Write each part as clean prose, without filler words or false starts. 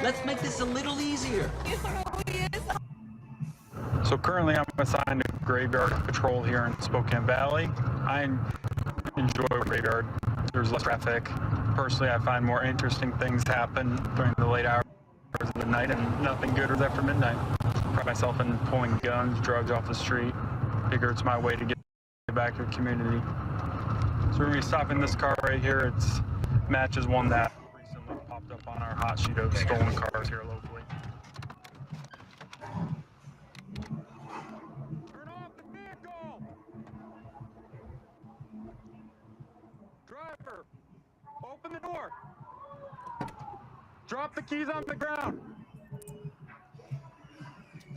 Let's make this a little easier. So currently I'm assigned to graveyard patrol here in Spokane Valley. I enjoy graveyard. There's less traffic. Personally, I find more interesting things happen during the late hours of the night, and nothing good is after midnight. Pride myself in pulling guns, drugs off the street. Figure it's my way to get back to the community. So we're going to be stopping this car right here. It's matches one that recently popped up on our hot sheet of stolen cars here locally. Turn off the vehicle! Driver, open the door. Drop the keys on the ground.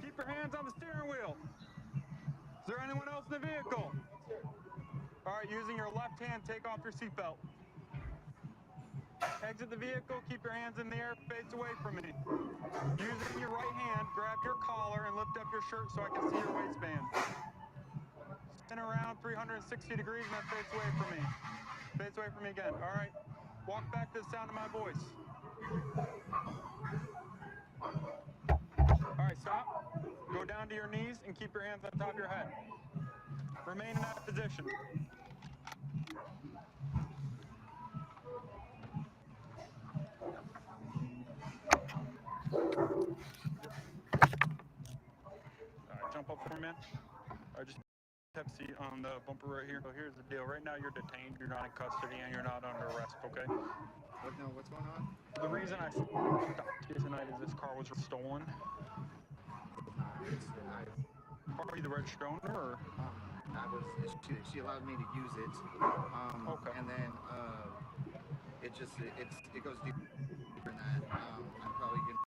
Keep your hands on the steering wheel. Is there anyone else in the vehicle? All right, using your left hand, take off your seatbelt. Exit the vehicle, keep your hands in the air, face away from me. Using your right hand, grab your collar and lift up your shirt so I can see your waistband. Spin around 360 degrees and then face away from me. Face away from me again. All right, walk back to the sound of my voice. All right, stop. Go down to your knees and keep your hands on top of your head. Remain in that position. Jump up for me, man. Just have a seat on the bumper right here. So here's the deal. Right now you're detained, you're not in custody, and you're not under arrest, okay? What's going on? The reason I stopped you tonight is this car was stolen. Are you the registered owner, or? She allowed me to use it. Okay. And then it goes deeper than that. I'm probably going to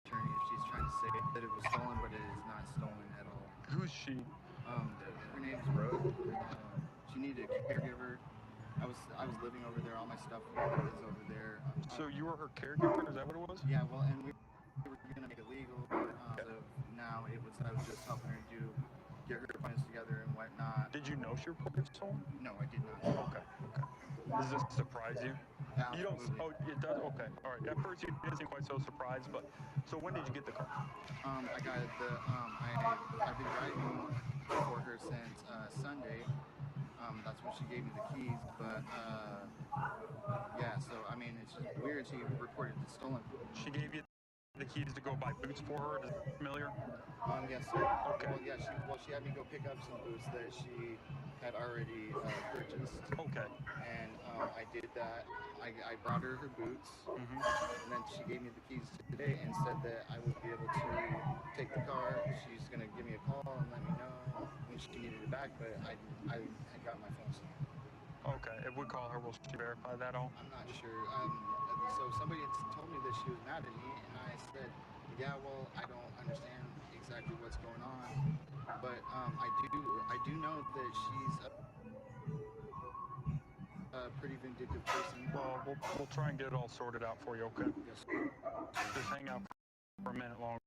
attorney if she's trying to say that it was stolen, but it is not stolen at all. Who's she? Her name's Rose. She needed a caregiver. I was living over there. All my stuff is over there. So you were her caregiver? Is that what it was? Yeah. Well, and we were going to make it legal, but so now I was just helping her get her plans together and whatnot. Did you know she reported stolen? No, I did not. Okay. Does this surprise you? Absolutely. You don't. Oh, it does. Okay. All right. At first, you didn't seem quite so surprised, but so when did you get the car? I got the. I've been driving for her since Sunday. That's when she gave me the keys. But yeah. So I mean, it's just weird. She reported it stolen. She gave you the keys to go buy boots for her. Is that familiar? Yes, sir. Okay. Well, yeah. She had me go pick up some boots that she had already purchased. Okay. And I did that. I brought her boots, and then she gave me the keys today and said that I would be able to take the car. She's gonna give me a call and let me know when she needed it back, but I had got my phone signed. Okay. If we call her, will she verify that all? I'm not sure. So somebody had told me that she was mad at me, and I said, yeah, well, I don't understand exactly what's going on, but I do know that she's a pretty vindictive person. Well, we'll try and get it all sorted out for you, okay? Yes. Just hang out for a minute longer.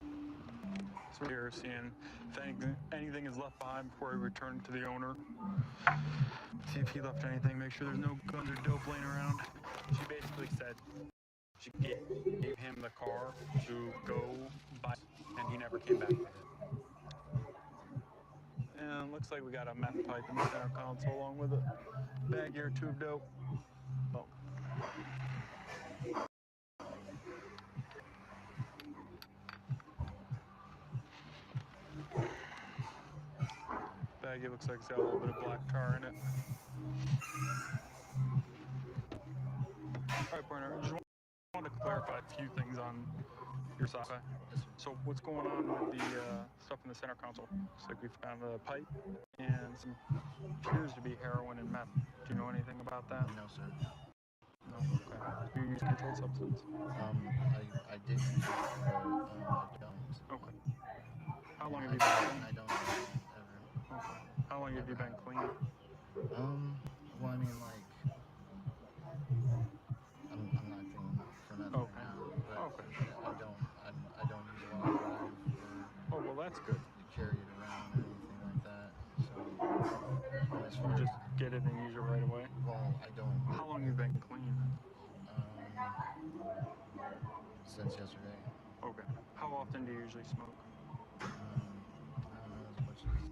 So we're seeing if anything is left behind before we return to the owner. See if he left anything. Make sure there's no guns or dope laying around. She basically said she gave him the car to go buy, and he never came back with it. And looks like we got a meth pipe in the center console along with a bag here, tube dope. Oh. Bag, it looks like it's got a little bit of black tar in it. All right, partner, I just wanted to clarify a few things on your side. So what's going on with the stuff in the center console? Looks like we found a pipe and some appears to be heroin and meth. Do you know anything about that? No, sir. No? Okay. Do you use controlled substance? I did use it, but I don't. Okay. How long have you been clean? I don't ever. Okay. How long have you been clean? Well, I mean, like, I'm not clean for nothing right now. But Okay. I don't use a lot of drugs or Oh, well, that's good. carry it around or anything like that. So, as far You as, just get it and use it right away? well, I don't. How long have you been clean? since yesterday. Okay. How often do you usually smoke? I don't know, as much as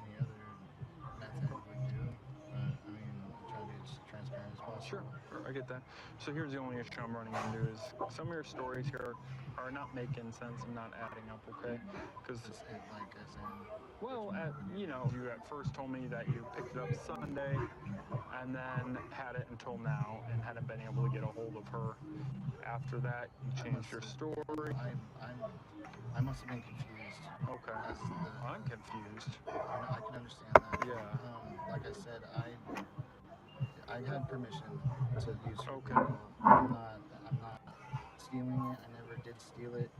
any other meth head would do. I mean, I'm trying to be as transparent as possible. Sure, I get that. So here's the only issue I'm running into is some of your stories here are not making sense and not adding up, okay? Because, Like, as in, well, you at first told me that you picked it up Sunday and then had it until now and hadn't been able to get a hold of her. After that, you changed your story. I must have been confused. Okay. I'm confused. I can understand that. Yeah. Like I said, I had permission to use her Okay. vehicle. I'm not stealing it. I never did steal it.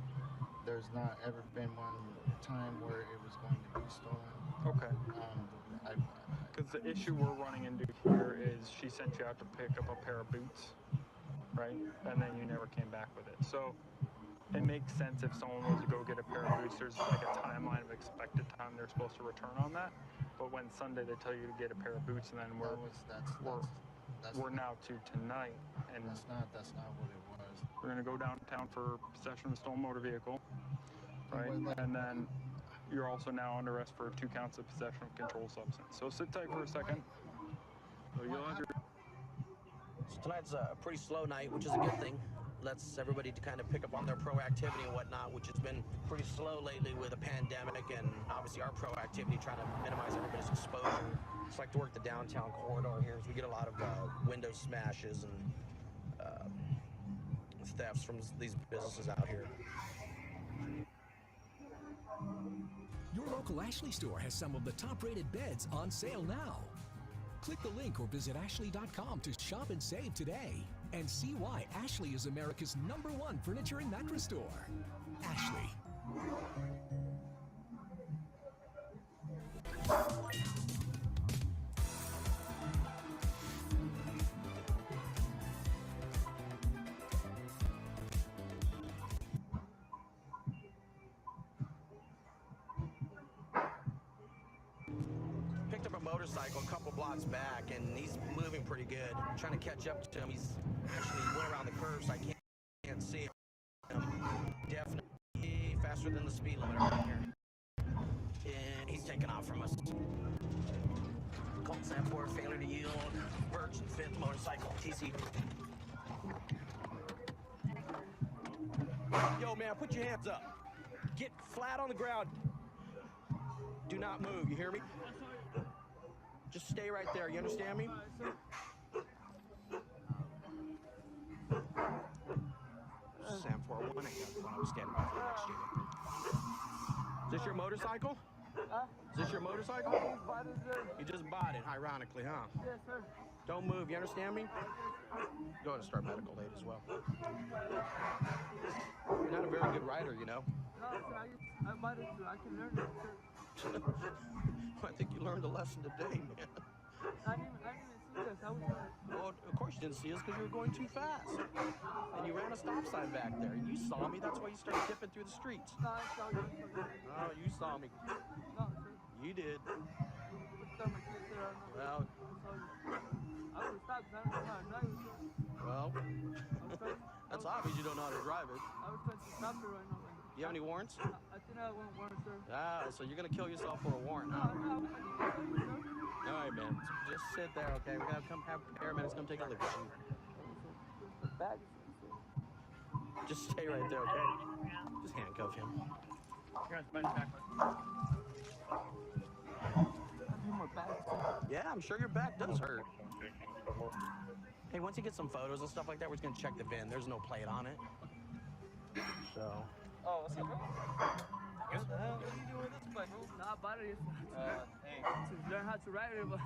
There's not ever been one time where it was going to be stolen. Okay. Because the issue we're running into here is she sent you out to pick up a pair of boots, right? And then you never came back with it. So it makes sense if someone was to go get a pair of boots, there's like a timeline of expected time they're supposed to return on that. But when Sunday they tell you to get a pair of boots and then we're now to tonight, and that's not what it was. we're gonna go downtown for possession of a stolen motor vehicle, right? And then you're also now under arrest for 2 counts of possession of controlled substance. So sit tight for a second. So you'll have your So tonight's a pretty slow night, which is a good thing. Lets everybody to kind of pick up on their proactivity and whatnot, which has been pretty slow lately with a pandemic and obviously our proactivity trying to minimize everybody's exposure. It's like to work the downtown corridor here as we get a lot of window smashes and thefts from these businesses out here. Your local Ashley store has some of the top-rated beds on sale now. Click the link or visit Ashley.com to shop and save today and see why Ashley is America's #1 furniture and mattress store. Ashley. Picked up a motorcycle a couple blocks back, and he's moving pretty good. I'm trying to catch up to him. He's actually went around the curve, so I can't see him. Definitely faster than the speed limit around here. And he's taking off from us. Colt Sanford, failure to yield. Birch and 5th motorcycle, TC. Yo, man, put your hands up. Get flat on the ground. Do not move, you hear me? Just stay right there, you understand me? Sam 401 ain't got fun. I was standing right there next to you. Is this your motorcycle? Is this your motorcycle? You just bought it, ironically, huh? Yes, sir. Don't move, you understand me? Go ahead and start medical aid as well. You're not a very good rider, you know? No, sir, I bought it, sir. I can learn it, sir. I think you learned a lesson today, man. I didn't even see this. I was Well, of course you didn't see us because you were going too fast. And you ran a stop sign back there. And you saw me. That's why you started dipping through the streets. No, I saw you. Oh, you saw me. No, sir. You did. Tell my kids, sir. I know. Well, I saw you. I would have stopped, sir. I don't know how to drive it, sir. well, that's obvious you don't know how to drive it. I was trying to stop it right now. You have any warrants? I think I want one, sir. Ah, so you're going to kill yourself for a warrant, No, huh? I didn't see you, sir. All right, man. Just sit there, okay? We're going to come have paramedics come take a look at you. The bag is sir. Just stay right there, okay? Just handcuff him. I need more bags, sir. Yeah, I'm sure your back does hurt. Hey, once you get some photos and stuff like that, we're just gonna check the VIN. There's no plate on it. So. Oh, what's up, bro? What the hell? What are you doing with this bike, bro? Nah, I bought it yesterday. Hey. To learn how to ride it, but...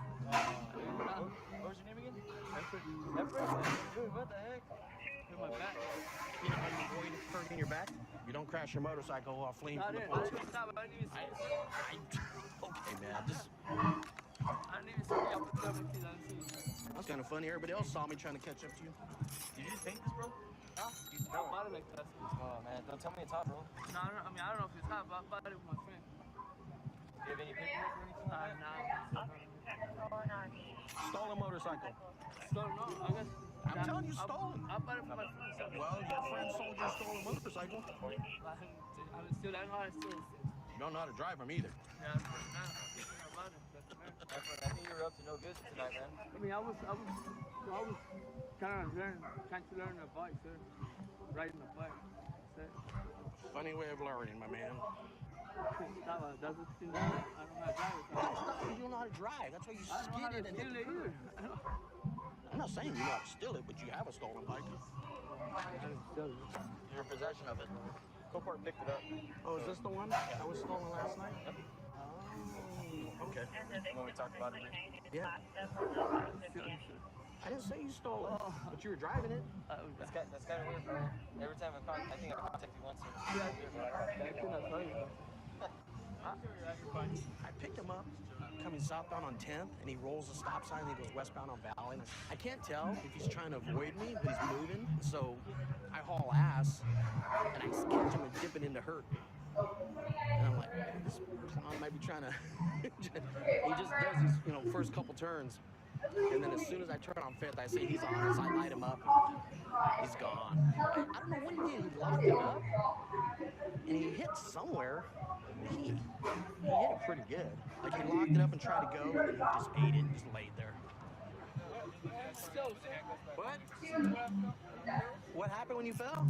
What was your name again? Dude, what the heck? Hit my back. You know how you avoid hurting your back? You don't crash your motorcycle while fleeing I from the didn't police. stop. I didn't even see it. Okay, man. Just, I didn't even see it. I put my keys. I didn't see it. that's kind of funny. Everybody else saw me trying to catch up to you. Did you just paint this, bro? Huh? I bought it like that. Oh, man. Don't tell me it's hot, bro. No, I don't know if it's hot, but I bought it with my friend. Do you have any paperwork or anything like that? Nah. Stolen motorcycle. So, no, I guess... I'm I'm telling you, stolen. I bought it for my friend. Well, your friend sold your stolen motorcycle. I haven't still, I don't know how to steal this. You don't know how to drive them either. Yeah, I'm not running. That's the man. My friend, I think you were up to no good tonight, man. I mean, I was trying to learn a bike, sir. Riding a bike. That's it. Funny way of learning, my man. That's the thing. I don't know how to drive it. You don't know how to drive. That's why you I don't know how skidded to and steal hit it the curb. either. I'm not saying you know how to steal it, but you have a stolen bike. I didn't steal it. You're in possession of it. Copart picked it up. Oh, is this the one that was stolen last night? Oh, okay. When we talked about it. Yeah. I didn't say you stole it, but you were driving it. That's kind of weird, bro. Every time I think I contact you once. I picked him up coming southbound on 10th, and he rolls the stop sign and he goes westbound on Valley. And I can't tell if he's trying to avoid me, but he's moving. So I haul ass, and I catch him and dip it into hurt. And I'm like, this clown might be trying to... he just does these, first couple turns. And then as soon as I turn on 5th, I say he's on us. I light him up. He's gone. I don't know what he did. He locked him up, and he hit somewhere. He hit it pretty good. Like he locked it up and tried to go, and then he just ate it and just laid there. What? What happened when you fell?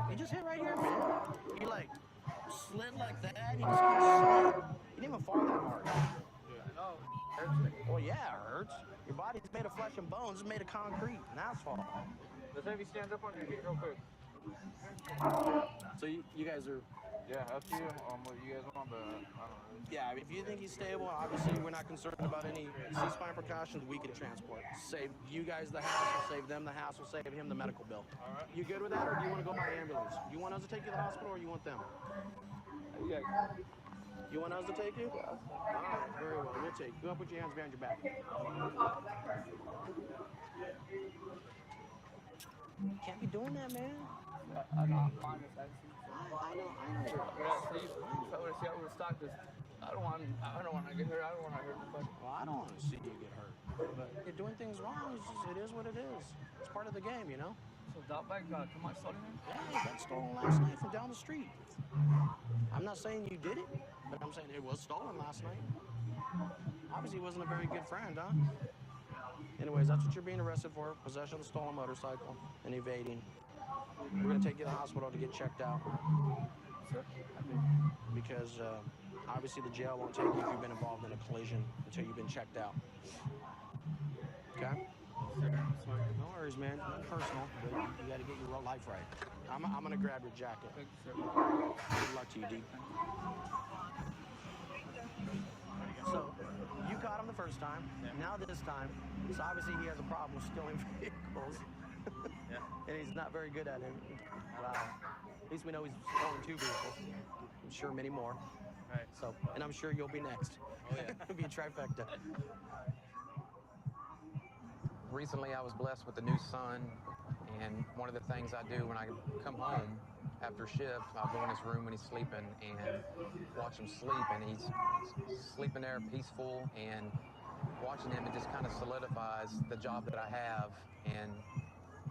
You just hit right here, man. You like slid like that, and you just kind of slid. You didn't even fall that hard. No. Well, yeah, it hurts. Your body's made of flesh and bones. It's made of concrete and asphalt. Let's have you stand up on your feet real quick. So you guys are... Yeah, up to you what you guys want, but I don't know. Yeah, I mean, if you think he's stable, obviously we're not concerned about any C-spine precautions. We can transport. Save you guys the hassle, save them the hassle, save him the medical bill. All right. You good with that, or do you want to go by ambulance? You want us to take you to the hospital, or you want them? Yeah. You want us to take you? All right, very well. We'll take you. Go up, put your hands behind your back. Can't be doing that, man. I know. Honest, I know. If I would see I would stock this. I don't want to get hurt. I don't want to hurt nobody. Well, I don't want to see you get hurt. But you're doing things wrong. It is what it is. It's part of the game, you know? So that bike come on, stolen him? Yeah, it got stolen last night from down the street. I'm not saying you did it, but I'm saying it was stolen last night. Obviously, he wasn't a very good friend, huh? Anyways, that's what you're being arrested for. Possession of a stolen motorcycle and evading. We're going to take you to the hospital to get checked out. Sir? Because obviously the jail won't take you if you've been involved in a collision until you've been checked out. Okay? No worries, man. Nothing personal, but you got to get your life right. I'm going to grab your jacket. Thank you, sir. Good luck to you, D. So, you caught him the first time. Now this time, so obviously he has a problem with stealing vehicles. Yeah. And he's not very good at it. At least we know he's stolen 2 vehicles. I'm sure many more. Right. So, and I'm sure you'll be next. Oh, yeah. It'll be a trifecta. Recently, I was blessed with a new son, and one of the things I do when I come home after shift, I'll go in his room when he's sleeping and watch him sleep, and he's sleeping there peaceful, and watching him, it just kind of solidifies the job that I have and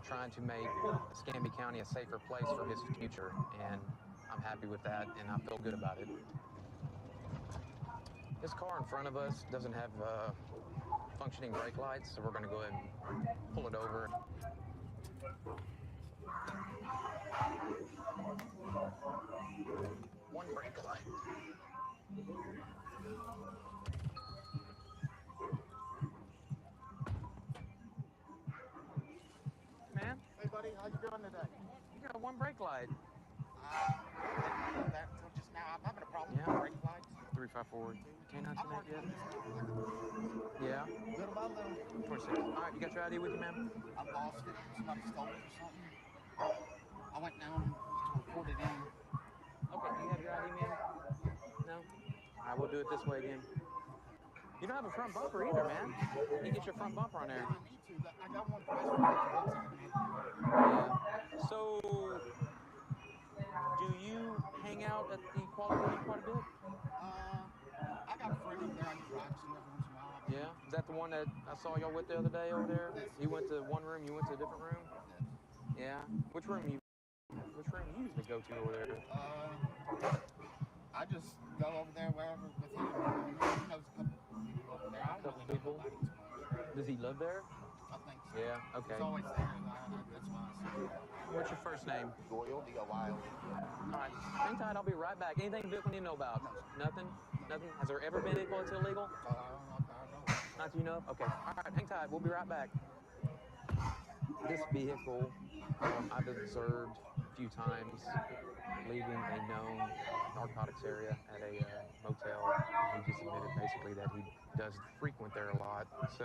trying to make Escambia County a safer place for his future, and I'm happy with that, and I feel good about it. This car in front of us doesn't have functioning brake lights, so we're going to go ahead and pull it over. One brake light. Man, Hey, buddy, how you doing today? you got one brake light. That just now. I'm having a problem with Yeah. the brake lights. 354. Can't answer that yet? Yeah. Little by little, 26. All right, you got your ID with you, man? I lost it. Somebody stole it or something. I went down to report it in. Okay, do you have your ID, man? No? All right, we'll do it this way again. You don't have a front bumper either, man. You get your front bumper on there. I need to. I got one price for $50 Yeah. So, do you hang out at the Quality Inn quite a bit? I got a friend up there I can drive to every once in a while. Yeah? Is that the one that I saw y'all with the other day over there? He went to one room, you went to a different room? Yeah. Which room you usually go to over there? I just go over there wherever with him. He knows a couple people over there. I don't really know nobody too much. Does he live there? I think so. Yeah, okay. He's always there. That's why I see him. What's your first name? Doyle, D-O-Y-L-E. All right. Hang tight, I'll be right back. Anything vehicle you know about? Nothing? Nothing? Has there ever been anything that's illegal? I don't know. Not you know? Okay. All right, hang tight. We'll be right back. This vehicle I've observed a few times leaving a known narcotics area at a motel. He just admitted basically that he does frequent there a lot. So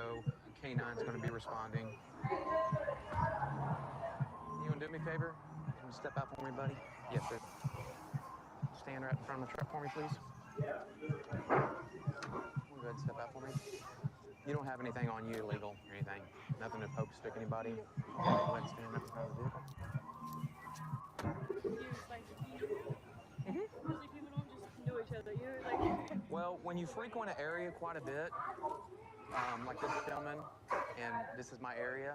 K9's going to be responding. You want to do me a favor? Can you step out for me, buddy? Yes, sir. Stand right in front of the truck for me, please. Go ahead and step out for me. You don't have anything on you illegal or anything? Nothing to poke, stick anybody? Go ahead and stand up in front of the vehicle. Well, when you frequent an area quite a bit, like this gentleman, and this is my area,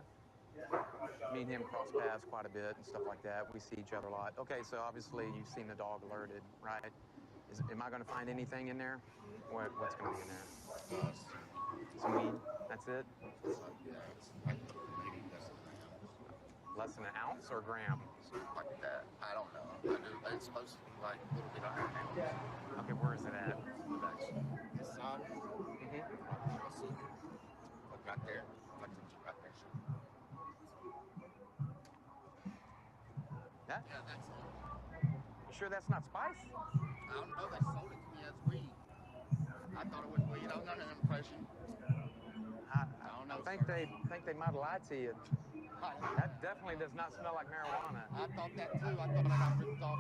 me and him cross paths quite a bit and stuff like that. We see each other a lot. Okay, so obviously you've seen the dog alerted, right? Am I going to find anything in there? What's going to be in there? Some weed? That's it? Less than an ounce or gram? Something like that. I don't know. It's supposed to be like a little bit under an ounce. Okay, where is it at? This side. Let's see. Look right there. Right there. That? Yeah, that's it. You sure that's not spice? I don't know. They sold it to me as weed. I thought it was weed. I was under the impression. I don't know. I think they might have lied to you. That definitely does not smell like marijuana. I thought that too. I thought I ripped off.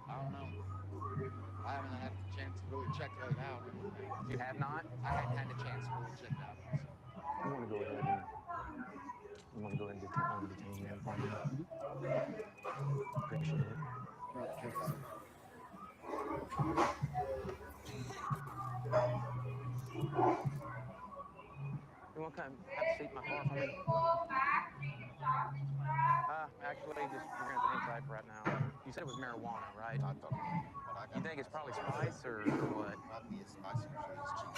I don't know. I haven't had a chance to really check it out. You have not? I hadn't had a chance to really check it out. You want to go ahead and detain him for me? Appreciate it. You want to come have a seat in my car for me? Actually, just we're going to hang tight right now. You said it was marijuana, right? I thought, You think it's probably spice or what? probably it's spicy. Usually it's cheap.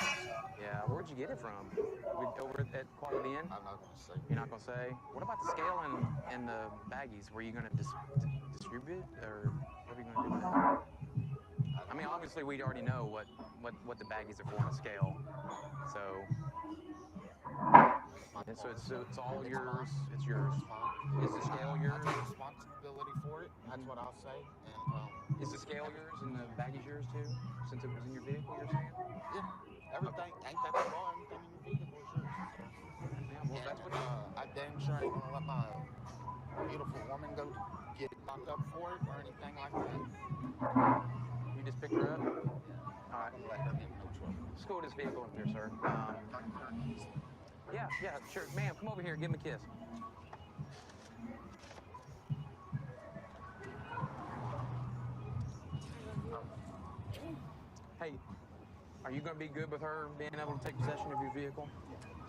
Yeah, where'd you get it from? Over at Quality Inn? I'm not going to say. You're not gonna say? What about the scale and the baggies? Were you gonna distribute, or what are you gonna do with that? I mean, obviously we already know what the baggies are for on a scale. So, and so it's all yours. It's yours. Is the scale yours? I take responsibility for it. That's what I'll say. And Is the scale yours and the baggies yours too? Since it was in your vehicle, you're saying? yeah, everything. Ain't that the law? Everything in your vehicle is yours. Yeah, well, that's what. I damn sure ain't gonna let my beautiful woman go get locked up for it or anything like that. You just picked her up. All right. I'm gonna let her get in no trouble. Let's go with this vehicle up here, sir. Yeah, sure. Ma'am, come over here. Give him a kiss. Hey, are you going to be good with her being able to take possession of your vehicle?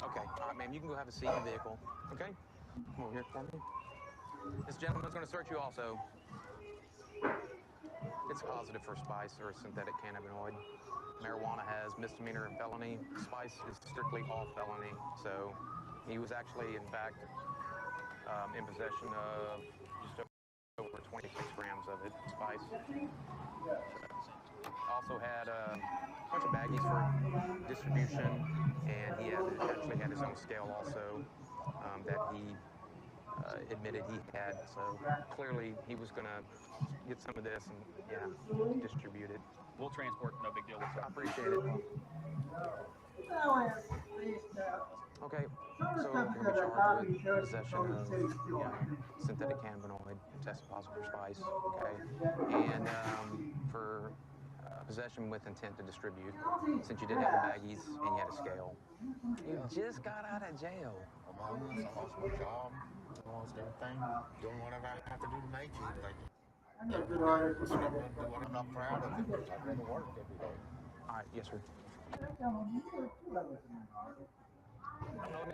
Okay. All right, ma'am. You can go have a seat in the vehicle. Okay? Come over here for me. This gentleman's going to search you also. It's positive for spice or synthetic cannabinoid. Marijuana has misdemeanor and felony. Spice is strictly all felony. So he was actually, in fact, in possession of just over 26 grams of it, spice. Also had a bunch of baggies for distribution, and he actually had his own scale also that he admitted he had. So clearly he was going to get some of this and, distribute it. We'll transport, no big deal. I appreciate it. Okay, so you're going to be charged with possession of synthetic cannabinoid, tested positive for spice, okay? And for possession with intent to distribute, since you did have the baggies and you had a scale. You just got out of jail. I'm homeless. I lost my job. I lost everything. Doing whatever I have to do to make it. Like, every day, I'm do what I'm not proud of it. I go to work every day. All right, yes, sir. Alameda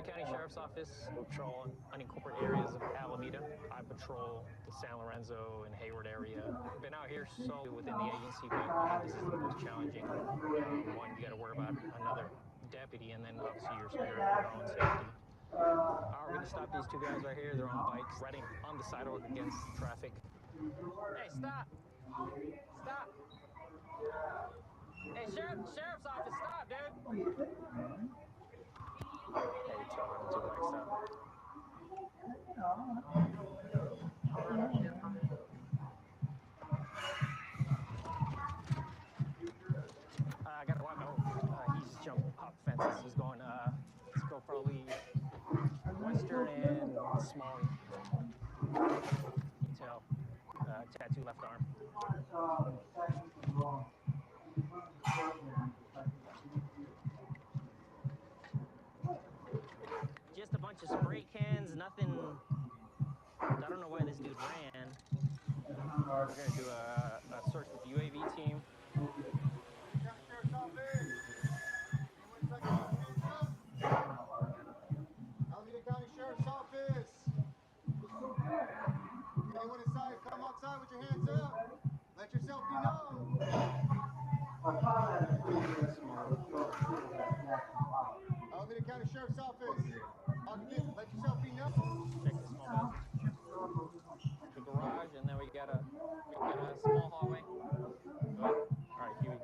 County Sheriff's Office. We patrol unincorporated areas of Alameda. I patrol the San Lorenzo and Hayward area. Been out here solely within the agency, but this is the most challenging. One, you got to worry about another deputy, and then obviously your own safety. We're going to stop these two guys right here. They're on bikes, riding on the sidewalk against traffic. Hey, stop! Stop! Hey, Sheriff's Office, stop, dude! Hey, tell them two bikes, stop. I gotta walk out. He's jumped hop fences. He's going, let's go probably Western and Smalley. Detail. Tattoo left arm. Just a bunch of spray cans, nothing. I don't know why this dude ran. We're gonna do a search with the UAV team. Alameda County Sheriff's Office. Anyone inside, come outside with your hands up. Let yourself be known. Alameda County Sheriff's Office. Let yourself be known. Check the small building. The garage, and then we got a small hallway. All right, here we go.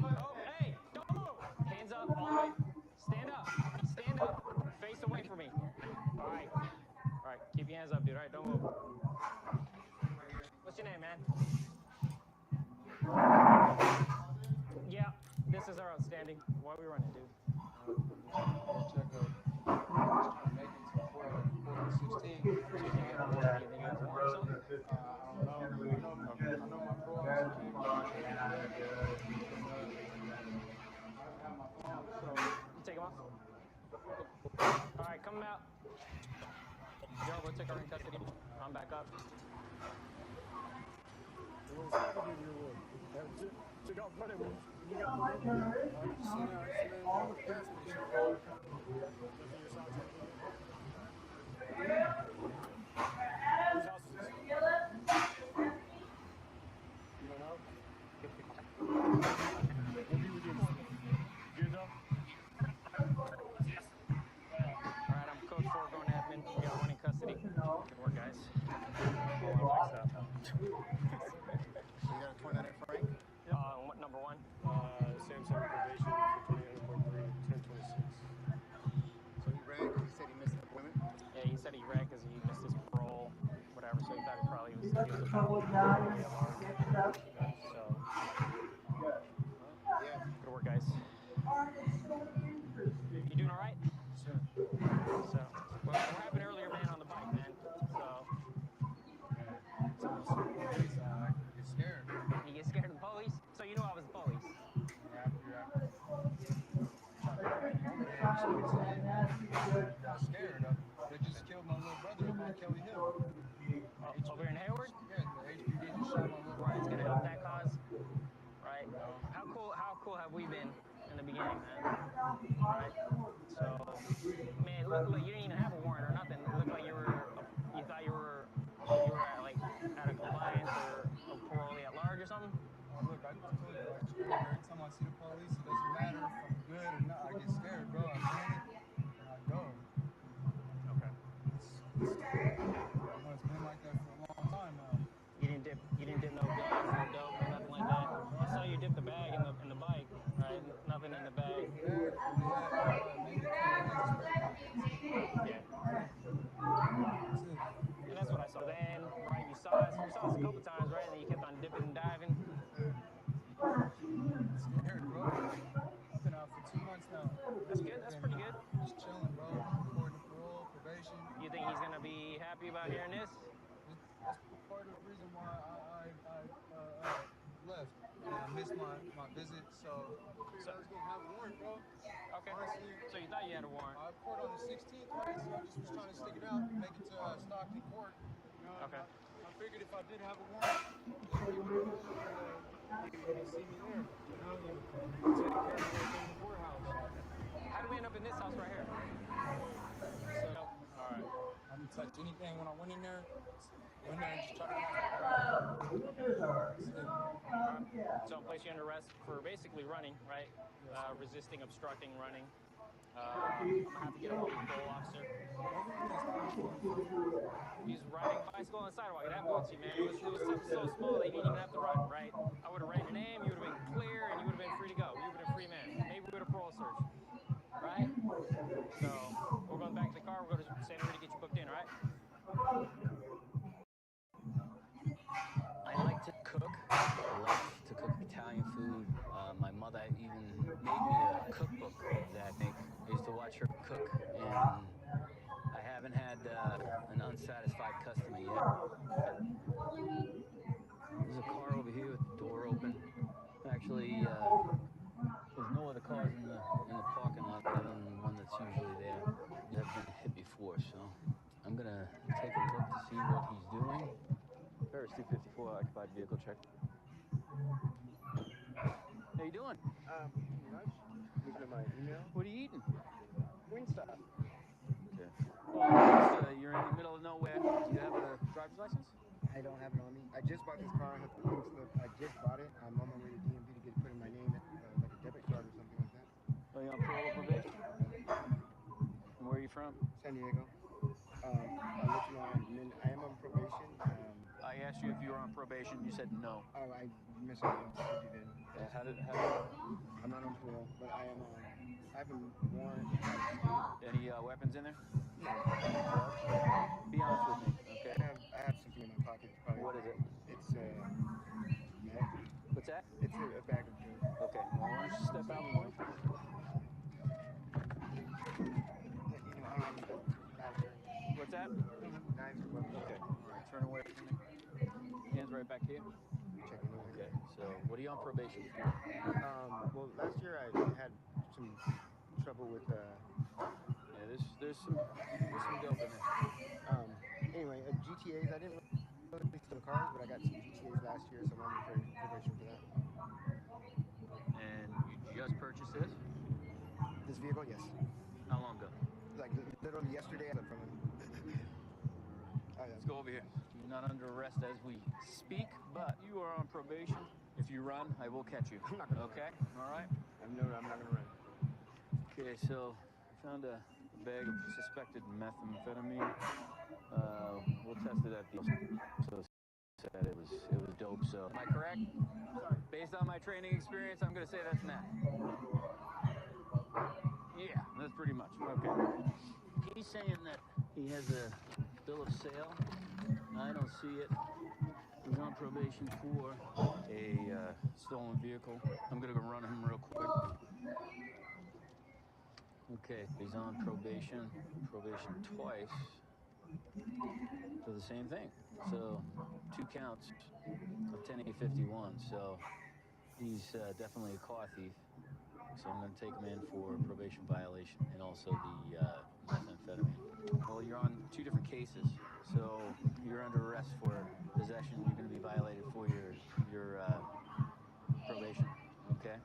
Oh, hey, don't move. Hands up, all the way. Stand up. Stand up. Face away from me. All right. All right, keep your hands up, dude. All right, don't move. What's your name, man? Yeah, this is our outstanding. What are we running, dude? You take him off? All right, come out. Joe, we'll take her in custody. I'm back up. Alright, I'm Coach Forgone admin. We got one in custody. Good work, guys. You got a 29 Frank? What number one? Sam Sarah probation for 28.3, 1026. So he ran because he said he missed an appointment? Yeah, he said he ran because he missed his parole, whatever, so he thought he probably was about so, Yeah. good work, guys. You doing all right? Sure. So, what happened earlier, man, on the bike, man? So, I get scared. you get scared of the police? So you knew I was the police? Scared. They just killed my little brother on Kelly Hill. Over in Hayward? Yeah, the HPD just shot my little brother. Right, it's gonna help that cause, right? How cool have we been in the beginning, man? Right? So, man, look, you didn't even have a warrant or nothing. It looked like you thought you were like out of compliance or a parolee at large or something. Look, I just told you, like, every time I see the police, it doesn't matter if I'm good or not. I get scared, bro. I panic and I go. Okay. It's been like that for a long time now. You didn't dip no guns, no dope, or nothing like that. I saw you dip the bag in the bike, right? Nothing in the bag. Yeah. And that's what I saw. Then, right, you saw us a couple times, right? And then you kept on dipping and diving. Scared, bro. I've been out for 2 months now. That's good. That's pretty good. Just chilling, bro. Reporting to parole, probation. You think he's gonna be happy about hearing this? That's part of the reason why I left. And I missed my visit, so I was gonna have a warrant, bro. Okay. Honestly, So you thought you had a warrant? I report on the 16th, right? So I just was trying to stick it out and make it to Stockton Court. You know, Okay. I figured if I did have a warrant, they would see me there. You know, anything when I went in there. Went in there and just tried to So I'll place you under arrest for basically running, right? Resisting, obstructing, running. I'm gonna have to get a hold of the parole officer. He's riding a bicycle on the sidewalk. It happened bootsy, man. It was something so small they didn't even have to run, right? I would have ran your name, you would have been clear, and you would have been free to go. You would have been a free man. Maybe we would have parole searched, right? So we're going back to the car. We're going to Santa Rita to get you booked in, all right? I like to cook. I love to cook Italian food. My mother even made me a cookbook that I used to watch her cook, and I haven't had an unsatisfied customer yet. There's a car over here with the door open. Actually, there's no other cars in the parking lot other than the one that's usually there. I've been hit before, so I'm gonna take a look to see what he's doing. Paris 254 occupied vehicle check. How you doing? Lunch. Looking at my email. What are you eating? Wingstop. Okay. Well, you're in the middle of nowhere. Do you have a driver's license? I don't have it on me. I just bought this car. I have the pink slip. I just bought it. I'm on my way to DMV to get put in my name, like a debit card or something like that. Are you on parole or probation? And where are you from? San Diego. I'll let you know. I am on probation. I asked you if you were on probation. You said no. Oh, I misunderstood you then. How did I'm not on parole, but I am on. I have a warrant. Any weapons in there? No. Be honest with me, okay? I have something in my pocket. Probably. What is it? It's meth. What's that? It's a bag of drugs. Okay. Well, why don't you step out for me? What's that? Okay. All right. Turn away from me. Hands right back here. Checking over. Okay. So, what are you on probation for? Well, last year I had some trouble with. Yeah, there's some dope in there. Anyway, GTAs. I didn't really steal the cars, but I got some GTAs last year, so I'm on probation for that. And you just purchased this? This vehicle, yes. How long ago? Like literally yesterday, I got from him. Let's go over here. You're not under arrest as we speak, but you are on probation. If you run, I will catch you. I'm not gonna okay? run. All right? I'm not gonna run. Okay, so I found a bag of suspected methamphetamine. We'll test it at the so said it was dope. So am I correct? Based on my training experience, I'm gonna say that's meth. Yeah, that's pretty much. Okay. He's saying that he has a bill of sale. I don't see it. He's on probation for a stolen vehicle. I'm gonna go run him real quick. Okay, he's on probation twice for the same thing. So 2 counts of 10A51. So he's definitely a car thief. So I'm going to take him in for probation violation and also the methamphetamine. Well, you're on 2 different cases. So you're under arrest for possession. You're going to be violated for your probation. Okay.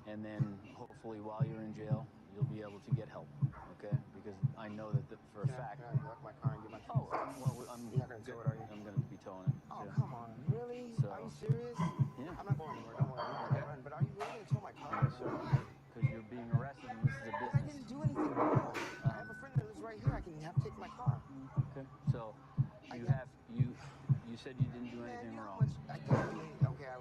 And then hopefully while you're in jail, you'll be able to get help. Okay. Because I know that for a fact. Can I lock my car and get my keys? Oh, well, You're not gonna tow it, are you? I'm going to be towing it. Oh, too. come on, really? So, are you serious? Yeah. I'm not going anywhere. Don't worry. I'm not gonna run. But are you really gonna tow my car? Yes, sir. Because you're being arrested and this is a I business. didn't do anything wrong. I have a friend that lives right here. I can have take my car. Okay. So you said you didn't do anything wrong. I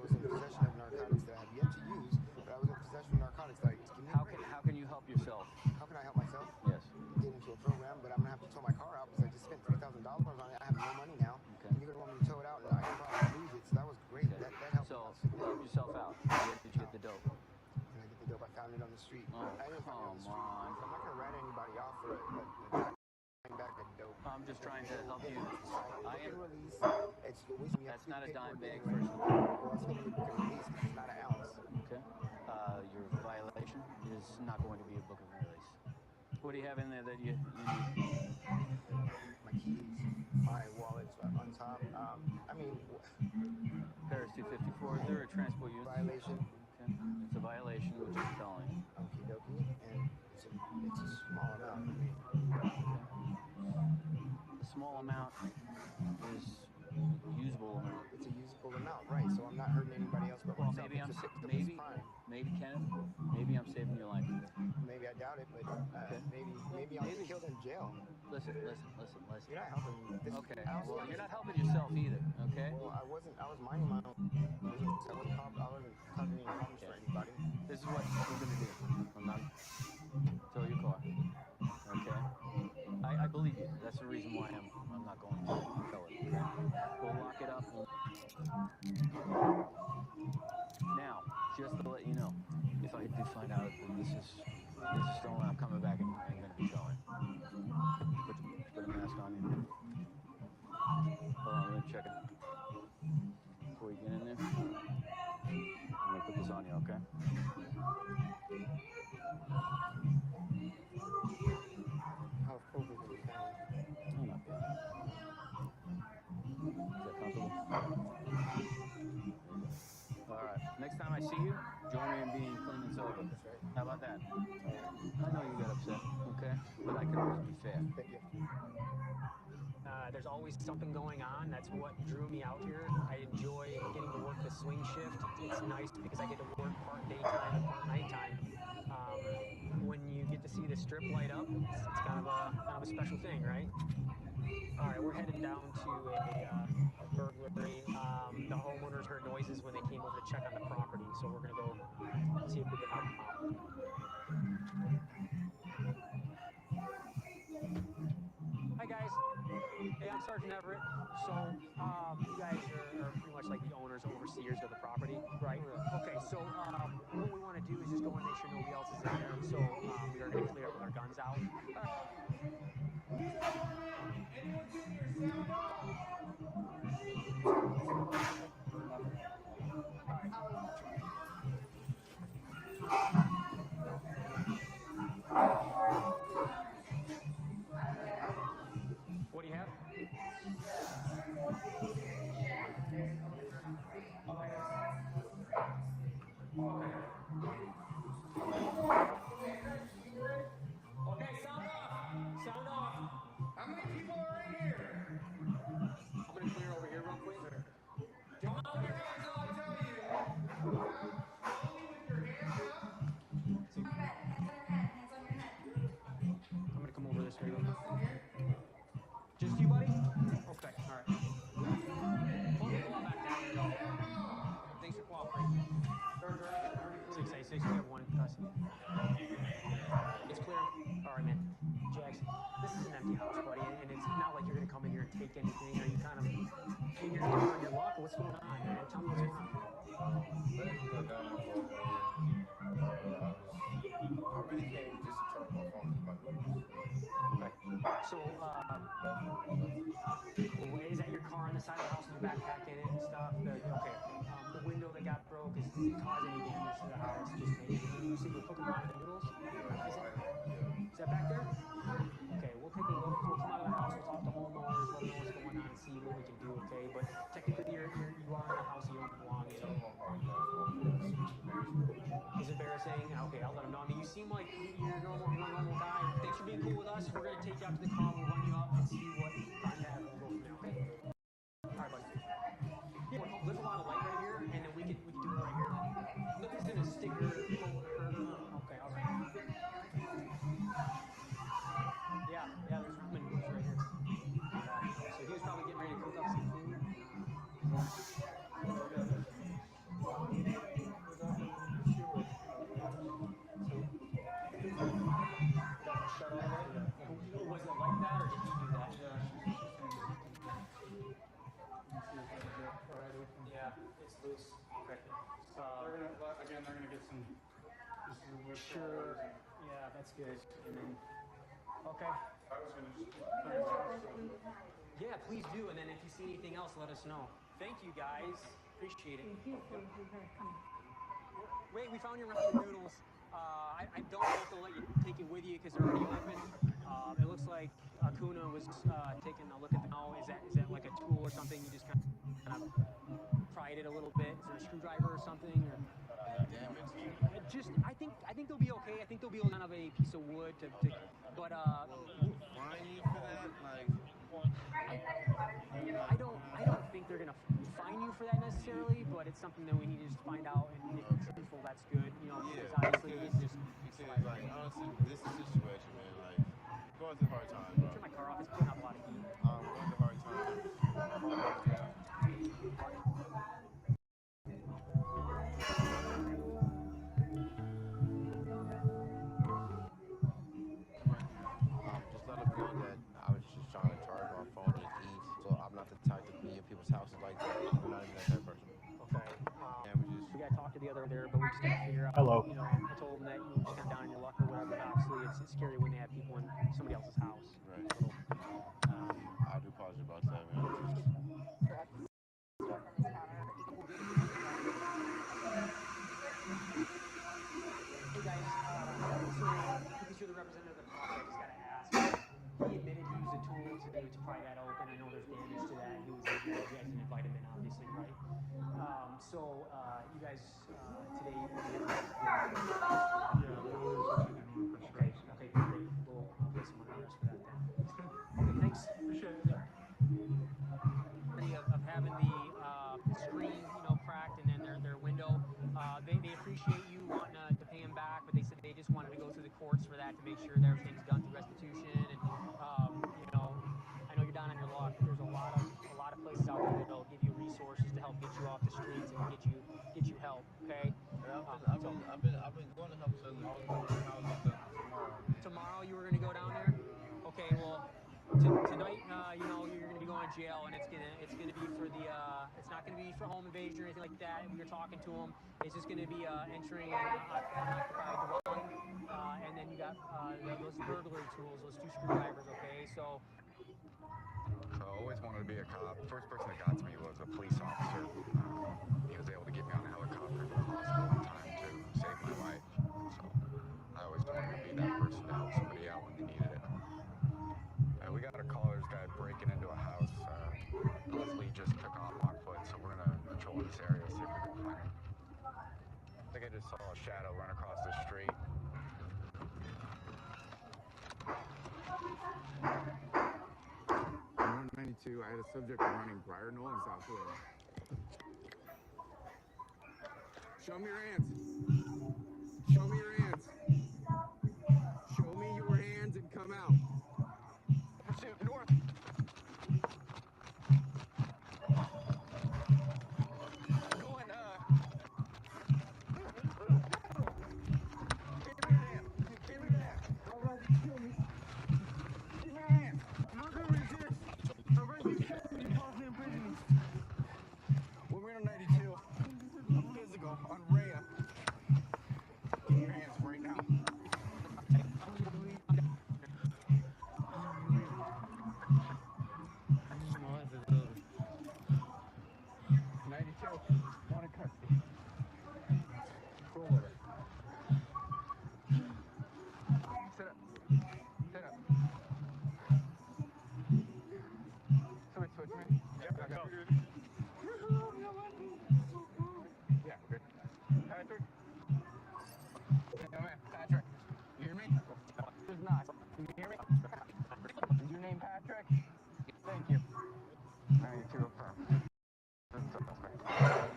was in possession of narcotics that I have yet to use, but I was in possession of narcotics that How can you help yourself? How can I help myself? Yes. Get into a program, but I'm gonna have to tow my car out because I just spent $3,000 on it. I have no money now. Okay. And you're gonna want me to tow it out, and I can probably lose it. So that was great. Okay. That helped. So me out. help yourself out. Where did you get the dope? When I get the dope, I found it on the street. Oh, I didn't find it on the street. come on. So I'm not gonna rat anybody off for it. Back that dope. I'm just trying to help you. I am. Release. It's That's not a dime bag, first of all. Well, it's gonna be a book of release because it's not an ounce. Okay. Your violation is not going to be a book of release. What do you have in there that you need? My keys, my wallet's on top. Paris 254. Is there a transport unit? Violation. Okay. It's a violation, which is a felony. Okie dokie. And it's a small amount. small amount is usable amount. It's a usable amount, right? So I'm not hurting anybody else but Well, myself. maybe It's a fine. maybe Kenneth, maybe I'm saving your life. Maybe I doubt it, but Okay. maybe I'll get killed in jail. Listen. You're not helping me. Okay. Well, you're not helping yourself either. Okay. Well, I was minding my own business. I wasn't causing any problems for anybody. This is what we're gonna do. I'm not tow your car. Okay. I believe you. That's the reason why I'm not going to tow it. Okay. We'll lock it up. Now, just to let you know, if I do find out that this is stolen, I'm coming back and I'm gonna be towing. Put a mask on you. Hold on, I'm gonna check it. Before you get in there, I'm gonna put this on you, okay? How appropriate is that? Oh, not bad. Is that comfortable? All right. Next time I see you, join me in being clean and sober. How about that? I know you got upset, okay? But I can always be fair. Thank you. There's always something going on. That's what drew me out here. I enjoy getting to work the swing shift. It's nice because I get to work part daytime and part nighttime. When you get to see the strip light up, it's kind of a special thing, right? All right, we're heading down to a burglary. The homeowners heard noises when they came over to check on the property, so we're gonna go see if we can help them out. Hi guys. Hey, I'm Sergeant Everett. So, you guys are pretty much like the owners, overseers of the property, right? Okay, so what we want to do is just go and make sure nobody else is in there. So we are going to clear up with our guns out. Anyone getting your sound off? What do you have? Okay, sound off. Sound off. How many people are in here? I'm going to clear over here real quick. Don't put your hands up, I tell you. Slowly with your hands up. I'm going to come over this way real quick. Just you, buddy? Okay, all right. Hold the ball back down. There you go. Thanks for cooperating. 686, we have one in custody. It's clear. All right, man. Jax, this is an empty house, buddy, and it's not like you're going to come in here and take anything. Are you kind of in here on your luck? What's going on, man? Tell me what's going on. I really came just to charge my phone to my business. Okay. So, is that your car on the side of the house with your backpack in it and stuff? Okay. The window that got broke is cause any damage to the house? Just maybe. You said you're hooking around the noodles? Is that back there? Okay, we'll take a look. We'll come out of the house. We'll talk to homeowners, let them know what's going on, and see what we can do. Okay, but technically, you are in a house you don't belong in. Is embarrassing? Okay, I'll let them know. I mean, you seem like you're a normal guy. Thanks for being cool with us. We're gonna take you out to the car. We'll run you up and see what crime you have, and we'll go from there. Okay? All right, buddy. Yeah, there's a lot of light right here, and then we can do it right here. Nothing's gonna stick or okay, all right. Yeah, there's many books right here. So he was probably getting ready to cook up some food. Was it like that, or did he do that? Yeah, it's loose. Okay. They're gonna get some. Sure. Yeah, that's good. And then, okay. I was gonna just. Yeah, please do. And then if you see anything else, let us know. Thank you, guys. Appreciate it. Wait, we found your rest of the noodles. I don't know if they'll let you take it with you because they're already open. It looks like Akuna was taking a look at the. Oh, is that like a tool or something? You just kind of pried it a little bit. Is there a screwdriver or something? Or? I think they'll be okay. I think they'll be kind of a piece of wood but fine you for that? Like, I don't think they're gonna fine you for that necessarily, but it's something that we need to just find out. And if you're truthful, that's good. You know, because obviously you can just. Because like honestly, this situation, man, like going through hard times, bro. Turn my car off. It's putting out a lot of heat. Going through hard times. Just let them know that I was just trying to charge my phone and eat. So I'm not the type to be in people's houses like that. I'm not even that type of person. Okay. We gotta talk to the other there, but we just gotta figure out. Hello. You know, I told them that you were just kind of down in your luck or whatever. But obviously, it's scary when they have people in somebody else's house. Right. So, I do apologize about that, man. Hey guys, so because you're the representative of the property, I just gotta ask. He admitted he used a tool to pry that open. I know there's damage to that. He was you guys didn't invite him in, obviously, right? So you guys today. Okay, great. We'll place him on arrest for that then. Okay, thanks. Appreciate it. Of having the screen, cracked, and then their window. They appreciate you wanting to pay them back, but they said they just wanted to go through the courts for that to make sure that everything's done through restitution. And I know you're down on your luck. There's a lot of places out there that'll give you resources to help get you off the streets and get you help. Okay. I've been going to help selling houses Tomorrow you were gonna go down there. Okay, well. Tonight, you're going to be going to jail, and it's gonna be for the. It's not going to be for home invasion or anything like that. When you're talking to them, it's just going to be entering an occupied dwelling, and then you got those burglary tools, those 2 screwdrivers. Okay, so. I always wanted to be a cop. The first person that got to me was a police officer. He was able to get me on a helicopter in the hospital in time to save my life. So I always wanted to be that person to help somebody out when they needed it. We got a call, there's a guy breaking into a house. Leslie just took off on foot, so we're gonna patrol this area, see if we can find him. I think I just saw a shadow run across the street. On 192, I had a subject running Briar Knoll in South Florida. Show me your hands. Show me your hands. Show me your hands and come out. Pursuit north. Going, give me that. All right, kill me. Give me your hands. I'm not gonna resist. All right, you kill me. You cause me imprisonment. Well, we're on 92. I'm physical on Rhea. Give me your hands right now.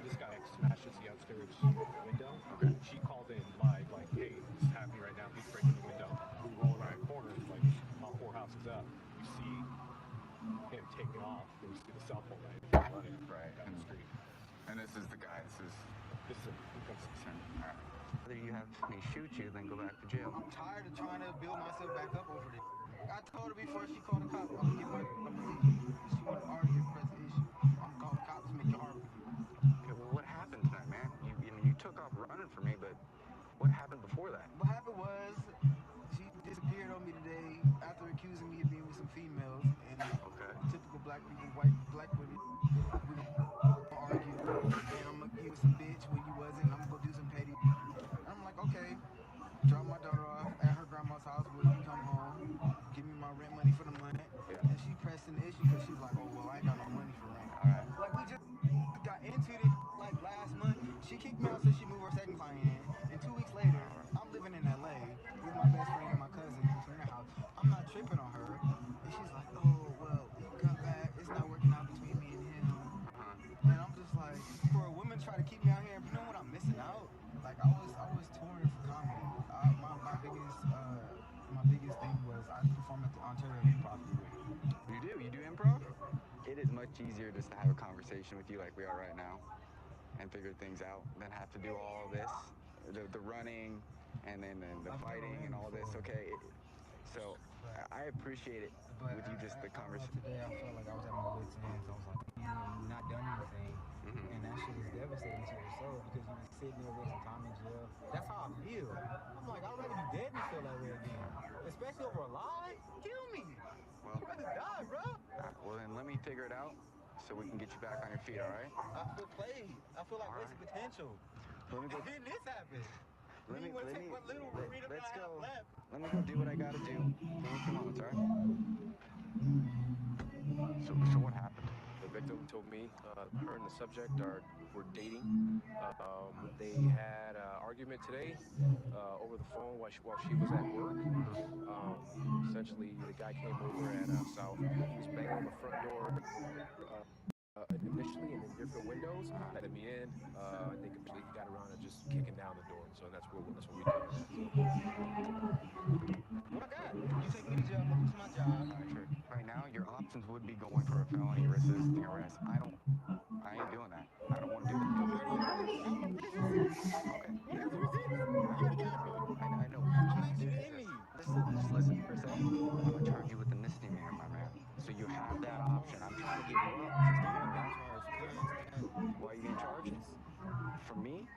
This guy smashed the upstairs window. Okay. She called in live, like, hey, this is happening right now. He's breaking the window. We roll around corners, like, about 4 houses up. We see him taking off. And we see the cell phone running down the street. And this is the guy. This is a Rather you have me shoot you than go back to jail. I'm tired of trying to build myself back up over this. I told her before she called the cops, I'm gonna get she wanted to argue, press the issue. I'm gonna call the cops to make it hard for you. Okay, well, what happened tonight, man? You took off running from me, but what happened before that? What happened was she disappeared on me today after accusing me of being with some females, and typical black people, white black women, we argue, and I'm gonna give some bitch when you wasn't. I'm gonna go do some petty. I'm like, okay, drop my daughter off at her grandma's house. Will you come home? Give me my rent money for the month. And she pressing the issue because she's like, oh well, I ain't got no money for rent. conversation with you like we are right now and figure things out than have to do all of this, the running and then the fighting and all this. Okay, so I appreciate it with you, just the conversation. Today I felt like I was at my wit's end. I was like, man, not done anything. And that shit is devastating to your soul because you've been sitting there wasting time in jail. That's how I feel. I'm like, I'd rather be dead than feel that way again. Especially over a lie. Kill me. Well, I'd rather die, bro. Well, then let me figure it out so we can get you back on your feet, all right? I feel played. I feel like wasted potential. Let me go. And then this happened. Let's go. Let me go do what I gotta do. Give me a few moments, all right? So what happened? The victim told me her and the subject were dating. They had an argument today over the phone while she was at work. Essentially, the guy came over at South. He was banging on the front door initially and in different windows, letting me in. I think eventually he got around to just kicking down the door. So that's what we did. What I got? You take me to jail, I'm gonna lose my job. All right, sure. Right now, your options would be going for a felony resisting arrest. I ain't doing that. I don't want to do that. Okay. I know. I'm actually in me. Just listen for a second. I'm gonna charge you with a misdemeanor, my man. So you have that option. I'm trying to get you up. Why are you getting charged? For me?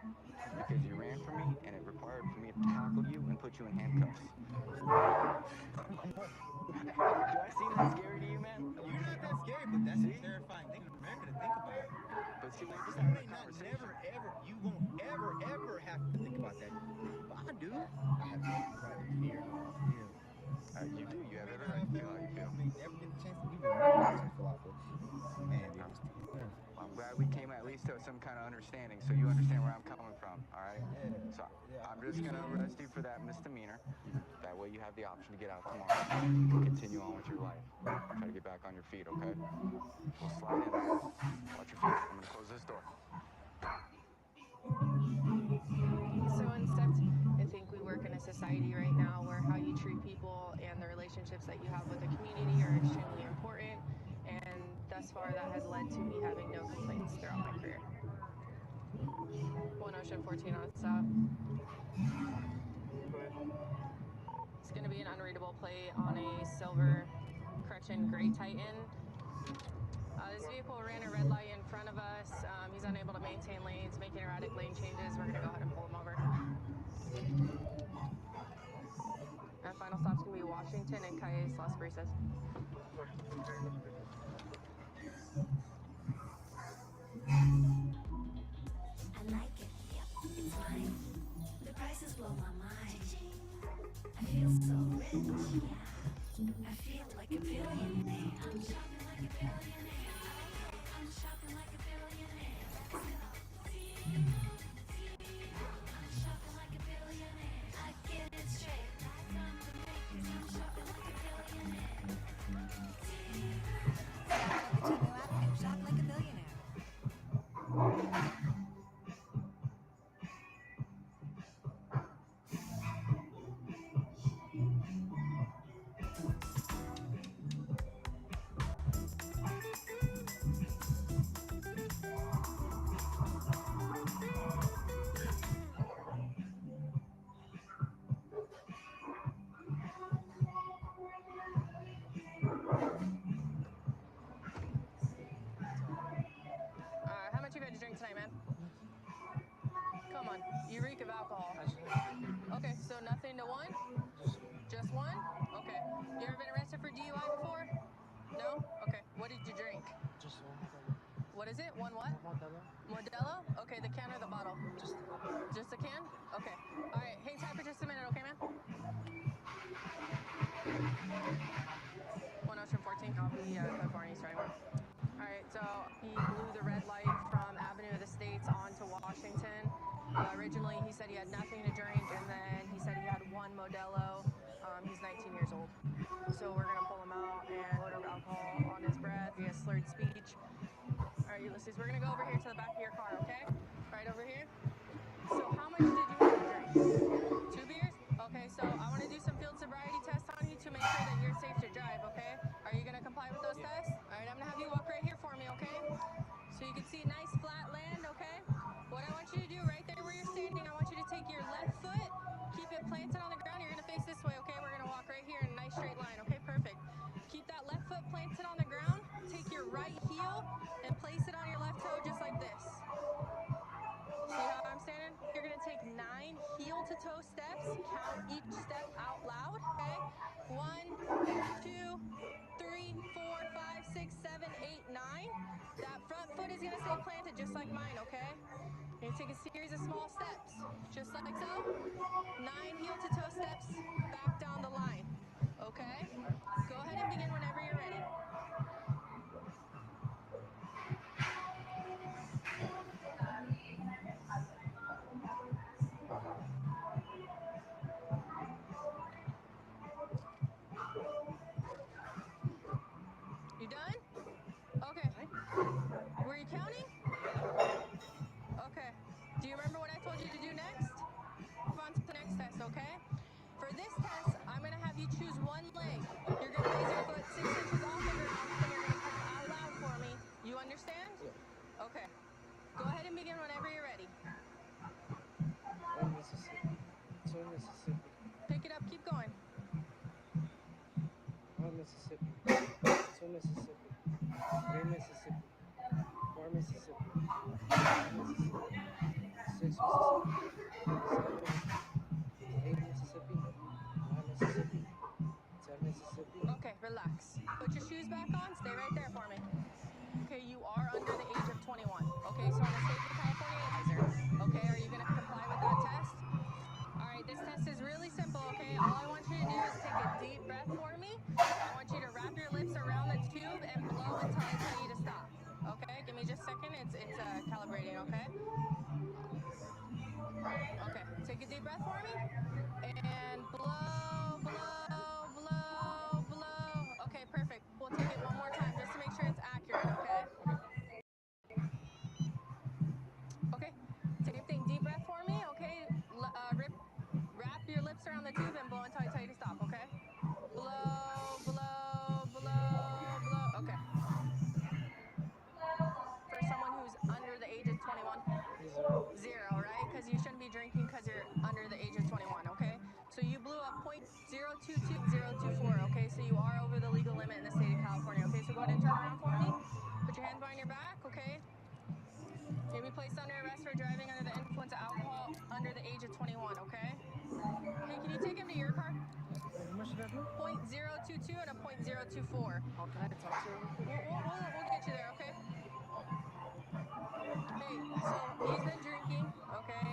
Because you ran from me and it required for me to tackle you and put you in handcuffs. Do I seem that scary to you, man? You're not that scary, but that's a terrifying thing for America to think about. But see, we're just You having may a not conversation. you won't ever have to think about that. But I do. I have no right to fear. You do. You have every right to feel how you feel. You may never get the chance to do what you want to feel like. Man, it was I'm glad we came at least to some kind of understanding, so you understand where I'm coming from, all right? So I'm just going to arrest you for that misdemeanor. That way you have the option to get out tomorrow and continue on with your life. Try to get back on your feet, okay? We'll slide in there. Watch your feet. I'm going to close this door. So in steps, I think we work in a society right now where how you treat people and the relationships that you have with the community are extremely important. And thus far, that has led to me having no complaints throughout my career. 1 Ocean 14 on stop. It's going to be an unreadable plate on a silver Correction Gray Titan. This vehicle ran a red light in front of us. He's unable to maintain lanes, making erratic lane changes. We're going to go ahead and pull him over. Our final stop's going to be Washington and Calles, Las Brisas. I like it. Yep, it's mine. The prices blow my mind. I feel so rich. Yeah. I feel like a billionaire. I'm shopping like a billionaire. I'm shopping like a billionaire. I'm shopping like a billionaire. I get it straight. From the makers. I'm shopping like a billionaire. Shop like a billionaire. How much you got to drink tonight, man? Come on, you reek of alcohol. Okay, so nothing to one? Just one? Okay. You ever been arrested for DUI before? No? Okay. What did you drink? Just What is it? One what? Modelo? Okay, the can or the bottle? Just a can? Okay. All right, hang tight for just a minute, okay, man? 1 Ocean 14, copy, code 4 East right one. All right, so he blew the red light from Avenue of the States onto Washington. Originally, he said he had nothing to drink, and then he said he had one Modelo. He's 19 years old. So we're going to pull him out and odor of alcohol on his breath. He has slurred speech. All right, Ulysses, we're going to go over here to the back of your car, okay? Right over here. So how much did you have to drink? 2 beers? Okay, so I want to do some field sobriety tests on you to make sure that you're safe to drive, okay? Are you going to comply with those tests? All right, I'm going to have you walk right here for me, okay? So you can heel-to-toe steps. Count each step out loud, okay? 1, 2, 3, 4, 5, 6, 7, 8, 9. That front foot is gonna stay planted just like mine, okay? You're gonna take a series of small steps, just like so. 9 heel-to-toe steps back down the line, okay? Go ahead and begin whenever you're ready. You done? Okay. Were you counting? Okay. Do you remember what I told you to do next? Move on to the next test, okay? For this test, I'm going to have you choose one leg. You're going to place your foot 6 inches off the ground, and you're going to count out loud for me. You understand? Yeah. Okay. Go ahead and begin whenever you're ready. Mississippi. Two Mississippi. Pick it up. Keep going. One Mississippi. Two Mississippi. Three Mississippi. Four Mississippi. Five Mississippi. Six Mississippi. 7, 8 Mississippi. 9 Mississippi. 10 Mississippi. Okay, relax. Put your shoes back on. Stay right there for me. Okay, you are under the age of 21. Okay, so I'm the state of California advisor. Okay, are you going to comply with that test? All right, this test is really simple, okay? All I want you to do is take a deep breath for me. I want you to wrap your lips around the tube and blow until I tell you to stop. Okay, give me just a second. It's calibrating, okay? Okay, take a deep breath for me. And blow, blow, blow, blow. Okay, perfect. We'll take it one more time just to make sure it's accurate, okay? Okay, same thing. Deep breath for me, okay? Wrap your lips around the tube and blow until I tell you to stop, okay? Blow, blow, blow, blow. Okay. For someone who's under the age of 21? 0, right? Because you shouldn't be drinking because you're under the age of 21, okay? So you blew up .022024, okay? So you are over the legal limit in the state of California, okay? So go ahead and turn around for me. Put your hands behind your back, okay? You'll be placed under arrest for driving under the influence of alcohol under the age of 21, okay? Hey, can you take him to your car? How much did I do? .022 and a .024. How can I talk to him? We'll get you there, okay? Hey, so he's been drinking, okay?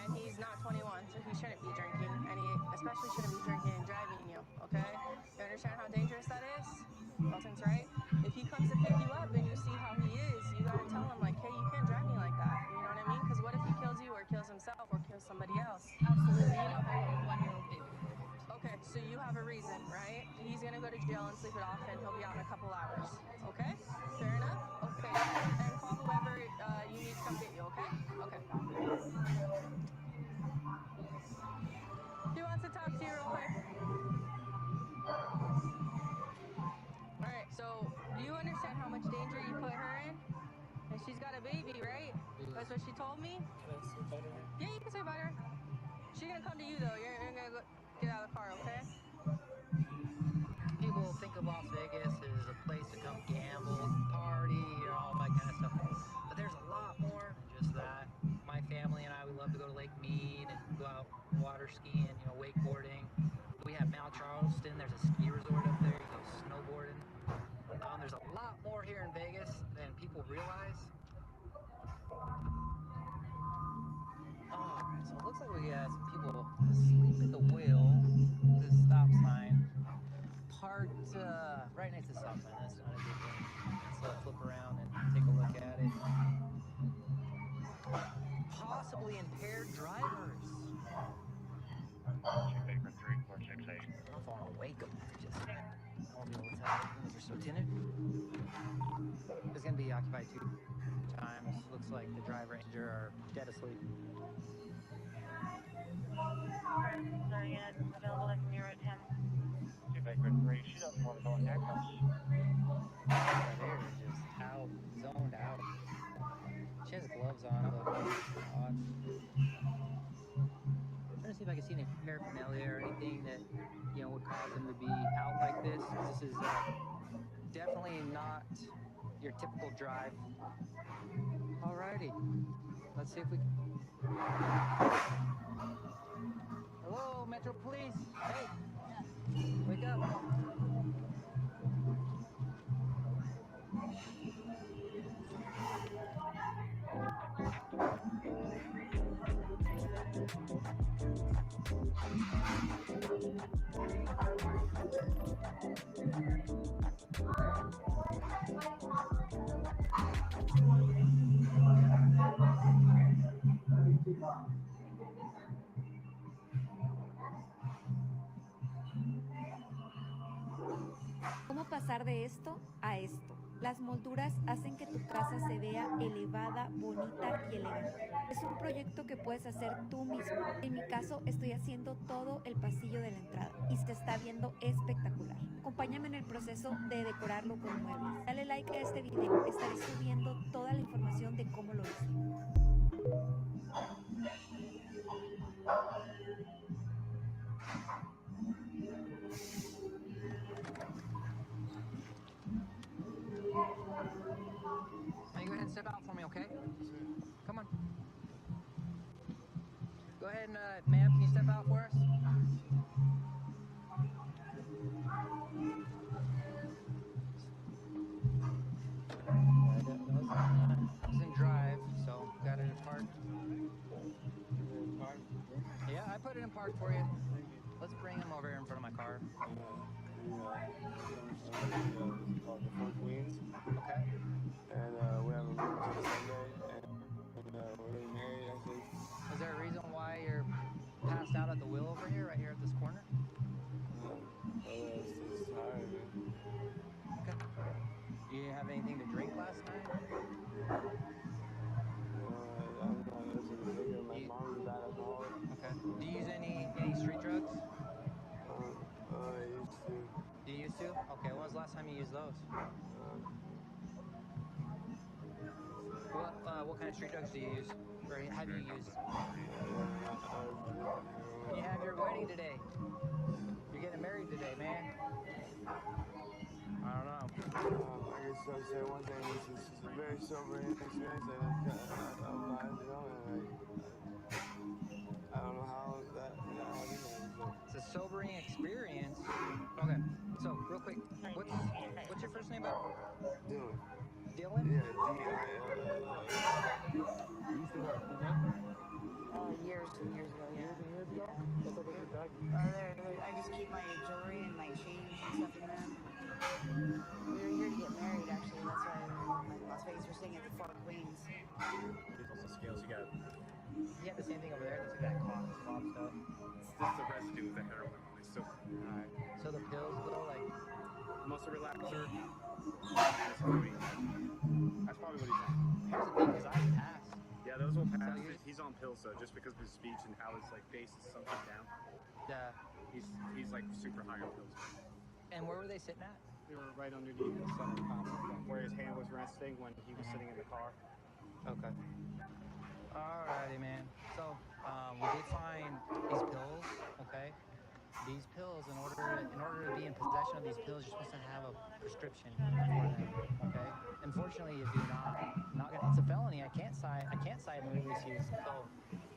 And he's not 21, so he shouldn't be drinking. And he especially shouldn't be drinking and driving you, okay? You understand how dangerous that is? Dalton's right. If he comes to pick you up and you see how he is, you gotta tell him, like, hey, you can't drive me like that. You know what I mean? Because what if he kills you or kills himself or kills somebody else? Absolutely. You know how a 1-year-old baby. Okay, so you have a reason, right? He's gonna go to jail and sleep it off, and he'll be out in a couple hours. Okay? Fair enough? Okay. And call whoever you need to come get you, okay? Okay. He wants to talk to you real quick. Alright, so do you understand how much danger you put her in? And she's got a baby, right? That's what she told me? Can I say bye to her? Yeah, you can say bye to her. She's gonna come to you, though. You're gonna go get out of the car, okay? People think of Las Vegas as a place to come gamble, party, and all that kind of stuff. But there's a lot more than just that. My family and I, we love to go to Lake Mead and go out water skiing, wakeboarding. We have Mount Charleston. There's a ski resort up there. You go snowboarding. There's a lot more here in Vegas than people realize. Alright, so it looks like we got some people asleep at the wheel. This stop sign. Parked right next to the stop sign. That's not a good thing. So flip around and take a look at it. Possibly impaired drivers. Baker 3468. I don't know if I want to wake them. Just I won't be able to tell. Those are so tinted. It's going to be occupied 2 times. Looks like the driver and passenger are dead asleep. Sorry, unit available in near 10. Baker 3, she doesn't want to go in there. Right there is just out, zoned out. She has gloves on, but odd. I'm trying to see if I can see any paraphernalia or anything that would cause them to be out like this. This is definitely not your typical drive. Alrighty, let's see if we can. pasar de esto a esto. Las molduras hacen que tu casa se vea elevada, bonita y elegante. Es un proyecto que puedes hacer tú mismo. En mi caso, estoy haciendo todo el pasillo de la entrada y se está viendo espectacular. Acompáñame en el proceso de decorarlo con muebles. Dale like a este video, estaré subiendo toda la información de cómo lo hice. Now you go ahead and step out for me, okay? Come on. Go ahead and, ma'am, can you step out for us? Doesn't drive, so got it in park. Yeah, I put it in park for you. Let's bring him over here in front of my car. Called the Fort Queens. Okay. And we have a room till Sunday, and we're getting married, actually. Is there a reason why you're passed out at the wheel over here, right here at this corner? It's tired, man. Okay. You didn't have anything to drink last night? I'm not listening to liquor. My mom's a bad alcoholic. Okay. Do you use any street drugs? I used to. You used to? Okay, when was the last time you used those? What kind of street drugs do you use? Or have you used? You have your wedding today. You're getting married today, man. I don't know. I guess I'll say one thing, it's a very sobering experience, and I'm not, you know, and I don't know how that happened. It's a sobering experience. Okay, so real quick, what's your first name, bud? Dylan. Dylan? Yeah, D-I-L-L. Years and years ago, yeah. Years ago? I just keep my jewelry and my change and stuff in there. We were here to get married, actually. That's why we were in Las Vegas. We're staying at the Fort Queens. There's also scales you got. You have the same thing over there. That's that cough stuff. It's just the residue of the heroin. It's still. Alright. So the pills, though, like. Muscle relaxer. That's probably what he's on. Here's the thing, because I passed. Yeah, those will pass. He's on pills, though, just because of his speech and how his face is sunken down. Yeah. He's like super high on pills. And where were they sitting at? They were right underneath the center console, where his hand was resting when he was sitting in the car. Okay. Alrighty, man. So, we did find these pills, okay? These pills, in order to be in possession of these pills, you're supposed to have a prescription for them, okay? Unfortunately, you do not gonna, it's a felony. I can't sign and release you. So,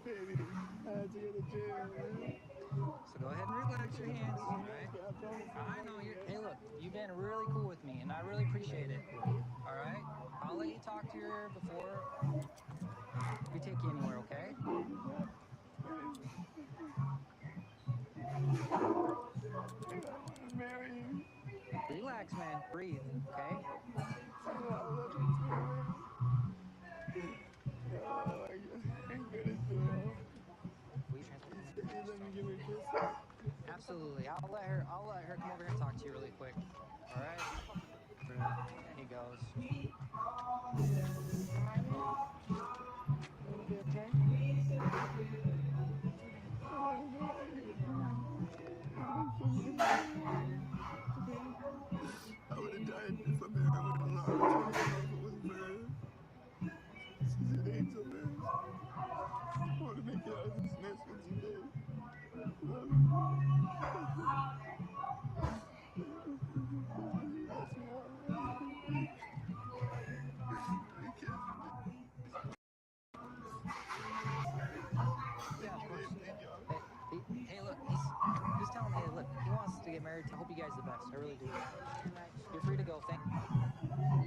Baby, I had to go to jail, man. So go ahead and relax your hands, alright? I know hey look, you've been really cool with me, and I really appreciate it. Alright? I'll let you talk to her before we take you anywhere, okay? Relax, man. Breathe, okay? Absolutely. I'll let her come over here and talk to you really quick. All right? He goes. I would have died if I'm there. I would have loved it. It wasn't for her. She's an angel, man. I want to make it out of this mess with you, babe. Love Yeah, of course. Hey, look, he's telling me, look, he wants to get married. I hope you guys the best. I really do. You're free to go. Thank you.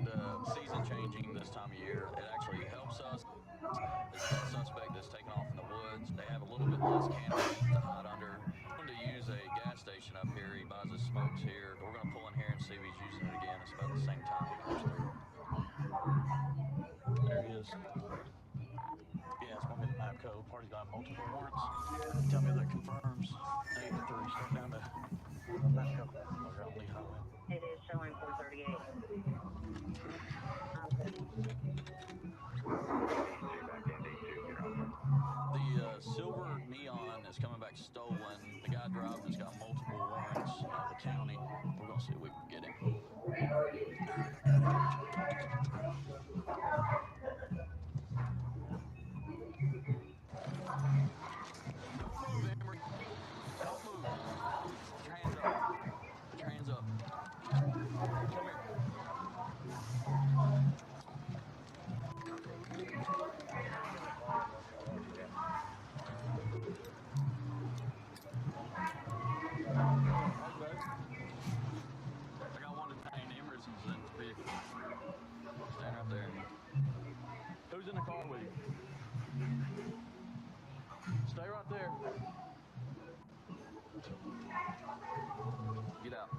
The season changing this time of year, it actually helps us. The suspect that's taken off in the woods, they have a little bit less cannabis to hide under. I'm going to use a gas station up here. He buys his smokes here. We're going to pull in here and see if he's using it again. It's about the same time he comes through. There he is. Yeah, it's going to be the map code. Party's got multiple warrants. Tell me that confirms. 8-3, start down to Mexico. We're on Lee Highway. It is showing for motorbike's stolen. The guy driving has got multiple warrants. The county, we're gonna see if we can get him. Don't move, Emery. Don't move. Put your hands up. Put your hands up. Come here. I got one detained. Emerson's in the vehicle. Stand right there. Who's in the car with you? Stay right there. Get out.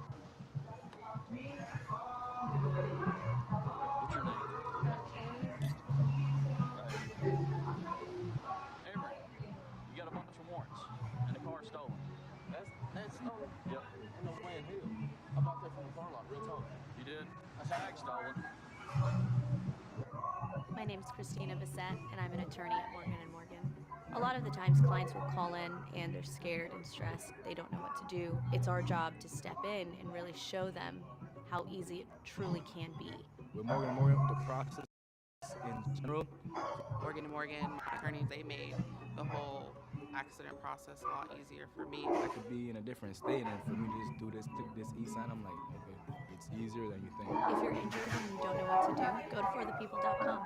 What's your name? Emery, you got a bunch of warrants, and the car's stolen. That's stolen? Yep. No way in hell. I bought that from the car lot, real talk. You did? A tag stolen. My name is Christina Bissett, and I'm an attorney at Morgan & Morgan. A lot of the times clients will call in and they're scared and stressed. They don't know what to do. It's our job to step in and really show them how easy it truly can be. With Morgan & Morgan, the process in general. Morgan & Morgan attorneys, they made the whole accident process a lot easier for me. I could be in a different state, and for me to just do this, click this e-sign, I'm like, okay, it's easier than you think. If you're injured and you don't know what to do, go to forthepeople.com.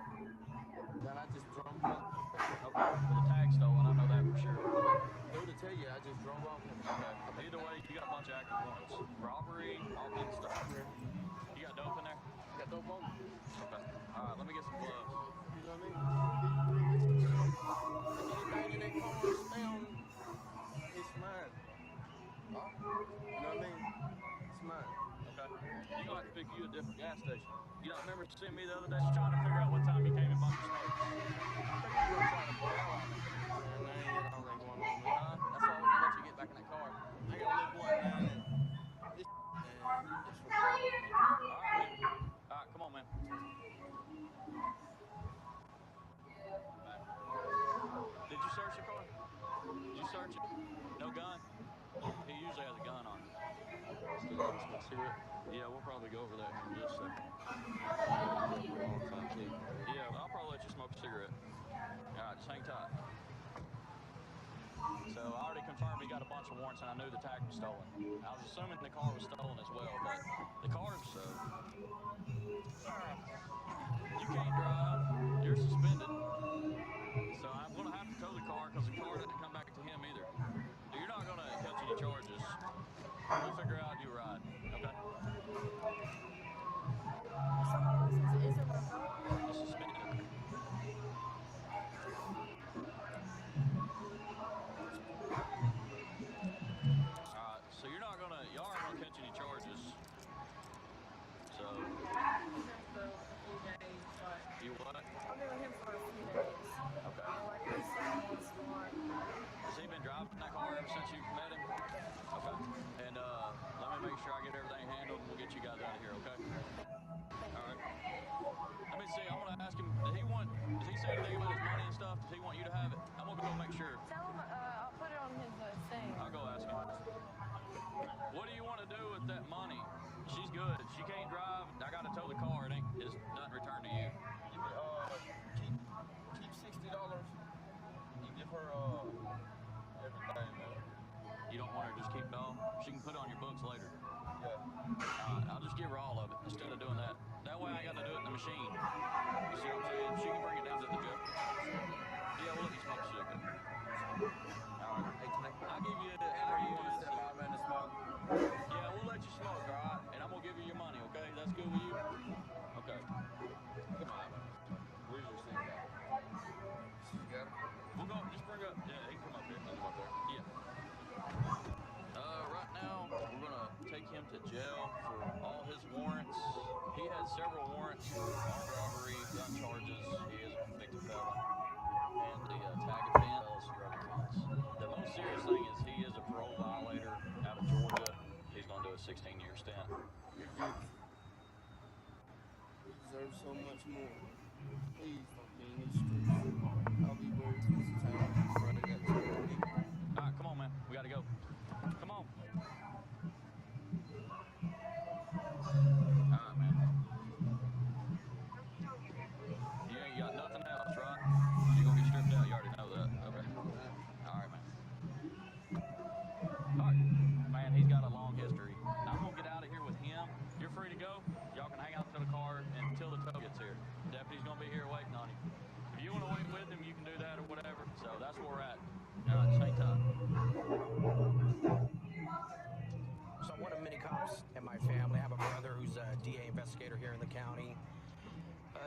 Then I just drove off. Okay, with the tag stolen, I know that for sure. Who to tell you, I just drove off. Okay, either way, you got a bunch of active warrants. Robbery, all kinds of stuff. You got dope in there? Got dope on me. Okay. All right, let me get some gloves. You know what I mean? Anything in that car is found, it's mine. Huh? You know what I mean? It's mine. Okay. You gonna have to pick you a different gas station. You don't remember seeing me the other day? Just trying to figure out what time you came and bought your smoke. I figured you were trying to pull out on me. Man, I ain't got nothing going on, man. Huh? That's why I wouldn't let you get back in that car. I got a little boy, man. This man, it's for All right, man. All right, come on, man. Did you search the car? Did you search it? No gun? He usually has a gun on him. Still got a smoke cigarette? Yeah, we'll probably go over that in just a second. Yeah, I'll probably let you smoke a cigarette. All right, just hang tight. So I already confirmed he got a bunch of warrants, and I knew the tag was stolen. I was assuming the car was stolen as well, but the car's you can't drive. You're suspended. So I'm going to have to tow the car because the car didn't come back to him either. You're not going to catch any charges. We'll figure out your ride. Okay? You're suspended. Alright, so y'all aren't gonna catch any charges. So you what? I've been with him for a few days. Okay. Like I said, he's smart. Has he been driving that car ever since you met him? Okay. And let me make sure I get everything handled and we'll get you guys out of here, okay? Alright. Let me see, I'm gonna ask him, does he say anything about his money and stuff? Does he want you to have it? I'm gonna go make sure. Tell him I'll put it on his thing. I'll go ask him. What do you want to do with that money? She's good. She can't drive. I gotta tow the car. It doesn't return to you. Keep $60. You give her everything, man. You don't want her to just keep it all? She can put it on your books later. Yeah. I'll just give her all of it instead of doing that. That way I gotta do it in the machine. You see what I'm saying? She can bring it down to the jail. Yeah, we'll let you smoke a cigarette. Alright. Hey, I'll give you every one step out, man, to smoke. Yeah, we'll let you smoke, alright? And I'm gonna give you your money, okay? That's good with you? Okay. Come on. Where's your thing at? You got it? We'll go, just bring up, yeah, he can come up here. Come up there. Yeah. Right now, we're gonna take him to jail for all his warrants. He had several warrants for armed robbery, gun charges. He is a convicted felon. And the tag offense, drug offense. The most serious thing is he is a parole violator out of Georgia. He's gonna do a 16-year stint. You deserve so much more. Please don't be in these streets. I'll be worried this time in front of that. Alright, come on, man. County.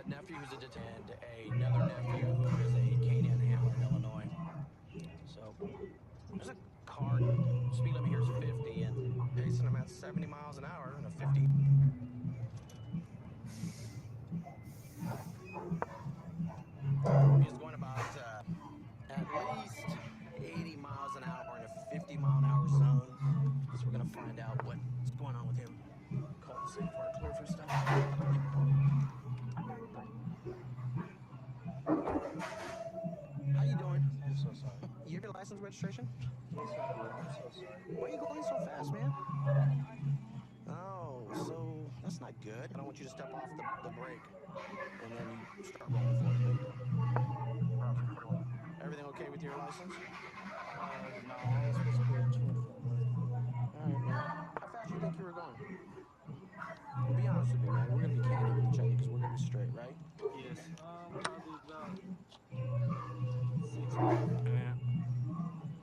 Nephew who's a detained, another nephew who is a canine handler in Illinois. So there's a car, speed limit here is 50, and pacing them at 70 miles an hour in a 50. He's going about at least 80 miles an hour in a 50 mile an hour zone. So we're gonna find out what's going on with him. Call the safe park clear for stuff. How you doing? I'm so sorry. You have your license registration? I'm so sorry. Why are you going so fast, man? Oh, so that's not good. I don't want you to step off the brake and then you start rolling forward. Everything okay with your license? No, I was supposed to go to and from work. Alright, man. How fast do you think you were going? Well, be honest with me, man. We're gonna be candid with each other because we're gonna be straight, right? Yes. Probably about 60. Yeah.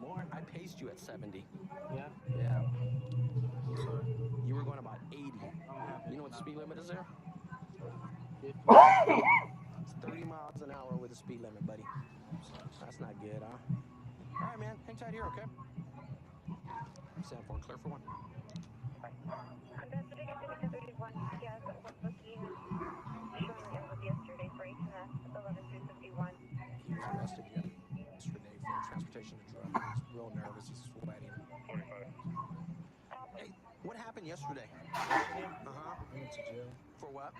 More? I paced you at 70. Yeah? Yeah. I'm sorry. You were going about 80. I'm happy. You know what the speed limit is there? 50. It's 30 miles an hour with the speed limit, buddy. That's not good, huh? All right, man. Hang tight here, okay? Stand for clear for one. He was arrested yesterday for transportation of drugs. He's real nervous. He's sweating. 45. Hey, what happened yesterday? Uh-huh. I went to jail. For what?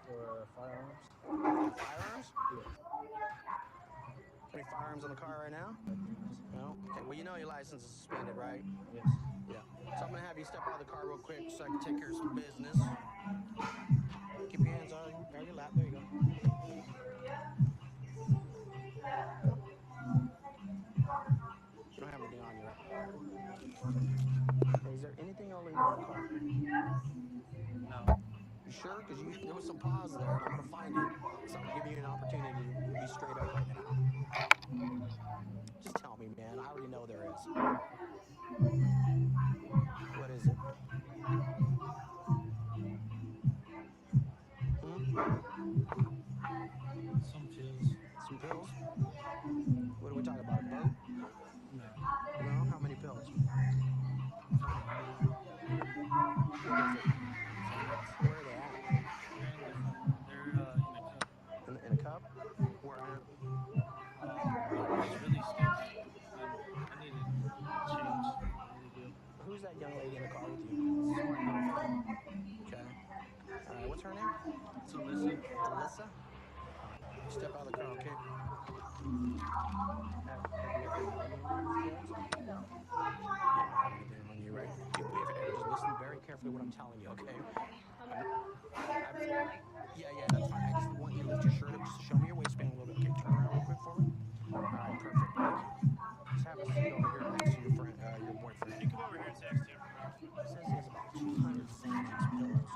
For firearms. Firearms? Yeah. Any firearms in the car right now? No? Okay, well, you know your license is suspended, right? Yes. Yeah. So I'm going to have you step out of the car real quick so I can take care of some business. Keep your hands on your lap. There you go. You don't have anything on you, right? Is there anything else in your car? No. You sure? Because there was some pause there, and I'm going to find it. So I'm giving you an opportunity to be straight up right now. Just tell me, man. I already know there is. What is it? Some pills. Some pills? What are we talking about? A boat? No. No? How many pills? Where are they at? They're In a cup? Where at? it's really stiff. I need to change. I really do. Who's that young lady in the car with you? Okay. What's her name? It's Alyssa. Alyssa? Step out of the car, okay? Have you ever done anything? No. Anything on you, right? Just listen very carefully what I'm telling you, okay? Yeah, that's fine. I just want you to lift your shirt up just to show me your waistband a little bit. Okay, turn around real quick for me. All right, perfect. Thank you. Just have a seat over here next to your friend, your boyfriend. You come over here and sit next to him. He says he has about 200 Xanax pillows.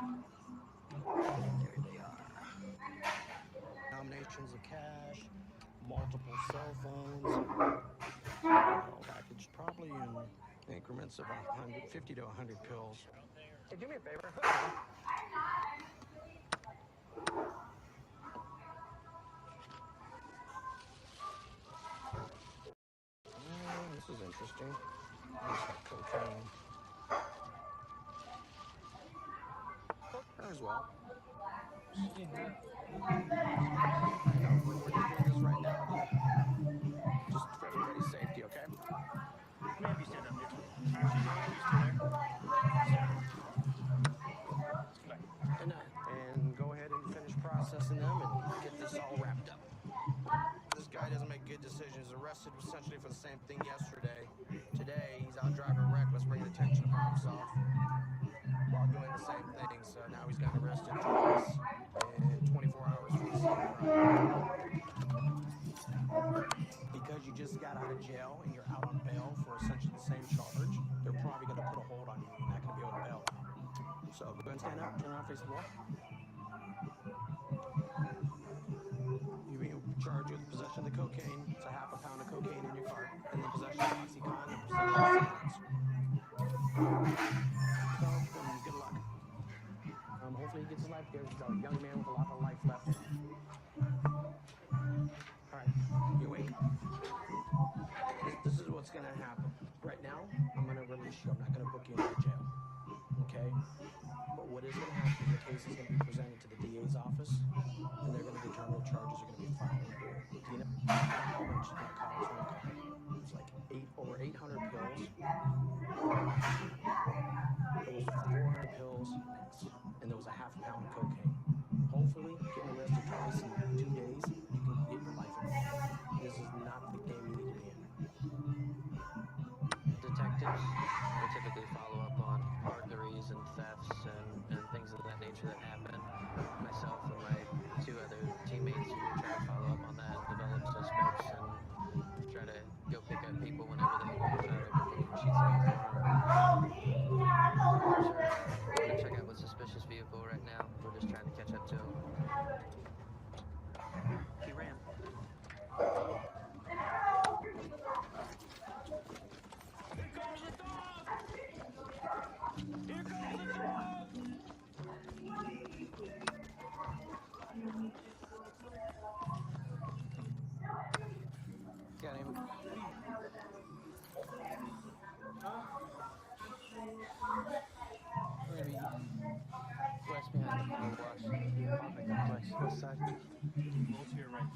There they are. Nominations of cash, multiple cell phones, all packaged probably in increments of 50 to 100 pills. Hey, do me a favor. This is interesting. There's that cocaine. Her as well. I know, we're just doing this right now. Just for everybody's safety, okay? Maybe stand up here. Actually, you still there? And go ahead and finish processing them and get this all wrapped up. This guy doesn't make good decisions. Arrested essentially for the same thing yesterday. Today, he's out driving reckless, bringing attention upon himself while doing the same thing. So now he's gotten arrested twice in 24 hours for the same crime. Because you just got out of jail and you're out on bail for essentially the same charge, they're probably going to put a hold on you. You're not going to be able to bail. So go ahead and stand up, turn around, face the wall. You're being charged with possession of the cocaine. It's a half a pound of cocaine in your car. And then possession of Oxycontin and possession of cigarettes. So, good luck. Hopefully he gets his life together. He's got a Right now, I'm going to release you. I'm not going to book you into jail. Okay? But what is going to happen is the case is going to be presented to the DA's office, and they're going to determine the charges are going to be filed. Do you know how much that cost from the car? It's like over 800 pills. It was 400 pills, and there was a half pound of cocaine. Hopefully, getting arrested twice in 2 days, you can get your life in order. This is not the game you need to be in. Detectives will typically follow up on burglaries and thefts and things of that nature that happen. Myself and my 2 other teammates will try to follow up on that, develop suspects, and try to go pick up people whenever they try to open the sheets off the farm. Cars are going to check out with suspicious vehicle right now. We're just trying to catch up to him. He ran. Got him. We're gonna be west behind the car wash. Apartment complex, west side. Go to your right.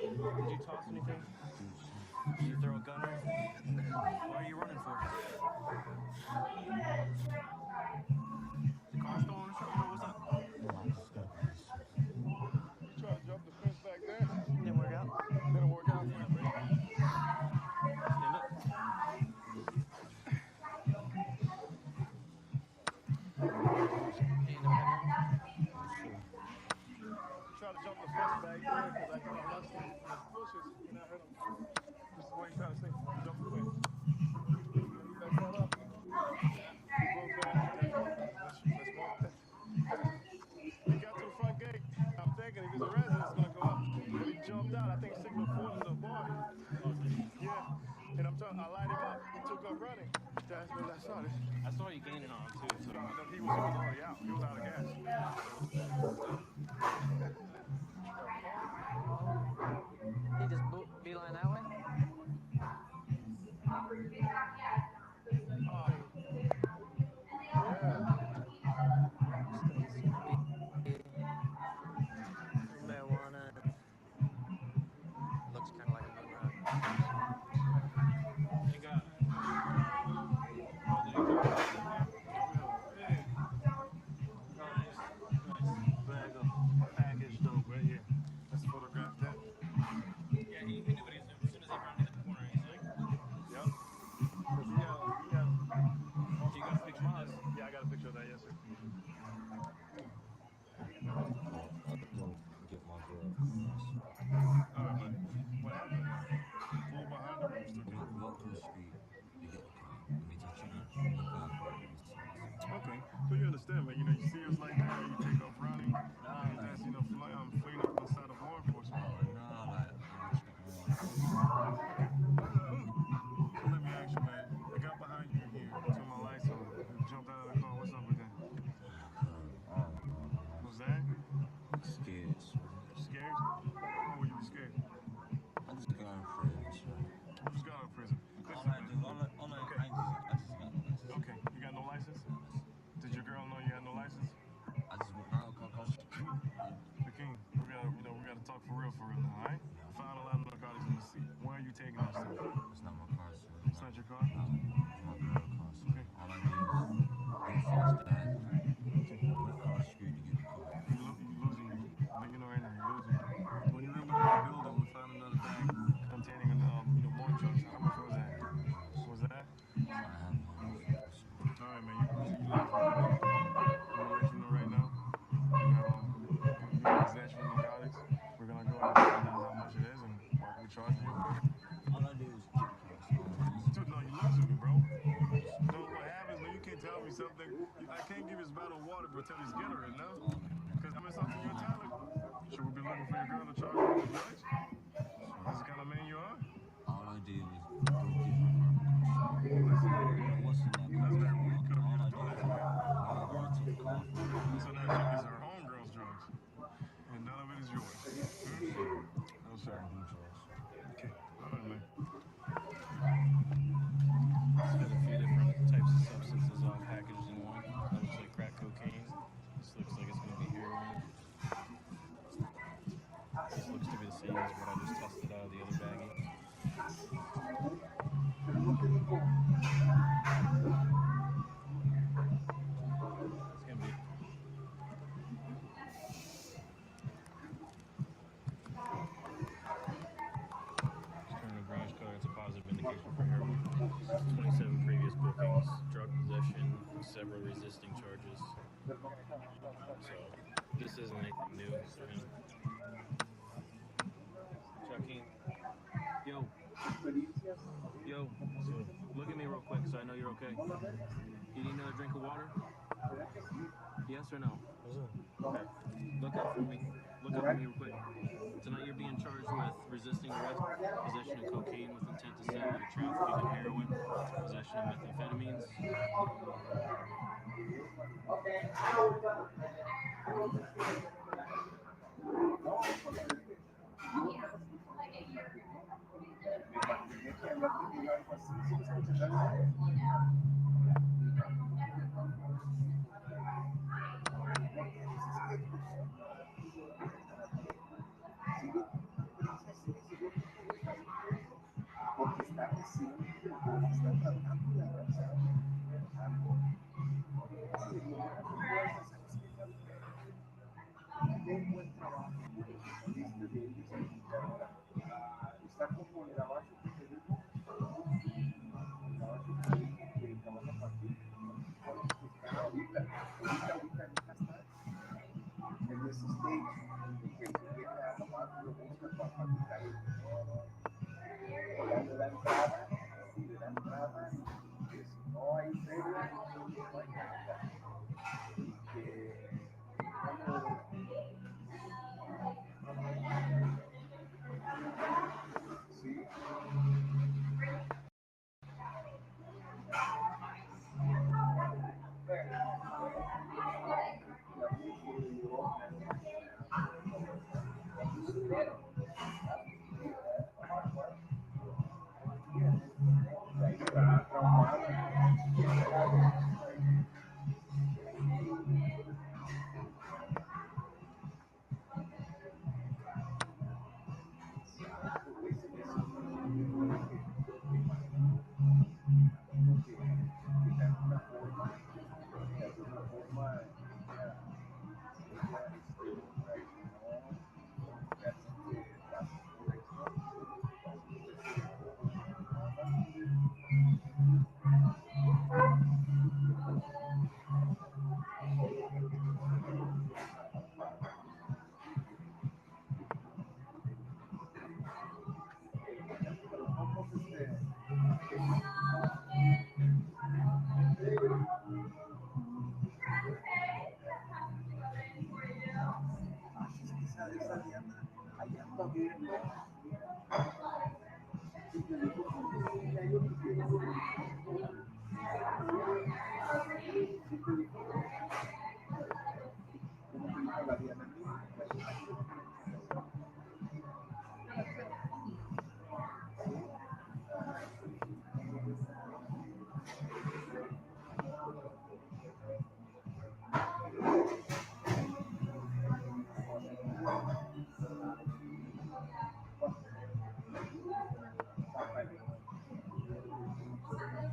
Did you toss anything? Did you throw a gun or anything? What are you running for? The car stolen or something? What's up? Try to jump the fence back there. Didn't work out? Didn't work out. Stand up. Try to jump the fence back there because I kind of lost him in the bushes and I hurt him. Just the way he's trying to say, jump the fence. He back that up. He broke back. Let's walk that. He got to the front gate. I'm thinking if he's a resident, it's going to go up. But he jumped out. I think signal 4 to the bar. Yeah. And I light him up. He took up running. That's when I saw this. I saw you gaining on him too. So. He was already out. He was out of gas. He just beeline that way? Marijuana. Looks kind of like a moon rock. They got Bag of packaged dope right here. Let's photograph that. Yeah, he knew what he was doing as soon as he rounded the corner. He's like, Yep. so you got a picture of us? Yeah, I got a picture of that, yes, sir. Alright, buddy. What happened? Pull behind the Okay, so you understand, man. You see us like that, you take off running, and that's, fleeing up inside of law enforcement. Let me ask you, man. I got behind you here, turned my lights on. You jumped out of the car. What's up with that? What's that? Scared. Scared? Why would you be scared? I just got out of prison. You just got out of prison. Okay, you got no license? Did your girl know you had no license? I just went around across the street. The king, we gotta talk for real now, alright? Found a lot of narcotics in the seat. Where are you taking us to? It's not my car, sir. It's not your car? No, it's my girl's car, sir. Okay. All I did was get fast that. Went across the street to get the car. You're losing me. Right now, you're losing me. When you were in the building, we found another bag containing, more drugs. How much was that? Was that? Alright, man, you lost me. I'm gonna let you know right now. We have possession of narcotics. We're gonna go ahead and find out how much it is and what we charge you. All I did was get the car. Dude, no, you're losing me, bro. No, what happens, man, you can't tell me something. I can't give you this bottle of water, but tell he's Gatorade now. Because, something you're telling. Should we be looking for your girl to charge you with drugs? That's the kind of man you are? All I did was go get my car. What's in my car? That's very weak of you to do that, man. My girl took the car. So now these are homegirl's drugs. And none of it is yours. No, sir. So this isn't anything new for him. Joaquin. Yo. Yo. So look at me real quick so I know you're okay. You need another drink of water? Yes or no? Okay. Look up for me. Look up for me real quick. Tonight you're being charged with resisting arrest, possession of cocaine with intent to sell, and trafficking in heroin, possession of methamphetamines.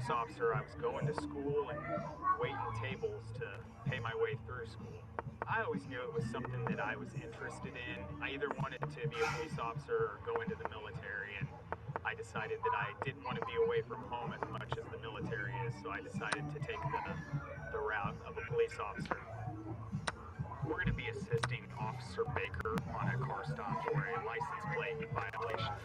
Officer, I was going to school and waiting tables to pay my way through school. I always knew it was something that I was interested in. I either wanted to be a police officer or go into the military, and I decided that I didn't want to be away from home as much as the military is, so I decided to take the route of a police officer. We're going to be assisting Officer Baker on a car stop for a license plate violation.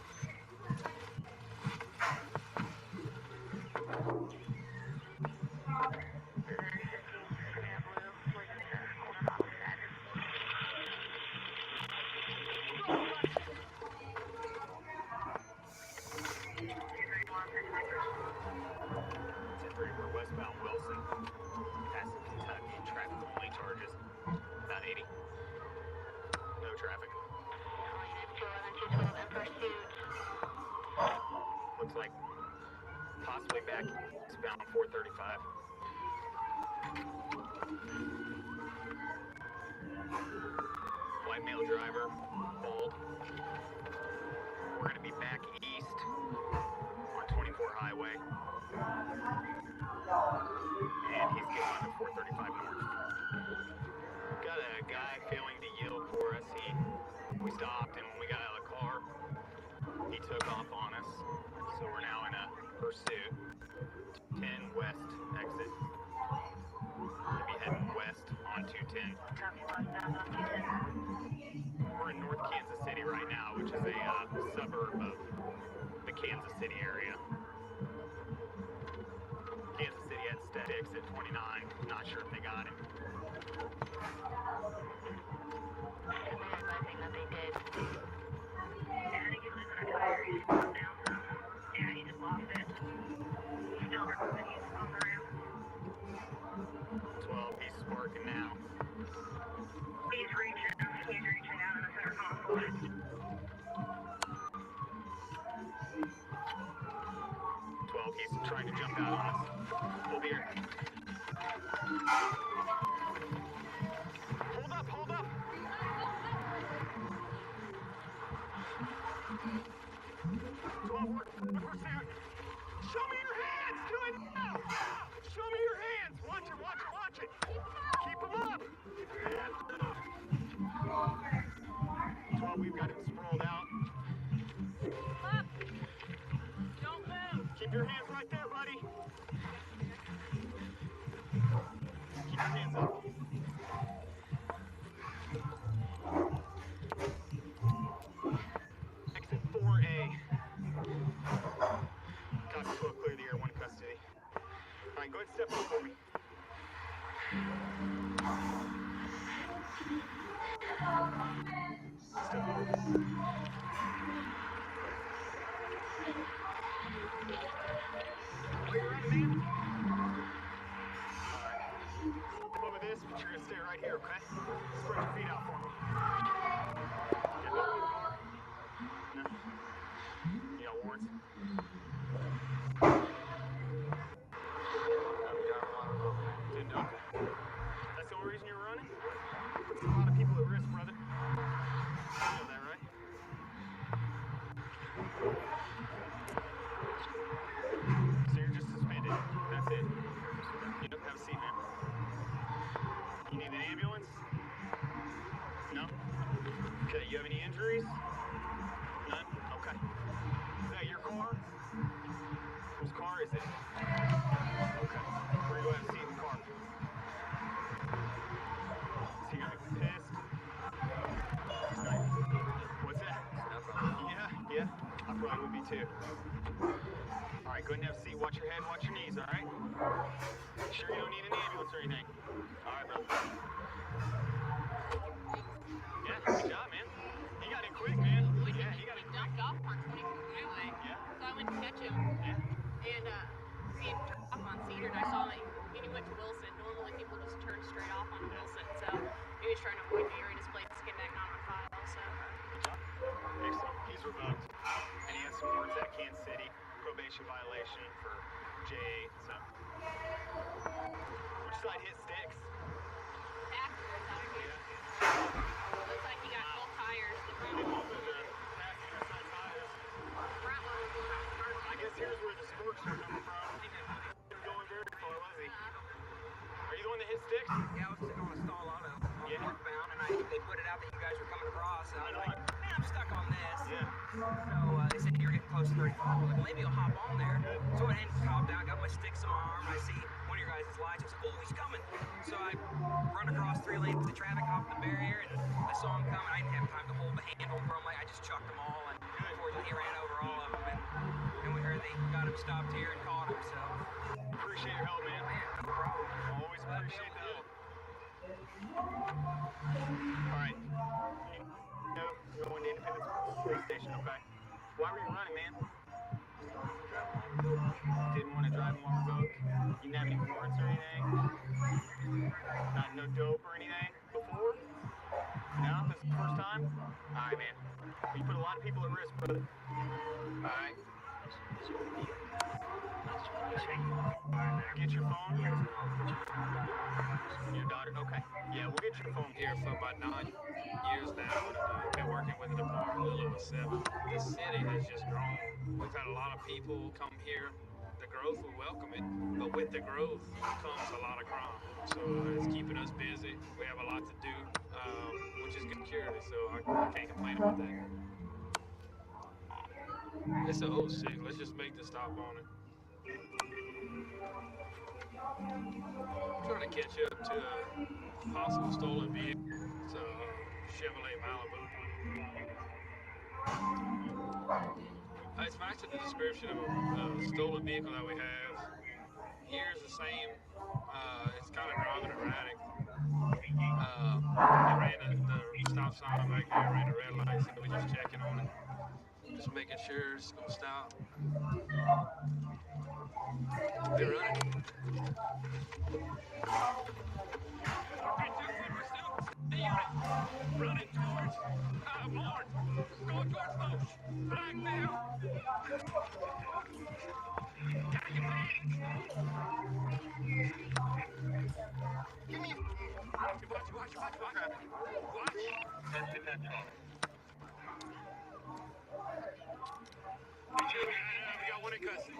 Westbound Wilson, passing Kentucky, traffic only charges, about 80. No traffic. Looks like possibly back eastbound 435. White male driver, bald. We're gonna be back east on 24 highway. And he's getting on to 435 north. Got a guy failing to yield for us. We stopped, and when we got out of the car, he took off on us. So we're now in a pursuit. 10 west exit. We'll be heading west on on 210. We're in North Kansas City right now, which is a suburb of the Kansas City area. Kansas City had statics at 29. Not sure if they got him. They're advising that they did. Yeah, I think he was in a tire. He's down. Yeah, he just lost it. He's still removing. He's on the ramp. 12, he's sparking now. He's reaching out in the center console. 12, he's trying to jump out on us. We'll be here. Hold up! 12, we're pursuit. Show me your hands! Do it now! Show me your hands! Watch it! Keep them up! 12, we've got him sprawled out. Up! Don't move! Keep your hands right there, buddy. Keep your hands up. Exit 4A. Copy 12, clear the air, 1 custody. All right, go ahead and step up for me. Step up. Where you running, man? Over this, but you're gonna stay right here, okay? Spread your feet out for me. Get out of the car. No. You got warrants? Didn't know. That's the only reason you're running? Puts a lot of people at risk, brother. You know that, right? So you're just suspended. That's it. You don't have a seat, man. You need an ambulance? No? Okay, you have any injuries? None? Okay. Is that your car? Whose car is it? Okay. We're going to have a seat in the car. Is he going to be pissed? He's not. What's that? Yeah. I probably would be too. All right, go ahead and have a seat. Watch your head, watch your knees, all right? Make sure you don't need an ambulance or anything. All right, brother. Yeah, good job, man. He got in quick, man. Yeah, he got in quick. Dumped off on 22 Highway. Yeah. So I went to catch him. Yeah. And he had turned off on Cedar, and I saw him. And he went to Wilson. Normally people just turn straight off on Wilson. So he was trying to avoid me or in his place to get back on my file. So. Good job. Excellent. He's revoked. And he has some warrants at Kansas City. Probation violation for J8. So. Which side hit sticks? Backwards out here. Looks like he got both tires. The front one was going off the first. I guess here's where the sparks are coming from. He was going very far, was he? Are you the one that hit sticks? Yeah, I was sitting on a stall auto on northbound, and they put it out that you guys were coming across, and I was like, man, I'm stuck on this. Yeah. So they said you're getting close to 34. I was like, well, maybe I'll hop on there. So I went in, hopped out, got my sticks in my arm, and I see one of your guys' lights. I was like, oh, he's coming. So I run across 3 lanes of the traffic, hopped the barrier, and I saw him coming. I didn't have time to hold the handle for him. Like, I just chucked them all, and unfortunately he ran over all of them. And we heard they got him stopped here and caught him. So appreciate your help, man. Yeah, no problem. Always appreciate the help. All right. You're going to Independence Police Station, okay? Why were you running, man? Didn't want to drive while revoked? You didn't have any warrants or anything? Not no dope or anything before? No? This is the first time? Alright, man. You put a lot of people at risk, brother. Alright. Get your phone? Your daughter? Okay. Yeah, we'll get your phone. Here for about 9 years now. Been working with the department a little over 7. The city has just grown. We've had a lot of people come here. The growth, we welcome it, but with the growth comes a lot of crime. So it's keeping us busy. We have a lot to do, which is good security, so I can't complain about that. It's an 06. Let's just make the stop on it. trying to catch up to a possible stolen vehicle. It's a Chevrolet Malibu. It's matching the description of a stolen vehicle that we have. Here's the same. It's kind of driving erratic. It ran the stop sign back there, ran the red light, so we're just checking on it. Just making sure it's gonna stop. They're running. Running towards Lawrence. Going towards Mosh. Flag down. Got your back. Give me. Watch. We got one in custody.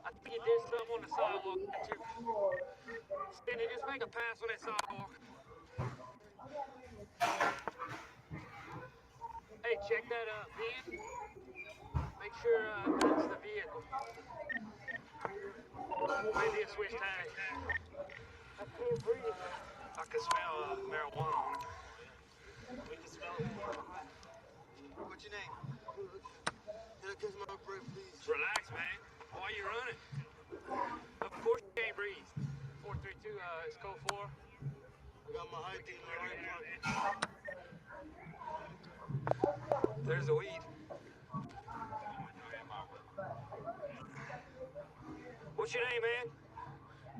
I think he did something on the sidewalk too. Stanley, just make a pass on that sidewalk. Hey, check that van. Make sure that's the vehicle. Maybe a switch tag. I can't breathe. I can smell marijuana on it. We can smell it. What's your name? Can I catch my breath, please? Relax, man. Why are you running? Of course you can't breathe. 432, it's code 4. I got my ID in my right pocket. There's the weed. What's your name, man?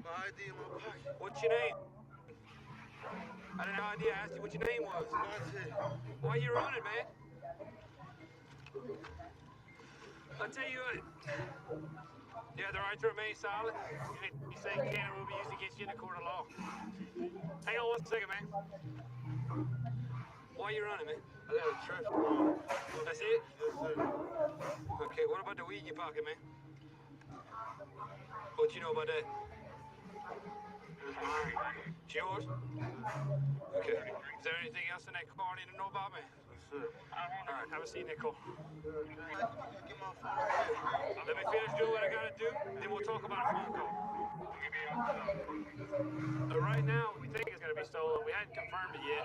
My ID in my pocket. What's your name? I had no idea. I asked you what your name was. Why are you running, man? I'll tell you what. You have the right to remain silent. You say Canada will be used against you in the court of law. Hang on 1 second, man. Why are you running, man? I got a traffic warrant. That's it? Yes, sir. Okay, what about the weed in your pocket, man? What you know about that? It's yours? Okay. Is there anything else in that car I need to know about, man? Yes, sir. All right, have a seat in that car. Let me finish doing what I gotta do, then we'll talk about a phone call. Right now, we think it's gonna be stolen. We hadn't confirmed it yet.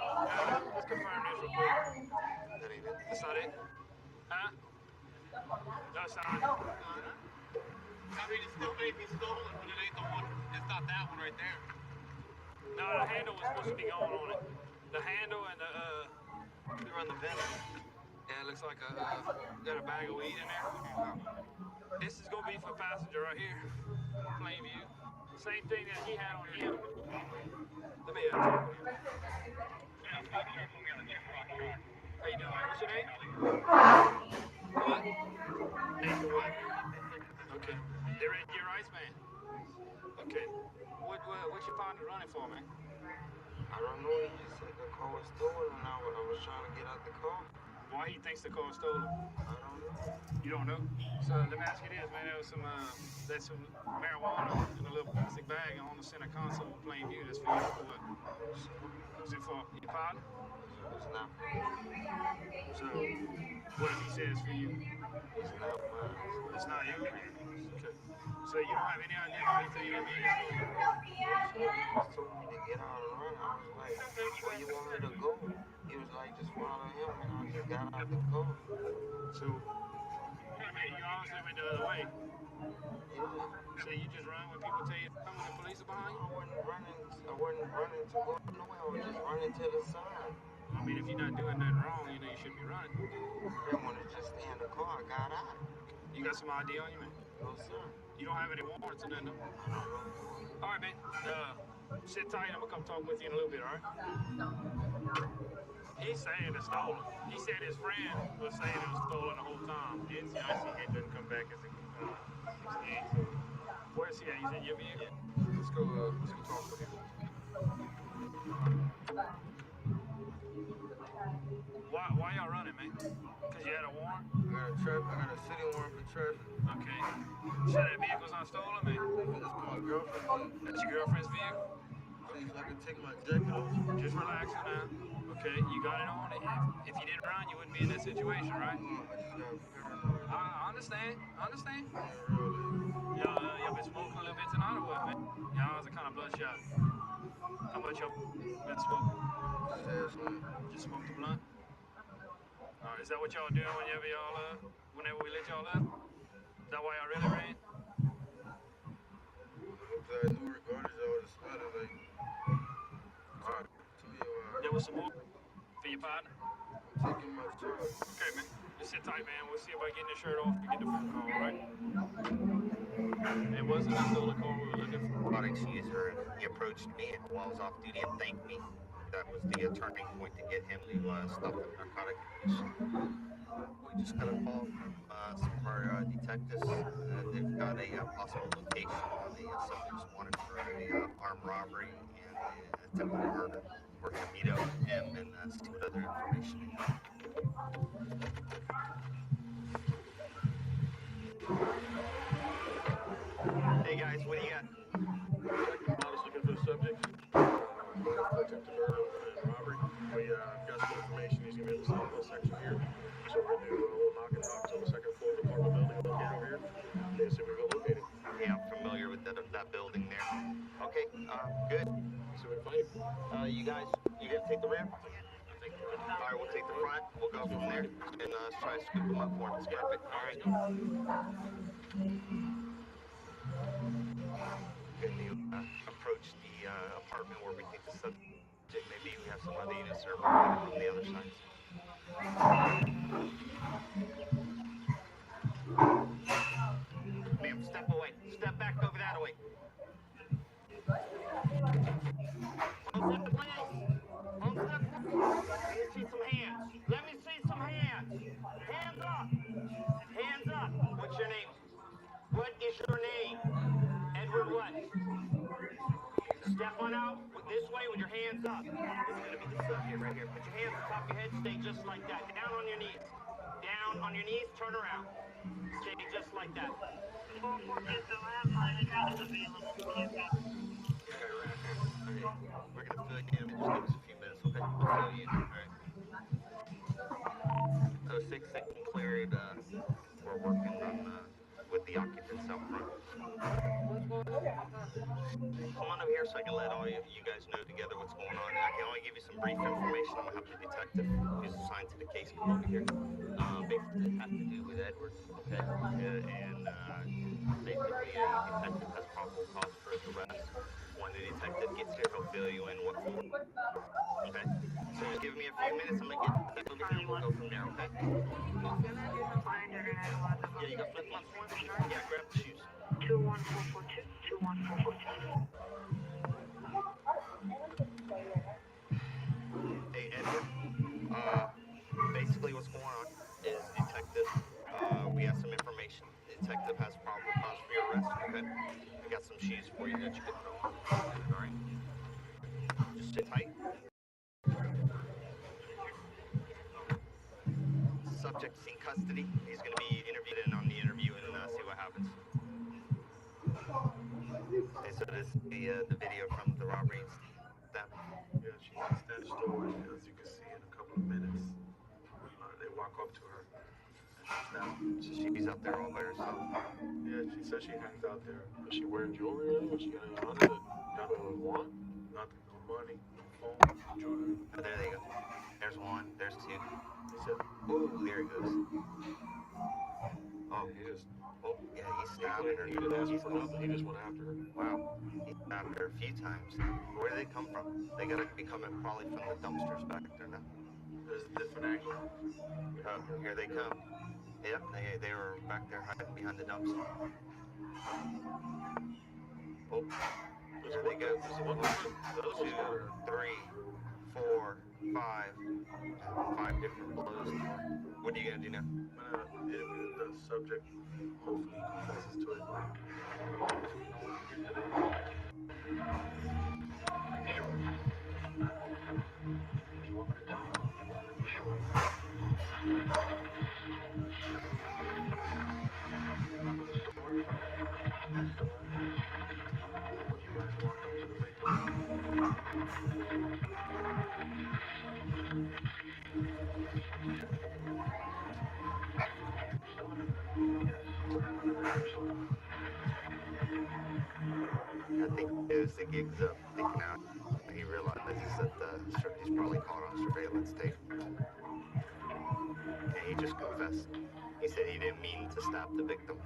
Let's confirm this real quick. That ain't it. That's not it? Huh? No, it's not. I mean, it still may be stolen, but it ain't the one. It's not that one right there. No, the handle was supposed to be going on it. The handle and the, we run the vent. Yeah, it looks like got a bag of weed in there. This is gonna be for passenger right here. Plain view. Same thing that he had on him. Let me talk with him. How you doing? What's your name? What? Nathan what? Okay. They're in your rights, man. Okay. What's your partner running for, man? I don't know. He just said the car was stolen, and I was trying to get out the car. Why he thinks the car was stolen? I don't know. You don't know? So let me ask you this, man. There was some marijuana in a little plastic bag on the center console, plain view. That's for you. For what? What's it for? Your partner? It's not. So what if he says for you? It's not mine. It's not you? Okay. So you don't have any idea why he tell you that being stolen? So he just told me to get out and run. I was like, where you want me to go? He was like, just follow him, and I just got out the car. So, you obviously went the other way. Yeah. So you just run when people tell you to come and the police are behind you? I wasn't running to go nowhere. I was just running to the side. I mean, if you're not doing nothing wrong, you know you shouldn't be running. I didn't want to just stay in the car. I got out. You got some ID on you, man? No, sir. You don't have any warrants or nothing, no? All right, man. Sit tight. I'm going to come talk with you in a little bit, all right? He's saying it's stolen. He said his friend was saying it was stolen the whole time. The NCIC head doesn't come back as a 68. So where is he at? He's in your vehicle? Let's go talk with him. Why y'all running, man? Because you had a warrant? I got a city warrant for traffic. Okay. You said that vehicle's not stolen, man? That's my girlfriend. That's your girlfriend's vehicle? Please, I can take my jacket off. Just relax for now. Okay, you got it on. If you didn't run, you wouldn't be in that situation, right? I just got paranoid. I understand. Y'all been smoking a little bit tonight or what, man? Y'all was kind of bloodshot. How much y'all been smoking? Just smoked a blunt? All right, is that what y'all doing whenever we let y'all up? Is that why y'all really ran? I knew regardless I would have spotted, like, alright, There was some more for your partner? I'm taking my time. Okay, man. Just sit tight, man. We'll see about getting the shirt off and get the phone call, all right? It wasn't a stolen car we were looking for. Narcotics user, and he approached me while I was off duty and thanked me. That was the turning point to get him to stop the narcotic use. We just got a call from some of our detectives. They've got a possible location on the subject's wanted for a armed robbery and attempted murder. We're going to meet up with him and see what other information we have. Hey guys, what do you got? I was looking for the subject. Attempted murder and robbery. We got some information. He's going to be in the southwest section here. So we're going to do a little knock and talk on the second floor of the apartment building located over here. And see if we can locate him. Yeah, I'm familiar with that building there. Okay, good. See if we can find him. You guys, you gonna take the rear? All right, we'll take the front. We'll go from there and try to scoop them up for him. It's perfect. All right. Can you approach the apartment where we think the subject may be? We have some other units that are on the other side. Ma'am, step away. Step back over that way. Hold step, please. Hold step. Let me see some hands. Let me see some hands. Hands up. Hands up. What's your name? What is your name? Edward what? Step on out this way with your hands up. This is going to be the subject right here. Put your hands on top of your head. Stay just like that. Down on your knees. Down on your knees. Turn around. Stay just like that. 442 still have line available. We're going to fill you in. Just give us a few minutes, okay? We'll fill you in. All right. So 6 second cleared. We're working on with the occupants out front. Come on over here so I can let all you guys know together what's going on. I can only give you some brief information. I'm gonna have the detective who's assigned to the case come over here. Basically, it has to do with Edward. Okay. And basically, the detective has probable cause for his arrest. When the detective gets here, he'll fill you in what for. Okay. So just give me a few minutes. I'm gonna get over here and we'll go from there. Okay. Yeah, you got flip-flops for me? Yeah, grab the shoes. 21442, 21442. Hey, Edward. Basically what's going on is detective, we have some information. The detective has probable cause for your arrest, okay? I got some shoes for you that you can throw on. Alright? Just sit tight. Subject's in custody. He's going to be interviewed in on the interview and see what happens. Okay, so this is the video from the robbery. That. Yeah, she's snatched away, as you can see in a couple of minutes. They walk up to her. So she's out there all by herself. Yeah, she says she hangs out there. Is she wearing jewelry or anything? She got any money that got a want? Nothing, no money, no phone, no jewelry. Oh, there they go. There's one, there's two. He said, ooh, there he goes. Oh, he just, oh, yeah, he's stabbing her. He didn't ask her for nothing, he just went after her. Wow, he stabbed her a few times. Where do they come from? They gotta be coming probably from the dumpsters back there now. There's a different angle. Oh, here they come. Yep, they were back there hiding behind the dumpster. Oh, there they go. 1, 2, 3, 4, 5. 5 different blows. What are you gonna do now? I'm gonna interview the subject. Hopefully he confesses to it. gigs up, thinking out. He realizes that he's probably caught on surveillance tape. And he just confessed. He said he didn't mean to stab the victim.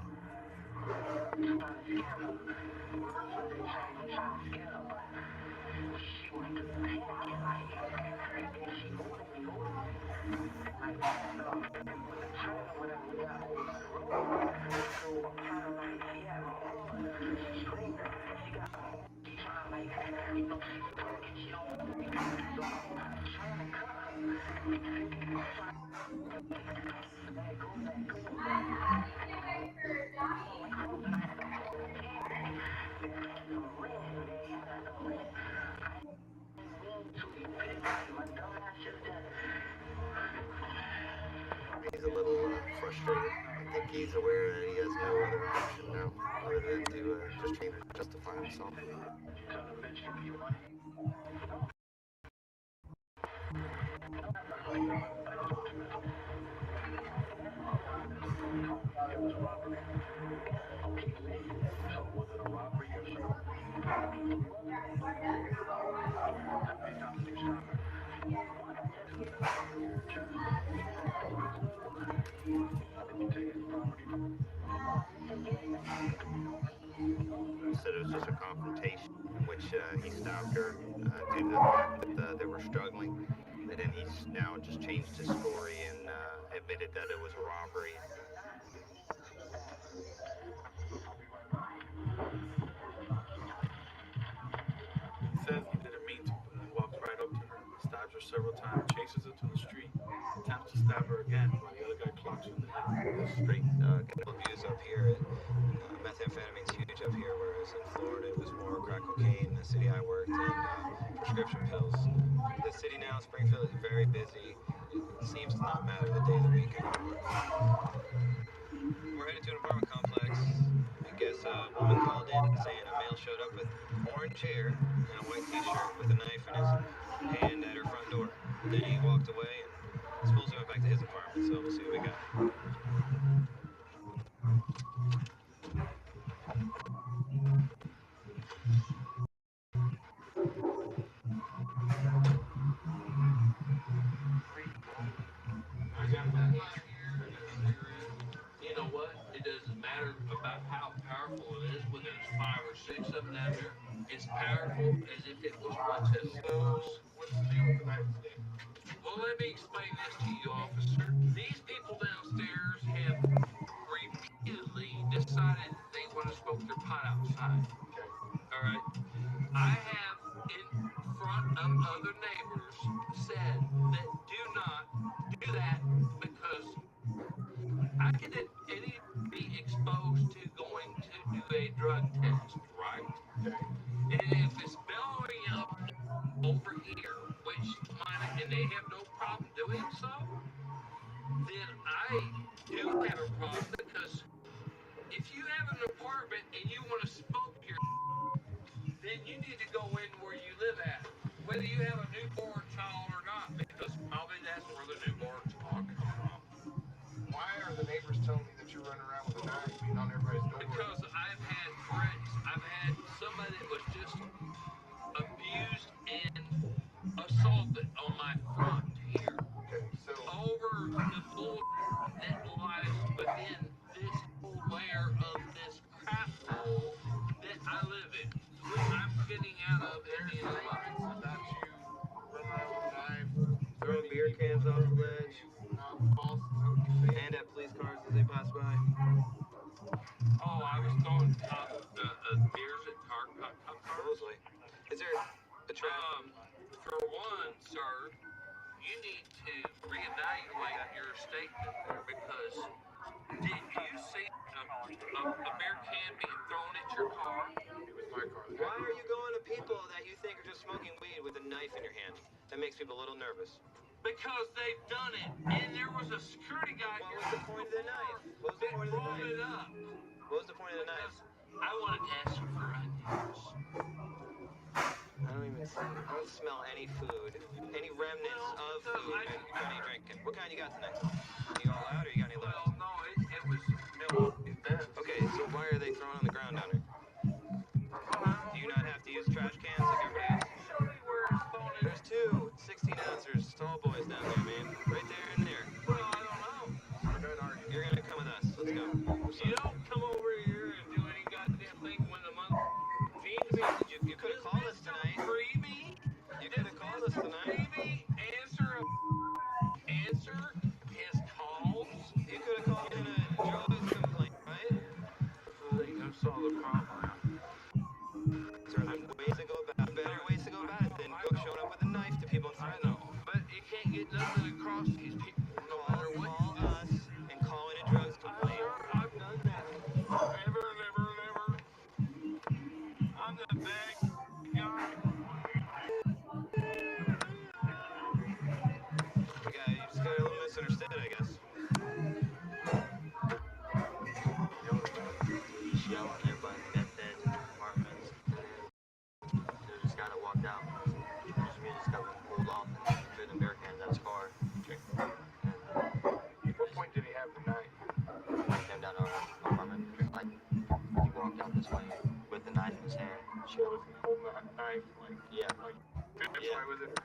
He's a little frustrated. I think he's aware that he has no other option now other than to just justify himself. Said it was just a confrontation in which he stabbed her due to the fact that they were struggling. And then he's now just changed his story and admitted that it was a robbery. He says he didn't mean to, but he walks right up to her, stabs her several times, chases her to the street, attempts to stab her again, while the other guy clocks her in the head. Straight Chemical abuse up here, methamphetamine's huge up here, whereas in Florida it was more crack cocaine, the city I worked in, prescription pills. The city now, Springfield, is very busy. It seems to not matter the day of the week anymore. We're headed to an apartment complex. I guess a woman called in saying a male showed up with orange hair and a white t-shirt with a knife in his hand at her front door. Then he walked away and supposedly went back to his apartment, so we'll see what we got. You know what? It doesn't matter about how powerful it is, whether it's 5 or 6 of them down there. It's powerful as if it was one test. What's the deal with the knife? Well, let me explain this to you, officer. These people downstairs have repeatedly decided they want to smoke their pot outside. All right? I have, in front of other neighbors, said that do not do that because I could be exposed to going to do a drug test, right? And if it's bellowing up over here, which mine, and they have no problem doing so, then I do have a problem because if you have an apartment and you want to smoke your, then you need to go in where you live at, whether you have a newborn child or not, because probably that's where the newborn child comes from. Why are the neighbors telling me that you're running around with a knife being on everybody's door? Because I've had threats. I've had somebody that was just abused and assaulted on my front here. Okay, so Over the bull that lies within this whole layer of this crap hole that I live in. I'm getting out of at the end of the month. about you running around with a knife, Throwing beer cans off the ledge, false, is that what you say? and at police cars as they pass by. Oh, I was throwing beers at cars. Supposedly. Is there a trap? For one, sir, you need to reevaluate your statement there because did you see a beer can being thrown at your car? It was my car. Why are you going to people that you think are just smoking weed with a knife in your hand? That makes people a little nervous. Because they've done it, and there was a security guy What here was the point of the knife? What was the point of the brought it knife? up. What was the point of the knife? I wanted to ask you for ideas. I don't smell any food. Any remnants of food when you're drinking. What kind you got tonight? You all out or you got any left? Well, no, it was Milwaukee's best. Okay, so why are they throwing on the ground down there? Do you not have to use trash tall boys down there, man. Right there and there. Well, I don't know. You're gonna come with us. Let's go. You don't come over here and do any goddamn thing when the month feeds me. You could have called us tonight. Freebie? You could have called us tonight. Freebie? Answer his calls. You could have called in a drugs complaint, right? I think I saw the problem. Better ways to go about it than showing up with a knife to people and I threatening know, but you can't get nothing across to these people no matter what. Call us and call in a drugs complaint. I've done that. Never. I'm the bad guy. You just got a little misunderstood, I guess. He's yelling at everybody in the beds in the apartments. They just kind of walked out. We just got pulled off and threw the bear cans out his car. What point did he have the knife? He came down to our apartment. Like, he walked out this way with the knife in his hand. So was he holding the knife Yeah. this way with it?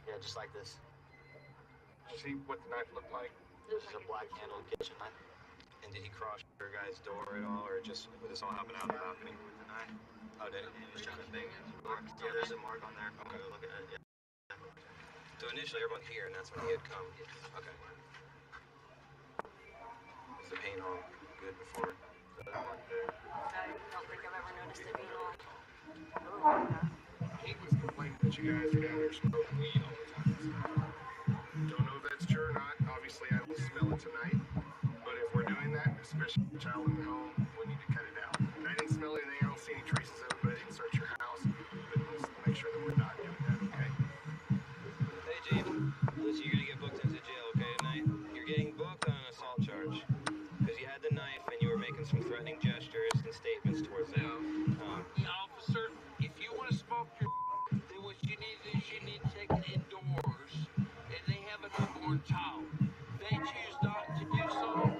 Yeah, just like this. See what the knife looked like? This is a black handled kitchen knife. And did he cross your guy's door at all, or just was this all happening out on the balcony with the knife? Oh, did it? He was trying to bang his mark. Yeah, there's a mark on there. Okay. Look at it. Yeah. So initially everyone here, and that's when he had come. Okay. Was the paint all good before? I don't think I've ever noticed it being all. He was complaining that you guys are down there smoking weed all the time. Don't know if that's true or not. Obviously, I don't smell it tonight. But if we're doing that, especially with a child in the home, we need to cut it out. I didn't smell anything. I don't see any traces of it, but I didn't search your house. But let's make sure that we're not doing that, okay? Hey, James. Listen, you're gonna get booked into jail, okay, tonight? You're getting booked on an assault charge. Because you had the knife and you were making some threatening gestures and statements towards them. Officer, if you want to smoke your then what you need is you need to take it indoors. And they have a newborn child. They choose not to do so.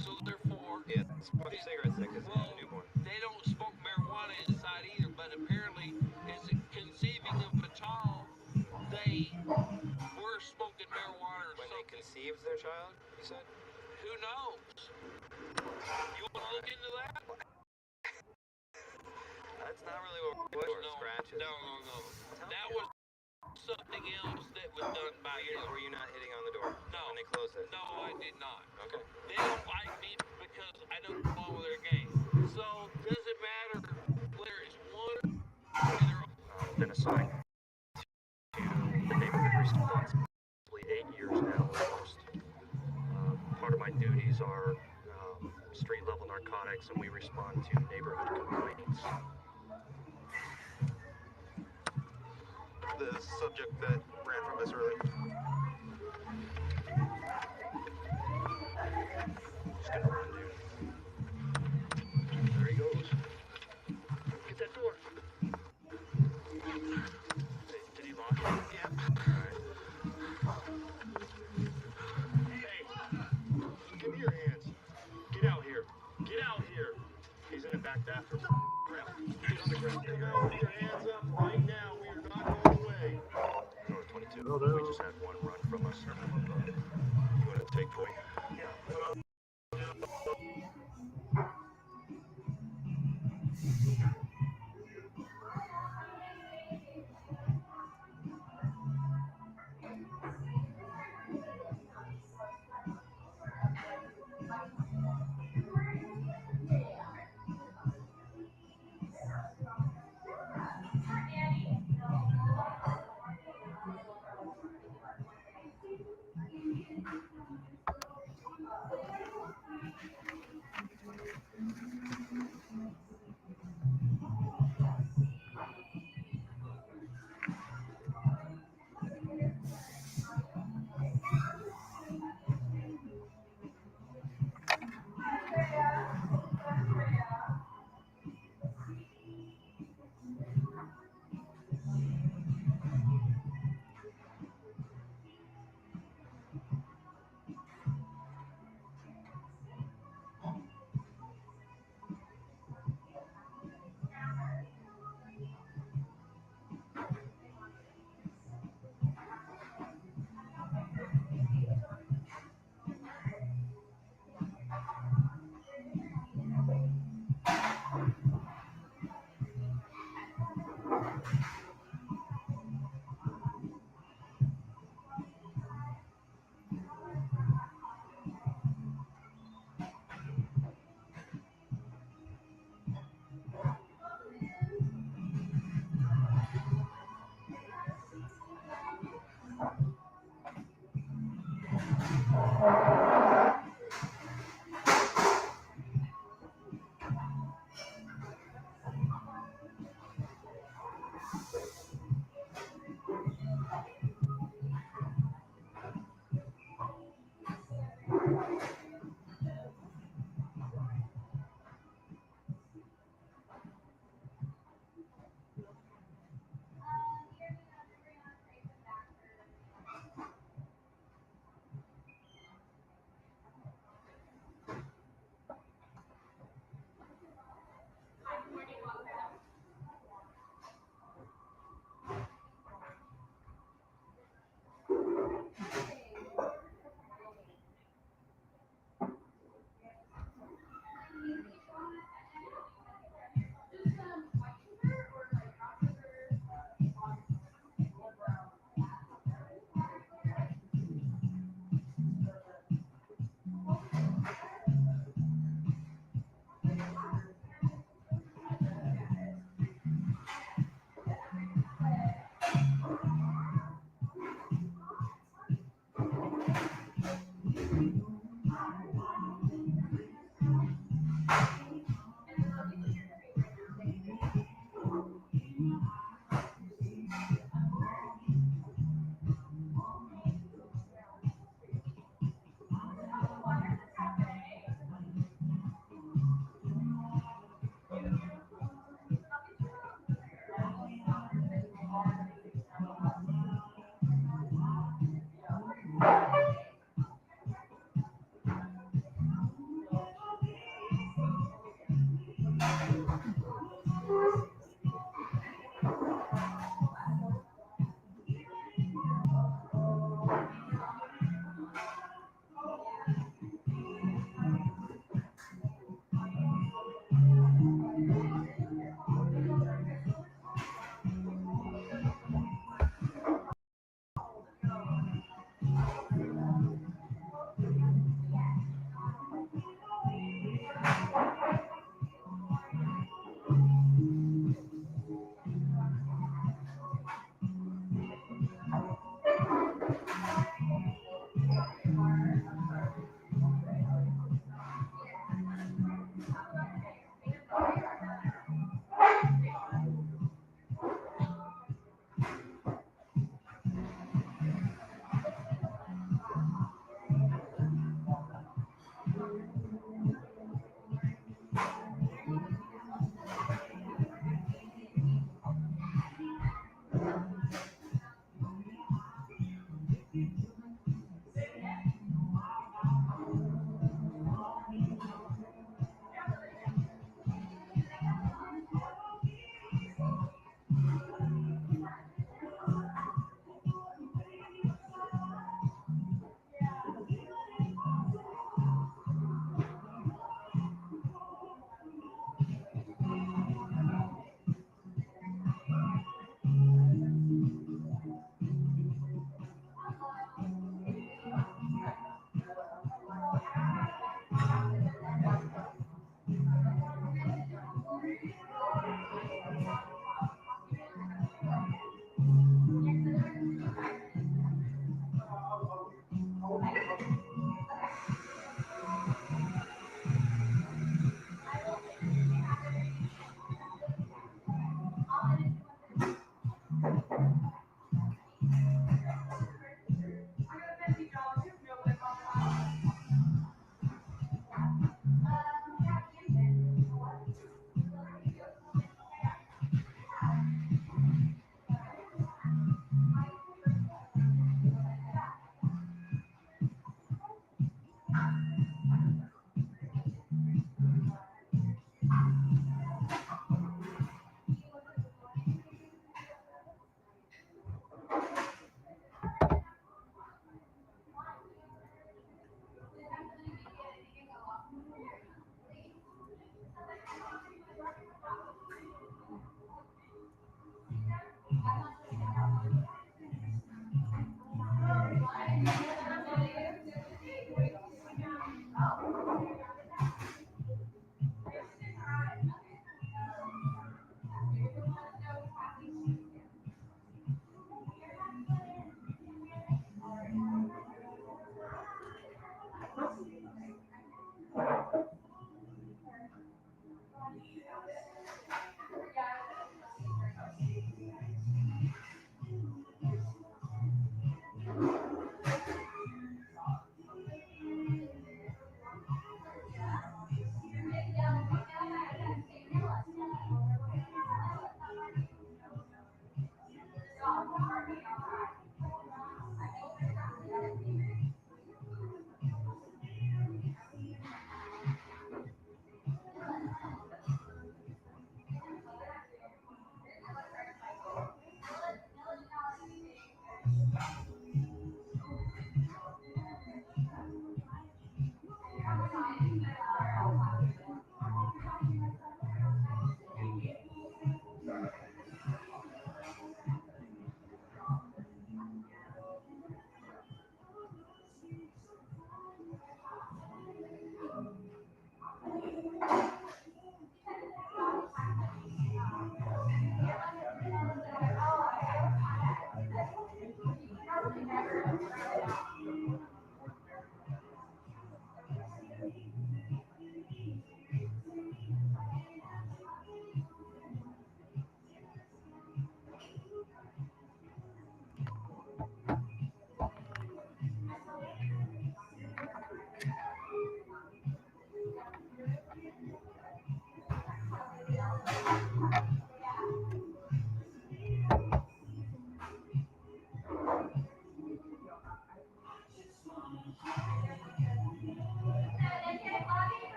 So therefore, Yeah, smoke cigarettes then because it's a newborn. they don't smoke marijuana inside either, but apparently as a conceiving of a child, they were smoking marijuana or When they something. conceived their child, you said? Who knows? You want to look into that? That's not really what we're for. Scratches. No. That was something else that was done by you. Were you not hitting on the door? No. When they closed it? No, I did not. Okay. They don't like me because I don't follow their game. So, doesn't matter whether it's one or the other. Been assigned to the neighborhood response 8 years now almost. Part of my duties are street level narcotics, and we respond to neighborhood complaints. The subject that ran from us earlier. Just gonna run, dude. There he goes. Get that door. Did he lock it? Yeah. Hey, give me your hands. Get out here. Get out here. He's in the back bathroom. Get on the ground. There you go. Put your hands up right now. We are not going away. North 22. We just had one run from us. You want to take point? Yeah.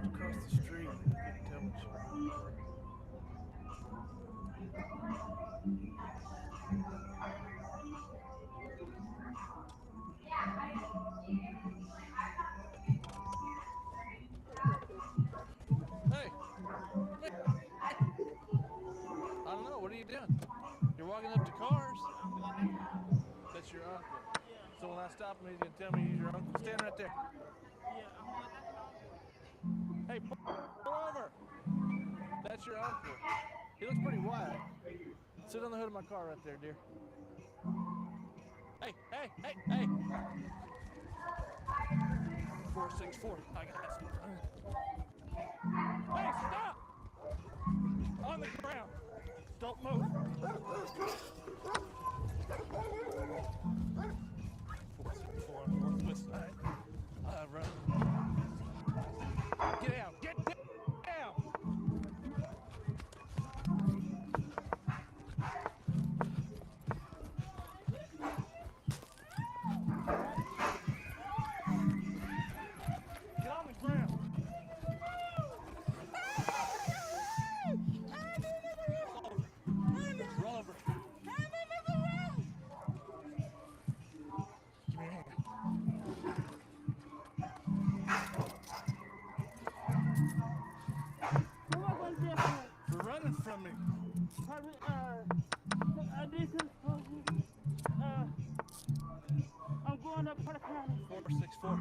Across the street, get temperature. Hey! I don't know, what are you doing? You're walking up to cars? That's your uncle. So when I stop him, he's gonna tell me he's your uncle. Stand right there. Hey, pull over! That's your uncle. He looks pretty wide. Sit on the hood of my car right there, dear. Hey, hey, hey, hey! 464. I got some. Hey, stop! On the ground. Don't move. 464 on the northwest side. Run. Get out. Get down. Get on the ground. Roll over. Give me your hand. For running from me. I'm going up Park County. 464.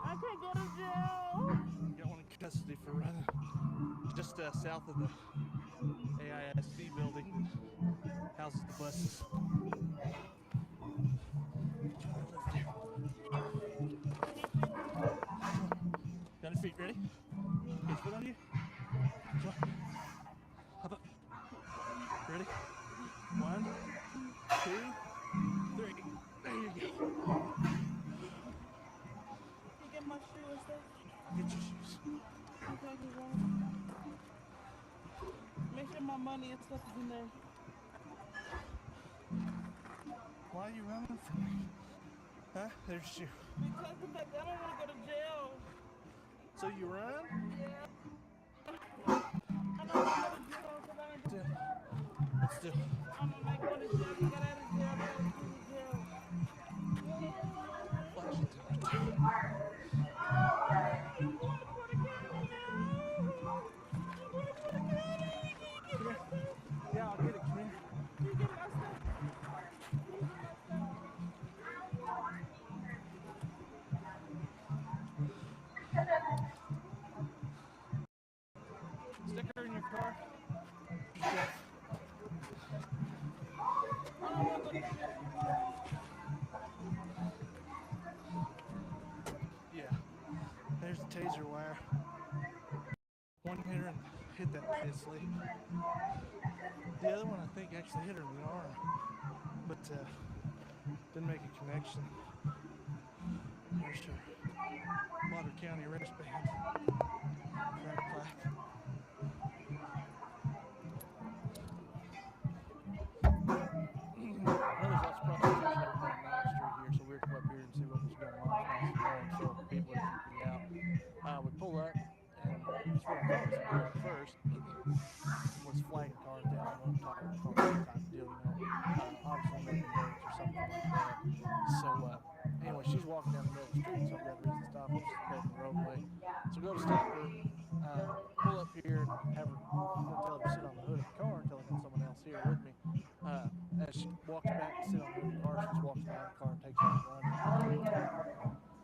I can't go to jail. You got one in custody for running. Just south of the AISC building. Houses the buses. Got your feet ready? Get your foot on you. Come on. Hop up. Ready? 1, 2, 3. There you go. You get my shoe and stuff? Get your shoes. Okay, keep going. Make sure my money and stuff is in there. Why are you running from me? Huh? There's your shoe. Because I don't want to go to jail. So you run? Yeah. I don't want to go to jail because I ain't doing it. Let's do it. I'm not going to jail. Get out of jail. I don't go to jail. Flash it to me. Yeah, I'll get it. Come here. You get my stuff. Sticker in your car. Yes. razor wire. One hit her and hit that pistol. The other one, I think, actually hit her in the arm, but didn't make a connection. There's her Lauder County wristband. Crack plaque. There's lots of prostitution over on 9th Street here, so we were to come up here and see what was going on. So people are keeping out. We pull up, and it's what I thought was going on first. Was flagging cars down on top of the phone type deal, obviously moving birds or something like that. So anyway, she's walking down the middle of the street, so I've got a reason to stop her. She's heading the roadway. So go to stop her, pull up here and have her, I'm going to tell her to sit on the hood of the car until I get someone else here with me. As she walks back to sit on the hood of the car, she just walks behind the car and takes off running.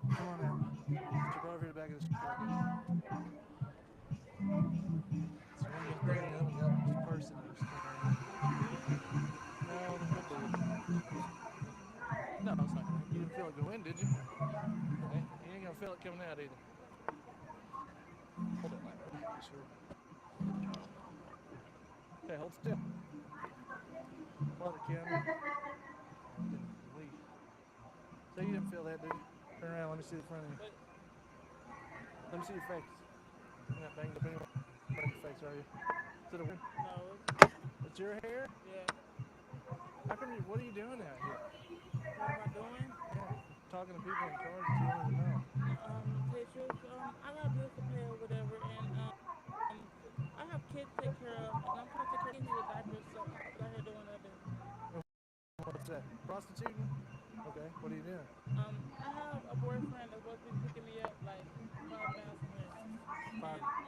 Come on out. Get your car over here to the back of this car. So one gets bringing the other one up, this person who's staring. No, the hood did. No, it's not going to. You didn't feel it go in, did you? Okay. You ain't going to feel it coming out either. Hold it like that. Sure. Okay, hold still. Lauder County. So you didn't feel that, did you? Turn around, let me see the front of you. Let me see your face. You're not banged up anywhere. Your face, are you? Is it a win? No. It's your hair? Yeah. How come you, what are you doing out here? What am I doing? Yeah. Talking to people in cars that you don't even know. Pictures. I got bills to pay or whatever, and I have kids to take care of, and I'm trying to take care of kids with diapers, so I'm out here doing other. What's that? Prostituting? Okay. What are you doing? I have a boyfriend that's supposed to be picking me up like 5 miles from here.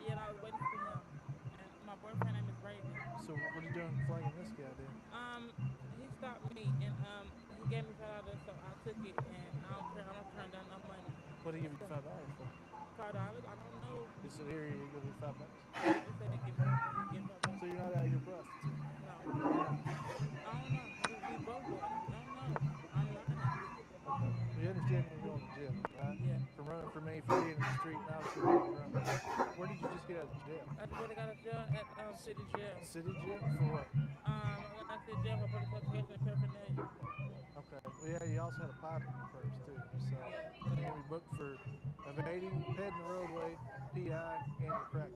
Yeah, and I was waiting for him. And my boyfriend name is Brayden. So what are you doing flagging this guy then? He stopped me and he gave me $5, so I took it, and I don't care. I'm not turning down no money. What did he give you $5 for? $5? I don't know. He said, here, you give me $5. He said he give me $5. So you're not out here prostituting? No. I don't know. We both do. I don't know. I'm not. You understand when you're going to jail, right? Yeah. From running from me, for being in the street, and obviously being running. Where did you just get out of jail? I just got out of jail at City Jail. City jail? For what? I got to jail for public publication and paraphernalia. Okay. Well, yeah, you also had a pipe in your purse, too. So you're going to be booked for evading, heading the roadway, PI, and your crack.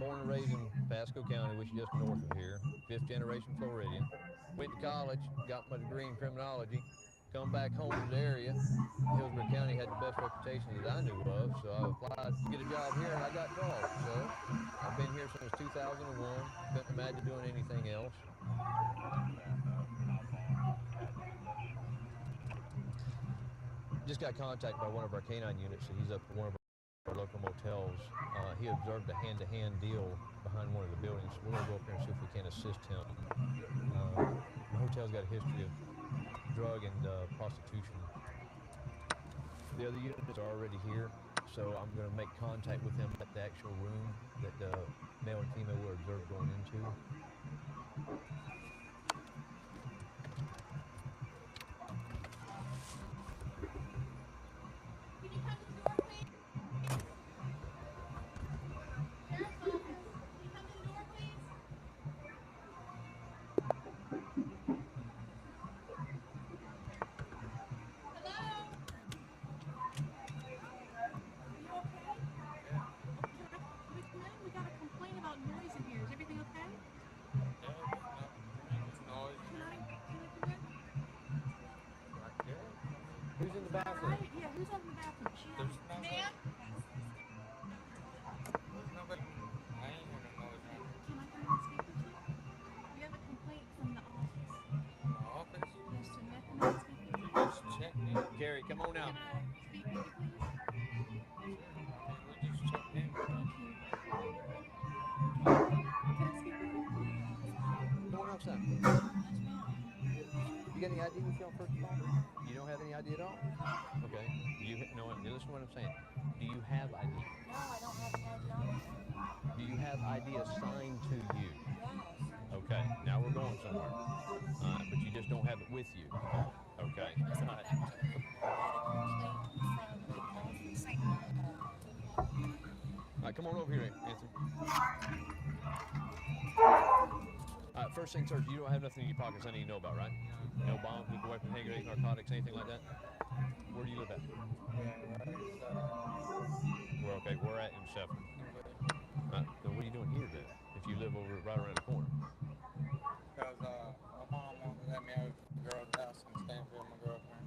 Born and raised in Pasco County, which is just north of here. 5th generation Floridian. Went to college, got my degree in criminology. Come back home to the area. Hillsborough County had the best reputation that I knew of, so I applied to get a job here, and I got called. So I've been here since 2001. Couldn't imagine doing anything else. Just got contacted by one of our canine units, so he's up at one of our local motels. He observed a hand-to-hand deal behind one of the buildings. We're going to go up there and see if we can assist him. The hotel's got a history of drug and prostitution. The other units are already here, so I'm going to make contact with them at the actual room that the male and female were observed going into. Who's in the bathroom? Yeah, who's on the bathroom? There's no Ma'am? There's nobody. I ain't hearing no noise around here. Can I come and speak with you? We have a complaint from the office. The office? Yes, sir. May I come and speak with you? Just checking in. Gary, come on out. Can I speak with you, please? We just checking in. Thank you. Can I speak with you? Come on outside. You got any ID with you on first responder? You don't have any ID at all? Okay. Listen to what I'm saying. Do you have ID? No, I don't have any ID on me. Do you have ID assigned to you? Yes. Okay. Now we're going somewhere. But you just don't have it with you. Okay. I had a complaint right, come on over here, Anthony. All right, first things first, you don't have nothing in your pockets I need to know about, right? No bombs, nuclear weapons, hand grenades, narcotics, anything like that? Where do you live at? Well, okay, we're at in Sefton. Right, so what are you doing here then, if you live over right around the corner? Because my mom won't let me out of the girl's house in Stanfield, my girlfriend.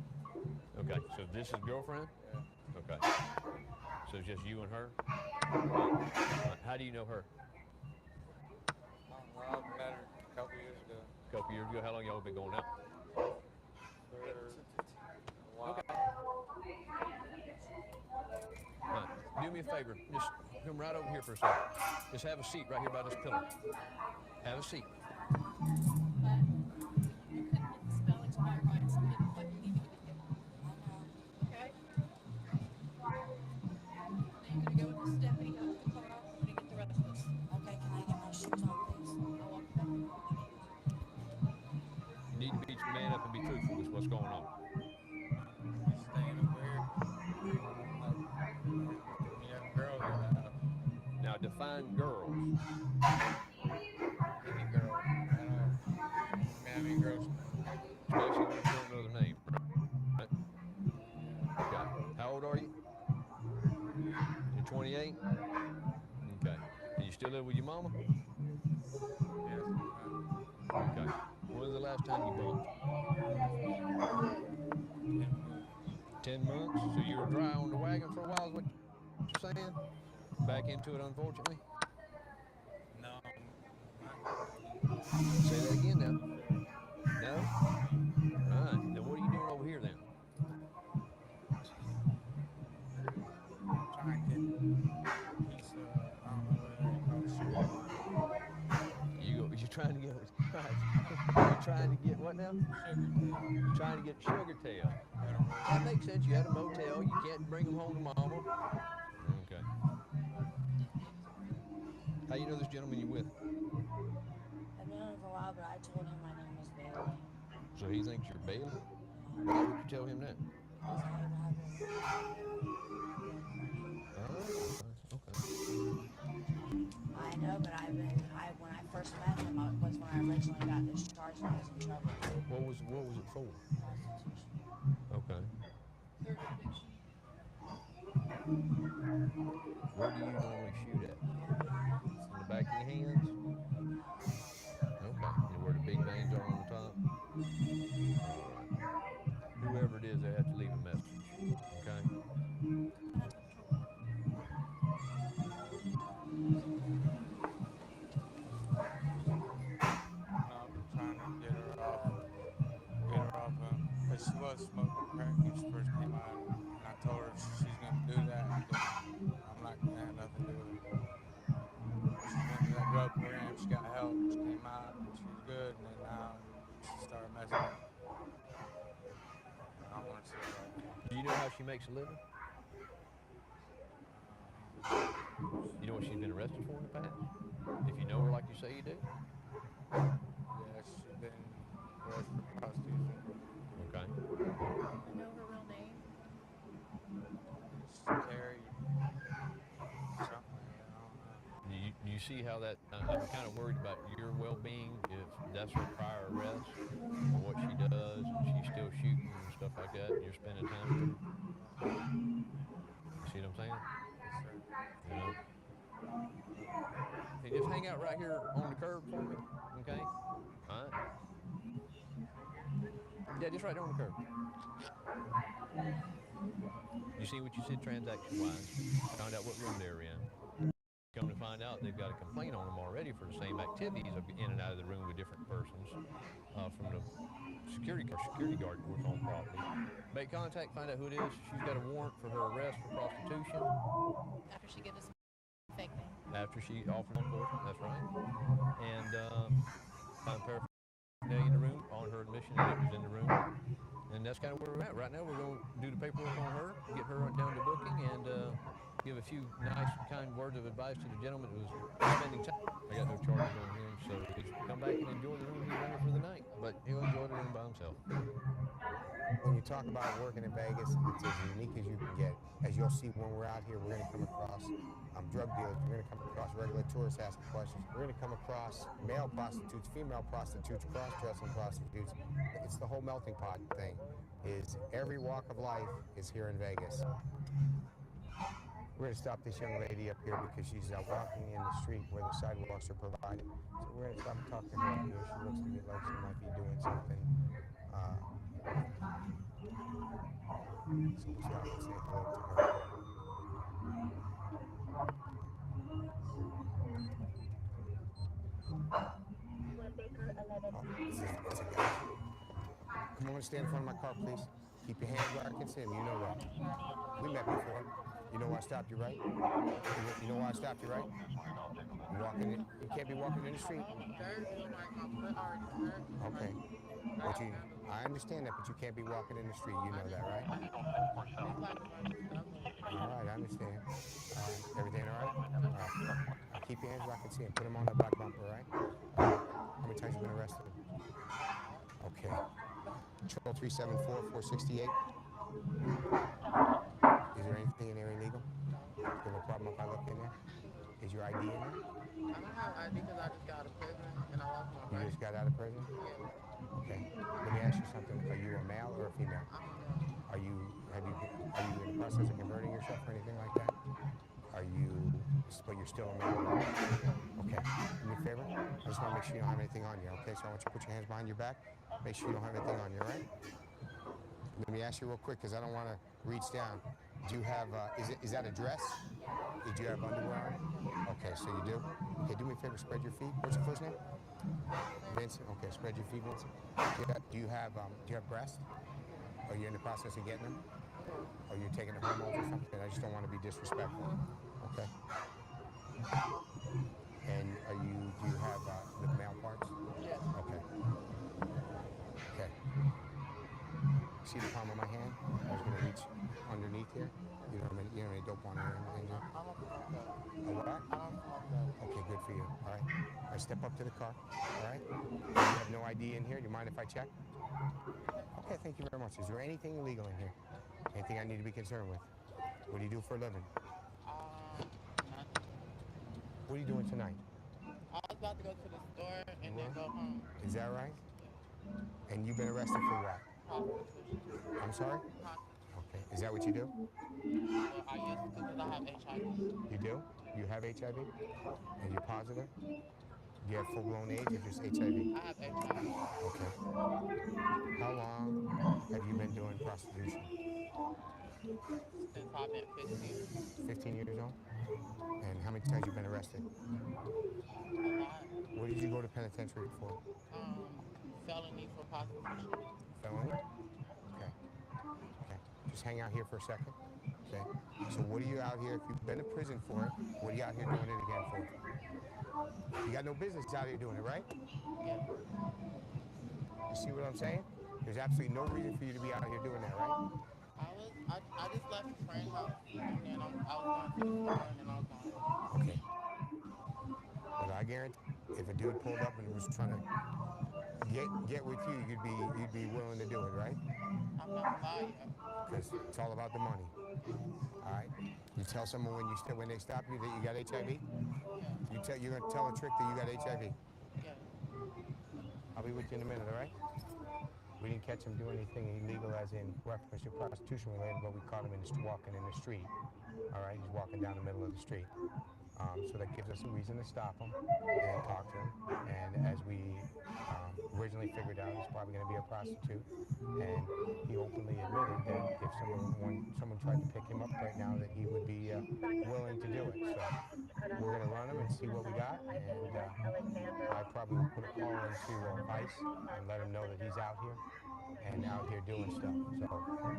Okay, so this is girlfriend? Yeah. Okay. So it's just you and her? Right, how do you know her? I met her a couple years ago. A couple years ago? How long y'all been going out? For a while. Okay. Right, do me a favor. Just come right over here for a second. Just have a seat right here by this pillar. Have a seat. You need to be man up and be truthful with what's going on. Staying over here. Young girls in the house. Now define girls. Any girl. I mean girls. Especially when you don't know their name. Right? Okay. How old are you? You're 28? Okay. And you still live with your mama? Yes. Okay. When was the last time you bumped? 10 months? So you were dry on the wagon for a while is what you're saying? Back into it, unfortunately? No. Say that again now. No? All right. Then what are you doing over here then? Trying to get a piece of, I don't know what you call it, sugar. You're trying to get, you're trying to get what now? You're trying to get sugar tail. That makes sense. You had a motel. You can't bring them home to mama. Okay. How you know this gentleman you're with? I've known him for a while, but I told him my name was Bailey. So he thinks you're Bailey? Why would you tell him that? Okay. I know, but when I first met him, was when I originally got discharged and I was in trouble. What was it for? Okay. Where do you normally shoot at? In the back of your hands? Okay. And where the big veins are on the top? Alright. Whoever it is, they have to leave a message. Okay? I'm trying to get her off because she was smoking crack when she first came out, and I told her she's gonna do that, and I'm not gonna have nothing to do with it. She went to that drug program, she got help, she came out, and she was good, and then now she started messing up. I don't want to see that. Do you know how she makes a living? You know what she's been arrested for in the past? If you know her like you say you do? Yeah, she's been arrested for prostitution. Okay. You know her real name? It's Carrie. Something like that, I don't know. Do you see how that, I'm kind of worried about your well-being if that's her prior arrest or what she does and she's still shooting and stuff like that and you're spending time with her. See what I'm saying? You know? Hey, just hang out right here on the curb for me, okay? All right? Yeah, just right there on the curb. You see what you said transaction-wise? Found out what room they were in. Come to find out, they've got a complaint on them already for the same activities of in and out of the room with different persons from the security guard that was on property. Make contact, find out who it is. She's got a warrant for her arrest for prostitution. After she gives us a fake name. After she offered law enforcement, that's right. And find paraphernalia in the room on her admission that it was in the room. And that's kind of where we're at. Right now, we're going to do the paperwork on her, get her down to booking, and give a few nice, kind words of advice to the gentleman who was spending time. I got no charges on him, so he's come back and enjoy the room he's rented for the night. But he'll enjoy the room by himself. When you talk about working in Vegas, it's as unique as you can get. As you'll see when we're out here, we're going to come across drug dealers. We're going to come across regular tourists asking questions. We're going to come across male prostitutes, female prostitutes, cross-dressing prostitutes. It's the whole melting pot thing. Is every walk of life is here in Vegas. We're going to stop this young lady up here because she's walking in the street where the sidewalks are provided. So we're going to stop and talk to her up here. She looks to me like she might be doing something. So we'll stop and say hello to her. It's a guy. Come on, stand in front of my car, please. Keep your hands where I can see them. You know that. We met before. You know why I stopped you, right? You know why I stopped you, right? You walking in. You can't be walking in the street. Okay. But I understand that, but you can't be walking in the street. You know that, right? All right, I understand. Everything all right? All right. Keep your hands where I can see them. Put them on the black bumper, all right? How many times you been arrested? Okay. Control 374-468. Is there anything in there illegal? Do you have a problem if I look in there? Is your ID in there? I don't have ID because I just got out of prison and I lost my You just got out of prison? Yeah. Okay. Let me ask you something. Are you a male or a female? Are you in the process of converting yourself or anything like that? But you're still a male, right? Okay. Do me a favor? I just want to make sure you don't have anything on you, okay? So I want you to put your hands behind your back. Make sure you don't have anything on you, all right? Let me ask you real quick, because I don't want to reach down. Do you have, is that a dress? Did you have underwear on? Okay, so you do? Okay, do me a favor, spread your feet. What's your first name? Vincent. Okay, spread your feet, Vincent. Do you have breasts? Are you in the process of getting them? Or you're taking them home or something? I just don't want to be disrespectful. Okay. And do you have the male parts? Yes. Okay. Okay. See the palm of my hand? I was going to reach underneath here. You don't have any dope on it or anything? I don't smoke that. A what? I don't smoke that. Okay, good for you. All right. All right, step up to the car. All right. You have no ID in here. Do you mind if I check? Okay, thank you very much. Is there anything illegal in here? Anything I need to be concerned with? What do you do for a living? What are you doing tonight? I was about to go to the store and then go home. Is that right? And you've been arrested for what? Prostitution. I'm sorry? Okay. Is that what you do? Well, I used to because I have HIV. You do? You have HIV? And you're positive? Do you have full-blown AIDS or just HIV? I have HIV. Okay. How long have you been doing prostitution? Since I've been 15. 15 years old? And how many times have you been arrested? A lot. What did you go to penitentiary for? Felony for prostitution. Felony? Okay. Okay. Just hang out here for a second. Okay. So what are you out here, if you've been in prison for it, what are you out here doing it again for? You got no business out here doing it, right? Yeah. You see what I'm saying? There's absolutely no reason for you to be out here doing that, right? I just left a friend's house and then I was going to the store and then I was gone. Okay. But I guarantee if a dude pulled up and was trying to get with you, you'd be willing to do it, right? I'm not lying. Because it's all about the money. All right. You tell someone when they stop you that you got HIV. You're gonna tell a trick that you got HIV. Yeah. I'll be with you in a minute. All right. We didn't catch him doing anything illegal, as in reference to prostitution related, but we caught him walking in the street. All right. He's walking down the middle of the street. So that gives us a reason to stop him and talk to him. And as we originally figured out, he's probably going to be a prostitute. And he openly admitted that if someone tried to pick him up right now, that he would be willing to do it. So we're going to run him and see what we got. And I probably will put a call into ICE and let him know that he's out here and out here doing stuff. So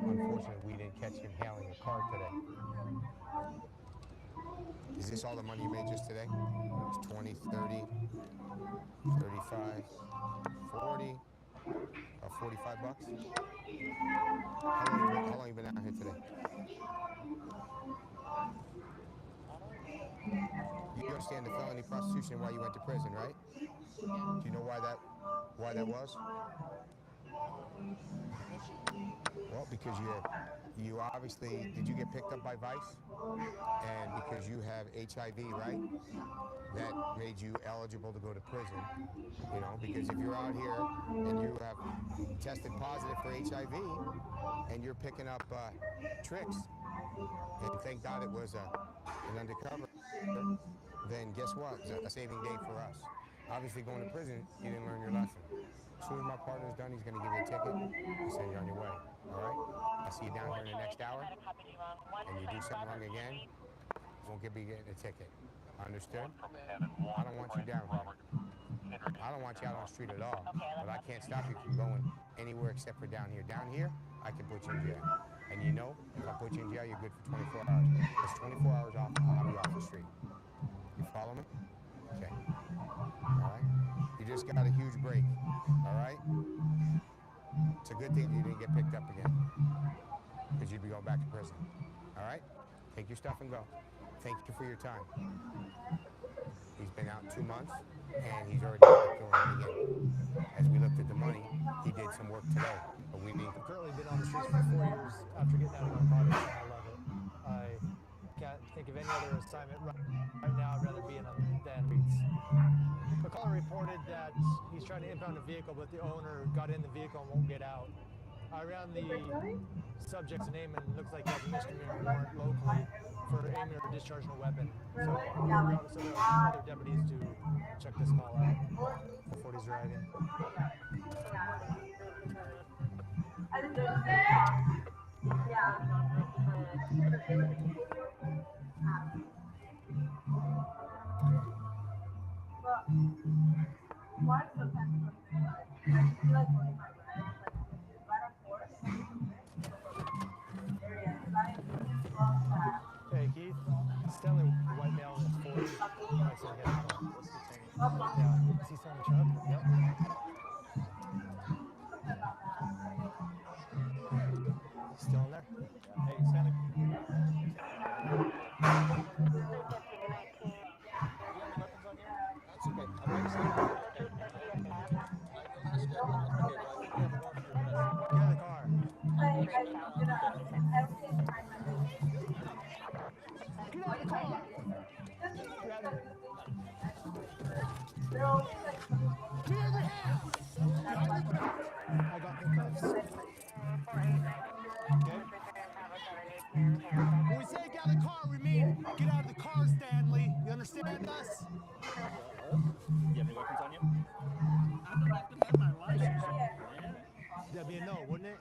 unfortunately, we didn't catch him hailing a car today. Is this all the money you made just today? It's 20, 30, 35, 40, or 45 bucks? How long you been out here today? understand the felony prostitution and why you went to prison, right? Do you know why that was? Well, because you obviously, did you get picked up by Vice? And because you have HIV, right? That made you eligible to go to prison, you know, because if you're out here and you have tested positive for HIV and you're picking up tricks, and thank God it was an undercover, then guess what? It's a saving day for us. Obviously, going to prison, you didn't learn your lesson. As soon as my partner's done, he's going to give you a ticket and send you on your way. All right? I'll see you down here in the next hour. And you do something wrong again, you won't be getting a ticket. Understood? I don't want you down here. I don't want you out on the street at all. But I can't stop you from going anywhere except for down here. Down here, I can put you in jail. And you know, if I put you in jail, you're good for 24 hours. It's 24 hours off, I'll be off the street. You follow me? Okay. All right? You just got a huge break. All right? It's a good thing you didn't get picked up again, because you'd be going back to prison. All right? Take your stuff and go. Thank you for your time. He's been out 2 months, and he's already going again. As we looked at the money, he did some work today. But I've currently been on the streets for 4 years after getting out of narcotics, and I love it. I can't think of any other assignment right now I'd rather be in than Reeds. The caller reported that he's trying to impound a vehicle, but the owner got in the vehicle and won't get out. I ran the subject's name, and it looks like he has a misdemeanor warrant locally for aiming or discharging a weapon. So we're out to other deputies to check this call out before he's arriving. Hey Keith, Stanley white male in 40. I said get a call. Yeah, is he still in the truck? Yep. Still in there? Hey Stanley. When we say get out of the car, we mean get out of the car, Stanley. You understand us? You have any weapons on you? I don't have to have my license. That'd be a no, wouldn't it?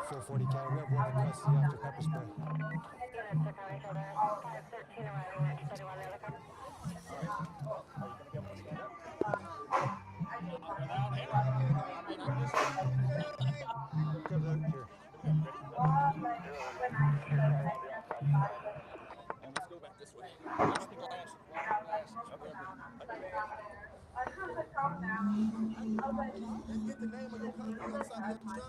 440 cal. We have one in custody after pepper spray. Let's go back this way. That's the glass. Let's get the name of your company inside the truck.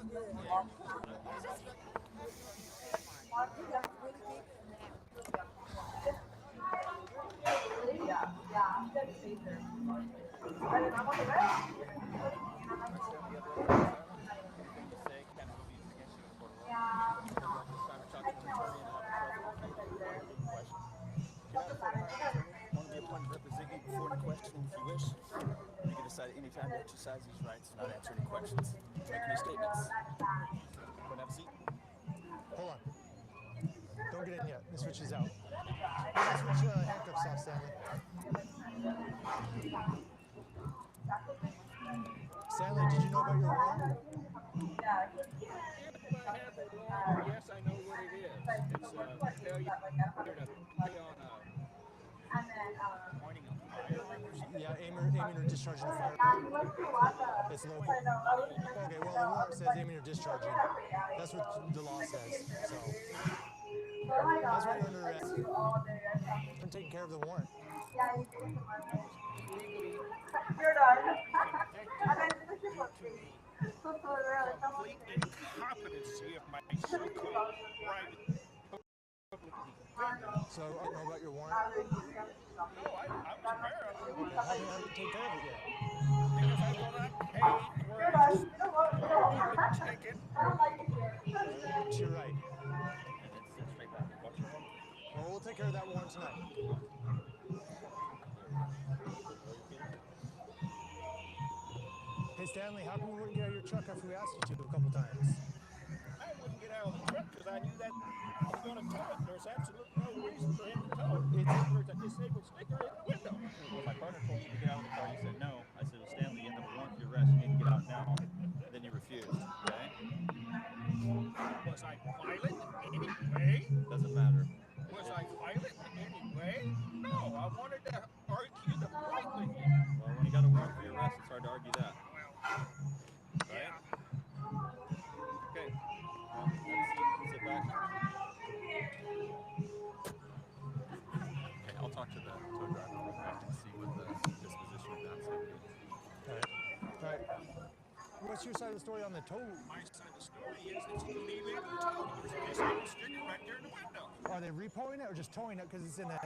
You can decide at any time to exercise these rights and not answer any questions. Make any statements. Go and have a seat. Hold on. Don't get in yet. The switch is out. Let's switch handcuffs off, Stanley. Stanley, did you know about your warrant? Yes, I know what it is. It's failure to pay on pointing a fire. Yeah, aiming or discharging a fire. It's local. Okay, well, the warrant says aiming or discharging. That's what the law says. So that's why you're under arrest. I'm taking care of the warrant. Complete incompetency of my so-called private public So, I don't know about your warrant? No, I was aware of it. Okay, how do you have to take care of it yet? Because I will not pay for a ticket. You're right. Well, we'll take care of that warrant tonight. Hey, Stanley, how come you wouldn't get out of your truck after we asked you to a couple times? I wouldn't get out of the truck because I knew that he was going to tow it. There's absolutely no reason for him to tow it. There's a disabled sticker in the window. Well, my partner told you to get out of the car. You said no. I said, well, Stanley, you have a warrant for your arrest. You need to get out now. And then you refused, okay? Was I violent in any way? Doesn't matter. Was I violent in any way? No, I wanted to argue the point with you. Well, when you got a warrant for your arrest, it's hard to argue that. Yeah. Okay. Well, sit back. Okay, I'll talk to the tow driver real quick and see what the disposition of that's going to be. All right. What's your side of the story on the tow? My side of the story is it's an illegal tow. There's a disabled sticker right there in the window. Are they repoing it or just towing it because it's in a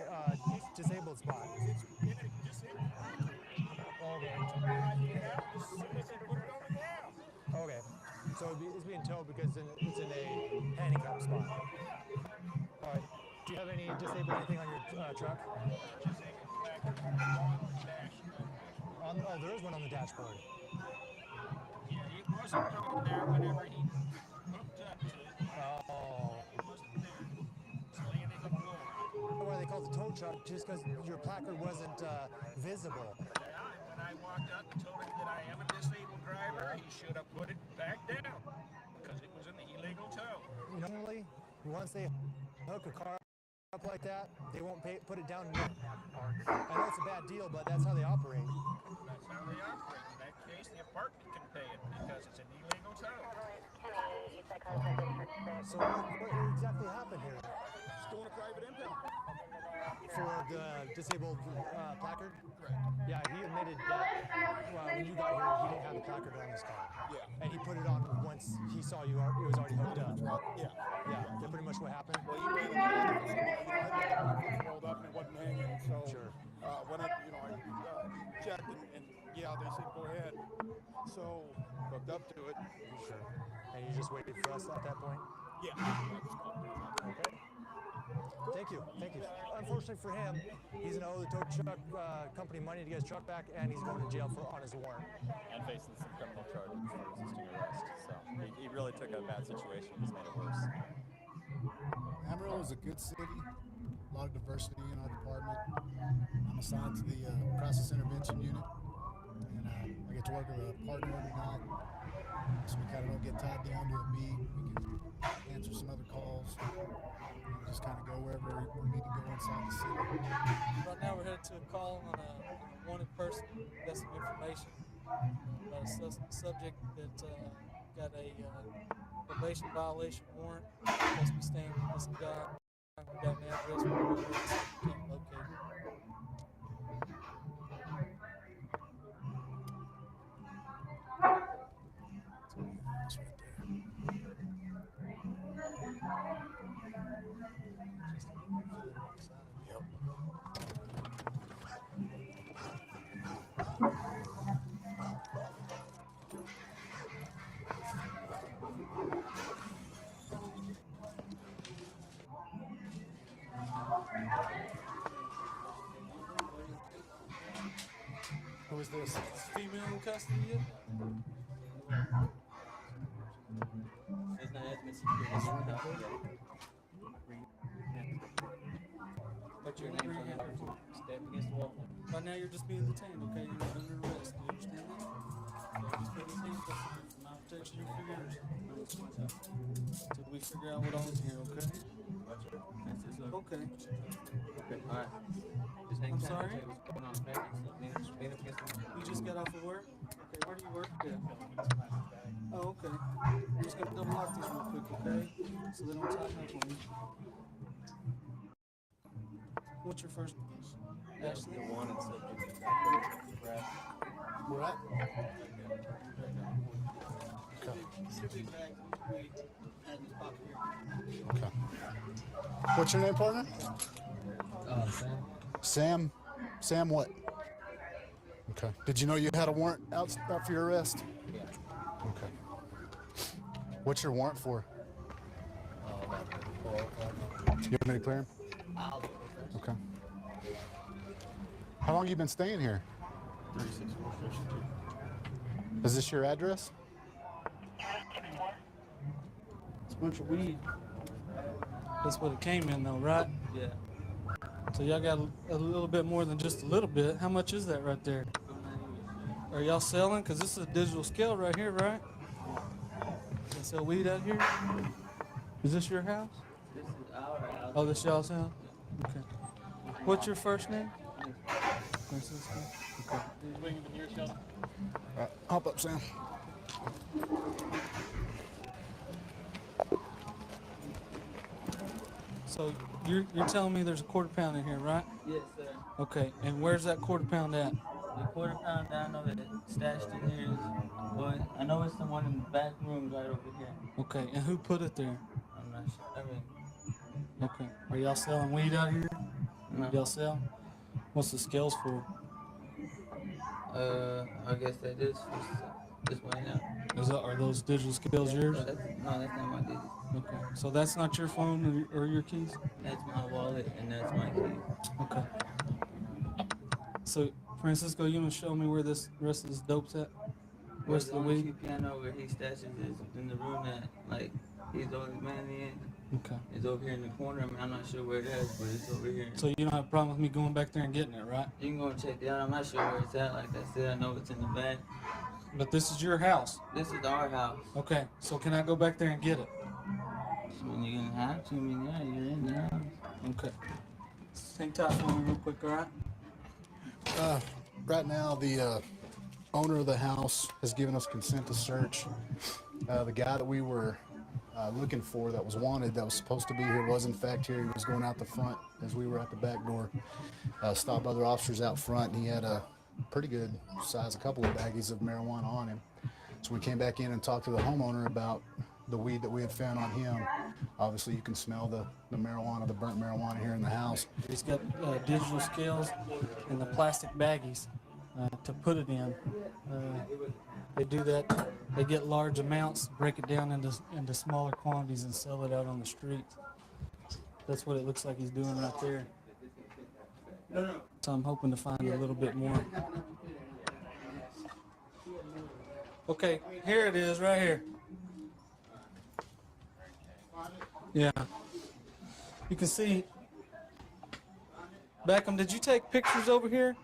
disabled spot? It's in a disabled spot. Okay. Okay. So it's being towed because it's in a handicap spot. All right. Do you have any disabled anything on your truck? Oh, there is one on the dashboard. Yeah, it wasn't on there whenever he hooked up to it. Oh. It wasn't there. It's laying in the floor. Why they call it the tow truck? Just because your placard wasn't visible. When I walked out and told him that I am a disabled driver, he should have put it back down because it was an illegal tow. Normally, once they hook a car up like that, they won't put it down. I know it's a bad deal, but that's how they operate. That's how they operate. In that case, the apartment can pay it because it's an illegal tow. So what exactly happened here? It's going to private impound. For the disabled placard? Correct. Yeah, he admitted that when you got here, he didn't have the placard on his car. Yeah. And he put it on once he saw you, it was already hooked up. Yeah. Yeah, that's pretty much what happened? Well, you ran it rolled up and it wasn't hanging. So Sure. when I checked and yeah, they said go ahead. So hooked up to it. Sure. And you just waited for us at that point? Yeah. Okay. Thank you. Thank you. Unfortunately for him, he's going to owe the tow truck company money to get his truck back, and he's going to jail on his warrant. And facing some criminal charges for resisting arrest. So he really took a bad situation and just made it worse. Amarillo is a good city, a lot of diversity in our department. I'm assigned to the crisis intervention unit, and I get to work with a partner every night, so we kind of don't get tied down to a beat. We can answer some other calls, and just kind of go wherever we need to go inside the city. Right now we're headed to a call on a wanted person. Got some information about a subject that got a probation violation warrant. Must be staying with this guy. We got an address where we can't locate him. It's right there. Who is this? Is female in custody yet? What's your name on that? Stand against the wall. Right now you're just being detained, okay? You're not under arrest. Do you understand that? Okay, just put these hands up for my protection of your ears. Till we figure out what all is here, okay? Okay. Okay, all right. Just hang I'm tight. sorry? What's going on, okay? Lean up against the wall. You just got off of work? Okay, where do you work? Yeah. Oh, okay. I'm just gonna double lock these real quick, okay? So they don't tighten up on you. What's your first name? Ashley? The one and subject. Brad. We're at. Should be back. we had this pop here. Okay. What's your name, partner? Sam. Sam? Sam what? Okay. Did you know you had a warrant out for your arrest? Yeah. Okay. What's your warrant for? You want me to clear him? Okay. How long have you been staying here? 36 Station 2. Is this your address? It's a bunch of weed. That's what it came in though, right? Yeah. So y'all got a little bit more than just a little bit. How much is that right there? Are y'all selling? Because this is a digital scale right here, right? They sell weed out here? Is this your house? This is our house. Oh, this y'all's house? Okay. What's your first name? Francisco. Okay. Hop up, Sam. So you're telling me there's a quarter pound in here, right? Yes, sir. Okay. And where's that quarter pound at? The quarter pound down over there, stashed in here is one. I know it's the one in the back room right over here. Okay. And who put it there? I'm not sure. I mean, Okay. Are y'all selling weed out here? No. Y'all sell? What's the scales for? I guess that is this way now. Are those digital scales yours? No, that's not my digits. Okay. So that's not your phone or your keys? That's my wallet and that's my keys. Okay. So, Francisco, you want to show me where this rest of this dope's at? Where's the only weed? piano where he stashes is in the room that, like, he's always mainly in. Okay. It's over here in the corner. I mean, I'm not sure where it is, but it's over here. So you don't have a problem with me going back there and getting it, right? You can go and check it out. I'm not sure where it's at. Like I said, I know it's in the back. But this is your house. This is our house. Okay. So can I go back there and get it? I mean, you're gonna have to. I mean, yeah, you're in the house. Okay. Hang tight for me real quick, all right? Right now, the owner of the house has given us consent to search. The guy that we were looking for that was wanted, that was supposed to be here, was in fact here. He was going out the front as we were at the back door. Stopped other officers out front, and he had a pretty good size, a couple of baggies of marijuana on him. So we came back in and talked to the homeowner about the weed that we had found on him. Obviously, you can smell the marijuana, the burnt marijuana here in the house. He's got digital scales and the plastic baggies to put it in. They do that. They get large amounts, break it down into smaller quantities, and sell it out on the streets. That's what it looks like he's doing right there. So I'm hoping to find a little bit more. Okay, here it is, right here. Yeah. You can see. Beckham, did you take pictures over here?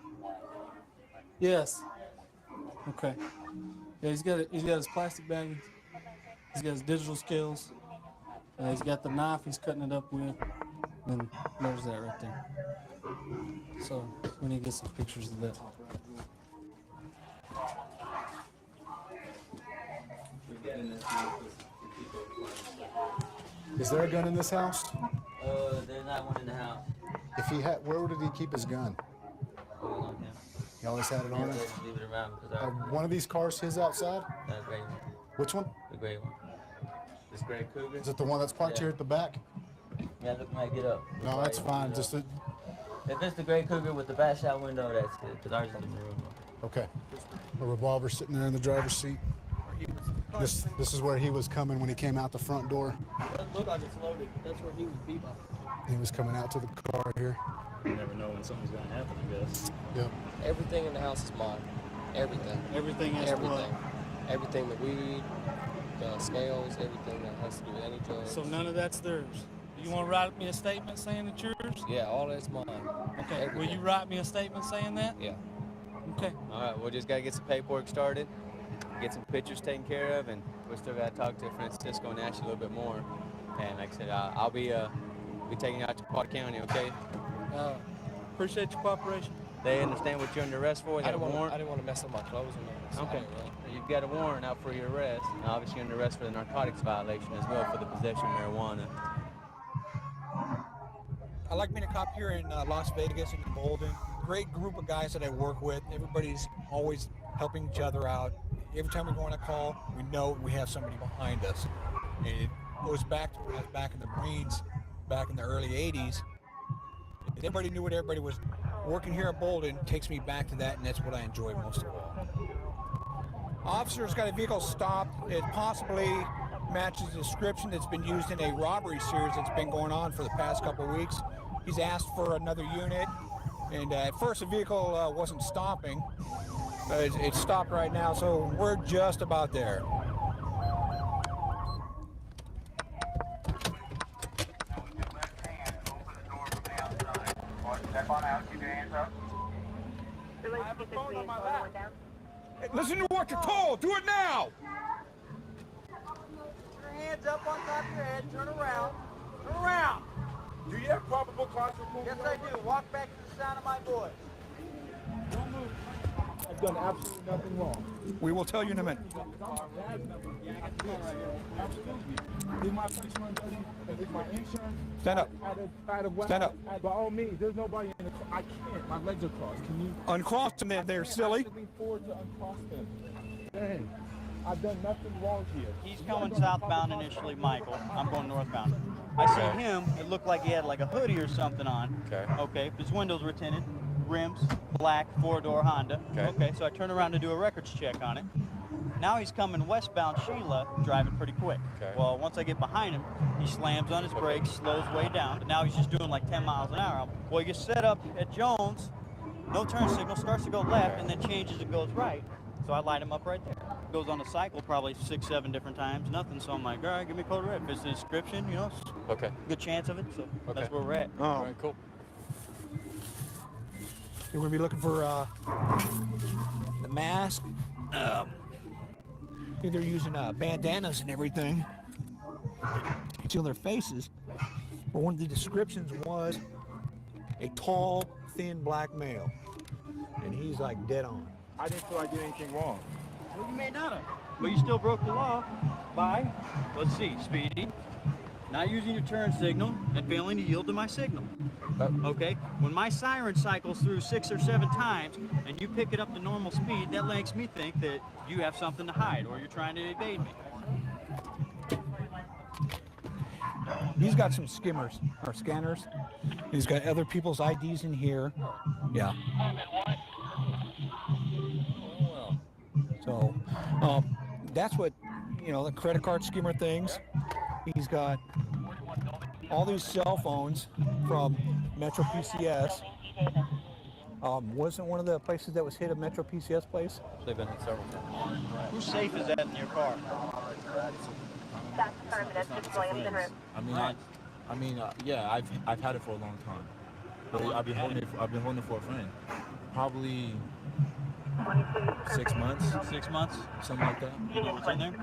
Yes. Okay. Yeah, he's got his plastic bag. He's got his digital scales. He's got the knife he's cutting it up with. And there's that right there. So we need to get some pictures of that. Is there a gun in this house? There's not one in the house. If he had, where did he keep his gun? On him. He always had it on him? Leave it around because Are one of these cars his outside? that gray one. Which one? The gray one. This gray Cougar. Is it the one that's parked here at the back? Yeah, look, might get up. No, that's fine. Just if it's the gray Cougar with the back shot window, that's good. Because ours is the maroon one. okay. A revolver sitting there in the driver's seat. This is where he was coming when he came out the front door. It looked like it's loaded. That's where he would be by. He was coming out to the car here. You never know when something's gonna happen, I guess. Yep. Everything in the house is mine. Everything. Everything is everything. Everything, the weed, the scales, everything that has to do with any drugs. So none of that's theirs. You want to write me a statement saying it's yours? Yeah, all that's mine. Okay. Everything. Will you write me a statement saying that? Yeah. Okay. All right, we'll just gotta get some paperwork started, get some pictures taken care of, and we still gotta talk to Francisco and Ashley a little bit more. And like I said, I'll be taking you out to Potter County, okay? Appreciate your cooperation. They understand what you're under arrest for. I didn't want to mess up my clothes or nothing. Okay. You've got a warrant out for your arrest. And obviously, you're under arrest for the narcotics violation as well for the possession of marijuana. I like being a cop here in Las Vegas and in Bolden. Great group of guys that I work with. Everybody's always helping each other out. Every time we go on a call, we know we have somebody behind us. And it goes back to when I was back in the Marines, back in the early 80s. Everybody knew what everybody was. Working here at Bolden takes me back to that, and that's what I enjoy most of all. Officer's got a vehicle stopped. It possibly matches the description that's been used in a robbery series that's been going on for the past couple of weeks. He's asked for another unit, and at first the vehicle wasn't stopping. It's stopped right now, so we're just about there. Step on out, keep your hands up. I have a phone on my lap. Hey, listen to what you're told. Do it now. Your hands up on top of your head. Turn around. Turn around. Do you have probable cause for pulling Yes, I do. Walk back to the sound of my voice. Don't move. I've done absolutely nothing wrong. We will tell you in a minute. Absolutely. Is my police run dirty? Is my insurance? Stand up. Stand up. By all means, there's nobody in the car. I can't. My legs are crossed. Can you? Uncross them there, silly. I lean forward to uncross them. Dang. I've done nothing wrong here. He's coming southbound initially, Michael. I'm going northbound. I see him. It looked like he had like a hoodie or something on. Okay. His windows were tinted. Rims, black, 4-door Honda. Okay. So I turn around to do a records check on it. Now he's coming westbound Sheila, driving pretty quick. Well, once I get behind him, he slams on his brakes, slows way down. But now he's just doing like 10 miles an hour. Well, he gets set up at Jones, no turn signal, starts to go left, and then changes and goes right. So I light him up right there. Goes on a cycle probably 6-7 different times, nothing. So I'm like, all right, give me code red. If it's the description, you know, good chance of it. So that's where we're at. All right, cool. We're going to be looking for the mask. They're using bandanas and everything to conceal their faces. But one of the descriptions was a tall, thin black male. And he's like dead on. I didn't feel I did anything wrong. Well, you may not have, but you still broke the law by, let's see, speeding, not using your turn signal, and failing to yield to my signal. Okay? When my siren cycles through 6 or 7 times, and you pick it up to normal speed, that makes me think that you have something to hide, or you're trying to evade me. He's got some skimmers, or scanners. He's got other people's IDs in here. Yeah. So, that's what, you know, the credit card skimmer things. He's got all these cell phones from Metro PCS. Wasn't one of the places that was hit a Metro PCS place? They've been hit several times. Whose safe is that in your car? Yeah, I've had it for a long time. But I've been holding it for a friend. Probably 6 months. 6 months? Something like that. You know what's in there?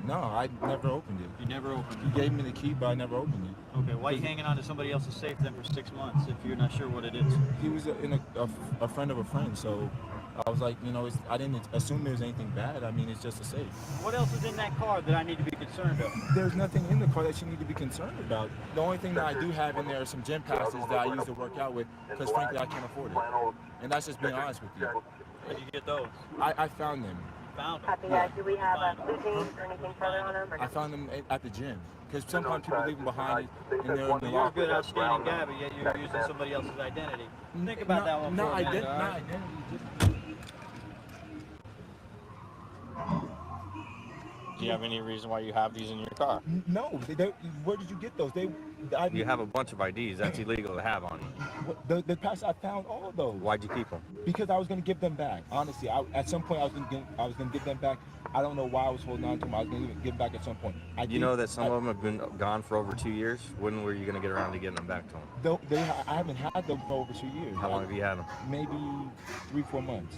No, I never opened it. You never opened it? He gave me the key, but I never opened it. Okay, why are you hanging on to somebody else's safe then for 6 months if you're not sure what it is? He was a friend of a friend, so I was like, you know, I didn't assume there was anything bad. I mean, it's just a safe. What else is in that car that I need to be concerned of? There's nothing in the car that you need to be concerned about. The only thing that I do have in there are some gym passes that I use to work out with, because frankly, I can't afford it. And that's just being honest with you. Where did you get those? I found them. Found them? Copy that. Do we have blue jeans or anything further on them? I found them at the gym. Because sometimes people leave them behind and they're in the You're a locker. good, outstanding guy, but yet you're using somebody else's identity. Think about that one for a minute, all right? Do you have any reason why you have these in your car? No. Where did you get those? You have a bunch of IDs. That's illegal to have on you. The past I found all of those. Why'd you keep them? Because I was going to give them back. Honestly, at some point I was going to give them back. I don't know why I was holding on to them. I was going to give them back at some point. You know that some of them have been gone for over 2 years? When were you going to get around to getting them back to them? I haven't had them for over 2 years. How long have you had them? Maybe 3-4 months.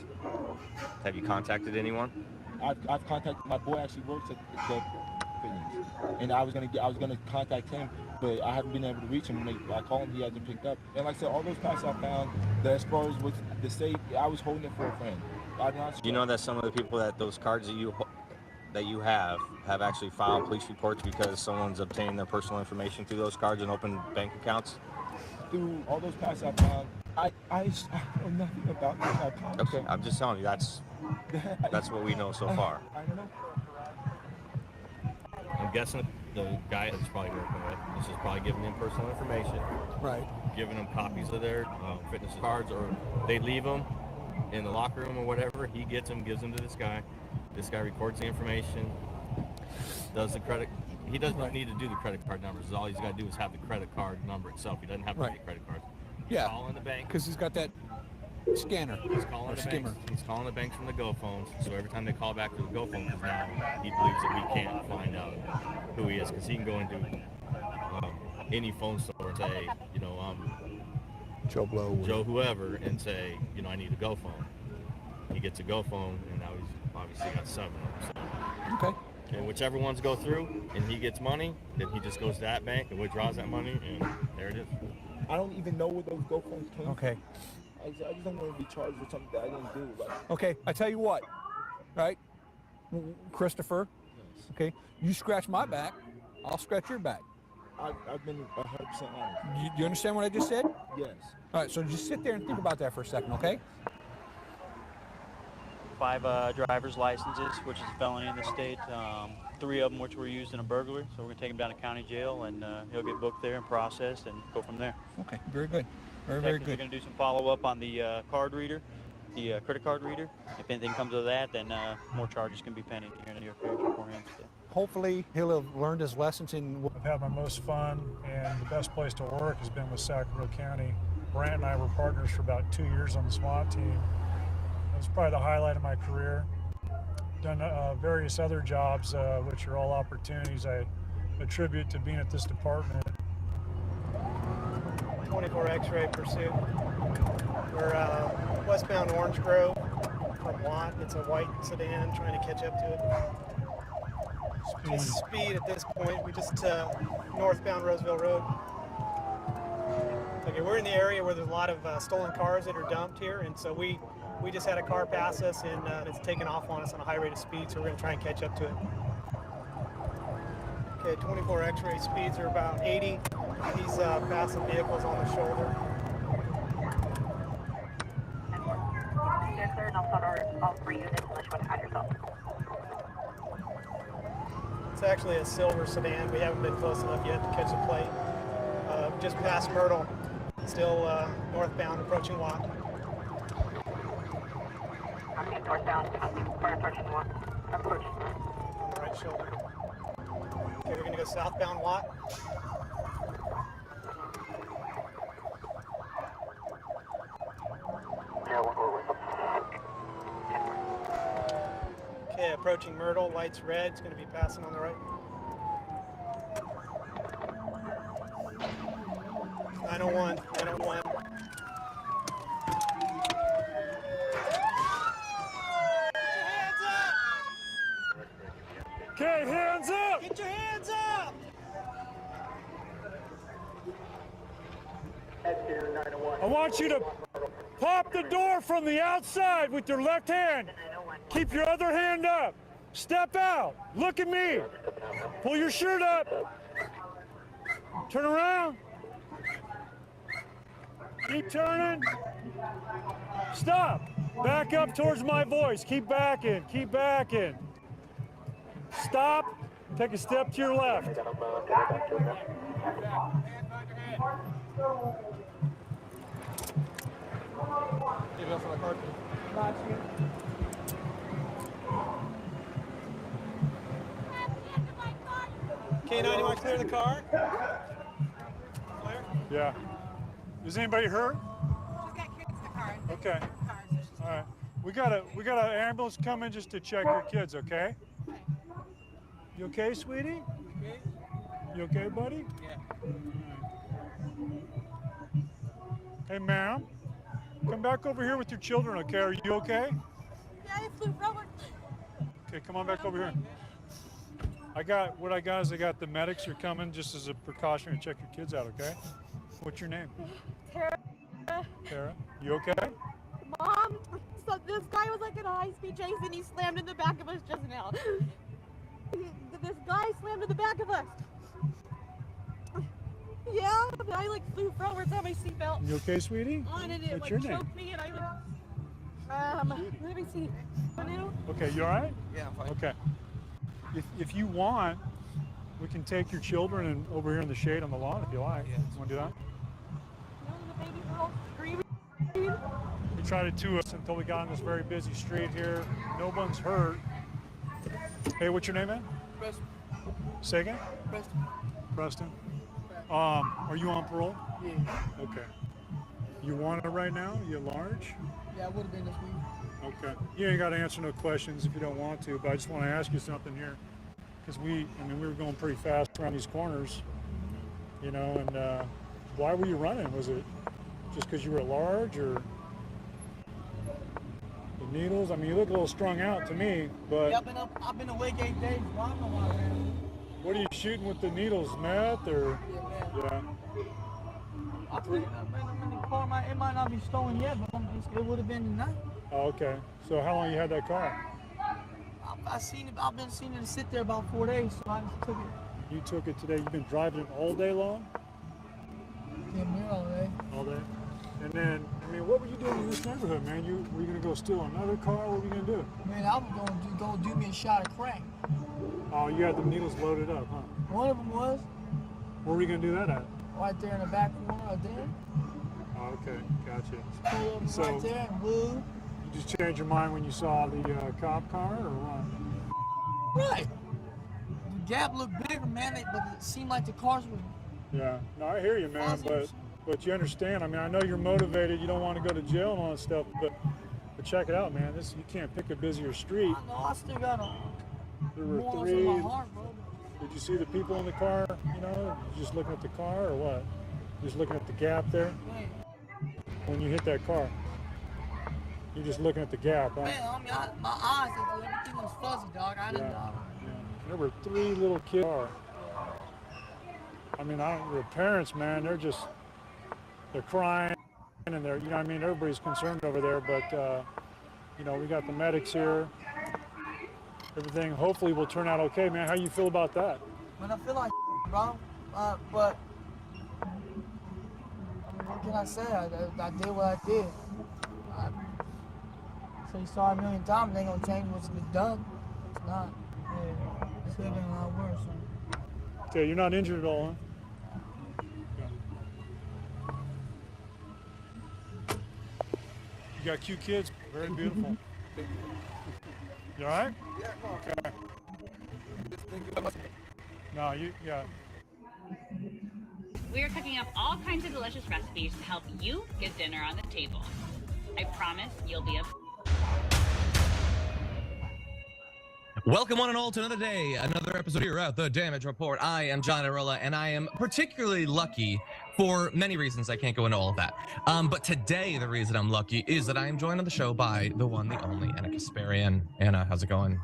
Have you contacted anyone? I've contacted my boy. Actually works at the fitness, and I was gonna contact him, but I haven't been able to reach him. I called him, he hasn't picked up. And like I said, all those passes I found, that as far as with the safe, I was holding it for a friend. You know that some of the people that those cards that you have actually filed police reports because someone's obtained their personal information through those cards and opened bank accounts? Through all those passes I found, I know nothing about that. Okay, I'm just telling you that's what we know so far. I don't know. I'm guessing the guy that's probably working with is just probably giving them personal information. Right. Giving them copies of their fitness cards, or they leave them in the locker room or whatever. He gets them, gives them to this guy. This guy records the information, does the credit. He doesn't need to do the credit card numbers. All he's got to do is have the credit card number itself. He doesn't have to get credit cards. Yeah. Calling the bank. Because he's got that scanner. He's calling the skimmer. banks. He's calling the banks from the Go phones. So every time they call back to the Go phone, because now he believes that we can't find out who he is, because he can go into any phone store and say, you know, Joe Blow. Joe whoever, and say, you know, I need a Go phone. He gets a Go phone, and now he's obviously got 7 of them. So. Okay. And whichever ones go through and he gets money, then he just goes to that bank and withdraws that money, and there it is. I don't even know where those Go phones came Okay. from. I just don't want to be charged with something that I didn't do. Like, Okay, I tell you what, right? Christopher, okay, you scratch my back, I'll scratch your back. I've been 100% honest. You understand what I just said? Yes. All right, so just sit there and think about that for a second, okay? 5 driver's licenses, which is a felony in the state. 3 of them which were used in a burglary. So we're gonna take him down to county jail, and he'll get booked there and processed, and go from there. Okay, very good. Very We're good. gonna do some follow-up on the card reader, the credit card reader. If anything comes of that, then more charges can be pending here in the near future for him. So. Hopefully he'll have learned his lessons in. I've had my most fun, and the best place to work has been with Sacramento County. Brant and I were partners for about 2 years on the SWAT team. It was probably the highlight of my career. Done various other jobs, which are all opportunities I attribute to being at this department. 24 X-ray pursuit. We're westbound Orange Grove from Watt. It's a white sedan trying to catch up to it. Just speed at this point. We just northbound Roseville Road. Okay, we're in the area where there's a lot of stolen cars that are dumped here, and so we just had a car pass us, and it's taken off on us on a high rate of speed, so we're going to try and catch up to it. Okay, 24 X-ray speeds are about 80. He's passing vehicles on the shoulder. Yes, sir, and I'll start all 3 units unless you want to add yourself. It's actually a silver sedan. We haven't been close enough yet to catch the plate. Just past Myrtle, still northbound, approaching Watt. I'm northbound, approaching Watt. Approaching. On the right shoulder. Okay, we're going to go southbound Watt. Okay, approaching Myrtle, lights red. It's going to be passing on the right. 901, 901. Okay, hands up! Get your hands up! I want you to pop the door from the outside with your left hand. Keep your other hand up. Step out. Look at me. Pull your shirt up. Turn around. Keep turning. Stop. Back up towards my voice. Keep backing. Keep backing. Stop. Take a step to your left. K9, you want to clear the car? Clear? Yeah. Is anybody hurt? She's got kids in the car. Okay. All right. We got an ambulance coming just to check your kids, okay? You okay, sweetie? You okay, buddy? Yeah. Hey, ma'am. Come back over here with your children, okay? Are you okay? Yeah, I flew forward. Okay, come on back over here. I got the medics are coming just as a precaution to check your kids out, okay? What's your name? Tara. Tara. You okay? Mom, so this guy was like in a high-speed chase and he slammed in the back of us just now. This guy slammed in the back of us. Yeah, but I like flew forward on my seatbelt. You okay, sweetie? On and it What's like your name? choked me and I let me see. Okay, you all right? Yeah, I'm fine. Okay. If you want, We can take your children and over here in the shade on the lawn if you like. Want to do that? The baby girl screaming. We tried to tour us until we got on this very busy street here. No one's hurt. Hey, what's your name, man? Preston. Say again? Preston. Preston. Are you on parole? Yeah. Okay. You want it right now? You large? Yeah, I would have been this week. Okay. You ain't got to answer no questions if you don't want to, but I just want to ask you something here. Because we were going pretty fast around these corners, you know, and why were you running? Was it just because you were at large, or the needles? I mean, you look a little strung out to me, but... Yeah, I've been awake 8 days. Well, I don't know why I ran. What are you shooting with the needles, meth, or... Yeah. I put it in the car. It might not be stolen yet, but it would have been tonight. Oh, okay. So how long you had that car? I've been seeing it sit there about 4 days, so I just took it. You took it today. You've been driving it all day long? Came here all day. All day. And then, I mean, what were you doing in this neighborhood, man? Were you going to go steal another car? What were you going to do? Man, I was going to go do me a shot of crack. Oh, you had the needles loaded up, huh? One of them was. Where were you going to do that at? Right there in the back corner of there. Oh, okay. Gotcha. Pull up So, right there and woo. You just changed your mind when you saw the cop car, or what? Right. The gap looked bigger, man, but it seemed like the cars were... Yeah. No, I hear you, man, but you understand. I mean, I know you're motivated. You don't want to go to jail and all that stuff, but check it out, man. You can't pick a busier street. I know, I still got There were morals three. in my heart, bro. Did you see the people in the car? You know, you just looking at the car, or what? Just looking at the gap there? When you hit that car, you're just looking at the gap, huh? Man, I mean, my eyes, everything was fuzzy, dog. I didn't know. There were 3 little kids. I mean, their parents, man, they're crying, and they're, you know what I mean, everybody's concerned over there, but, you know, we got the medics here. Everything hopefully will turn out okay, man. How you feel about that? Man, I feel like bro, but I mean, what can I say? I did what I did. Say sorry a million times, it ain't gonna change what's been done. It's not. Yeah, it's been a lot worse. Okay, you're not injured at all, huh? You got cute kids, very beautiful. You all right? Okay. No, yeah. We are cooking up all kinds of delicious recipes to help you get dinner on the table. I promise you'll be a... Welcome one and all to another day, another episode here at The Damage Report. I am John Arilla, and I am particularly lucky for many reasons. I can't go into all of that. But today, the reason I'm lucky is that I am joined on the show by the one, the only, Anna Kasparian. Anna, how's it going?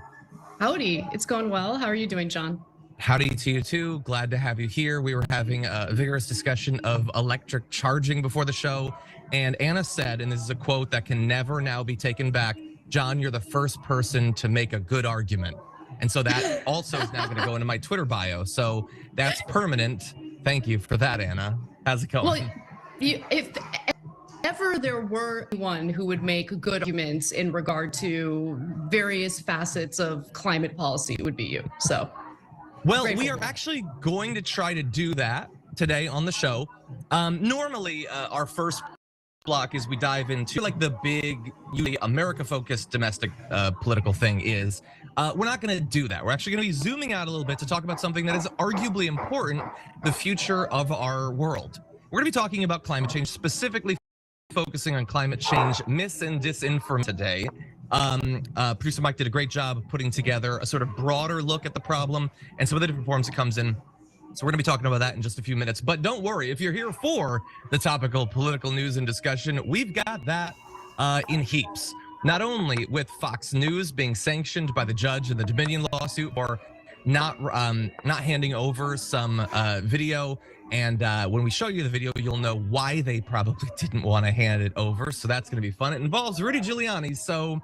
Howdy, it's going well. How are you doing, John? Howdy to you too. Glad to have you here. We were having a vigorous discussion of electric charging before the show, and Anna said, and this is a quote that can never now be taken back, John, you're the first person to make a good argument. And so that also is now going to go into my Twitter bio. So that's permanent. Thank you for that, Anna. How's it going? Well, if ever there were one who would make good arguments in regard to various facets of climate policy, it would be you. So, well, we are actually going to try to do that today on the show. Normally, our first block is we dive into like the big, usually America-focused domestic political thing is. We're not going to do that. We're actually going to be zooming out a little bit to talk about something that is arguably important, the future of our world. We're going to be talking about climate change, specifically focusing on climate change mis and disinformation today. Producer Mike did a great job of putting together a sort of broader look at the problem and some of the different forms it comes in. So we're going to be talking about that in just a few minutes. But don't worry, if you're here for the topical political news and discussion, we've got that in heaps. Not only with Fox News being sanctioned by the judge in the Dominion lawsuit or not handing over some video. And when we show you the video, you'll know why they probably didn't want to hand it over. So that's going to be fun. It involves Rudy Giuliani. So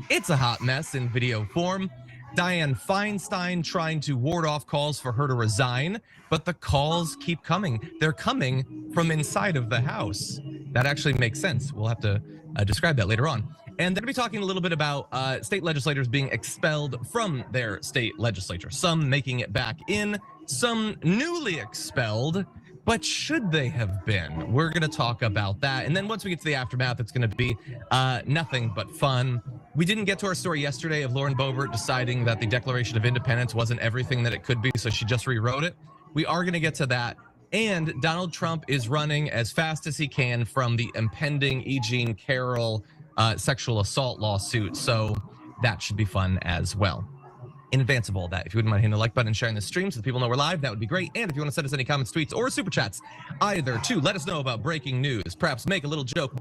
it's a hot mess in video form. Dianne Feinstein trying to ward off calls for her to resign, but the calls keep coming. They're coming from inside of the House. That actually makes sense. We'll have to describe that later on. And they're going to be talking a little bit about state legislators being expelled from their state legislature, some making it back in some newly expelled, but should they have been? We're going to talk about that. And then once we get to the aftermath, it's going to be nothing but fun. We didn't get to our story yesterday of Lauren Boebert deciding that the Declaration of Independence wasn't everything that it could be, so she just rewrote it. We are going to get to that. And Donald Trump is running as fast as he can from the impending E. Jean Carroll sexual assault lawsuit. So that should be fun as well. In advance of all that, if you wouldn't mind hitting the like button and sharing the stream so that people know we're live, that would be great. And if you want to send us any comments, tweets, or super chats, either to let us know about breaking news, perhaps make a little joke,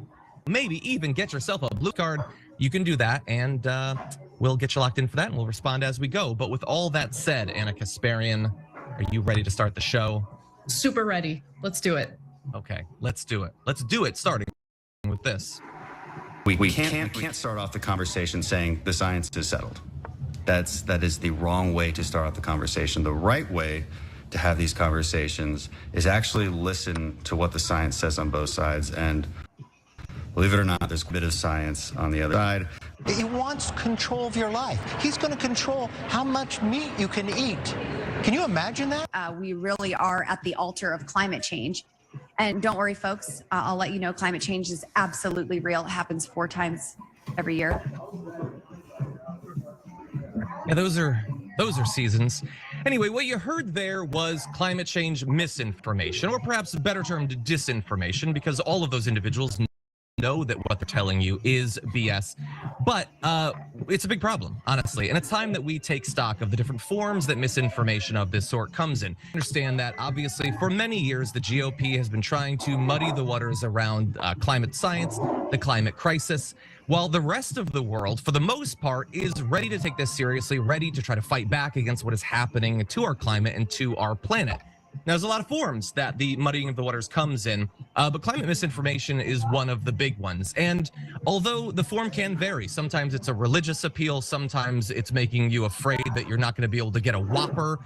maybe even get yourself a blue card, you can do that, and we'll get you locked in for that, and we'll respond as we go. But with all that said, Anna Kasparian, are you ready to start the show? Super ready. Let's do it. Okay, let's do it. Let's do it, starting with this. We can't start off the conversation saying the science is settled. That is the wrong way to start off the conversation. The right way to have these conversations is actually listen to what the science says on both sides. And believe it or not, there's a bit of science on the other side. He wants control of your life. He's going to control how much meat you can eat. Can you imagine that? We really are at the altar of climate change. And don't worry, folks, I'll let you know climate change is absolutely real. It happens 4 times every year. Yeah, those are seasons. Anyway, what you heard there was climate change misinformation, or perhaps a better term, disinformation, because all of those individuals know that what they're telling you is BS. But it's a big problem, honestly. And it's time that we take stock of the different forms that misinformation of this sort comes in. Understand that, obviously, for many years, the GOP has been trying to muddy the waters around climate science, the climate crisis, while the rest of the world, for the most part, is ready to take this seriously, ready to try to fight back against what is happening to our climate and to our planet. Now, there's a lot of forms that the muddying of the waters comes in, but climate misinformation is one of the big ones. And although the form can vary, sometimes it's a religious appeal, sometimes it's making you afraid that you're not going to be able to get a Whopper,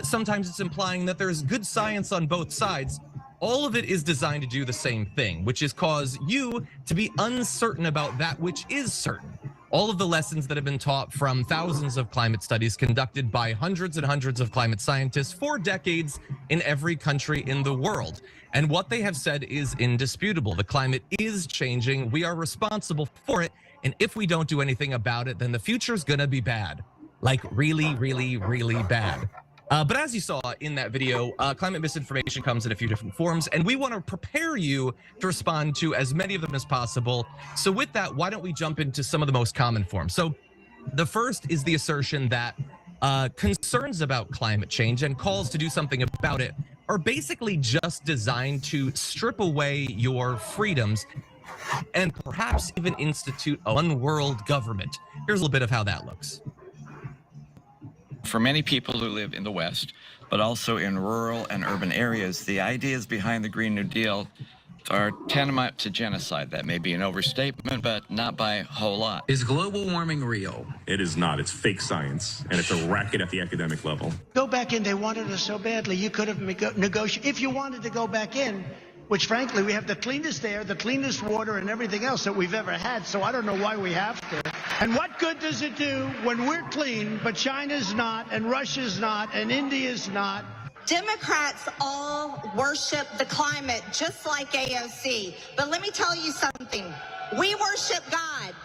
sometimes it's implying that there's good science on both sides. All of it is designed to do the same thing, which is cause you to be uncertain about that which is certain. All of the lessons that have been taught from thousands of climate studies conducted by hundreds and hundreds of climate scientists for decades in every country in the world. And what they have said is indisputable. The climate is changing. We are responsible for it. And if we don't do anything about it, then the future's gonna be bad. Like really, really, really bad. But as you saw in that video, climate misinformation comes in a few different forms, and we want to prepare you to respond to as many of them as possible. So with that, why don't we jump into some of the most common forms? So the first is the assertion that concerns about climate change and calls to do something about it are basically just designed to strip away your freedoms and perhaps even institute a one-world government. Here's a little bit of how that looks. For many people who live in the West, but also in rural and urban areas, the ideas behind the Green New Deal are tantamount to genocide. That may be an overstatement, but not by a whole lot. Is global warming real? It is not. It's fake science, and it's a racket at the academic level. Go back in. They wanted us so badly. You could have negotiated. If you wanted to go back in, which frankly, we have the cleanest air, the cleanest water, and everything else that we've ever had, so I don't know why we have to. And what good does it do when we're clean, but China's not, and Russia's not, and India's not? Democrats all worship the climate, just like AOC. But let me tell you something. We worship God.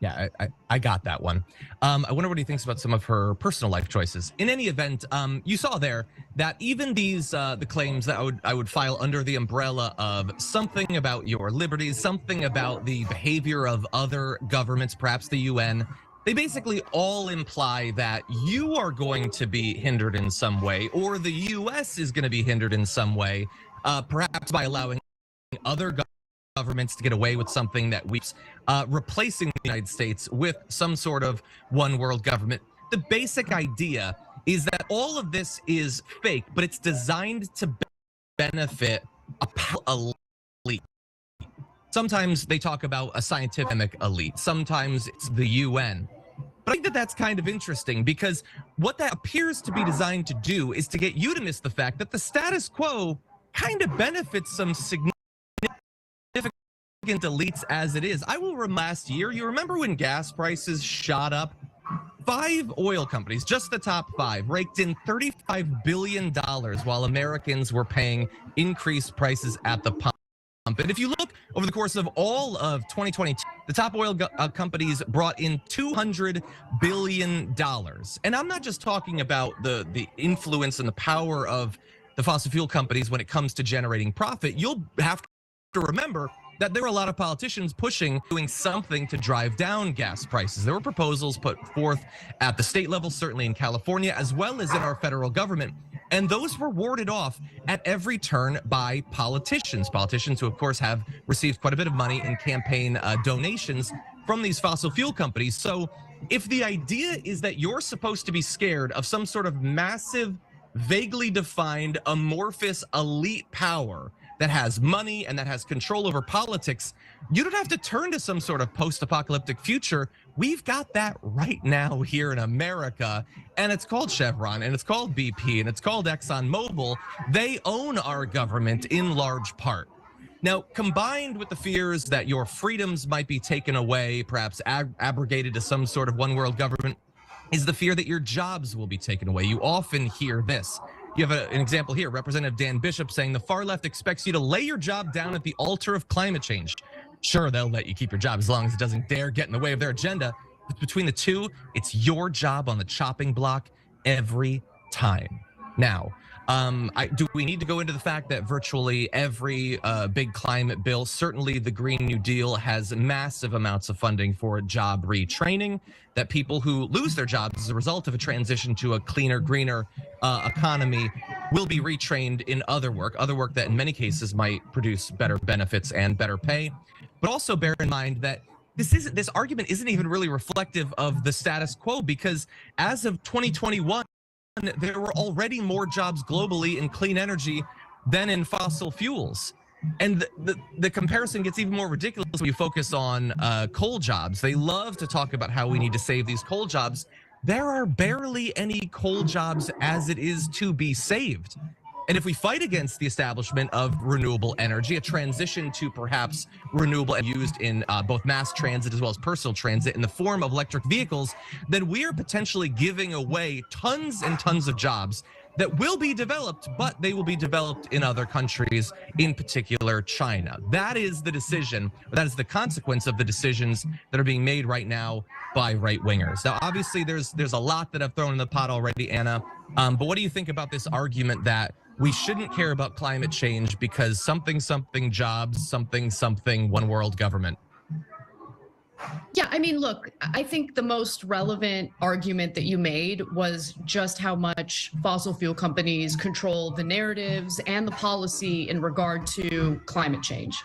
Yeah, I got that one. I wonder what he thinks about some of her personal life choices. In any event, you saw there that even these the claims that I would file under the umbrella of something about your liberties, something about the behavior of other governments, perhaps the UN, they basically all imply that you are going to be hindered in some way, or the US is going to be hindered in some way, perhaps by allowing other governments to get away with something that weeps, replacing the United States with some sort of one world government. The basic idea is that all of this is fake, but it's designed to benefit a power elite. Sometimes they talk about a scientific elite. Sometimes it's the UN. But I think that that's kind of interesting because what that appears to be designed to do is to get you to miss the fact that the status quo kind of benefits some significant elites as it is. I will remember last year, you remember when gas prices shot up? 5 oil companies, just the top 5, raked in $35 billion while Americans were paying increased prices at the pump. And if you look over the course of all of 2022, the top oil companies brought in $200 billion. And I'm not just talking about the influence and the power of the fossil fuel companies when it comes to generating profit. You'll have to remember that there were a lot of politicians doing something to drive down gas prices. There were proposals put forth at the state level, certainly in California, as well as in our federal government. And those were warded off at every turn by politicians who, of course, have received quite a bit of money in campaign donations from these fossil fuel companies. So if the idea is that you're supposed to be scared of some sort of massive, vaguely defined, amorphous elite power that has money and that has control over politics, you don't have to turn to some sort of post-apocalyptic future. We've got that right now here in America, and it's called Chevron, and it's called BP, and it's called ExxonMobil. They own our government in large part. Now, combined with the fears that your freedoms might be taken away, perhaps abrogated to some sort of one world government, is the fear that your jobs will be taken away. You often hear this. You have an example here, Representative Dan Bishop saying the far left expects you to lay your job down at the altar of climate change. Sure, they'll let you keep your job as long as it doesn't dare get in the way of their agenda. But between the two, it's your job on the chopping block every time. Now, do we need to go into the fact that virtually every big climate bill, certainly the Green New Deal, has massive amounts of funding for job retraining, that people who lose their jobs as a result of a transition to a cleaner, greener economy will be retrained in other work that in many cases might produce better benefits and better pay. But also bear in mind that this argument isn't even really reflective of the status quo, because as of 2021, there were already more jobs globally in clean energy than in fossil fuels. And the comparison gets even more ridiculous when you focus on coal jobs. They love to talk about how we need to save these coal jobs. There are barely any coal jobs as it is to be saved. And if we fight against the establishment of renewable energy, a transition to perhaps renewable and used in both mass transit as well as personal transit in the form of electric vehicles, then we are potentially giving away tons and tons of jobs that will be developed, but they will be developed in other countries, in particular China. That is the decision, that is the consequence of the decisions that are being made right now by right-wingers. Now, obviously, there's a lot that I've thrown in the pot already, Anna, but what do you think about this argument that we shouldn't care about climate change because something jobs, something one world government? Yeah, I mean, look, I think the most relevant argument that you made was just how much fossil fuel companies control the narratives and the policy in regard to climate change.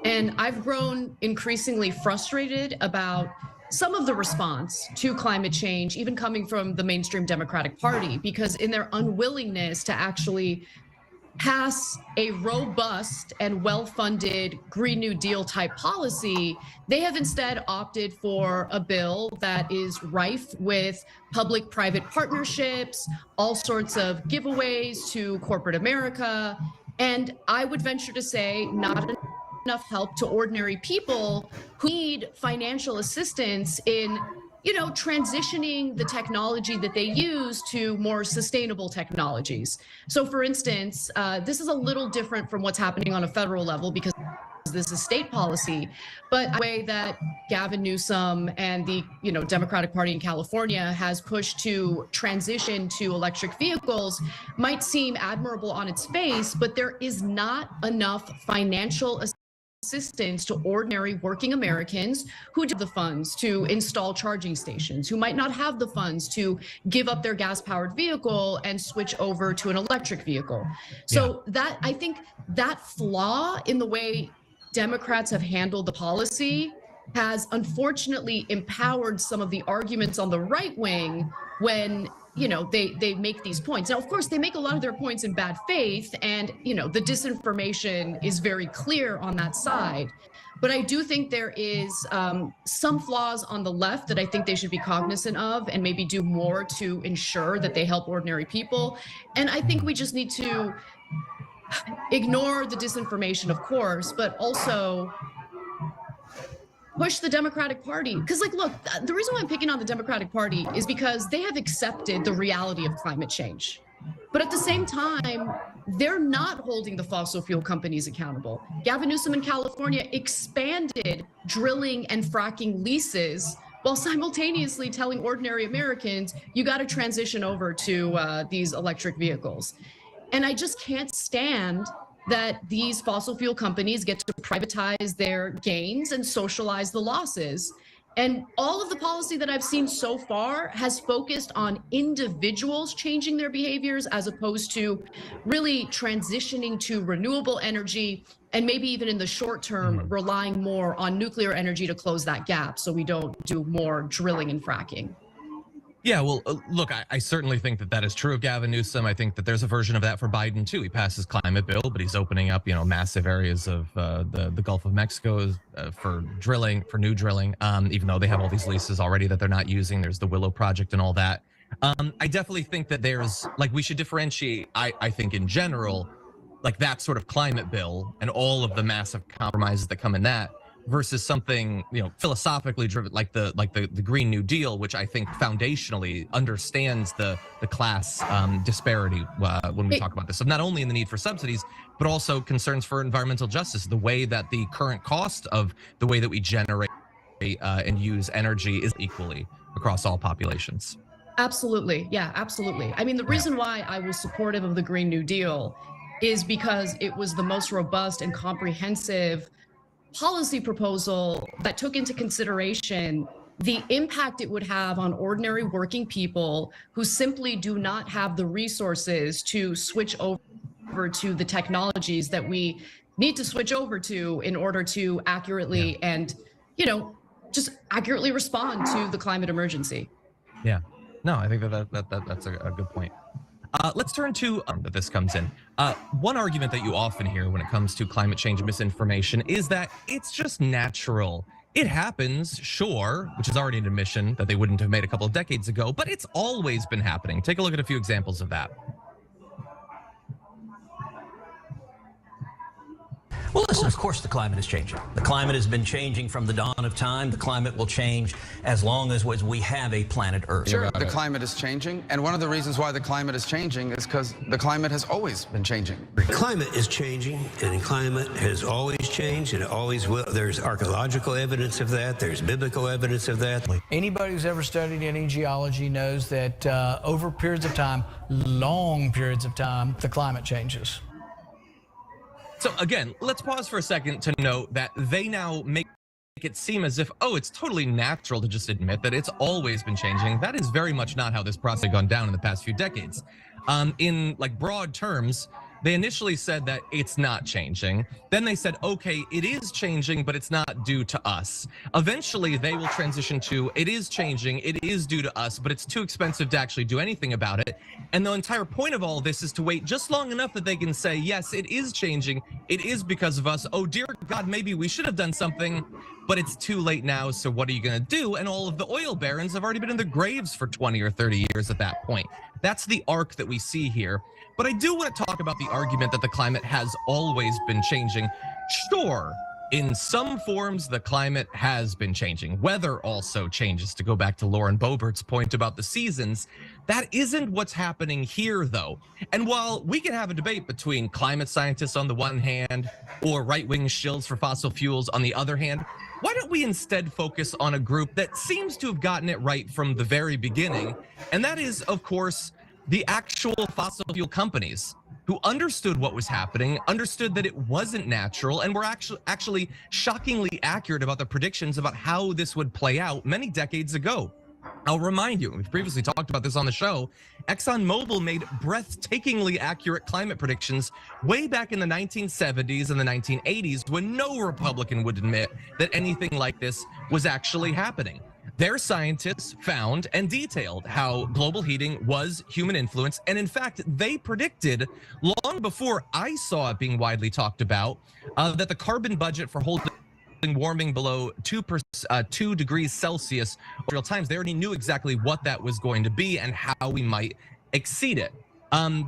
And I've grown increasingly frustrated about some of the response to climate change, even coming from the mainstream Democratic Party, because in their unwillingness to actually pass a robust and well-funded Green New Deal type policy, they have instead opted for a bill that is rife with public-private partnerships, all sorts of giveaways to corporate America, and I would venture to say not enough help to ordinary people who need financial assistance in transitioning the technology that they use to more sustainable technologies. So for instance, this is a little different from what's happening on a federal level because this is state policy, but the way that Gavin Newsom and the Democratic Party in California has pushed to transition to electric vehicles might seem admirable on its face, but there is not enough financial assistance to ordinary working Americans who do have the funds to install charging stations, who might not have the funds to give up their gas-powered vehicle and switch over to an electric vehicle. So that, I think that flaw in the way Democrats have handled the policy has unfortunately empowered some of the arguments on the right wing when they make these points. Now, of course, they make a lot of their points in bad faith, and the disinformation is very clear on that side. But I do think there is some flaws on the left that I think they should be cognizant of and maybe do more to ensure that they help ordinary people. And I think we just need to ignore the disinformation, of course, but also push the Democratic Party. Because, like, look, the reason why I'm picking on the Democratic Party is because they have accepted the reality of climate change. But at the same time, they're not holding the fossil fuel companies accountable. Gavin Newsom in California expanded drilling and fracking leases while simultaneously telling ordinary Americans, you got to transition over to these electric vehicles. And I just can't stand that these fossil fuel companies get to privatize their gains and socialize the losses. And all of the policy that I've seen so far has focused on individuals changing their behaviors as opposed to really transitioning to renewable energy and maybe even in the short term, relying more on nuclear energy to close that gap so we don't do more drilling and fracking. Yeah, well, look, I certainly think that that is true of Gavin Newsom. I think that there's a version of that for Biden, too. He passed his climate bill, but he's opening up, massive areas of the Gulf of Mexico for drilling, for new drilling, even though they have all these leases already that they're not using. There's the Willow Project and all that. I definitely think that there's, we should differentiate, I think, in general, that sort of climate bill and all of the massive compromises that come in that, versus something philosophically driven like the Green New Deal, which I think foundationally understands the class disparity when we talk about this. So not only in the need for subsidies, but also concerns for environmental justice, the way that the current cost of the way that we generate and use energy is equally across all populations. Absolutely. Yeah, absolutely. I mean, the reason why I was supportive of the Green New Deal is because it was the most robust and comprehensive policy proposal that took into consideration the impact it would have on ordinary working people who simply do not have the resources to switch over to the technologies that we need to switch over to in order to accurately and, just accurately respond to the climate emergency. Yeah, no, I think that's a good point. Let's turn to that this comes in. One argument that you often hear when it comes to climate change misinformation is that it's just natural. It happens, sure, which is already an admission that they wouldn't have made a couple of decades ago, but it's always been happening. Take a look at a few examples of that. Well, listen, of course the climate is changing. The climate has been changing from the dawn of time. The climate will change as long as we have a planet Earth. Sure, the climate is changing. And one of the reasons why the climate is changing is because the climate has always been changing. The climate is changing, and the climate has always changed, and it always will. There's archaeological evidence of that. There's biblical evidence of that. Anybody who's ever studied any geology knows that over periods of time, long periods of time, the climate changes. So again, let's pause for a second to note that they now make it seem as if, it's totally natural to just admit that it's always been changing. That is very much not how this process has gone down in the past few decades. In broad terms, they initially said that it's not changing. Then they said, okay, it is changing, but it's not due to us. Eventually, they will transition to, it is changing, it is due to us, but it's too expensive to actually do anything about it. And the entire point of all this is to wait just long enough that they can say, yes, it is changing, it is because of us. Oh, dear God, maybe we should have done something, but it's too late now, so what are you going to do? And all of the oil barons have already been in their graves for 20 or 30 years at that point. That's the arc that we see here. But I do want to talk about the argument that the climate has always been changing. Sure, in some forms, the climate has been changing. Weather also changes, to go back to Lauren Boebert's point about the seasons. That isn't what's happening here, though. And while we can have a debate between climate scientists on the one hand or right-wing shills for fossil fuels on the other hand, why don't we instead focus on a group that seems to have gotten it right from the very beginning? And that is, of course, the actual fossil fuel companies who understood what was happening, understood that it wasn't natural, and were actually shockingly accurate about the predictions about how this would play out many decades ago. I'll remind you, we've previously talked about this on the show, ExxonMobil made breathtakingly accurate climate predictions way back in the 1970s and the 1980s when no Republican would admit that anything like this was actually happening. Their scientists found and detailed how global heating was human influence. And in fact, they predicted long before I saw it being widely talked about that the carbon budget for holding warming below 2 degrees Celsius over real times, they already knew exactly what that was going to be and how we might exceed it.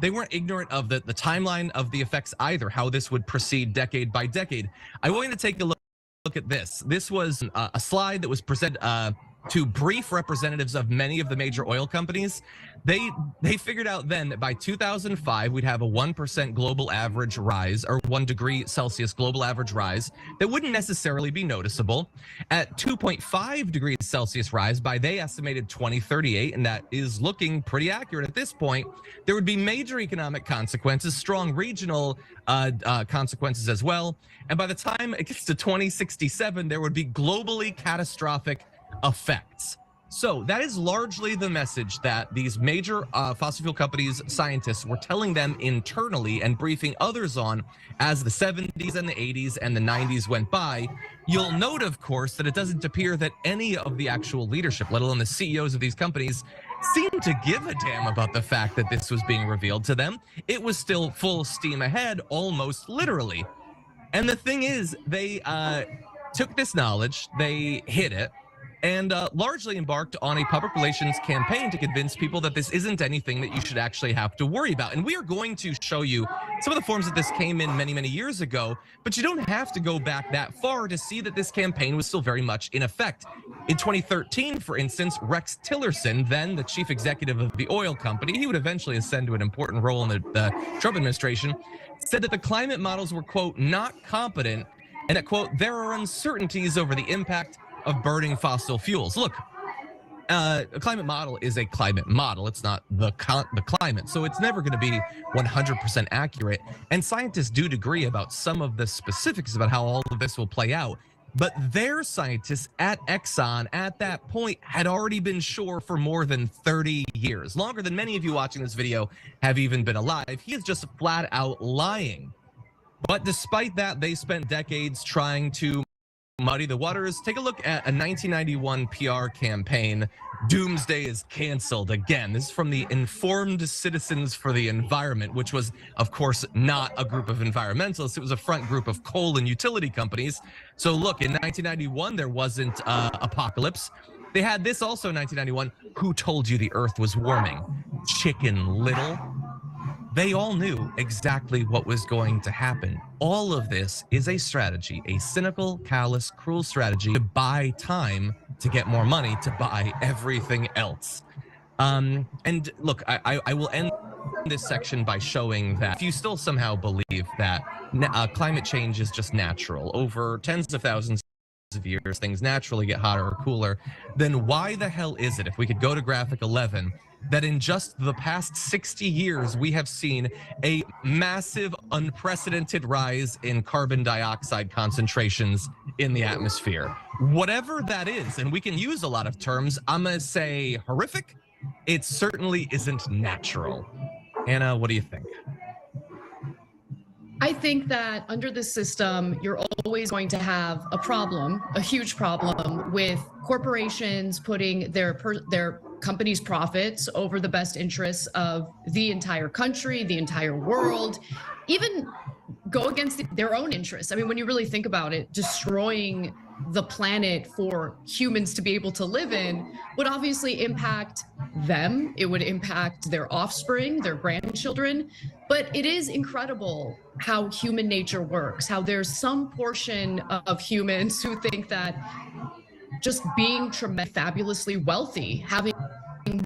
They weren't ignorant of the timeline of the effects either, how this would proceed decade by decade. I want you to take a look look at this. This was a slide that was presented to brief representatives of many of the major oil companies. They figured out then that by 2005, we'd have a 1% global average rise, or 1 degree Celsius global average rise that wouldn't necessarily be noticeable. At 2.5 degrees Celsius rise by, they estimated, 2038, and that is looking pretty accurate at this point, there would be major economic consequences, strong regional consequences as well. And by the time it gets to 2067, there would be globally catastrophic effects. So that is largely the message that these major fossil fuel companies' scientists were telling them internally and briefing others on as the 70s and the 80s and the 90s went by. You'll note, of course, that it doesn't appear that any of the actual leadership, let alone the CEOs of these companies, seemed to give a damn about the fact that this was being revealed to them. It was still full steam ahead, almost literally. And the thing is, they took this knowledge, they hid it, and largely embarked on a public relations campaign to convince people that this isn't anything that you should actually have to worry about. And we are going to show you some of the forms that this came in many, many years ago, but you don't have to go back that far to see that this campaign was still very much in effect. In 2013, for instance, Rex Tillerson, then the chief executive of the oil company, he would eventually ascend to an important role in the Trump administration, said that the climate models were, quote, not competent, and that, quote, there are uncertainties over the impact of burning fossil fuels. Look, a climate model is a climate model. It's not the climate. So it's never going to be 100% accurate. And scientists do agree about some of the specifics about how all of this will play out. But their scientists at Exxon at that point had already been sure for more than 30 years, longer than many of you watching this video have even been alive. He is just flat out lying. But despite that, they spent decades trying to muddy the waters. Take a look at a 1991 PR campaign, Doomsday is Canceled Again. This is from the Informed Citizens for the Environment, which was, of course, not a group of environmentalists. It was a front group of coal and utility companies. So look, in 1991, there wasn't apocalypse. They had this also in 1991. Who told you the earth was warming? Chicken Little. They all knew exactly what was going to happen. All of this is a strategy, a cynical, callous, cruel strategy to buy time, to get more money, to buy everything else. And look, I will end this section by showing that if you still somehow believe that climate change is just natural, over tens of thousands of years, things naturally get hotter or cooler, then why the hell is it, if we could go to graphic 11, that in just the past 60 years, we have seen a massive, unprecedented rise in carbon dioxide concentrations in the atmosphere? Whatever that is, and we can use a lot of terms, I'm gonna say horrific. It certainly isn't natural. Anna, what do you think? I think that under this system, you're always going to have a problem, a huge problem, with corporations putting their company's profits over the best interests of the entire country, the entire world, even go against their own interests. I mean, when you really think about it, destroying the planet for humans to be able to live in would obviously impact them. It would impact their offspring, their grandchildren. But it is incredible how human nature works, how there's some portion of humans who think that just being fabulously wealthy, having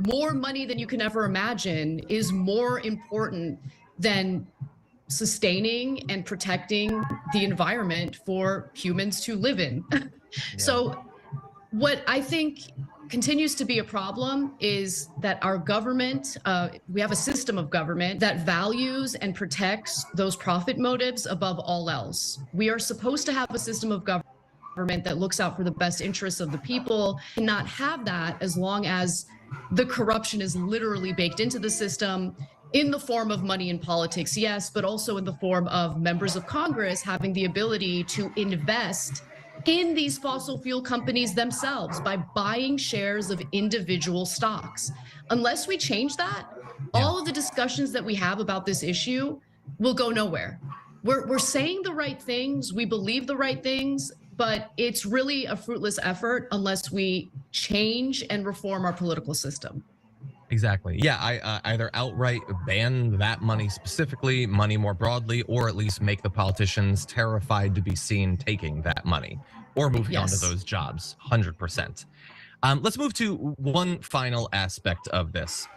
more money than you can ever imagine, is more important than sustaining and protecting the environment for humans to live in. So what I think continues to be a problem is that our government, we have a system of government that values and protects those profit motives above all else. We are supposed to have a system of government that looks out for the best interests of the people, and not have that as long as the corruption is literally baked into the system in the form of money in politics, yes, but also in the form of members of Congress having the ability to invest in these fossil fuel companies themselves by buying shares of individual stocks. Unless we change that, all of the discussions that we have about this issue will go nowhere. We're saying the right things, we believe the right things, but it's really a fruitless effort unless we change and reform our political system. Exactly. Yeah, I either outright ban that money specifically, money more broadly, or at least make the politicians terrified to be seen taking that money. or moving on to Yes. those jobs, 100%. Let's move to one final aspect of this.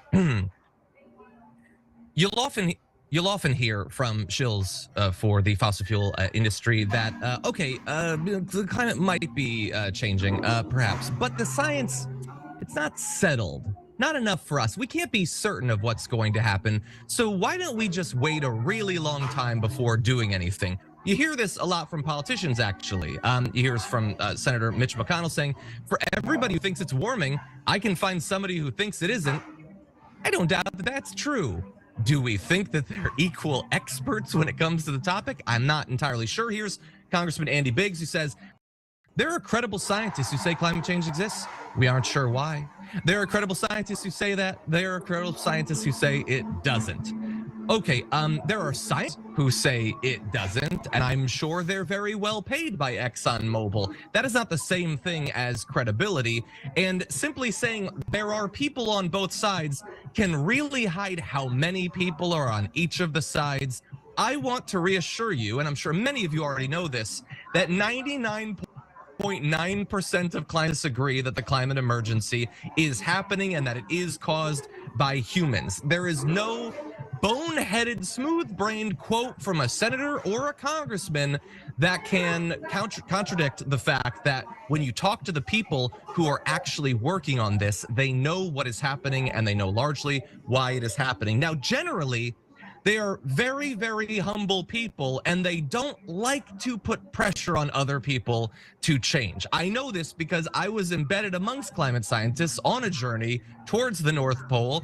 You'll often hear from shills for the fossil fuel industry that the climate might be changing, perhaps, but the science, it's not settled. Not enough for us. We can't be certain of what's going to happen. So why don't we just wait a really long time before doing anything? You hear this a lot from politicians, actually. You hear this from Senator Mitch McConnell saying, for everybody who thinks it's warming, I can find somebody who thinks it isn't. I don't doubt that that's true. Do we think that they're equal experts when it comes to the topic? I'm not entirely sure. Here's Congressman Andy Biggs, who says, there are credible scientists who say climate change exists. We aren't sure why. There are credible scientists who say that. There are credible scientists who say it doesn't. Okay, there are scientists who say it doesn't, and I'm sure they're very well paid by ExxonMobil. That is not the same thing as credibility, and simply saying there are people on both sides can really hide how many people are on each of the sides. I want to reassure you, and I'm sure many of you already know this, that 99.9% of clients agree that the climate emergency is happening and that it is caused by humans. There is no boneheaded, smooth-brained quote from a senator or a congressman that can contradict the fact that when you talk to the people who are actually working on this, they know what is happening and they know largely why it is happening. Now, generally, they are very, very humble people, and they don't like to put pressure on other people to change. I know this because I was embedded amongst climate scientists on a journey towards the North Pole.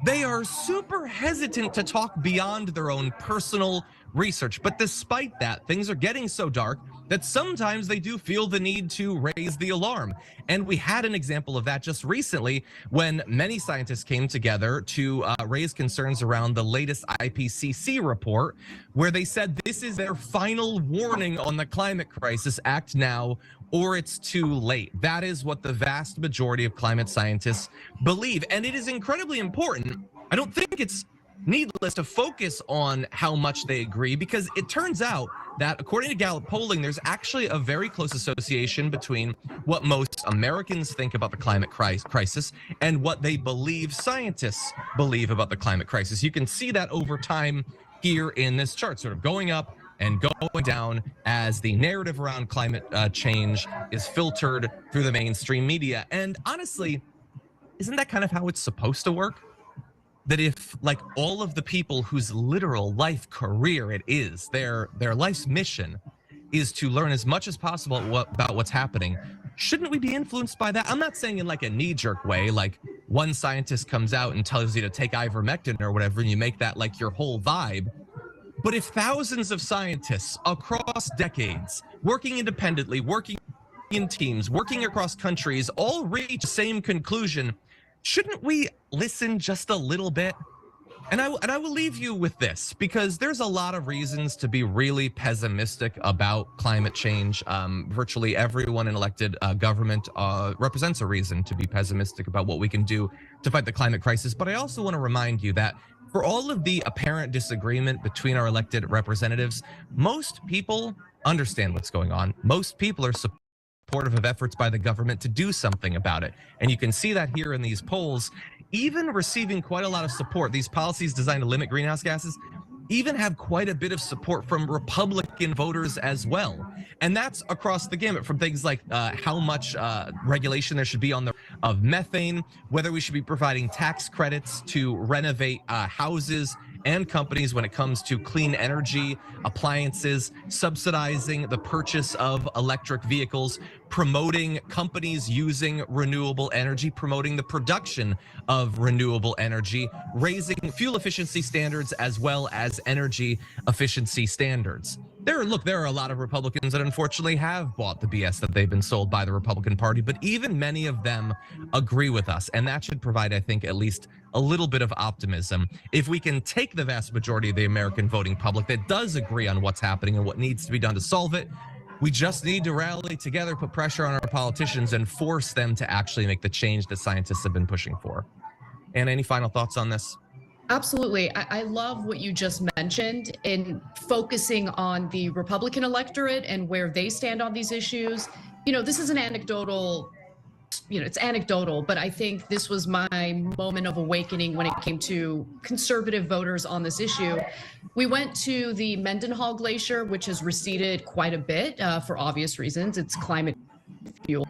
They are super hesitant to talk beyond their own personal research. But despite that, things are getting so dark that sometimes they do feel the need to raise the alarm. And we had an example of that just recently when many scientists came together to raise concerns around the latest IPCC report, where they said this is their final warning on the climate crisis. Act now or it's too late. That is what the vast majority of climate scientists believe. And it is incredibly important. I don't think it's needless to focus on how much they agree, because it turns out that according to Gallup polling, there's actually a very close association between what most Americans think about the climate crisis and what they believe scientists believe about the climate crisis. You can see that over time here in this chart, sort of going up and going down as the narrative around climate change is filtered through the mainstream media. And honestly, isn't that kind of how it's supposed to work? That if, like, all of the people whose literal life career it is, their life's mission is to learn as much as possible about what's happening, shouldn't we be influenced by that? I'm not saying in like a knee-jerk way, like one scientist comes out and tells you to take ivermectin or whatever, and you make that like your whole vibe. But if thousands of scientists across decades, working independently, working in teams, working across countries, all reach the same conclusion, shouldn't we listen just a little bit? And I will leave you with this, because there's a lot of reasons to be really pessimistic about climate change. Virtually everyone in elected government represents a reason to be pessimistic about what we can do to fight the climate crisis. But I also want to remind you that for all of the apparent disagreement between our elected representatives, most people understand what's going on. Most people are supportive of efforts by the government to do something about it. And you can see that here in these polls, even receiving quite a lot of support. These policies designed to limit greenhouse gases even have quite a bit of support from Republican voters as well. And that's across the gamut, from things like how much regulation there should be on of methane, whether we should be providing tax credits to renovate houses and companies when it comes to clean energy appliances, subsidizing the purchase of electric vehicles, promoting companies using renewable energy, promoting the production of renewable energy, raising fuel efficiency standards as well as energy efficiency standards. There are a lot of Republicans that unfortunately have bought the BS that they've been sold by the Republican Party, but even many of them agree with us. And that should provide, I think, at least a little bit of optimism. If we can take the vast majority of the American voting public that does agree on what's happening and what needs to be done to solve it, we just need to rally together, put pressure on our politicians, and force them to actually make the change that scientists have been pushing for. And any final thoughts on this? Absolutely. I love what you just mentioned in focusing on the Republican electorate and where they stand on these issues. this is an anecdotal, it's anecdotal, but I think this was my moment of awakening when it came to conservative voters on this issue. We went to the Mendenhall Glacier, which has receded quite a bit for obvious reasons. It's climate fueled.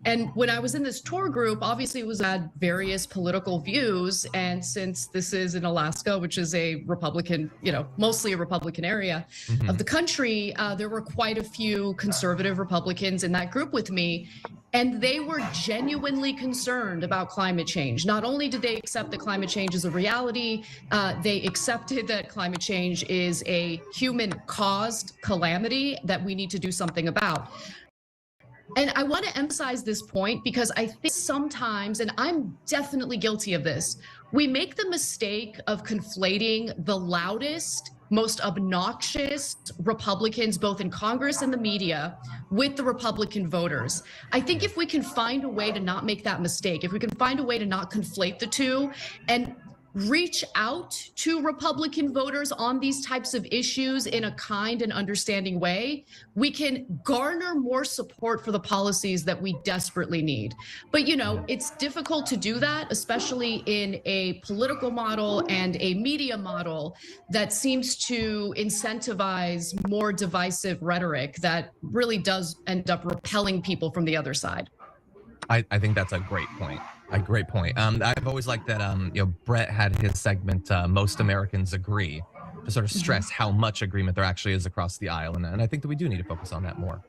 And when I was in this tour group, obviously it was had various political views. And since this is in Alaska, which is a Republican, mostly a Republican area of the country, there were quite a few conservative Republicans in that group with me. And they were genuinely concerned about climate change. Not only did they accept that climate change is a reality, they accepted that climate change is a human-caused calamity that we need to do something about. And I want to emphasize this point because I think sometimes, and I'm definitely guilty of this, we make the mistake of conflating the loudest, most obnoxious Republicans, both in Congress and the media, with the Republican voters. I think if we can find a way to not make that mistake, if we can find a way to not conflate the two and reach out to Republican voters on these types of issues in a kind and understanding way, we can garner more support for the policies that we desperately need. But, it's difficult to do that, especially in a political model and a media model that seems to incentivize more divisive rhetoric that really does end up repelling people from the other side. I think that's a great point. A great point. I've always liked that, Brett had his segment, Most Americans Agree, to sort of stress how much agreement there actually is across the aisle. And I think that we do need to focus on that more.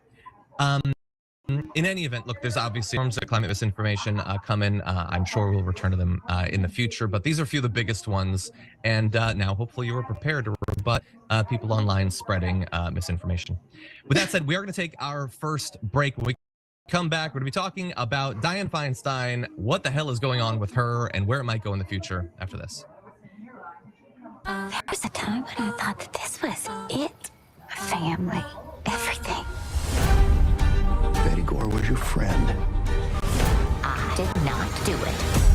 In any event, look, there's obviously forms of climate misinformation coming. I'm sure we'll return to them in the future, but these are a few of the biggest ones. And now hopefully you were prepared to rebut people online spreading misinformation. With that said, we are going to take our first break. When we come back, we're going to be talking about Dianne Feinstein, what the hell is going on with her, and where it might go in the future after this. There was a time when I thought that this was it. Family, everything. Betty Gore was your friend. I did not do it.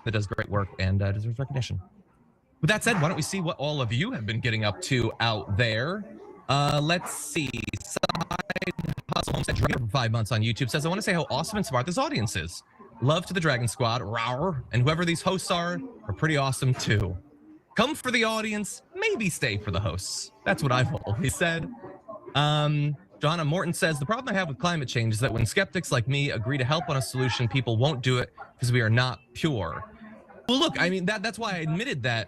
That does great work and deserves recognition. With that said, why don't we see what all of you have been getting up to out there? Let's see. Side Hustle Homestead Dragon for 5 months on YouTube says, I want to say how awesome and smart this audience is. Love to the Dragon Squad, rawr, and whoever these hosts are pretty awesome too. Come for the audience, maybe stay for the hosts. That's what I've always said. Donna Morton says, the problem I have with climate change is that when skeptics like me agree to help on a solution, people won't do it because we are not pure. Well, look, I mean, that's why I admitted that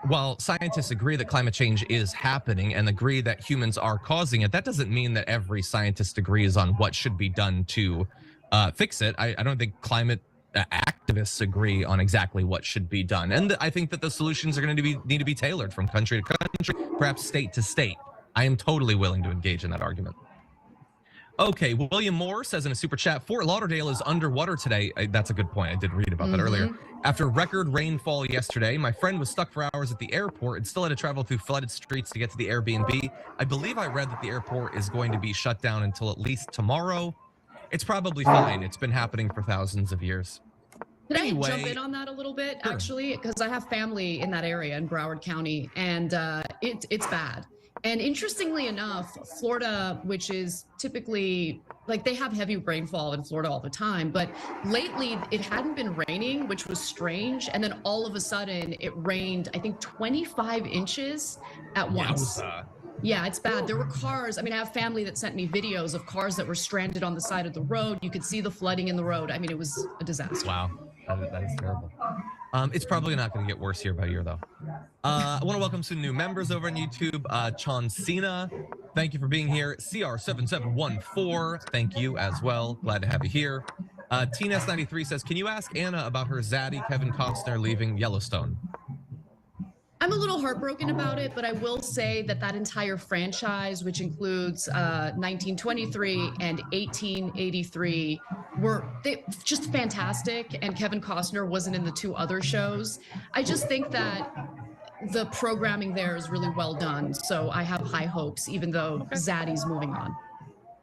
while scientists agree that climate change is happening and agree that humans are causing it, that doesn't mean that every scientist agrees on what should be done to fix it. I don't think climate activists agree on exactly what should be done. And I think that the solutions are going to need to be tailored from country to country, perhaps state to state. I am totally willing to engage in that argument. Okay, William Moore says in a super chat, Fort Lauderdale is underwater today. That's a good point. I did read about that earlier. After record rainfall yesterday, my friend was stuck for hours at the airport and still had to travel through flooded streets to get to the Airbnb. I believe I read that the airport is going to be shut down until at least tomorrow. It's probably fine. It's been happening for thousands of years. Can I jump in on that a little bit, actually? Because I have family in that area in Broward County, and it's bad. And interestingly enough, Florida, which is typically, like, they have heavy rainfall in Florida all the time, but lately it hadn't been raining, which was strange. And then all of a sudden it rained, I think 25 inches at once. Yeah, it's bad. There were cars. I mean, I have family that sent me videos of cars that were stranded on the side of the road. You could see the flooding in the road. I mean, it was a disaster. Wow, that is terrible. It's probably not going to get worse year by year, though. I want to welcome some new members over on YouTube. Chon Cena, thank you for being here. CR7714, thank you as well. Glad to have you here. TNS93 says, can you ask Anna about her zaddy Kevin Costner leaving Yellowstone? I'm a little heartbroken about it, but I will say that that entire franchise, which includes 1923 and 1883, were just fantastic. And Kevin Costner wasn't in the two other shows. I just think that the programming there is really well done. So I have high hopes, even though Zaddy's moving on.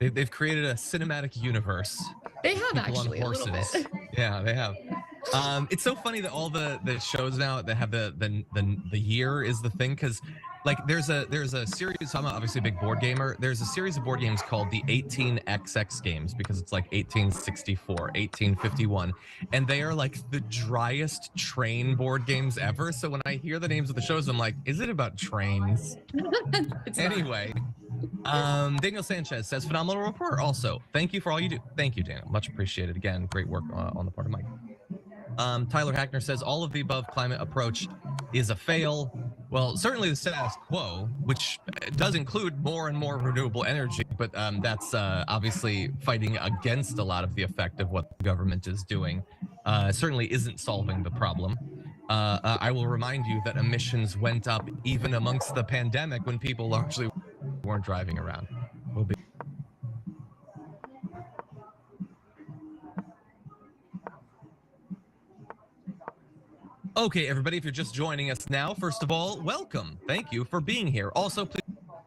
They've created a cinematic universe. They have People actually on a little horses. bit. Yeah, they have. It's so funny that all the shows now that have the year is the thing, because like there's a series. I'm obviously a big board gamer. There's a series of board games called the 18XX games because it's like 1864, 1851, and they are like the driest train board games ever. So when I hear the names of the shows, I'm like, is it about trains? Anyway. Daniel Sanchez says, phenomenal report. Also, thank you for all you do. Thank you, Daniel. Much appreciated. Again, great work on the part of Mike. Tyler Hackner says, all of the above climate approach is a fail. Well, certainly the status quo, which does include more and more renewable energy, but that's obviously fighting against a lot of the effect of what the government is doing. Certainly isn't solving the problem. I will remind you that emissions went up even amongst the pandemic when people largely weren't driving around. We'll be okay, everybody, if you're just joining us now, first of all, welcome. Thank you for being here. Also, please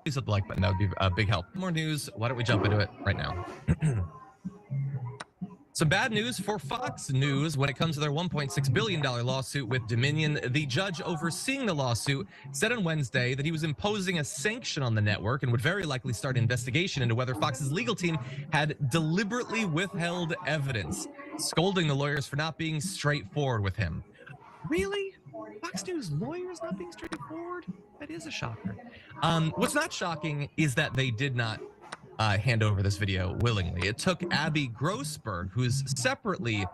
hit the like button. That would be a big help. More news. Why don't we jump into it right now? Some bad news for Fox News when it comes to their $1.6 billion lawsuit with Dominion. The judge overseeing the lawsuit said on Wednesday that he was imposing a sanction on the network and would very likely start an investigation into whether Fox's legal team had deliberately withheld evidence, scolding the lawyers for not being straightforward with him. Really? Fox News lawyers not being straightforward? That is a shocker. What's not shocking is that they did not hand over this video willingly. It took Abby Grossberg, who's separately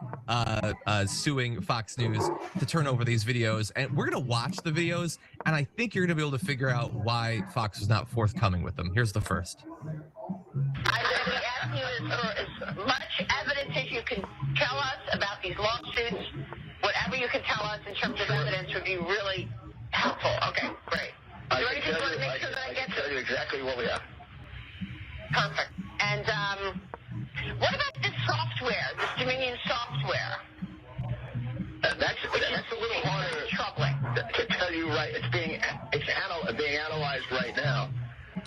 suing Fox News, to turn over these videos. And we're going to watch the videos, and I think you're going to be able to figure out why Fox was not forthcoming with them. Here's the first. I'm going to be asking you for as much evidence as you can tell us about these lawsuits. Whatever you can tell us in terms of evidence would be really helpful. Okay, great. I can tell you exactly what we have. Perfect. And what about this software, this Dominion software? That's a little harder to tell you. Right, it's being analyzed right now.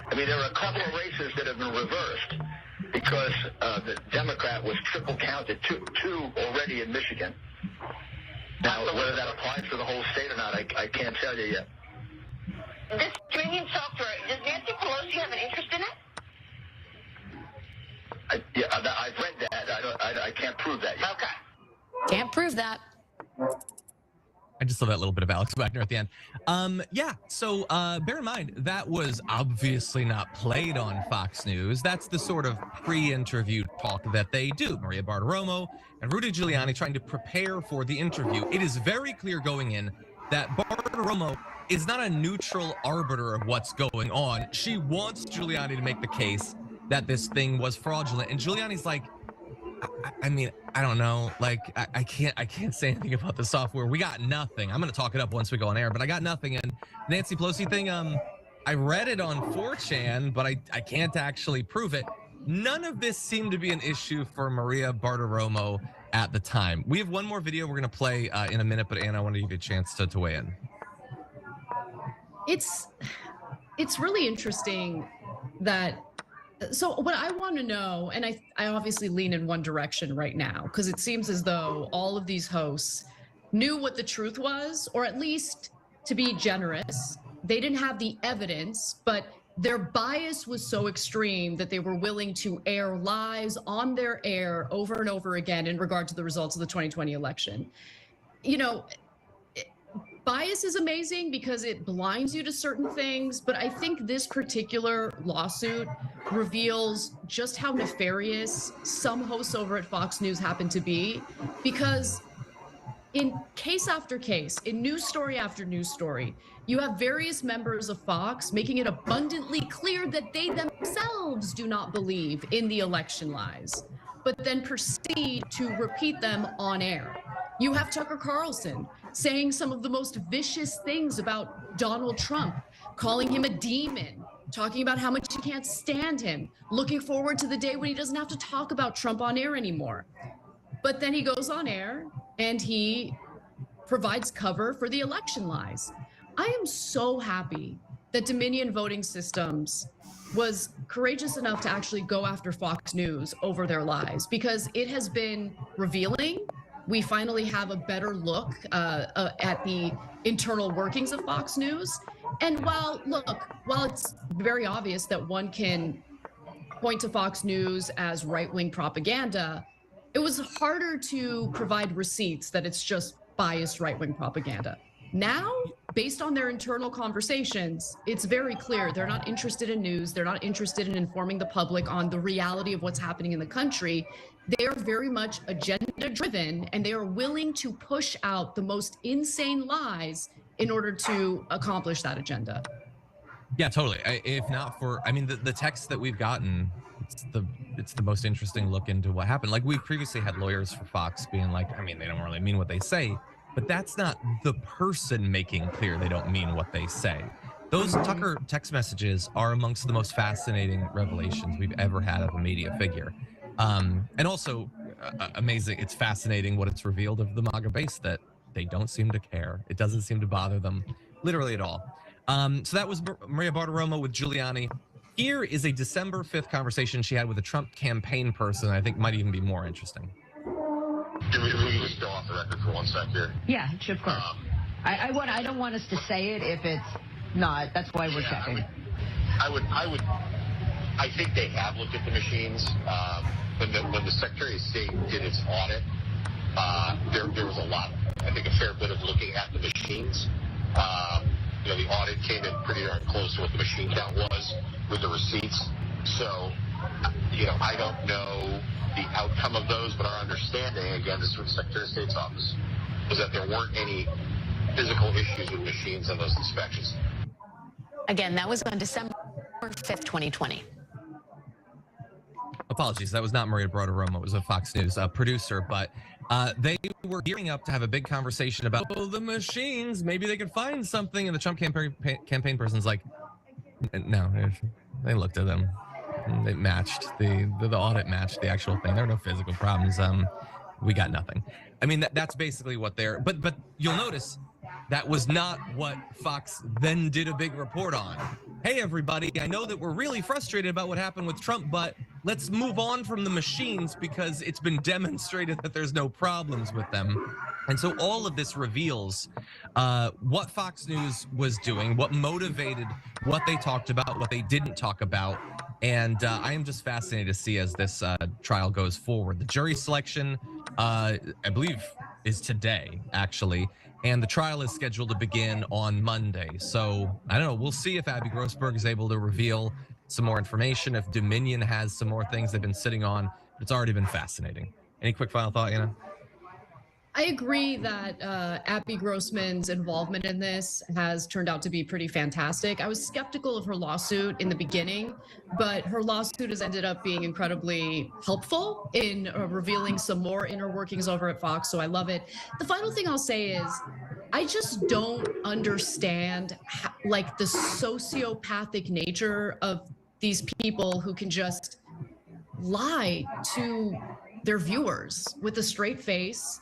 I mean, there are a couple of races that have been reversed because the Democrat was triple counted, two already in Michigan. Now, whether that applies to the whole state or not, I can't tell you yet. This Dominion software, does Nancy Pelosi have an interest in it? I've read that. I can't prove that yet. Okay. Can't prove that. I just saw that little bit of Alex Wagner at the end. Yeah, so bear in mind, that was obviously not played on Fox News. That's the sort of pre-interview talk that they do. Maria Bartiromo and Rudy Giuliani trying to prepare for the interview. It is very clear going in that Bartiromo is not a neutral arbiter of what's going on. She wants Giuliani to make the case that this thing was fraudulent. And Giuliani's like, I mean, I don't know. Like, I can't say anything about the software. We got nothing. I'm going to talk it up once we go on air, but I got nothing. And Nancy Pelosi thing, I read it on 4chan, but I can't actually prove it. None of this seemed to be an issue for Maria Bartiromo at the time. We have one more video we're going to play in a minute, but Anna, I want to give you a chance to weigh in. It's really interesting that. So what I want to know, and I obviously lean in one direction right now, because it seems as though all of these hosts knew what the truth was, or at least, to be generous, they didn't have the evidence, but their bias was so extreme that they were willing to air lies on their air over and over again in regard to the results of the 2020 election. You know, bias is amazing because it blinds you to certain things, but I think this particular lawsuit reveals just how nefarious some hosts over at Fox News happen to be, because in case after case, in news story after news story, you have various members of Fox making it abundantly clear that they themselves do not believe in the election lies, but then proceed to repeat them on air. You have Tucker Carlson saying some of the most vicious things about Donald Trump, calling him a demon, talking about how much he can't stand him, looking forward to the day when he doesn't have to talk about Trump on air anymore. But then he goes on air and he provides cover for the election lies. I am so happy that Dominion Voting Systems was courageous enough to actually go after Fox News over their lies, because it has been revealing. We finally have a better look at the internal workings of Fox News. And while it's very obvious that one can point to Fox News as right-wing propaganda, it was harder to provide receipts that it's just biased right-wing propaganda. Now, based on their internal conversations, it's very clear they're not interested in news. They're not interested in informing the public on the reality of what's happening in the country. They are very much agenda driven, and they are willing to push out the most insane lies in order to accomplish that agenda. Yeah, totally. If not for, I mean, the text that we've gotten, it's the most interesting look into what happened. Like, we previously had lawyers for Fox being like, I mean, they don't really mean what they say, but that's not the person making clear they don't mean what they say. Those Tucker text messages are amongst the most fascinating revelations we've ever had of a media figure. And also amazing, it's fascinating what it's revealed of the MAGA base, that they don't seem to care. It doesn't seem to bother them literally at all. So that was Maria Bartiromo with Giuliani. Here is a December 5th conversation she had with a Trump campaign person I think might even be more interesting. Can we just go off the record for 1 sec here? Yeah, of course. I don't want us to say it if it's not. That's why we're checking. I think they have looked at the machines. When the Secretary of State did its audit, there was a fair bit of looking at the machines. The audit came in pretty darn close to what the machine count was with the receipts. So, I don't know the outcome of those, but our understanding, again, this is from the Secretary of State's office, was that there weren't any physical issues with machines in those inspections. Again, that was on December 5th, 2020. Apologies, that was not Maria Bartiromo. It was a Fox News producer, but they were gearing up to have a big conversation about the machines. Maybe they could find something, and the Trump campaign person's like, no, they looked at them. They matched the audit matched the actual thing. There are no physical problems. We got nothing. I mean, that's basically what they're. But you'll notice that was not what Fox then did a big report on. Hey, everybody, I know that we're really frustrated about what happened with Trump, but let's move on from the machines because it's been demonstrated that there's no problems with them. And so all of this reveals what Fox News was doing, what motivated what they talked about, what they didn't talk about. And I am just fascinated to see as this trial goes forward. The jury selection, I believe, is today, actually. And the trial is scheduled to begin on Monday. So, I don't know, we'll see if Abby Grossberg is able to reveal some more information, if Dominion has some more things they've been sitting on. It's already been fascinating. Any quick final thought, Anna? I agree that Abby Grossman's involvement in this has turned out to be pretty fantastic. I was skeptical of her lawsuit in the beginning, but her lawsuit has ended up being incredibly helpful in revealing some more inner workings over at Fox, so I love it. The final thing I'll say is, I just don't understand the sociopathic nature of these people who can just lie to their viewers with a straight face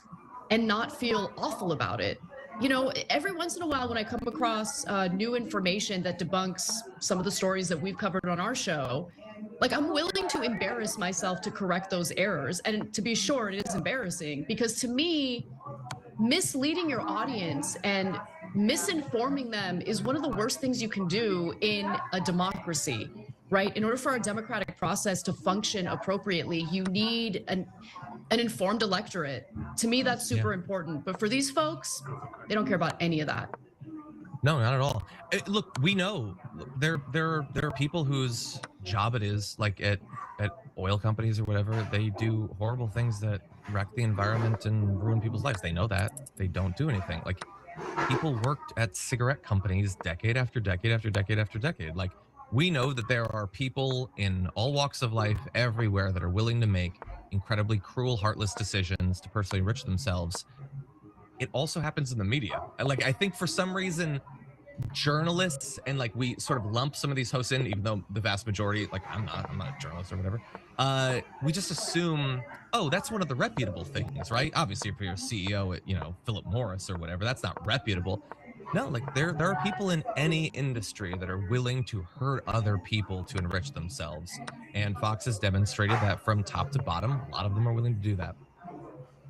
and not feel awful about it. Every once in a while when I come across new information that debunks some of the stories that we've covered on our show, I'm willing to embarrass myself to correct those errors. And to be sure, it is embarrassing because to me, misleading your audience and misinforming them is one of the worst things you can do in a democracy, right? In order for our democratic process to function appropriately, you need an informed electorate. To me, that's super important. But for these folks, they don't care about any of that. No, not at all. Look, we know there are people whose job it is, like at oil companies or whatever, they do horrible things that wreck the environment and ruin people's lives. They know that. They don't do anything. Like, people worked at cigarette companies decade after decade after decade after decade. Like, we know that there are people in all walks of life everywhere that are willing to make incredibly cruel, heartless decisions to personally enrich themselves. It also happens in the media. I think for some reason, journalists and we sort of lump some of these hosts in, even though the vast majority, I'm not a journalist or whatever. We just assume, oh, that's one of the reputable things, right? Obviously, if you're a CEO at, Philip Morris or whatever, that's not reputable. No, like there are people in any industry that are willing to hurt other people to enrich themselves. And Fox has demonstrated that from top to bottom, a lot of them are willing to do that.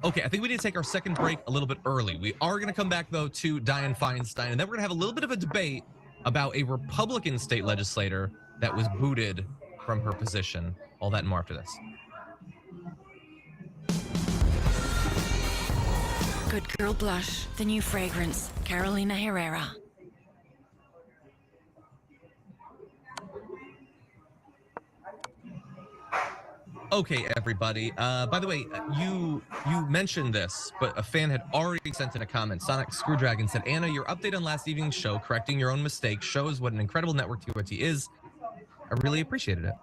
Okay, I think we need to take our second break a little bit early. We are going to come back, though, to Dianne Feinstein, and then we're going to have a little bit of a debate about a Republican state legislator that was booted from her position. All that and more after this. Good Girl Blush, the new fragrance, Carolina Herrera. Okay, everybody. By the way, you mentioned this, but a fan had already sent in a comment. Sonic Screwdragon said, Anna, your update on last evening's show, correcting your own mistake, shows what an incredible network TYT is. I really appreciated it.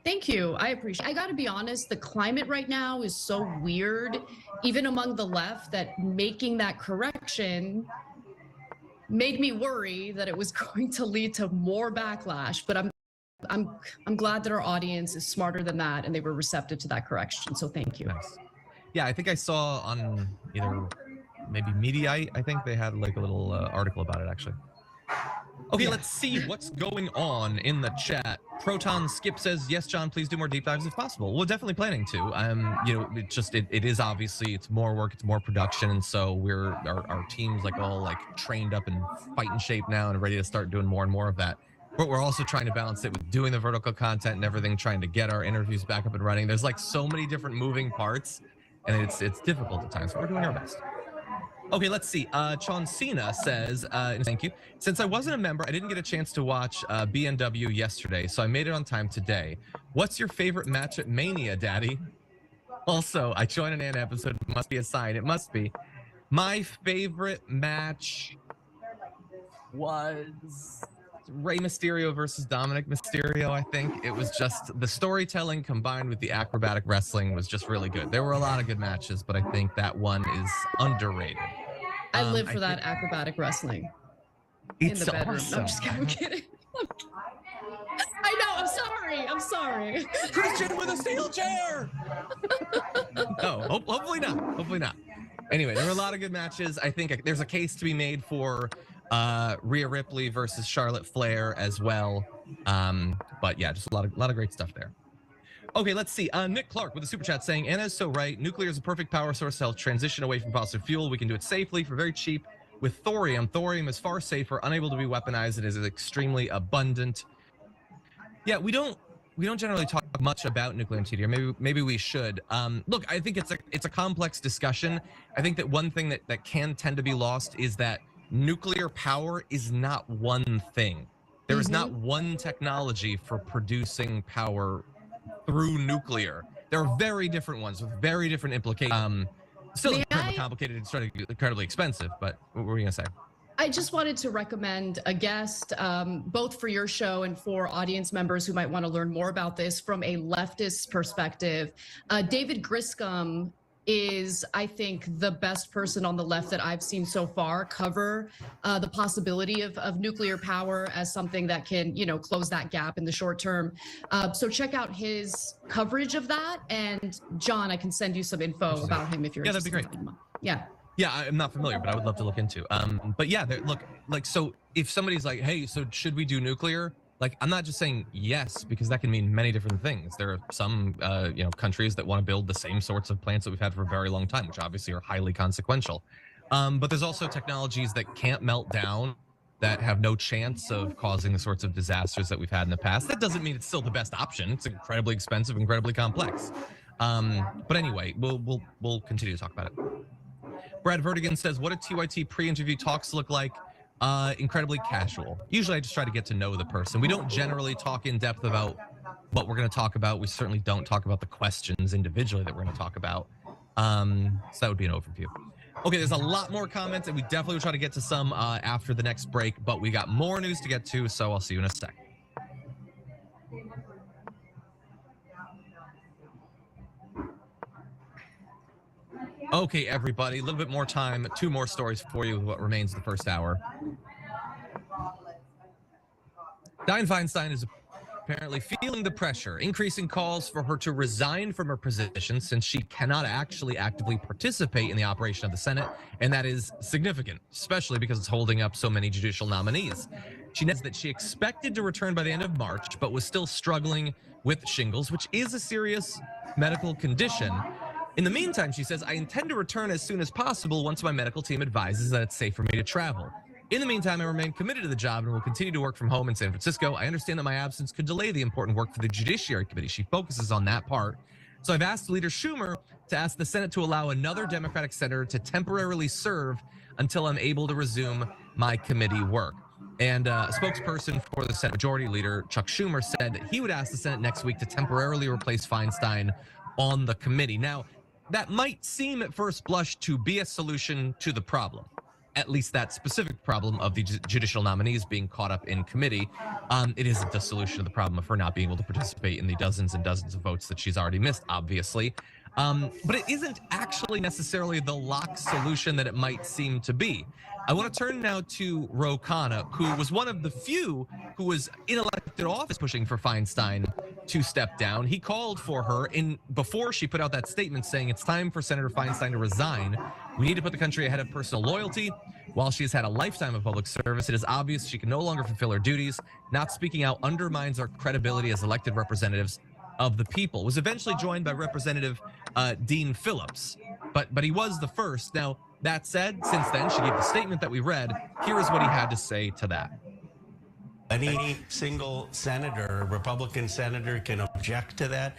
Thank you. I appreciate it. I got to be honest, the climate right now is so weird, even among the left, that making that correction made me worry that it was going to lead to more backlash. But I'm glad that our audience is smarter than that and they were receptive to that correction. So thank you. Nice. Yeah, I think I saw on either maybe Mediaite, I think they had like a little article about it actually. Okay, let's see what's going on in the chat. Proton Skip says, yes, John, please do more deep dives if possible. We're definitely planning to. You know, it is obviously, it's more work, it's more production. And so our team's like all like trained up and fighting shape now and ready to start doing more and more of that. But we're also trying to balance it with doing the vertical content and everything, trying to get our interviews back up and running. There's like so many different moving parts and it's difficult at times, but we're doing our best. Okay, let's see. Chauncina says, thank you. Since I wasn't a member, I didn't get a chance to watch BNW yesterday, so I made it on time today. What's your favorite match at Mania, Daddy? Also, I joined an Anna episode. It must be a sign. It must be. My favorite match was Rey Mysterio versus Dominic Mysterio, I think. It was just the storytelling combined with the acrobatic wrestling was just really good. There were a lot of good matches, but I think that one is underrated. I live for that acrobatic wrestling in the bedroom. Awesome. No, I'm just kidding. I'm kidding. I know. I'm sorry. Christian with a steel chair. No, hopefully not. Hopefully not. Anyway, there were a lot of good matches. I think there's a case to be made for Rhea Ripley versus Charlotte Flair as well. But yeah, just a lot of great stuff there. Okay, let's see. Nick Clark with a super chat saying, Anna's so right. Nuclear is a perfect power source to help transition away from fossil fuel. We can do it safely for very cheap. With thorium, thorium is far safer, unable to be weaponized. It is extremely abundant. Yeah, we don't generally talk much about nuclear MTD, or maybe we should. Look, I think it's a complex discussion. I think that one thing that can tend to be lost is that nuclear power is not one thing. There is not one technology for producing power through nuclear. There are very different ones with very different implications. Still incredibly complicated and incredibly expensive, but what were you gonna say? I just wanted to recommend a guest, both for your show and for audience members who might want to learn more about this from a leftist perspective. David Griscom is, I think, the best person on the left that I've seen so far cover the possibility of nuclear power as something that can, close that gap in the short term. So check out his coverage of that. And John, I can send you some info about him if you're interested. Yeah, that'd be great. Yeah. Yeah, I'm not familiar, but I would love to look into. But yeah, look, like, so if somebody's like, hey, so should we do nuclear? Like, I'm not just saying yes, because that can mean many different things. There are some, countries that want to build the same sorts of plants that we've had for a very long time, which obviously are highly consequential. But there's also technologies that can't melt down, that have no chance of causing the sorts of disasters that we've had in the past. That doesn't mean it's still the best option. It's incredibly expensive, incredibly complex. But anyway, we'll continue to talk about it. Brad Vertigan says, what do TYT pre-interview talks look like? Incredibly casual. Usually I just try to get to know the person. We don't generally talk in depth about what we're going to talk about. We certainly don't talk about the questions individually that we're going to talk about. So that would be an overview. Okay, there's a lot more comments, and we definitely will try to get to some after the next break, but we got more news to get to, so I'll see you in a sec. Okay, everybody, a little bit more time, 2 more stories for you, what remains the first hour. Dianne Feinstein is apparently feeling the pressure, increasing calls for her to resign from her position since she cannot actually actively participate in the operation of the Senate, and that is significant, especially because it's holding up so many judicial nominees. She notes that she expected to return by the end of March, but was still struggling with shingles, which is a serious medical condition. In the meantime, she says, I intend to return as soon as possible once my medical team advises that it's safe for me to travel. In the meantime, I remain committed to the job and will continue to work from home in San Francisco. I understand that my absence could delay the important work for the Judiciary Committee. She focuses on that part. So I've asked Leader Schumer to ask the Senate to allow another Democratic senator to temporarily serve until I'm able to resume my committee work. And a spokesperson for the Senate Majority Leader, Chuck Schumer, said that he would ask the Senate next week to temporarily replace Feinstein on the committee. Now, that might seem at first blush to be a solution to the problem. At least that specific problem of the judicial nominees being caught up in committee. It isn't the solution to the problem of her not being able to participate in the dozens and dozens of votes that she's already missed, obviously. But it isn't actually necessarily the lock solution that it might seem to be. I want to turn now to Ro Khanna, who was one of the few who was in elected office pushing for Feinstein to step down. He called for her before she put out that statement saying it's time for Senator Feinstein to resign. We need to put the country ahead of personal loyalty. While she has had a lifetime of public service, it is obvious she can no longer fulfill her duties. Not speaking out undermines our credibility as elected representatives of the people. Was eventually joined by Representative Dean Phillips, but he was the first. Now, that said, since then, she gave the statement that we read. Here is what he had to say to that. Any single senator, Republican senator, can object to that.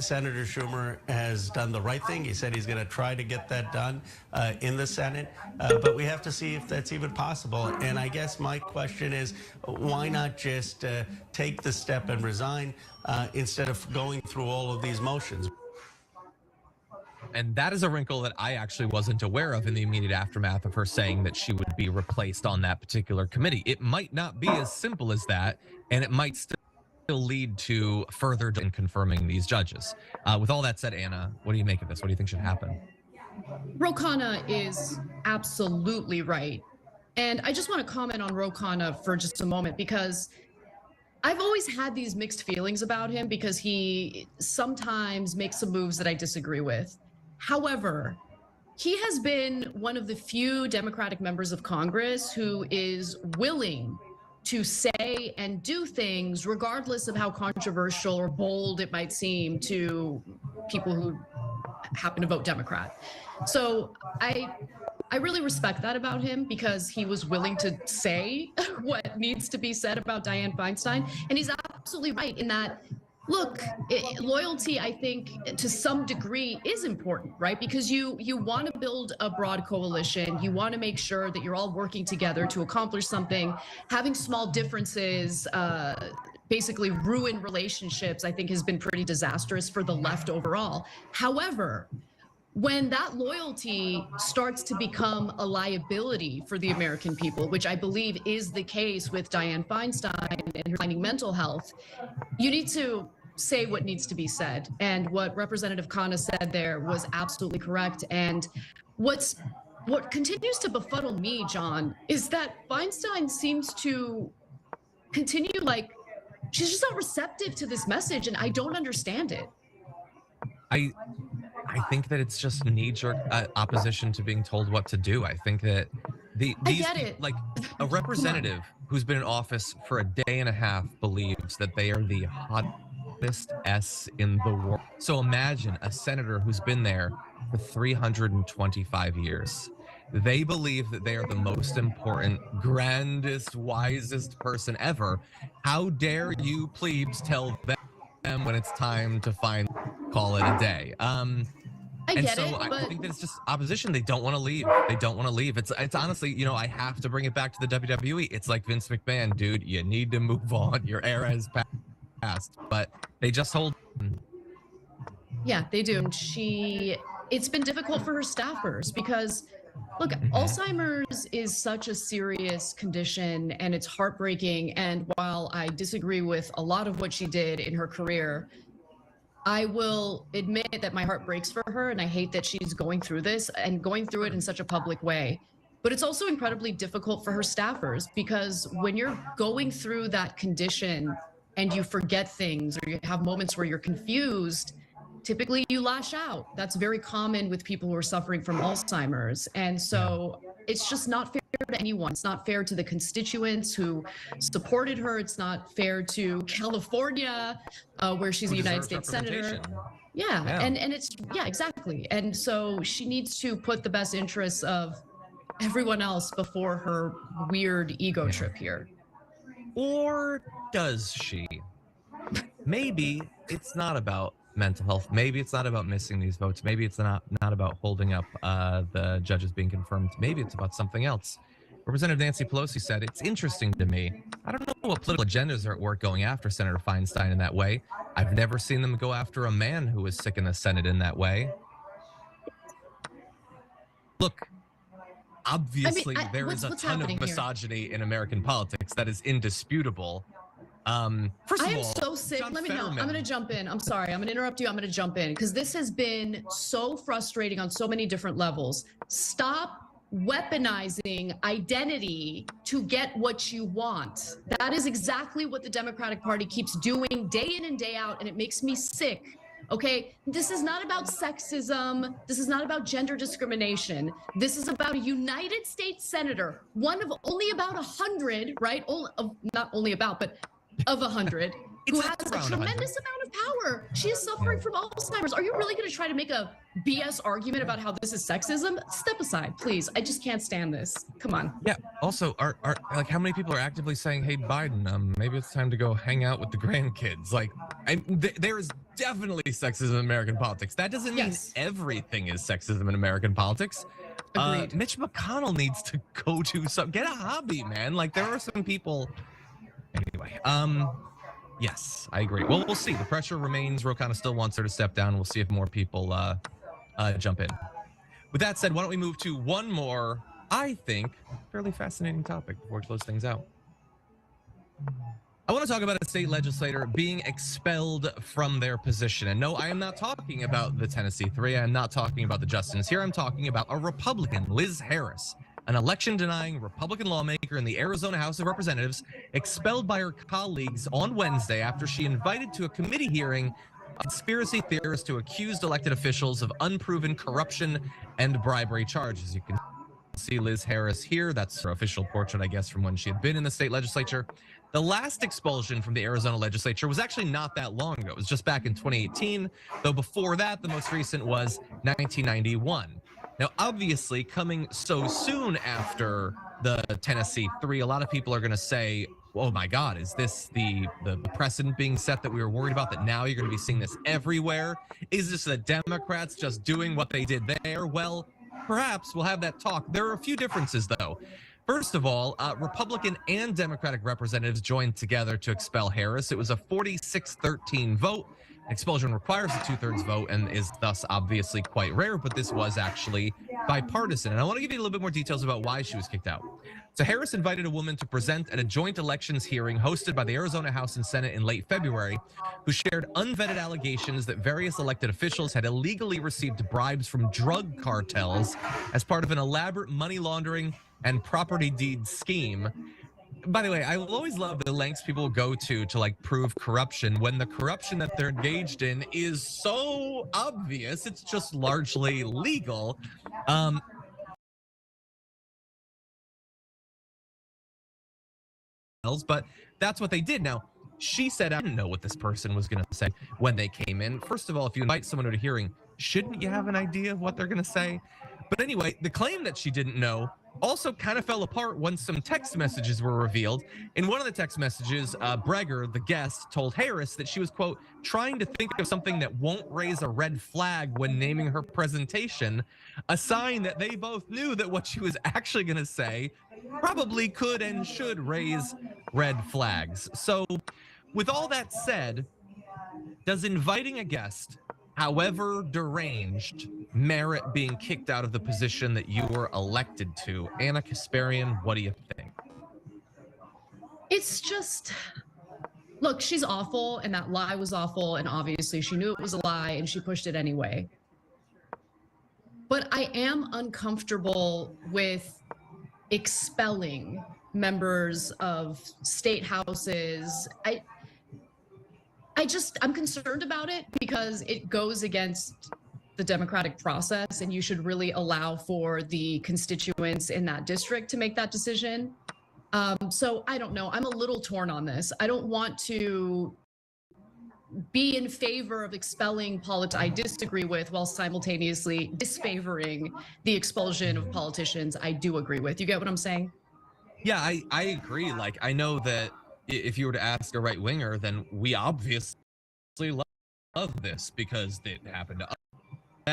Senator Schumer has done the right thing. He said he's going to try to get that done in the Senate, but we have to see if that's even possible. And I guess my question is, why not just take the step and resign instead of going through all of these motions? And that is a wrinkle that I actually wasn't aware of in the immediate aftermath of her saying that she would be replaced on that particular committee. It might not be as simple as that, and it might still lead to further in confirming these judges. With all that said, Anna, what do you make of this? What do you think should happen? Ro Khanna is absolutely right. And I just want to comment on Ro Khanna for just a moment, because I've always had these mixed feelings about him because he sometimes makes some moves that I disagree with. However, he has been one of the few Democratic members of Congress who is willing to say and do things regardless of how controversial or bold it might seem to people who happen to vote Democrat. So I really respect that about him, because he was willing to say what needs to be said about Dianne Feinstein. And he's absolutely right in that, look, loyalty, I think, to some degree is important, right? Because you want to build a broad coalition. You want to make sure that you're all working together to accomplish something. Having small differences basically ruin relationships, I think, has been pretty disastrous for the left overall. However, when that loyalty starts to become a liability for the American people, which I believe is the case with Dianne Feinstein and her declining mental health, you need to say what needs to be said. And what Representative Khanna said there was absolutely correct. And what continues to befuddle me, John, is that Feinstein seems to continue, like, she's just not receptive to this message, and I don't understand it. I think that it's just knee-jerk opposition to being told what to do. I think that like a representative who's been in office for a day and a half believes that they are the hottest S in the world. So imagine a senator who's been there for 325 years. They believe that they are the most important, grandest, wisest person ever. How dare you plebes tell them when it's time to call it a day? I think that it's just opposition. They don't want to leave. They don't want to leave. It's honestly, you know, I have to bring it back to the WWE. It's like Vince McMahon, dude. You need to move on. Your era has passed, but they just hold. Yeah, they do. It's been difficult for her staffers because, look, Alzheimer's is such a serious condition and it's heartbreaking. And while I disagree with a lot of what she did in her career, I will admit that my heart breaks for her, and I hate that she's going through this and going through it in such a public way. But it's also incredibly difficult for her staffers, because when you're going through that condition, and you forget things or you have moments where you're confused, typically you lash out. That's very common with people who are suffering from Alzheimer's. And so it's just not fair to anyone. It's not fair to the constituents who supported her. It's not fair to California, where she's a United States senator. Yeah. And it's, yeah, exactly. And so she needs to put the best interests of everyone else before her weird ego trip here. Or does she? Maybe it's not about mental health. Maybe it's not about missing these votes. Maybe it's not about holding up the judges being confirmed. Maybe it's about something else. Representative Nancy Pelosi said, "It's interesting to me. I don't know what political agendas are at work going after Senator Feinstein in that way. I've never seen them go after a man who was sick in the Senate in that way." Look, obviously there is a ton of misogyny in American politics. That is indisputable. First of all, I am so sick. Let me know. I'm going to jump in. I'm sorry. I'm going to interrupt you. I'm going to jump in because this has been so frustrating on so many different levels. Stop weaponizing identity to get what you want. That is exactly what the Democratic Party keeps doing day in and day out, and it makes me sick. Okay, this is not about sexism. This is not about gender discrimination. This is about a United States senator, one of only about 100, right? Not only about, but of 100, who has a tremendous amount of power. She is suffering from Alzheimer's. Are you really going to try to make a BS argument about how this is sexism? Step aside, please. I just can't stand this. Come on. Yeah. Also, are like how many people are actively saying, "Hey, Biden, maybe it's time to go hang out with the grandkids"? Like, there is definitely sexism in American politics. That doesn't mean everything is sexism in American politics. Mitch McConnell needs to go to get a hobby, man. Like, there are some people. Anyway, yes, I agree. Well, we'll see. The pressure remains. Ro Khanna still wants her to step down. We'll see if more people jump in. With that said, why don't we move to one more, I think, fairly fascinating topic before we close things out. I want to talk about a state legislator being expelled from their position. And no, I am not talking about the Tennessee Three. I am not talking about the Justins here. I'm talking about a Republican, Liz Harris, an election-denying Republican lawmaker in the Arizona House of Representatives, expelled by her colleagues on Wednesday after she invited to a committee hearing conspiracy theorists who accused elected officials of unproven corruption and bribery charges. You can see Liz Harris here. That's her official portrait, I guess, from when she had been in the state legislature. The last expulsion from the Arizona legislature was actually not that long ago. It was just back in 2018, though before that, the most recent was 1991. Now, obviously, coming so soon after the Tennessee Three, a lot of people are going to say, oh my God, is this the precedent being set that we were worried about, that now you're going to be seeing this everywhere? Is this the Democrats just doing what they did there? Well, perhaps we'll have that talk. There are a few differences, though. First of all, Republican and Democratic representatives joined together to expel Harris. It was a 46-13 vote. Expulsion requires a 2/3 vote and is thus obviously quite rare, but this was actually bipartisan. And I want to give you a little bit more details about why she was kicked out. So Harris invited a woman to present at a joint elections hearing hosted by the Arizona House and Senate in late February, who shared unvetted allegations that various elected officials had illegally received bribes from drug cartels as part of an elaborate money laundering and property deed scheme. By the way, I will always love the lengths people go to like prove corruption when the corruption that they're engaged in is so obvious. It's just largely legal. But that's what they did. Now, she said, I didn't know what this person was going to say when they came in. First of all, if you invite someone to a hearing, shouldn't you have an idea of what they're going to say? But anyway, the claim that she didn't know also kind of fell apart when some text messages were revealed. In one of the text messages, Breger, the guest, told Harris that she was, quote, trying to think of something that won't raise a red flag when naming her presentation, a sign that they both knew that what she was actually going to say probably could and should raise red flags. So with all that said, does inviting a guest, however deranged, merit being kicked out of the position that you were elected to? Anna Kasparian, what do you think? It's just, look, she's awful, and that lie was awful, and obviously she knew it was a lie, and she pushed it anyway. But I am uncomfortable with expelling members of state houses. I'm concerned about it because it goes against the democratic process, and you should really allow for the constituents in that district to make that decision. So I don't know. I'm a little torn on this. I don't want to be in favor of expelling politics I disagree with while simultaneously disfavoring the expulsion of politicians I do agree with. You get what I'm saying? Yeah, I agree. Like, I know that if you were to ask a right winger, then we obviously love this because it happened to us.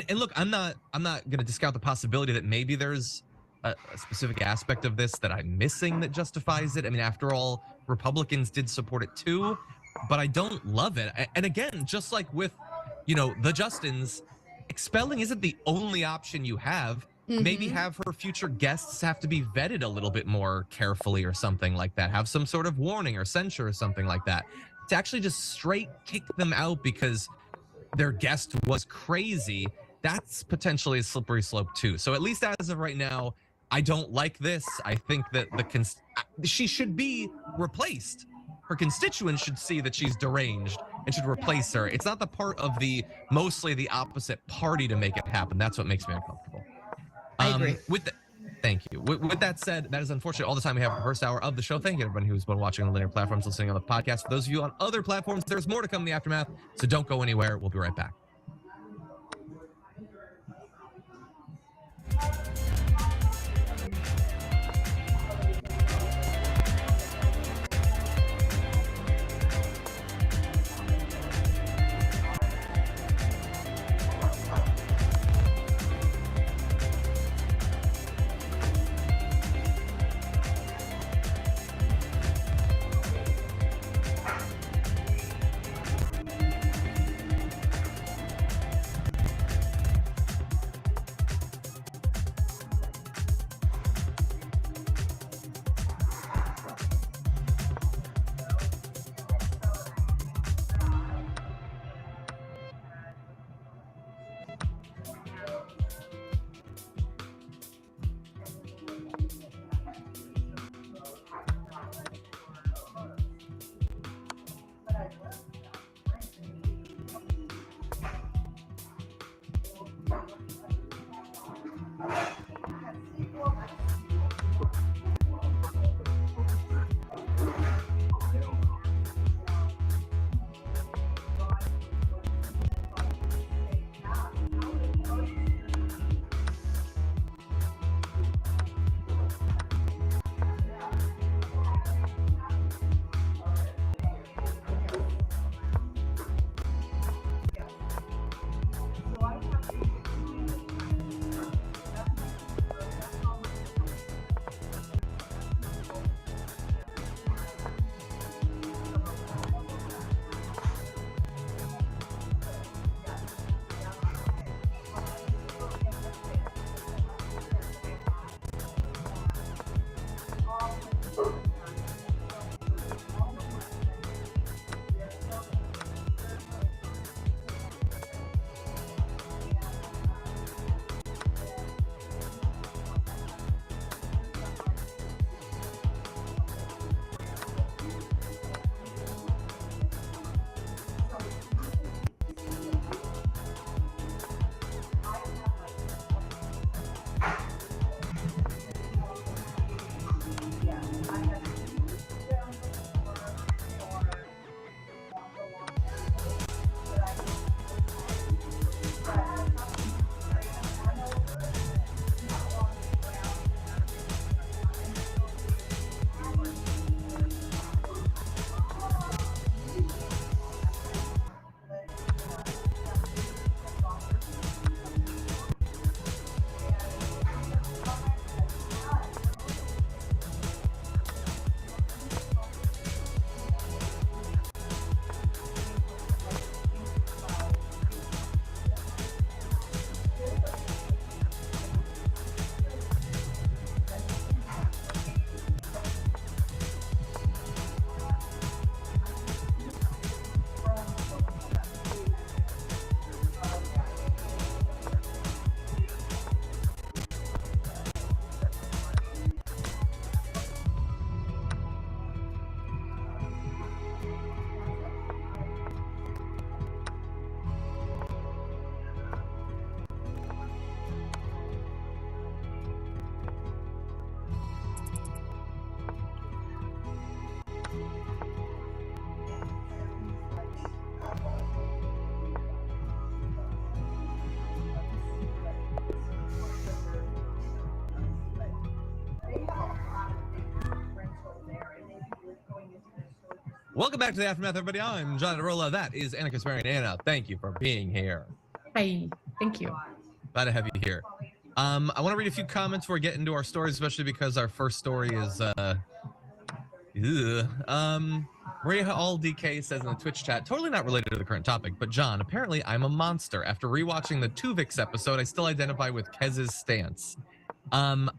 And look, I'm not going to discount the possibility that maybe there's a specific aspect of this that I'm missing that justifies it. I mean, after all, Republicans did support it too, but I don't love it. And again, just like with, the Justins, expelling isn't the only option you have. Maybe have her future guests have to be vetted a little bit more carefully or something like that. Have some sort of warning or censure or something like that. To actually just straight kick them out because their guest was crazy, that's potentially a slippery slope too. So at least as of right now, I don't like this. I think that she should be replaced. Her constituents should see that she's deranged and should replace her. It's not the part of mostly the opposite party to make it happen. That's what makes me uncomfortable. I agree. Thank you. With that said, that is unfortunately all the time we have for the first hour of the show. Thank you, everybody who's been watching on linear platforms, listening on the podcast. For those of you on other platforms, there's more to come in the aftermath, so don't go anywhere. We'll be right back. Welcome back to the Aftermath, everybody. I'm John Derola. That is Anna Kasparian. Anna, thank you for being here. Hi, thank you. Glad to have you here. I want to read a few comments before we get into our stories, especially because our first story is Maria All DK says in the Twitch chat, totally not related to the current topic, but John, apparently I'm a monster. After rewatching the Tuvix episode, I still identify with Kez's stance. Anna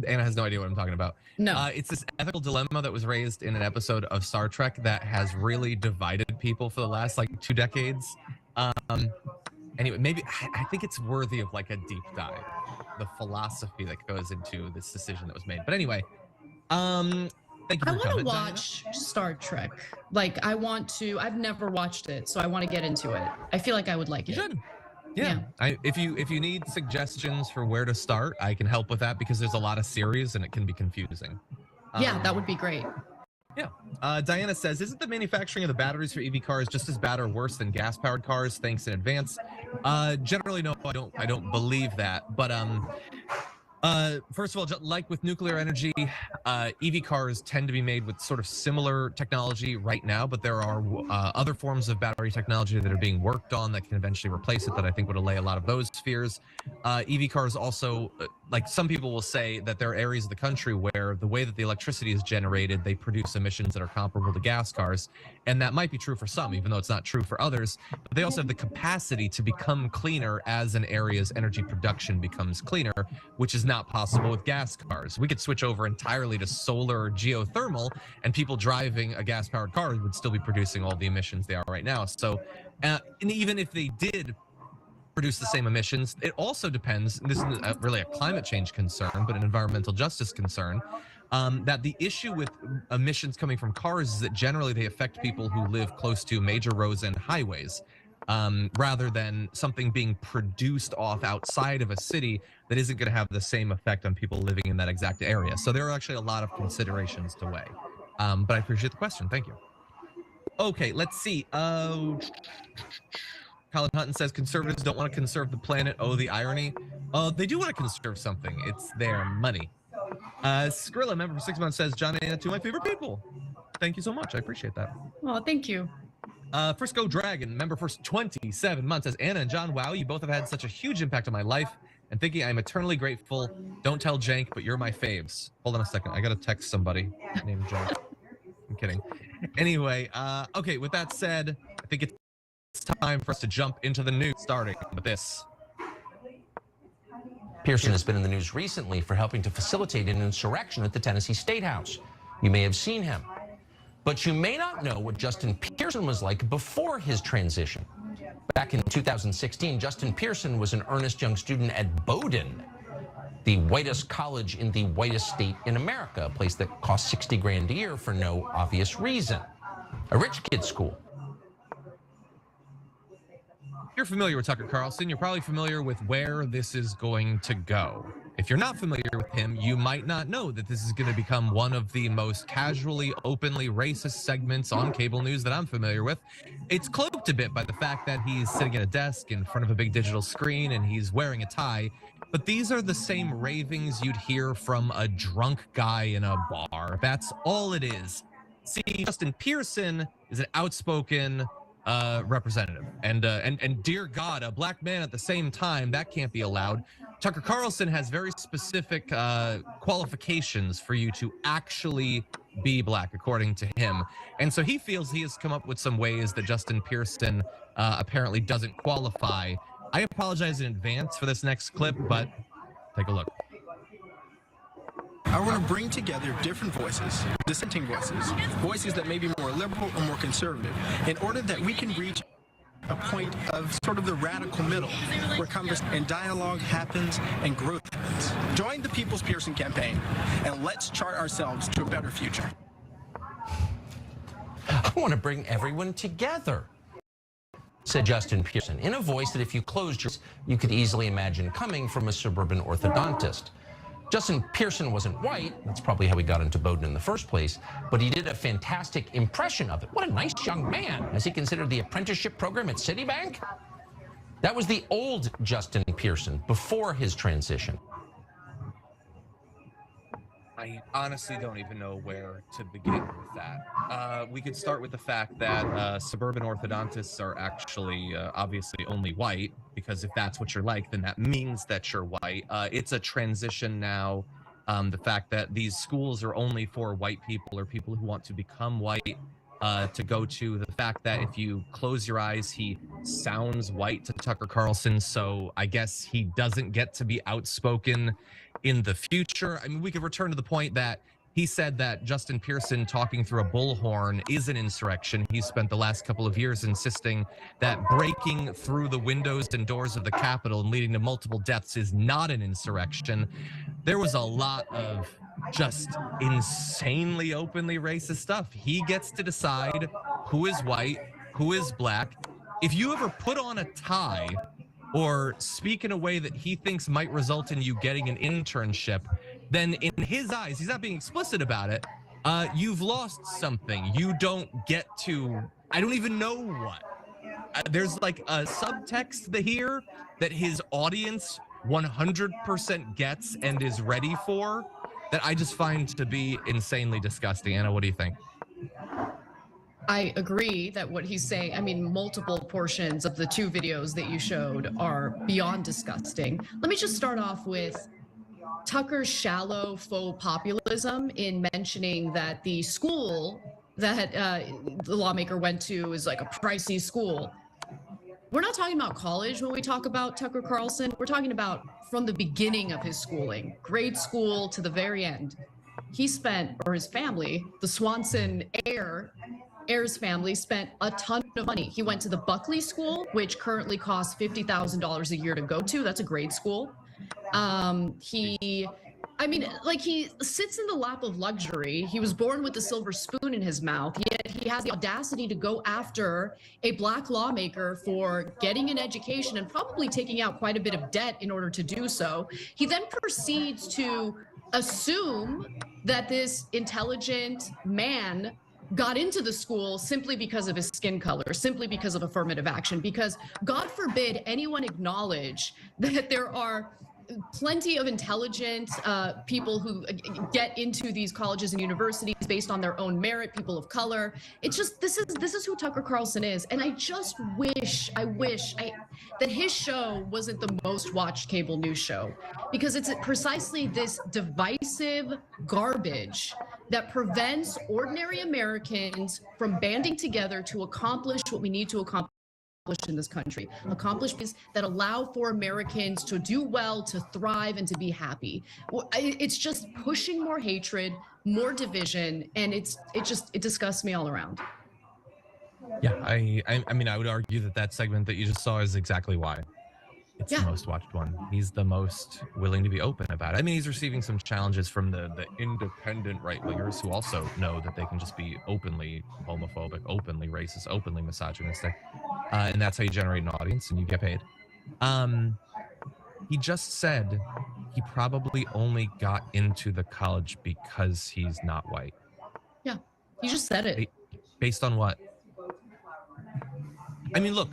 has no idea what I'm talking about. No. It's this ethical dilemma that was raised in an episode of Star Trek that has really divided people for the last like 2 decades. Anyway, maybe I think it's worthy of like a deep dive, the philosophy that goes into this decision that was made. But anyway, thank you for I want to coming, watch Star Trek. Like, I've never watched it, so I want to get into it. I feel like I would like it. You should. Yeah. If you need suggestions for where to start, I can help with that because there's a lot of series and it can be confusing. Yeah, that would be great. Yeah. Diana says, isn't the manufacturing of the batteries for EV cars just as bad or worse than gas-powered cars? Thanks in advance. Generally, no, I don't believe that. But first of all, like with nuclear energy, EV cars tend to be made with sort of similar technology right now, but there are other forms of battery technology that are being worked on that can eventually replace it that I think would allay a lot of those fears. EV cars also, like some people will say that there are areas of the country where the way that the electricity is generated, they produce emissions that are comparable to gas cars. And that might be true for some, even though it's not true for others. But they also have the capacity to become cleaner as an area's energy production becomes cleaner, which is not possible with gas cars. We could switch over entirely to solar or geothermal, and people driving a gas-powered car would still be producing all the emissions they are right now. So, and even if they did produce the same emissions, it also depends, and this isn't really a climate change concern, but an environmental justice concern, that the issue with emissions coming from cars is that generally they affect people who live close to major roads and highways, rather than something being produced off outside of a city that isn't going to have the same effect on people living in that exact area. So there are actually a lot of considerations to weigh. But I appreciate the question. Thank you. Okay, let's see. Colin Hutton says conservatives don't want to conserve the planet. Oh, the irony. They do want to conserve something. It's their money. Skrilla, member for 6 months, says John and Anna, two of my favorite people. Thank you so much. I appreciate that. Oh, thank you. Frisco Dragon, member for 27 months, says Anna and John, wow, you both have had such a huge impact on my life. And thinking I'm eternally grateful. Don't tell Jank, but you're my faves. Hold on a second. I got to text somebody named Jank. I'm kidding. Anyway, okay, with that said, I think it's time for us to jump into the news, starting with this. Pearson has been in the news recently for helping to facilitate an insurrection at the Tennessee State House. You may have seen him. But you may not know what Justin Pearson was like before his transition. Back in 2016, Justin Pearson was an earnest young student at Bowdoin, the whitest college in the whitest state in America, a place that costs 60 grand a year for no obvious reason. A rich kid's school. If you're familiar with Tucker Carlson, you're probably familiar with where this is going to go. If you're not familiar with him, you might not know that this is going to become one of the most casually, openly racist segments on cable news that I'm familiar with. It's cloaked a bit by the fact that he's sitting at a desk in front of a big digital screen and he's wearing a tie. But these are the same ravings you'd hear from a drunk guy in a bar. That's all it is. See, Justin Pearson is an outspoken representative, and dear God, a black man at the same time, that can't be allowed. Tucker Carlson has very specific qualifications for you to actually be black, according to him. And so he feels he has come up with some ways that Justin Pearson apparently doesn't qualify. I apologize in advance for this next clip, but take a look. I want to bring together different voices, dissenting voices, voices that may be more liberal or more conservative, in order that we can reach a point of sort of the radical middle, where conversation and dialogue happens and growth happens. Join the People's Pearson campaign, and let's chart ourselves to a better future. I want to bring everyone together, said Justin Pearson, in a voice that if you closed your eyes, you could easily imagine coming from a suburban orthodontist. Justin Pearson wasn't white, that's probably how he got into Bowdoin in the first place, but he did a fantastic impression of it. What a nice young man. Has he considered the apprenticeship program at Citibank? That was the old Justin Pearson before his transition. I honestly don't even know where to begin with that. we could start with the fact that suburban orthodontists are actually obviously only white, because if that's what you're like, then that means that you're white. It's a transition now. The fact that these schools are only for white people or people who want to become white to go to. The fact that if you close your eyes, he sounds white to Tucker Carlson, so I guess he doesn't get to be outspoken in the future. I mean, we could return to the point that he said that Justin Pearson talking through a bullhorn is an insurrection. He spent the last couple of years insisting that breaking through the windows and doors of the Capitol and leading to multiple deaths is not an insurrection. There was a lot of just insanely openly racist stuff. He gets to decide who is white, who is black. If you ever put on a tie or speak in a way that he thinks might result in you getting an internship, then in his eyes, he's not being explicit about it, you've lost something. You don't get to, I don't even know what. There's like a subtext here that his audience 100% gets and is ready for that I just find to be insanely disgusting. Anna, what do you think? I agree that what he's saying, I mean, multiple portions of the 2 videos that you showed are beyond disgusting. Let me just start off with Tucker's shallow faux populism in mentioning that the school that the lawmaker went to is like a pricey school. We're not talking about college when we talk about Tucker Carlson. We're talking about from the beginning of his schooling, grade school to the very end. He spent, or his family, the Swanson Ayers family spent a ton of money. He went to the Buckley School, which currently costs $50,000 a year to go to. That's a grade school. He sits in the lap of luxury. He was born with a silver spoon in his mouth, yet he has the audacity to go after a black lawmaker for getting an education and probably taking out quite a bit of debt in order to do so. He then proceeds to assume that this intelligent man got into the school simply because of his skin color, simply because of affirmative action, because God forbid anyone acknowledge that there are plenty of intelligent people who get into these colleges and universities based on their own merit, people of color. It's just, this is who Tucker Carlson is. And I just wish that his show wasn't the most watched cable news show, because it's precisely this divisive garbage that prevents ordinary Americans from banding together to accomplish what we need to accomplish in this country, accomplishments that allow for Americans to do well, to thrive, and to be happy. It's just pushing more hatred, more division, and it disgusts me all around. Yeah, I mean, I would argue that segment that you just saw is exactly why it's the most watched one. He's the most willing to be open about it. I mean, he's receiving some challenges from the independent right-wingers who also know that they can just be openly homophobic, openly racist, openly misogynistic. And that's how you generate an audience and you get paid. He just said he probably only got into the college because he's not white. Yeah, he just said it. Based on what? I mean, look,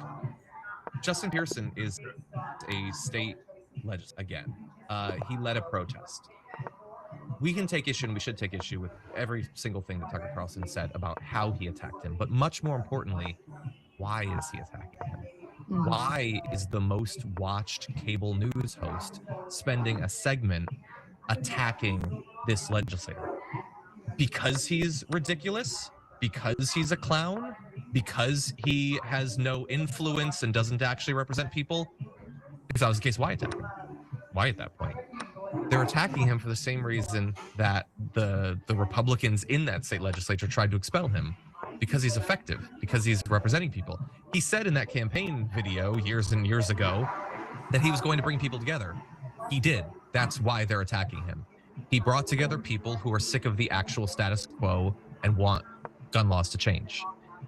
Justin Pearson is a state legislator again. He led a protest. We can take issue, and we should take issue with every single thing that Tucker Carlson said about how he attacked him. But much more importantly, why is he attacking him? Why is the most watched cable news host spending a segment attacking this legislator? Because he's ridiculous? Because he's a clown? Because he has no influence and doesn't actually represent people? If that was the case, why attack him? Why at that point? They're attacking him for the same reason that the Republicans in that state legislature tried to expel him. Because he's effective, because he's representing people. He said in that campaign video years and years ago that he was going to bring people together. He did. That's why they're attacking him. He brought together people who are sick of the actual status quo and want gun laws to change.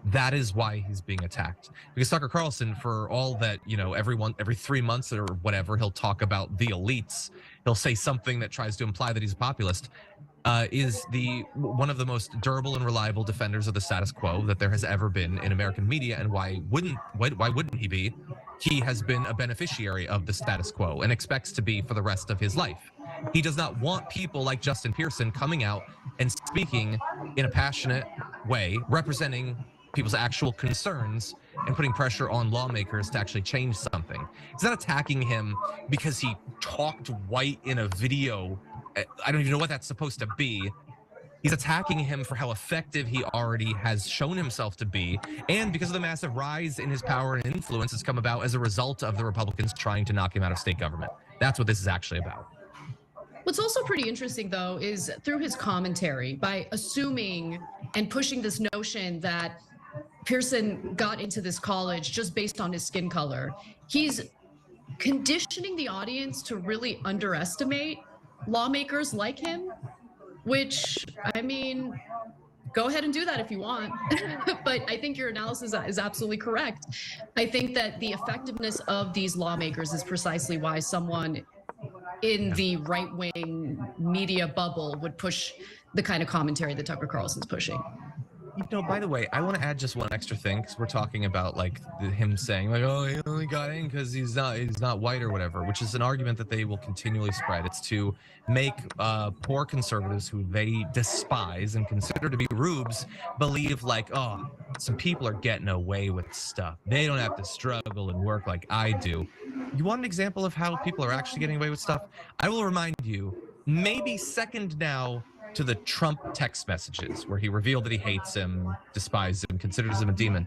That is why he's being attacked. Because Tucker Carlson, for all that, you know, every 3 months or whatever, he'll talk about the elites. He'll say something that tries to imply that he's a populist. Is one of the most durable and reliable defenders of the status quo that there has ever been in American media. And why wouldn't he be? He has been a beneficiary of the status quo and expects to be for the rest of his life. He does not want people like Justin Pearson coming out and speaking in a passionate, way, representing people's actual concerns and putting pressure on lawmakers to actually change something. He's not attacking him because he talked white in a video. I don't even know what that's supposed to be. He's attacking him for how effective he already has shown himself to be, and because of the massive rise in his power and influence has come about as a result of the Republicans trying to knock him out of state government. That's what this is actually about. What's also pretty interesting, though, is through his commentary, by assuming and pushing this notion that Pearson got into this college just based on his skin color, he's conditioning the audience to really underestimate lawmakers like him, which, I mean, go ahead and do that if you want. But I think your analysis is absolutely correct. I think that the effectiveness of these lawmakers is precisely why someone in the right-wing media bubble would push the kind of commentary that Tucker Carlson's pushing. You know, by the way, I want to add just one extra thing, because we're talking about like him saying like, oh, he only got in because he's not white or whatever, which is an argument that they will continually spread. It's to make poor conservatives who they despise and consider to be rubes believe like, oh, some people are getting away with stuff. They don't have to struggle and work like I do. You want an example of how people are actually getting away with stuff? I will remind you, maybe second now to the Trump text messages where he revealed that he hates him, despises him, considers him a demon.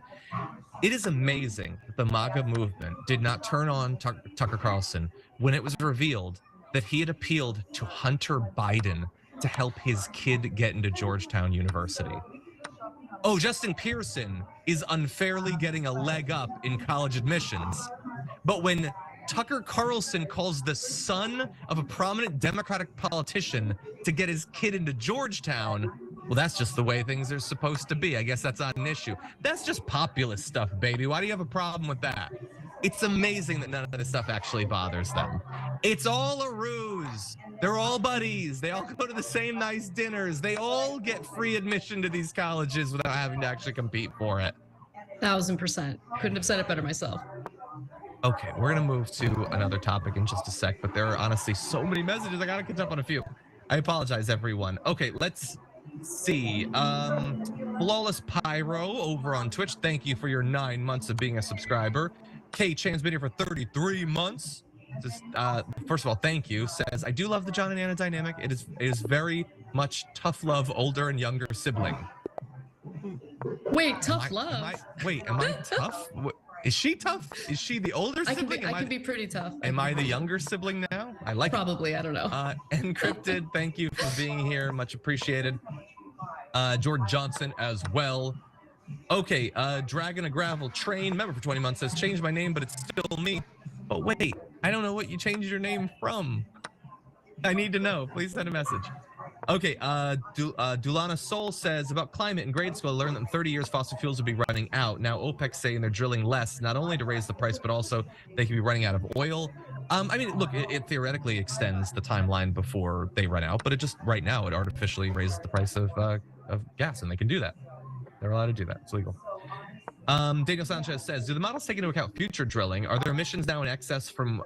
It is amazing that the MAGA movement did not turn on Tucker Carlson when it was revealed that he had appealed to Hunter Biden to help his kid get into Georgetown University. Oh, Justin Pearson is unfairly getting a leg up in college admissions. But when Tucker Carlson calls the son of a prominent Democratic politician to get his kid into Georgetown, well, that's just the way things are supposed to be. I guess that's not an issue. That's just populist stuff, baby. Why do you have a problem with that? It's amazing that none of this stuff actually bothers them. It's all a ruse. They're all buddies. They all go to the same nice dinners. They all get free admission to these colleges without having to actually compete for it. 1000%. Couldn't have said it better myself. Okay, we're gonna move to another topic in just a sec, but there are honestly so many messages. I gotta catch up on a few. I apologize, everyone. Okay, let's see. Flawless Pyro over on Twitch. Thank you for your 9 months of being a subscriber. K Chan's been here for 33 months. Just, first of all, thank you. Says, I do love the John and Anna dynamic. It is very much tough love, older and younger sibling. Wait, tough love? Am I tough? Is she tough? Is she the older sibling? I can be pretty tough. Am I the younger sibling now? I like Probably, I don't know. Encrypted, thank you for being here. Much appreciated. Jordan Johnson as well. Okay, Dragon a Gravel Train, member for 20 months, says, changed my name, but it's still me. But wait, I don't know what you changed your name from. I need to know. Please send a message. Okay, Dulana Soul says, about climate in grade school, I learned that in 30 years fossil fuels will be running out. Now OPEC saying they're drilling less, not only to raise the price, but also they could be running out of oil. I mean, look, it theoretically extends the timeline before they run out, but it just, right now, it artificially raises the price of gas, and they can do that. They're allowed to do that. It's legal. Daniel Sanchez says, do the models take into account future drilling? Are there emissions now in excess from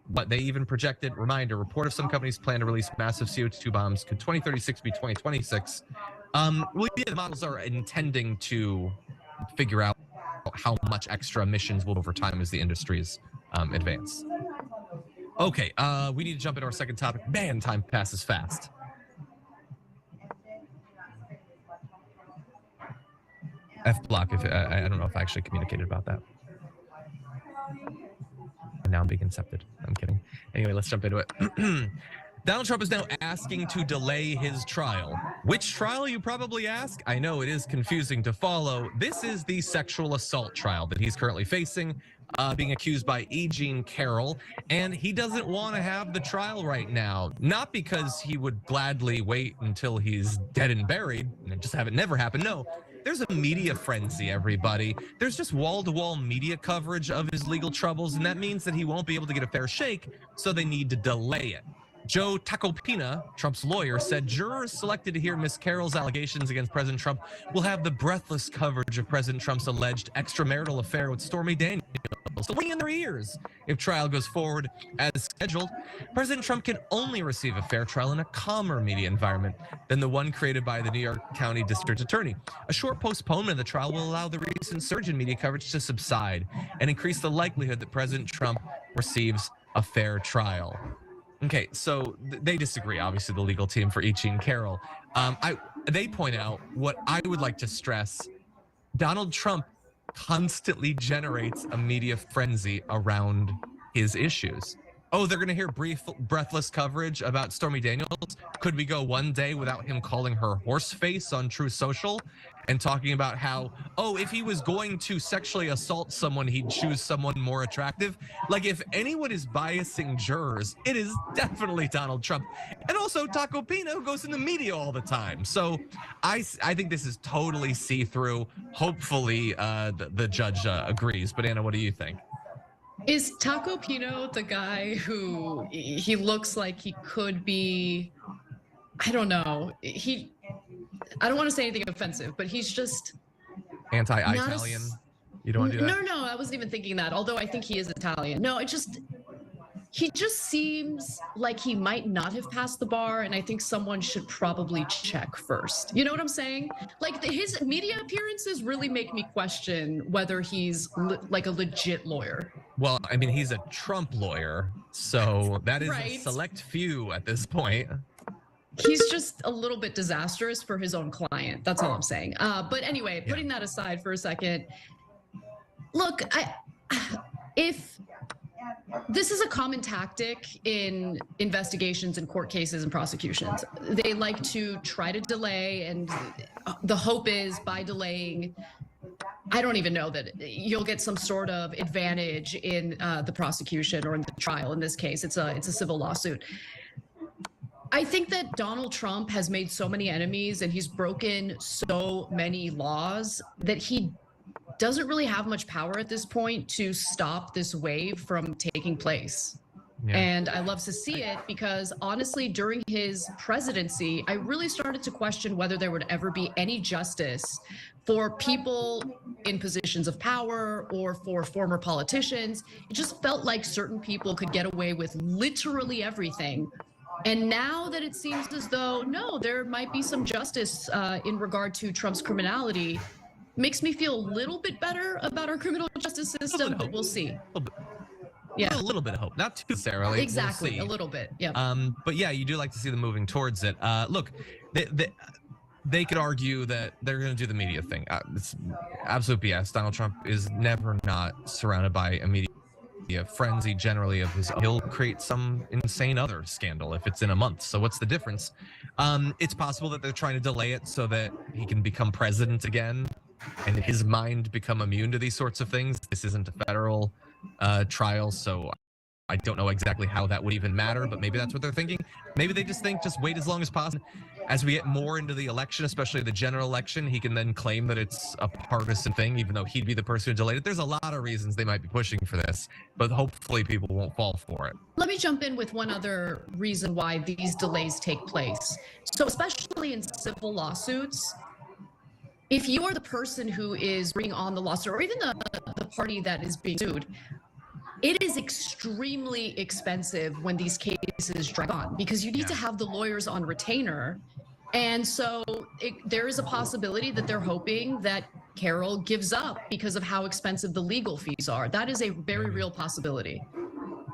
what they even projected? Reminder, report of some companies plan to release massive CO2 bombs. Could 2036 be 2026? Well, yeah, the models are intending to figure out how much extra emissions will over time as the industries advance. Okay, we need to jump into our second topic. Man, time passes fast. F block, if I don't know if I actually communicated about that. And now I'm being incepted. I'm kidding. Anyway, let's jump into it. Donald Trump is now asking to delay his trial. Which trial, you probably ask? I know it is confusing to follow. This is the sexual assault trial that he's currently facing, being accused by E. Jean Carroll, and he doesn't want to have the trial right now. Not because he would gladly wait until he's dead and buried and just have it never happen. No. There's a media frenzy, everybody. There's just wall-to-wall media coverage of his legal troubles, and that means that he won't be able to get a fair shake, so they need to delay it. Joe Tacopina, Trump's lawyer, said jurors selected to hear Ms. Carroll's allegations against President Trump will have the breathless coverage of President Trump's alleged extramarital affair with Stormy Daniels, So ring in their ears. If trial goes forward as scheduled, President Trump can only receive a fair trial in a calmer media environment than the one created by the New York County District Attorney. A short postponement of the trial will allow the recent surge in media coverage to subside and increase the likelihood that President Trump receives a fair trial. Okay, so they disagree, obviously, the legal team for E. Jean Carroll. They point out what I would like to stress. Donald Trump constantly generates a media frenzy around his issues. Oh, they're going to hear breathless coverage about Stormy Daniels. Could we go one day without him calling her horse face on True Social and talking about how, oh, if he was going to sexually assault someone, he'd choose someone more attractive? Like, if anyone is biasing jurors, it is definitely Donald Trump. And also Taco Pina, who goes in the media all the time. So I think this is totally see-through. Hopefully the judge agrees. But Anna, what do you think? Is Taco Pino the guy who he looks like he could be, I don't know, I don't want to say anything offensive, but he's just anti-Italian. You don't want to do that? No, I wasn't even thinking that, although I think he is Italian. No, he just seems like he might not have passed the bar, and I think someone should probably check first. You know what I'm saying? Like, his media appearances really make me question whether he's like a legit lawyer. Well, I mean, he's a Trump lawyer, so that is Right. a select few at this point. He's just a little bit disastrous for his own client. That's all I'm saying. But anyway, putting that aside for a second, look, if this is a common tactic in investigations and court cases and prosecutions, they like to try to delay, and the hope is by delaying, I don't even know that you'll get some sort of advantage in the prosecution or in the trial. In this case, it's a civil lawsuit. I think that Donald Trump has made so many enemies and he's broken so many laws that he doesn't really have much power at this point to stop this wave from taking place. Yeah. And I love to see it because honestly, during his presidency, I really started to question whether there would ever be any justice for people in positions of power or for former politicians. It just felt like certain people could get away with literally everything. And now that it seems as though, no, there might be some justice in regard to Trump's criminality, makes me feel a little bit better about our criminal justice system, but we'll see. Yeah, a little bit of hope, not too necessarily. Exactly, we'll see. A little bit. Yeah. But yeah, you do like to see them moving towards it. Look, they could argue that they're going to do the media thing. It's absolute BS. Donald Trump is never not surrounded by a media frenzy generally of his own. He'll create some insane other scandal if it's in a month. So what's the difference? It's possible that they're trying to delay it so that he can become president again and his mind become immune to these sorts of things. This isn't a federal trial, so I don't know exactly how that would even matter, but maybe that's what they're thinking. Maybe they just think just wait as long as possible. As we get more into the election, especially the general election, he can then claim that it's a partisan thing, even though he'd be the person who delayed it. There's a lot of reasons they might be pushing for this, but hopefully people won't fall for it. Let me jump in with one other reason why these delays take place. So especially in civil lawsuits, if you are the person who is bringing on the lawsuit or even the party that is being sued, it is extremely expensive when these cases drag on because you need to have the lawyers on retainer. And so there is a possibility that they're hoping that Carroll gives up because of how expensive the legal fees are. That is a very real possibility.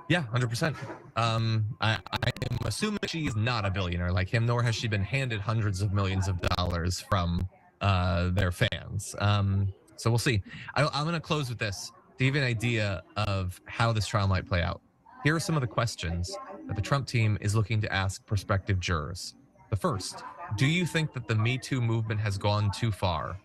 Yeah, 100%. I am assuming she's not a billionaire like him, nor has she been handed hundreds of millions of dollars from their fans. So we'll see. I'm going to close with this. To give you an idea of how this trial might play out, here are some of the questions that the Trump team is looking to ask prospective jurors. The first, do you think that the Me Too movement has gone too far?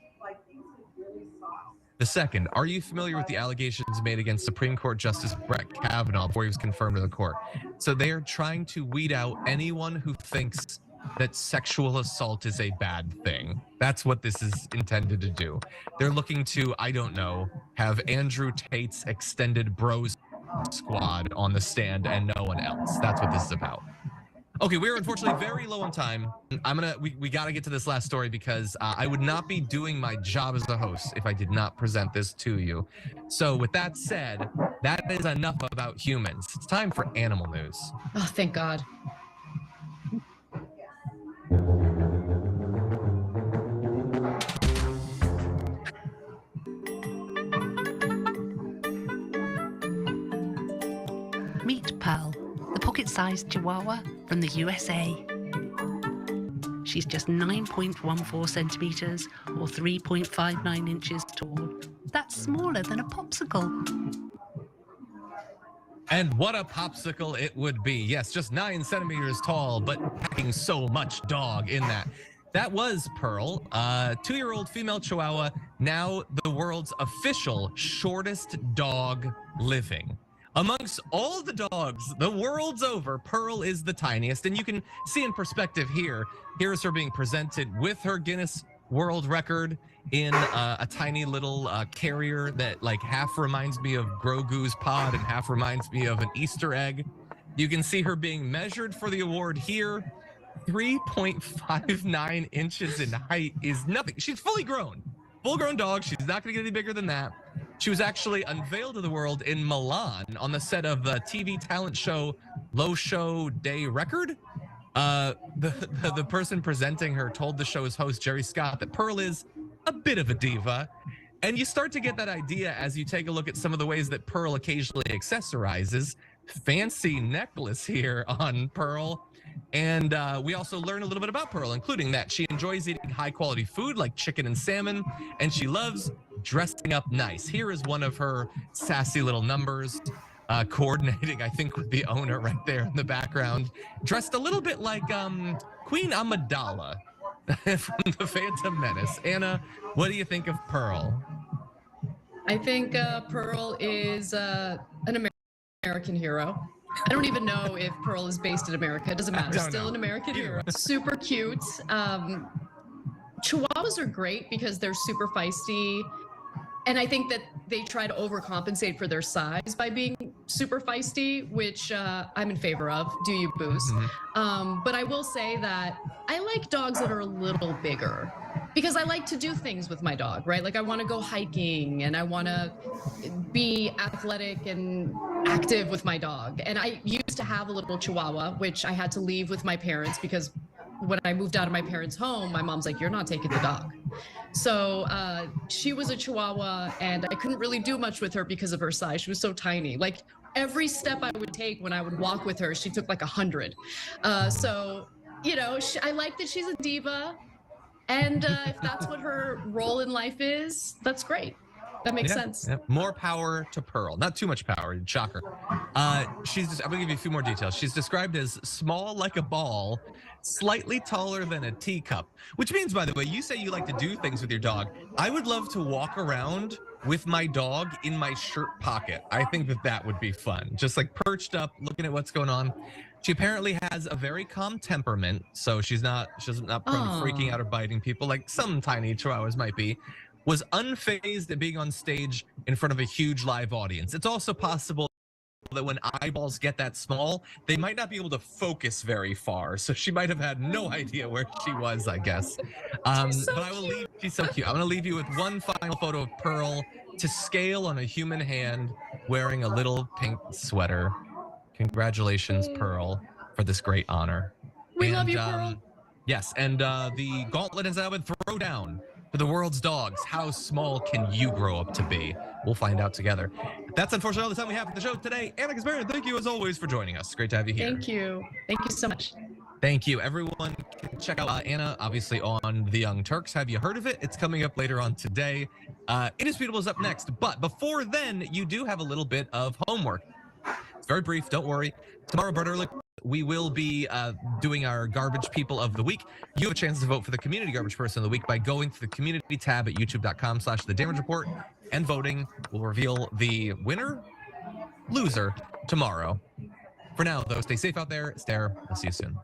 The second, are you familiar with the allegations made against Supreme Court Justice Brett Kavanaugh before he was confirmed to the court? So they are trying to weed out anyone who thinks that sexual assault is a bad thing. That's what this is intended to do. They're looking to, I don't know, have Andrew Tate's extended bros squad on the stand and no one else. That's what this is about. Okay, we're unfortunately very low on time. We got to get to this last story because I would not be doing my job as a host if I did not present this to you. So with that said, that is enough about humans. It's time for animal news. Oh, thank God. Meet Pearl, the pocket-sized Chihuahua from the USA. She's just 9.14 centimeters or 3.59 inches tall. That's smaller than a popsicle. And what a popsicle it would be. Yes, just 9 centimeters tall, but packing so much dog in that. That was Pearl, a 2-year-old female Chihuahua, now the world's official shortest dog living. Amongst all the dogs the world's over, Pearl is the tiniest, and you can see in perspective here. Here's her being presented with her Guinness World Record in a tiny little carrier that like half reminds me of Grogu's pod and half reminds me of an Easter egg. You can see her being measured for the award here. 3.59 inches in height is nothing. She's fully grown. Full-grown dog. She's not going to get any bigger than that. She was actually unveiled to the world in Milan on the set of the TV talent show Low Show Day Record. The person presenting her told the show's host, Jerry Scott, that Pearl is a bit of a diva. And you start to get that idea as you take a look at some of the ways that Pearl occasionally accessorizes. Fancy necklace here on Pearl. And we also learn a little bit about Pearl, including that she enjoys eating high-quality food like chicken and salmon, and she loves dressing up nice. Here is one of her sassy little numbers, coordinating, I think, with the owner right there in the background, dressed a little bit like Queen Amidala from The Phantom Menace. Anna, what do you think of Pearl? I think Pearl is an American hero. I don't even know if Pearl is based in America. It doesn't matter. Still an American hero. Super cute. Chihuahuas are great because they're super feisty. And I think that they try to overcompensate for their size by being super feisty, which I'm in favor of. Do you, Boost? But I will say that I like dogs that are a little bigger because I like to do things with my dog, right? Like I want to go hiking and I want to be athletic and active with my dog. And I used to have a little Chihuahua, which I had to leave with my parents because when I moved out of my parents' home, my mom's like, you're not taking the dog. So she was a Chihuahua and I couldn't really do much with her because of her size. She was so tiny. Like every step I would take when I would walk with her, she took like 100. So, you know, I like that she's a diva. And if that's what her role in life is, that's great. That makes sense. Yeah. More power to Pearl. Not too much power. Shocker. I'm going to give you a few more details. She's described as small like a ball, slightly taller than a teacup, which means, by the way, you say you like to do things with your dog. I would love to walk around with my dog in my shirt pocket. I think that would be fun. Just like perched up, looking at what's going on. She apparently has a very calm temperament, so she's not prone to freaking out or biting people like some tiny Chihuahuas might be. Was unfazed at being on stage in front of a huge live audience. It's also possible that when eyeballs get that small, they might not be able to focus very far. So she might have had no idea where she was, I guess. But I will leave, she's so cute. I'm gonna leave you with one final photo of Pearl to scale on a human hand wearing a little pink sweater. Congratulations, Pearl, for this great honor. We love you, Pearl. Yes, and the gauntlet has now been thrown down. For the world's dogs, how small can you grow up to be? We'll find out together. That's unfortunately all the time we have for the show today. Anna Kasparian, thank you as always for joining us. Great to have you here. Thank you. Thank you so much. Thank you. Everyone can check out Anna, obviously, on The Young Turks. Have you heard of it? It's coming up later on today. Indisputable is up next. But before then, you do have a little bit of homework. It's very brief. Don't worry. Tomorrow, Bert Ehrlich, we will be doing our Garbage People of the Week. You have a chance to vote for the Community Garbage Person of the Week by going to the community tab at youtube.com/The Damage Report and voting. We'll reveal the winner, loser tomorrow. For now, though, stay safe out there. Stare. I'll see you soon.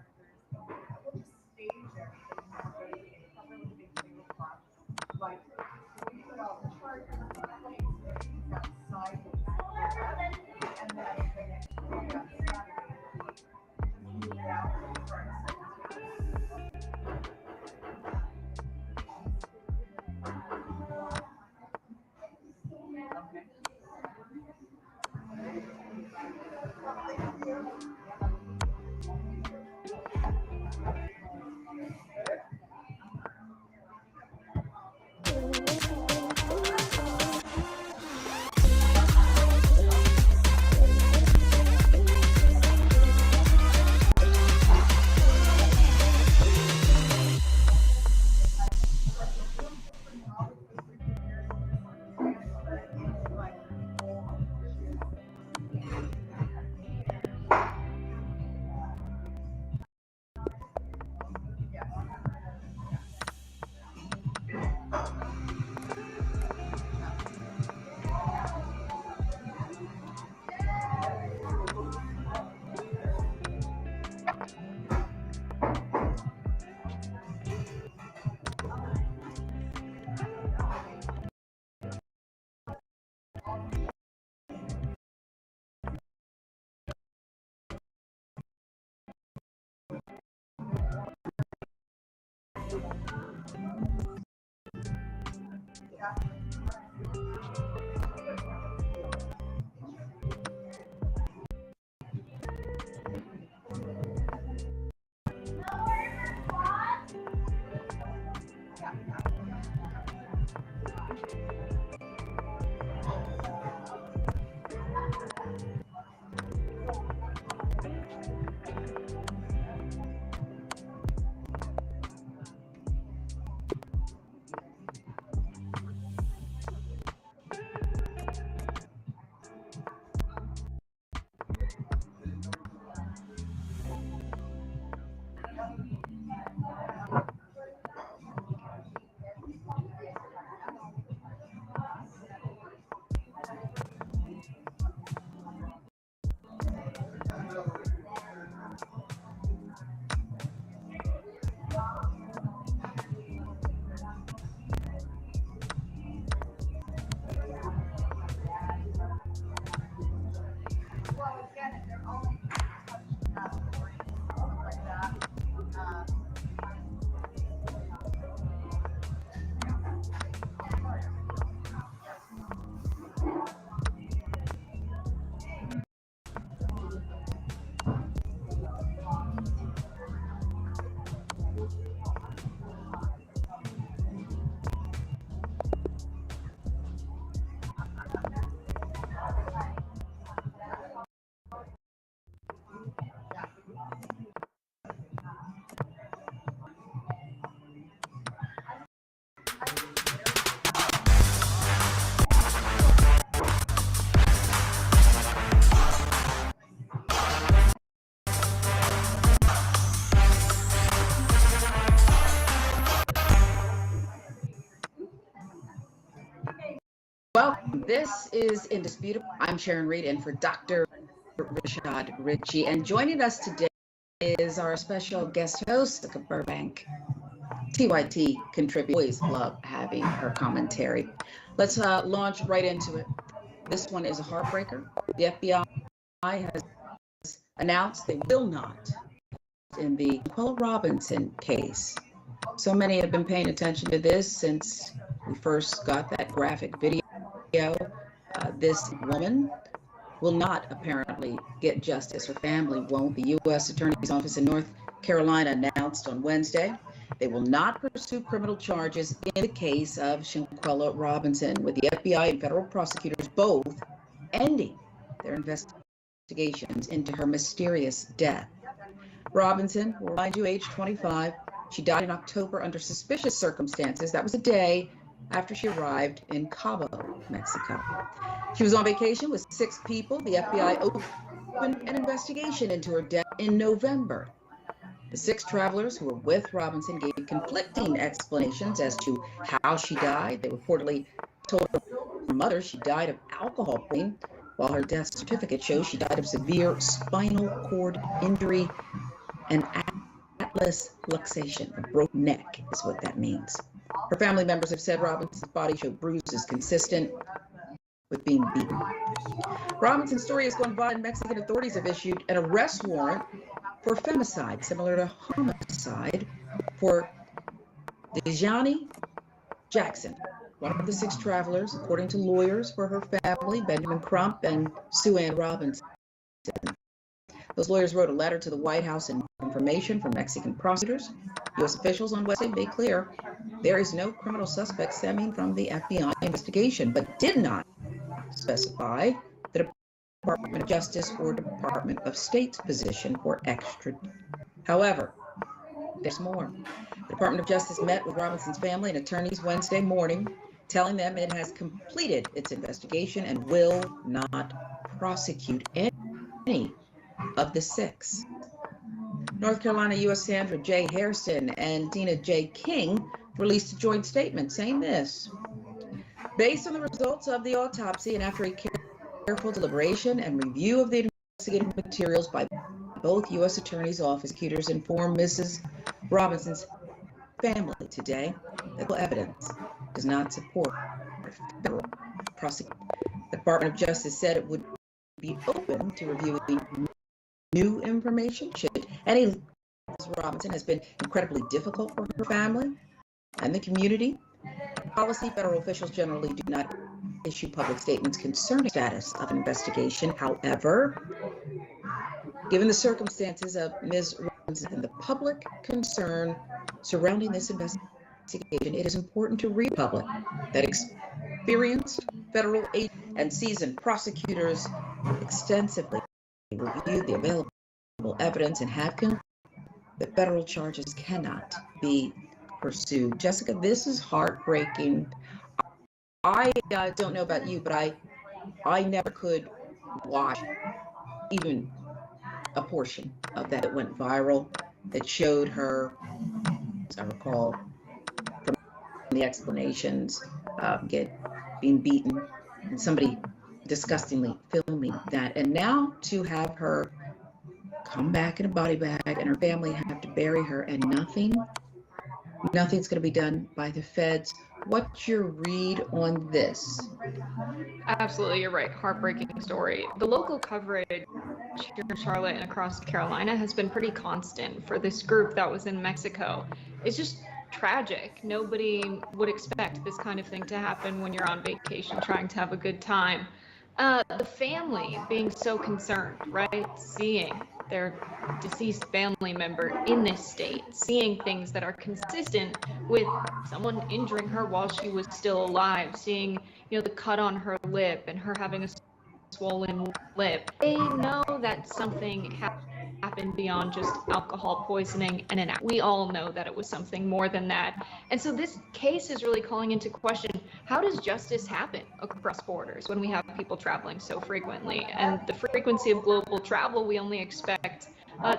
Well, this is Indisputable. I'm Sharon Reed, and for Dr. Rashad Ritchie. And joining us today is our special guest host, Jessica Burbank, TYT contributor. Always love having her commentary. Let's launch right into it. This one is a heartbreaker. The FBI has announced they will not in the Shanquella Robinson case. So many have been paying attention to this since we first got that graphic video. This woman will not apparently get justice. Her family won't. The U.S. Attorney's Office in North Carolina announced on Wednesday they will not pursue criminal charges in the case of Shanquella Robinson, with the FBI and federal prosecutors both ending their investigations into her mysterious death. Robinson, will remind you, age 25, she died in October under suspicious circumstances. That was a day after she arrived in Cabo, Mexico. She was on vacation with 6 people. The FBI opened an investigation into her death in November. The 6 travelers who were with Robinson gave conflicting explanations as to how she died. They reportedly told her mother she died of alcohol poisoning, while her death certificate shows she died of severe spinal cord injury and atlas luxation. A broken neck is what that means. Her family members have said Robinson's body showed bruises consistent with being beaten. Robinson's story has gone viral, and Mexican authorities have issued an arrest warrant for femicide, similar to homicide, for Dejani Jackson, one of the 6 travelers, according to lawyers for her family, Benjamin Crump and Sue Ann Robinson. Those lawyers wrote a letter to the White House and information from Mexican prosecutors. U.S. officials on Wednesday made clear there is no criminal suspect stemming from the FBI investigation, but did not specify the Department of Justice or Department of State's position for extradition. However, there's more. The Department of Justice met with Robinson's family and attorneys Wednesday morning, telling them it has completed its investigation and will not prosecute any of the 6. North Carolina U.S. Sandra J. Hairston and Dina J. King released a joint statement saying this: based on the results of the autopsy and after a careful deliberation and review of the investigative materials by both U.S. Attorney's Office, prosecutors informed Mrs. Robinson's family today that the evidence does not support federal prosecution. The Department of Justice said it would be open to reviewing new information should any. Mrs. Robinson has been incredibly difficult for her family and the community. policy, federal officials generally do not issue public statements concerning the status of an investigation. However, given the circumstances of Ms. Robinson and the public concern surrounding this investigation, it is important to read public that experienced federal agents and seasoned prosecutors extensively reviewed the available evidence and have concluded that federal charges cannot be pursued. Jessica, this is heartbreaking. I don't know about you, but I never could watch even a portion of that. It went viral. That showed her, as I recall, from the explanations, being beaten, and somebody disgustingly filming that. And now to have her come back in a body bag and her family have to bury her, and nothing's going to be done by the feds. What's your read on this? Absolutely, you're right. Heartbreaking story. The local coverage here in Charlotte and across Carolina has been pretty constant for this group that was in Mexico. It's just tragic. Nobody would expect this kind of thing to happen when you're on vacation trying to have a good time. The family being so concerned, right? Seeing their deceased family member in this state, seeing things that are consistent with someone injuring her while she was still alive, seeing, the cut on her lip and her having a swollen lip. They know that something happened beyond just alcohol poisoning and we all know that it was something more than that. And so this case is really calling into question, how does justice happen across borders when we have people traveling so frequently? And the frequency of global travel we only expect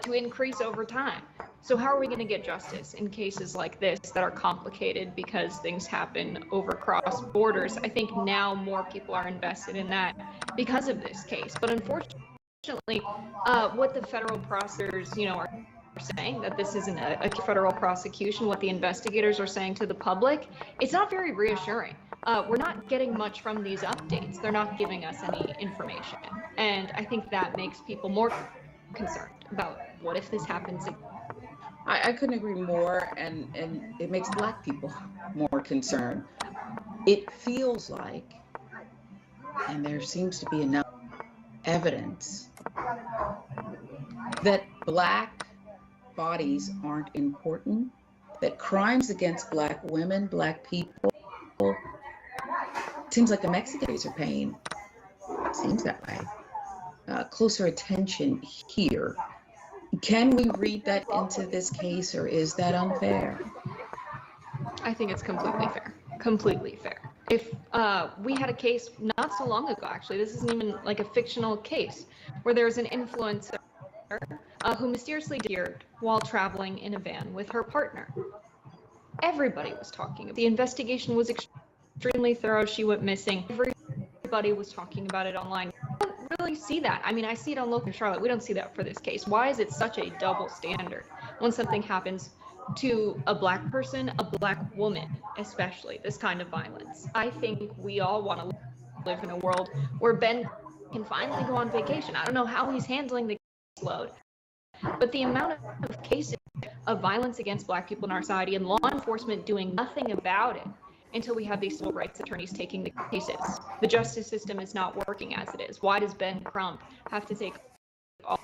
to increase over time. So how are we going to get justice in cases like this that are complicated because things happen over cross borders? I think now more people are invested in that because of this case. But unfortunately, what the federal prosecutors, are saying, that this isn't a federal prosecution, what the investigators are saying to the public, it's not very reassuring. We're not getting much from these updates. They're not giving us any information. And I think that makes people more concerned about what if this happens again. I couldn't agree more, and it makes Black people more concerned. It feels like, and there seems to be enough evidence, that Black bodies aren't important, that crimes against Black women, Black people, seems like the Mexicans are paying, seems that way, closer attention here. Can we read that into this case, or is that unfair? I think it's completely fair. Completely fair. If we had a case not so long ago, actually, this isn't even like a fictional case, where there's an influencer who mysteriously disappeared while traveling in a van with her partner. Everybody was talking. The investigation was extremely thorough. She went missing. Everybody was talking about it online. We don't really see that. I mean, I see it on local Charlotte. We don't see that for this case. Why is it such a double standard when something happens to a Black person, a Black woman, especially this kind of violence? I think we all want to live in a world where Ben can finally go on vacation. I don't know how he's handling the load, but the amount of cases of violence against Black people in our society and law enforcement doing nothing about it until we have these civil rights attorneys taking the cases. The justice system is not working as it is. Why does Ben Crump have to take all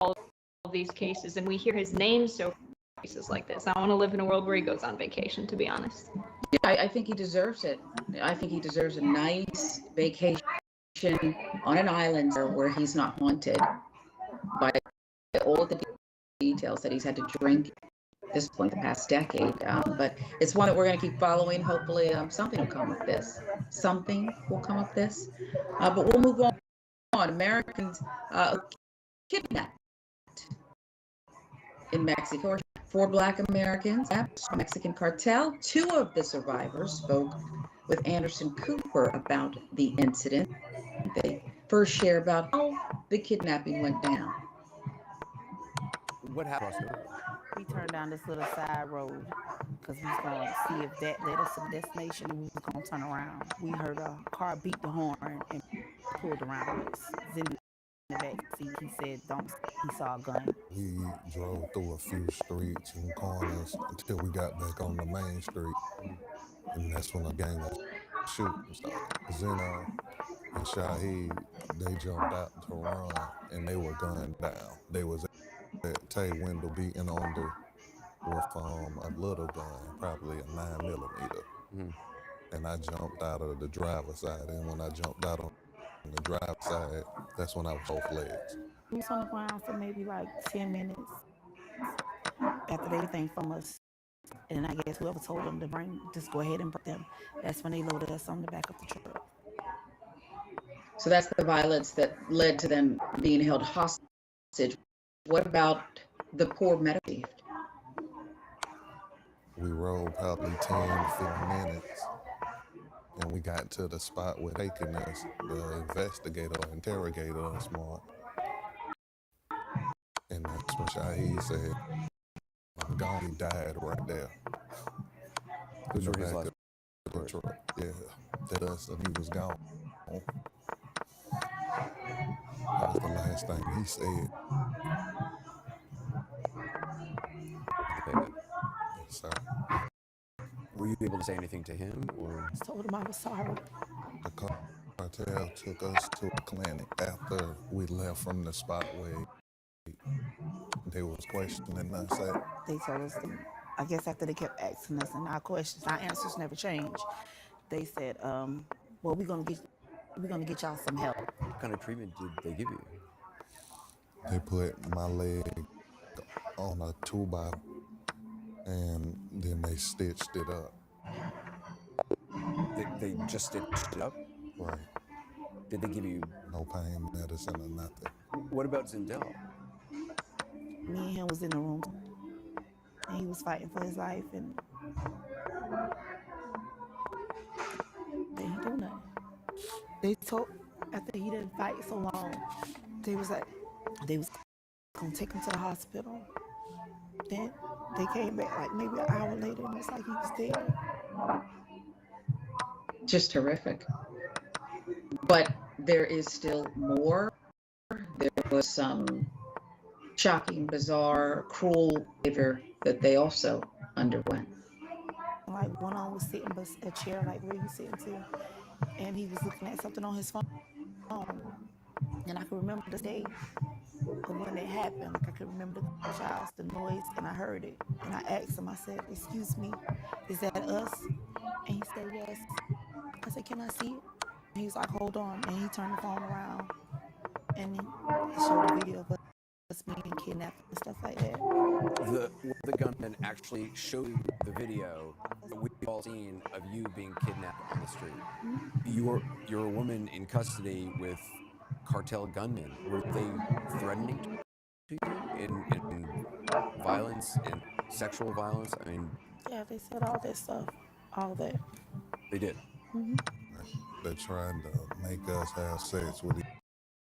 of these cases? And we hear his name so cases like this. I want to live in a world where he goes on vacation, to be honest. Yeah, I think he deserves it. I think he deserves a nice vacation on an island where he's not haunted by all of the details that he's had to drink at this point the past decade. But it's one that we're going to keep following. Hopefully something will come of this. Something will come of this. But we'll move on. Americans kidnapped in Mexico. 4 Black Americans, Mexican cartel. 2 of the survivors spoke with Anderson Cooper about the incident. They first share about how the kidnapping went down. What happened? We turned down this little side road because we was going to see if that led us to the destination. We was going to turn around. We heard a car beat the horn and pulled around us. In the back seat, he said, he saw a gun. We drove through a few streets and corners until we got back on the main street. and that's when the gang was shooting started. Zeno and Shaheed, they jumped out to run, and they were gunned down. They was at Tay window beating on the with a little gun, probably a 9mm. And I jumped out of the driver's side, and when I jumped out on the driver's side, that's when I was both legs. We was on the ground for maybe like 10 minutes after they came from us. And I guess whoever told them to just go ahead and bring them, that's when they loaded us on the back of the truck. So that's the violence that led to them being held hostage. What about the poor medical shift? We rode probably 10, 15 minutes, and we got to the spot where they taking us. The investigator or interrogator us more. And that's when Shaheed said, I'm gone. He died right there. Those were his last words. Yeah, that us, and he was gone. That was the last thing he said. Yes, sir. Were you able to say anything to him, or? I told him I was sorry. The cartel took us to a clinic after we left from the spot where they was questioning us at. They told us, I guess after they kept asking us and our questions, our answers never changed. They said, well, we're gonna get y'all some help. What kind of treatment did they give you? They put my leg on a 2x, and then they stitched it up. They just stitched it up? Right. Did they give you? No pain medicine or nothing. What about Zindel? Me and him was in the room, and he was fighting for his life, and they didn't do nothing. They told, after he didn't fight so long, they was gonna take him to the hospital. Then they came back like maybe an hour later, and it's like he was dead. Just horrific. But there is still more. There was some shocking, bizarre, cruel behavior that they also underwent. Like one of them was sitting in a chair like where he's sitting to, and he was looking at something on his phone. And I can remember the day of when it happened. Like I could remember the shouts, the noise, and I heard it. And I asked him, I said, "Excuse me, is that us?" And he said, "Yes." I said, "Can I see it?" And he was like, "Hold on." And he turned the phone around, and he showed a video of us being kidnapped and stuff like that. The gunman actually showed you the video that we've all seen of you being kidnapped on the street. Mm-hmm. You're a woman in custody with cartel gunmen. Were they threatening to you in violence and sexual violence? I mean, yeah, they said all that stuff, all that. They did. Mm-hmm. They're trying to make us have sex with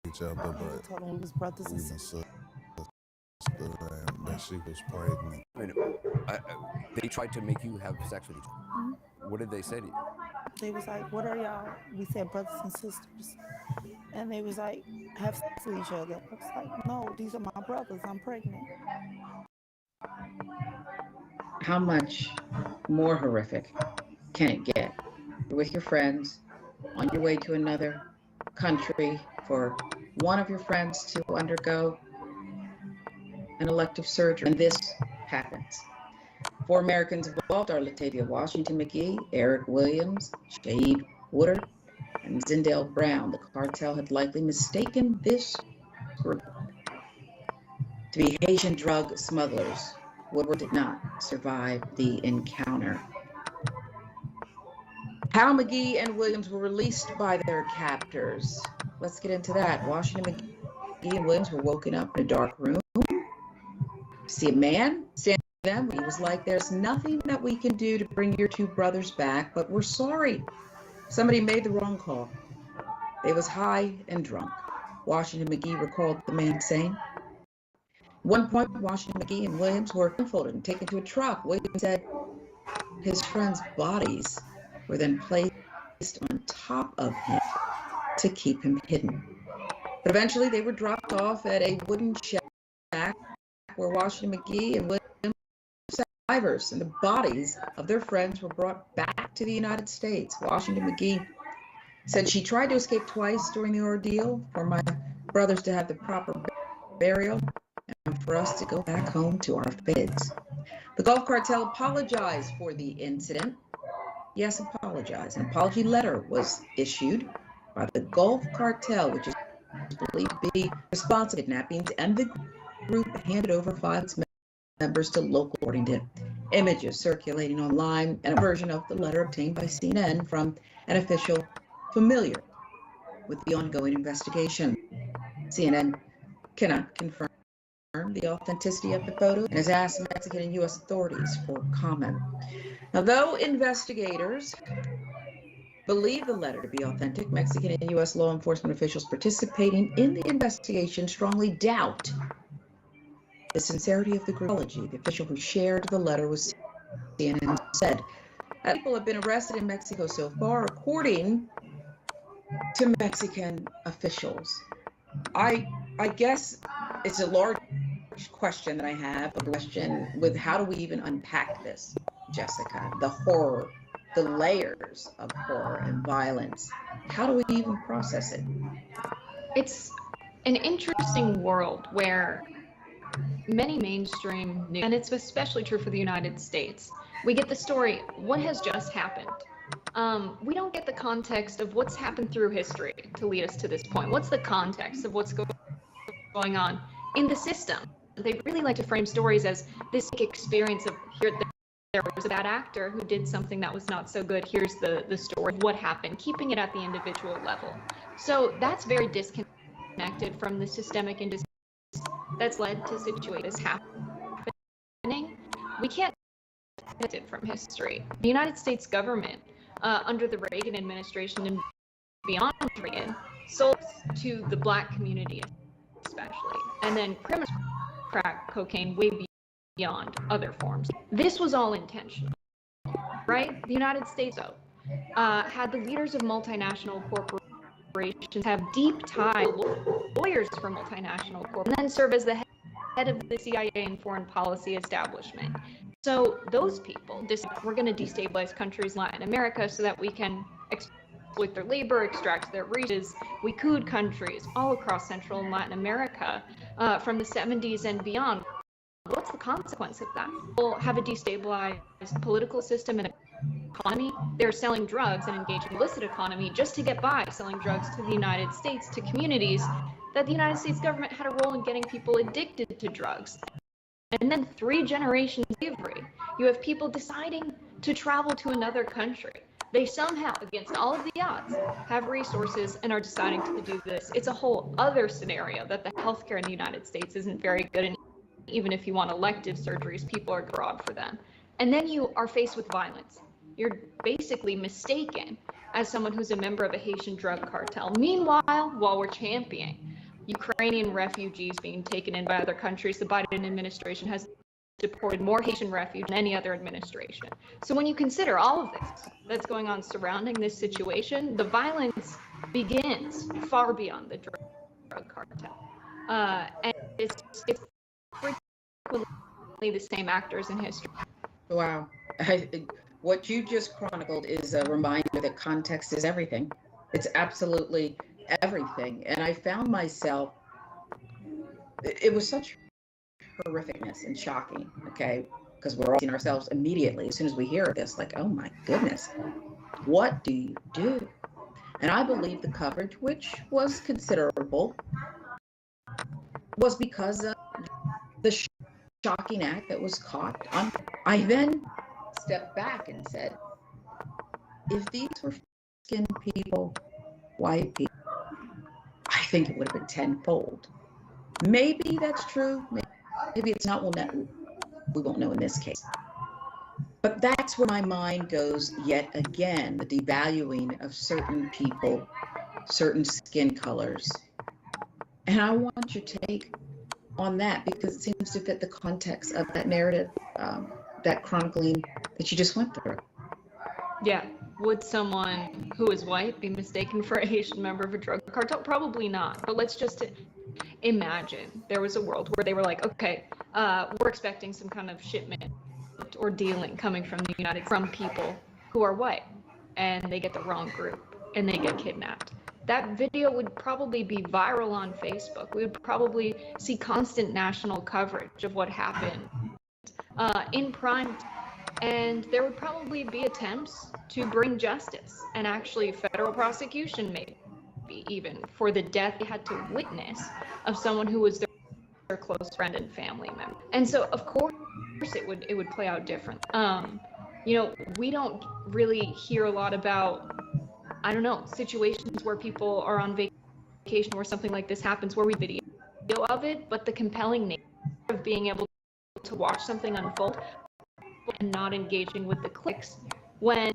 each other, but told them we was brothers and sisters, and that she was pregnant. I mean, they tried to make you have sex with each other. Mm-hmm. What did they say to you? They was like, "What are y'all?" We said brothers and sisters. And they was like, "Have sex with each other." I was like, "No, these are my brothers. I'm pregnant." How much more horrific can it get? You're with your friends, on your way to another country for one of your friends to undergo an elective surgery, and this happens. 4 Americans involved are Latavia Washington McGee, Eric Williams, Shaheed Woodard, and Zindel Brown. The cartel had likely mistaken this group to be Haitian drug smugglers. Woodward did not survive the encounter. How McGee and Williams were released by their captors. Let's get into that. Washington McGee and Williams were woken up in a dark room. See a man standing to them. He was like, "There's nothing that we can do to bring your 2 brothers back, but we're sorry. Somebody made the wrong call." They was high and drunk. Washington McGee recalled the man saying, "At one point, Washington McGee and Williams were blindfolded and taken to a truck." Williams said his friends' bodies were then placed on top of him to keep him hidden. But eventually they were dropped off at a wooden shack where Washington McGee and Williams were survivors, and the bodies of their friends were brought back to the United States. Washington McGee said she tried to escape twice during the ordeal, for my brothers to have the proper burial and for us to go back home to our feds. The Gulf Cartel apologized for the incident. Yes, apologized. An apology letter was issued by the Gulf Cartel, which is believed to be responsible for kidnappings, and the group handed over 5 of its members to local, according to images circulating online, and a version of the letter obtained by CNN from an official familiar with the ongoing investigation. CNN cannot confirm the authenticity of the photo and has asked Mexican and U.S. authorities for comment. Now, though investigators believe the letter to be authentic, Mexican and U.S. law enforcement officials participating in the investigation strongly doubt the sincerity of the group. The official who shared the letter with CNN said that people have been arrested in Mexico so far, according to Mexican officials. I guess it's a large question that I have, a question with how do we even unpack this, Jessica? The horror, the layers of horror and violence. How do we even process it? It's an interesting world where many mainstream news, and it's especially true for the United States, we get the story, what has just happened? We don't get the context of what's happened through history to lead us to this point. What's the context of what's going on in the system? They really like to frame stories as this experience of here there was a bad actor who did something that was not so good. Here's the story of what happened, keeping it at the individual level. So that's very disconnected from the systemic injustice that's led to situations happening. We can't get it from history. The United States government, under the Reagan administration and beyond Reagan, sold to the Black community especially, and then criminals crack cocaine way beyond other forms. This was all intentional, right? The United States had the leaders of multinational corporations have deep ties, lawyers for multinational corporations, and then serve as the head of the CIA and foreign policy establishment. So those people, we're going to destabilize countries in Latin America so that we can exploit their labor, extract their resources. We cooed countries all across Central and Latin America from the 70s and beyond. What's the consequence of that? We'll have a destabilized political system and economy. They're selling drugs and engaging in illicit economy just to get by, selling drugs to the United States, to communities that the United States government had a role in getting people addicted to drugs. And then 3 generations of slavery. You have people deciding to travel to another country. They somehow, against all of the odds, have resources and are deciding to do this. It's a whole other scenario that the healthcare in the United States isn't very good in. Even if you want elective surgeries, people are abroad for them. And then you are faced with violence. You're basically mistaken as someone who's a member of a Haitian drug cartel. Meanwhile, while we're championing Ukrainian refugees being taken in by other countries, the Biden administration has deported more Haitian refugees than any other administration. So when you consider all of this that's going on surrounding this situation, the violence begins far beyond the drug cartel. And it's frequently the same actors in history. Wow. What you just chronicled is a reminder that context is everything. It's absolutely everything. And I found myself, it was such horrificness and shocking, okay? Because we're all seeing ourselves immediately as soon as we hear this, like, oh my goodness, what do you do? And I believe the coverage, which was considerable, was because of the shocking act that was caught. I then stepped back and said, if these were skinned people, white people, I think it would have been tenfold. Maybe that's true. Maybe it's not. We won't know in this case. But that's where my mind goes yet again, the devaluing of certain people, certain skin colors. And I want your take on that, because it seems to fit the context of that narrative, that chronicling that you just went through. Yeah. Would someone who is white be mistaken for a Haitian member of a drug cartel? Probably not. But let's just imagine there was a world where they were like, okay, we're expecting some kind of shipment or dealing coming from the from people who are white, and they get the wrong group and they get kidnapped. That video would probably be viral on Facebook. We would probably see constant national coverage of what happened in prime time. And there would probably be attempts to bring justice and actually federal prosecution, maybe even, for the death they had to witness of someone who was their close friend and family member. And so, of course, it would play out different. You know, we don't really hear a lot about, I don't know, situations where people are on vacation where something like this happens, where we video of it, but the compelling nature of being able to watch something unfold and not engaging with the clicks when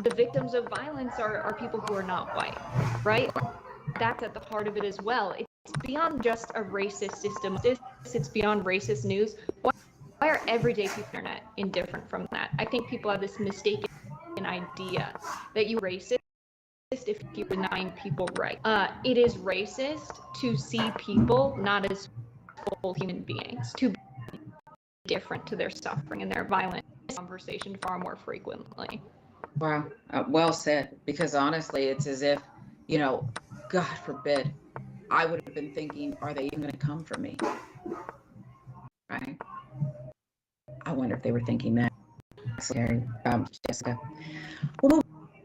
the victims of violence are people who are not white, right? That's at the heart of it as well. It's beyond just a racist system. It's beyond racist news. Why are everyday people on the internet indifferent from that? I think people have this mistaken idea that you're racist if you're denying people right. It is racist to see people not as full human beings, to be different to their suffering and their violence. Conversation far more frequently. Wow, well said. Because honestly, it's as if, you know, God forbid, I would have been thinking, are they even going to come for me? Right? I wonder if they were thinking that. Scary, Jessica. We'll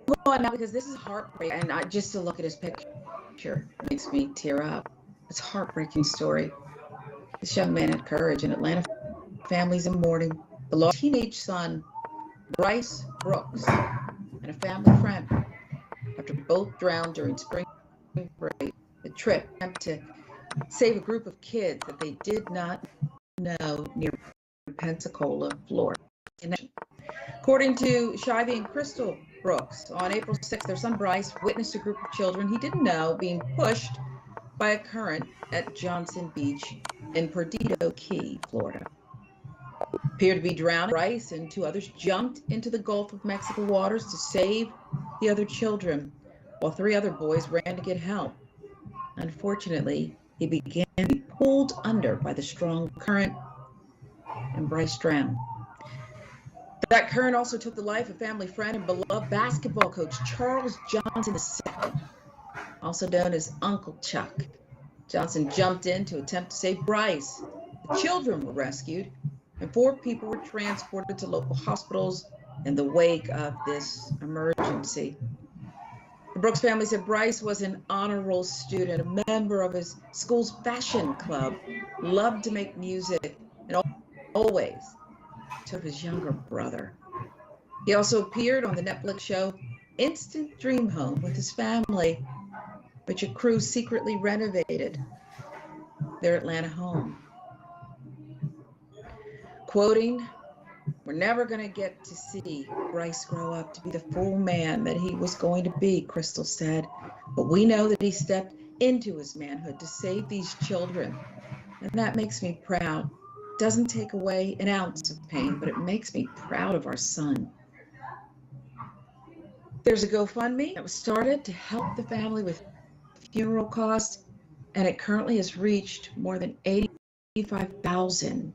move on now because this is heartbreaking, and just to look at his picture makes me tear up. It's a heartbreaking story. This young man had courage in Atlanta. Families in mourning. The lost teenage son, Bryce Brooks, and a family friend, after both drowned during spring break, the trip to save a group of kids that they did not know near Pensacola, Florida. According to Shivy and Crystal Brooks, on April 6th, their son Bryce witnessed a group of children he didn't know being pushed by a current at Johnson Beach in Perdido Key, Florida. Appeared to be drowned. Bryce and two others jumped into the Gulf of Mexico waters to save the other children, while three other boys ran to get help. Unfortunately, he began to be pulled under by the strong current, and Bryce drowned. That current also took the life of family friend and beloved basketball coach Charles Johnson II, also known as Uncle Chuck. Johnson jumped in to attempt to save Bryce. The children were rescued, and 4 people were transported to local hospitals in the wake of this emergency. The Brooks family said Bryce was an honor roll student, a member of his school's fashion club, loved to make music, and always took his younger brother. He also appeared on the Netflix show Instant Dream Home with his family, which a crew secretly renovated their Atlanta home. Quoting, "We're never going to get to see Bryce grow up to be the full man that he was going to be," Crystal said. "But we know that he stepped into his manhood to save these children. And that makes me proud. Doesn't take away an ounce of pain, but it makes me proud of our son." There's a GoFundMe that was started to help the family with funeral costs, and it currently has reached more than $85,000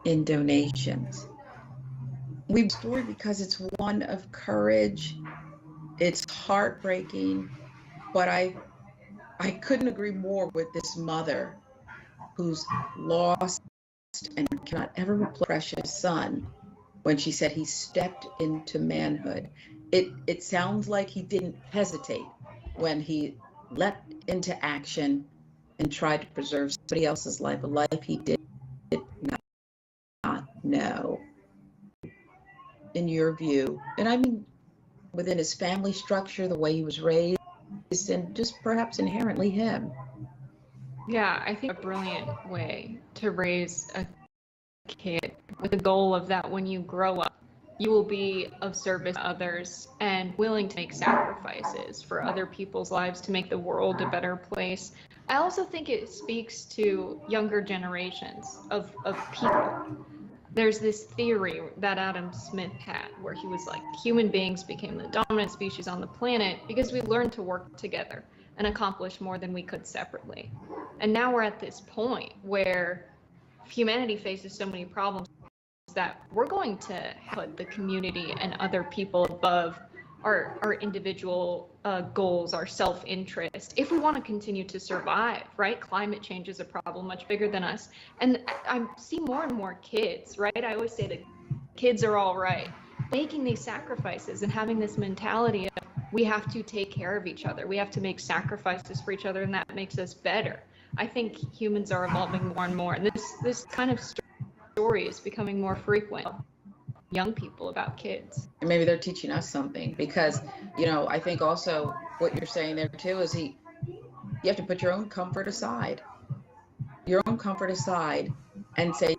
in donations. We've story because it's one of courage. It's heartbreaking, but I couldn't agree more with this mother who's lost and cannot ever replace precious son when she said he stepped into manhood. It sounds like he didn't hesitate when he leapt into action and tried to preserve somebody else's life, a life he did not know. In your view, and I mean within his family structure, the way he was raised, and just perhaps inherently him. Yeah, I think a brilliant way to raise a kid with the goal of that when you grow up, you will be of service to others and willing to make sacrifices for other people's lives to make the world a better place. I also think it speaks to younger generations of people. There's this theory that Adam Smith had where he was like, human beings became the dominant species on the planet because we learned to work together and accomplish more than we could separately. And now we're at this point where humanity faces so many problems that we're going to put the community and other people above our individual goals, our self-interest, if we want to continue to survive, right? Climate change is a problem much bigger than us. And I see more and more kids, right? I always say that kids are all right, making these sacrifices and having this mentality of we have to take care of each other. We have to make sacrifices for each other, and that makes us better. I think humans are evolving more and more. And this kind of story is becoming more frequent. Young people about kids. And maybe they're teaching us something, because, you know, I think also what you're saying there too is you have to put your own comfort aside, and say,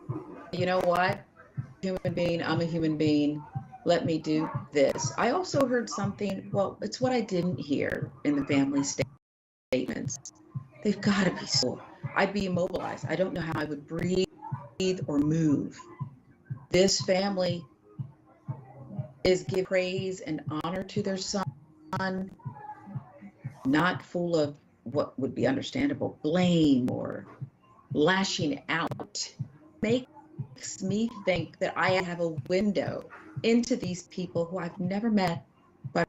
you know what, human being, I'm a human being. Let me do this. I also heard something, well, it's what I didn't hear in the family statements. They've got to be so. I'd be immobilized. I don't know how I would breathe or move. This family is give praise and honor to their son, not full of what would be understandable blame or lashing out. Makes me think that I have a window into these people who I've never met, but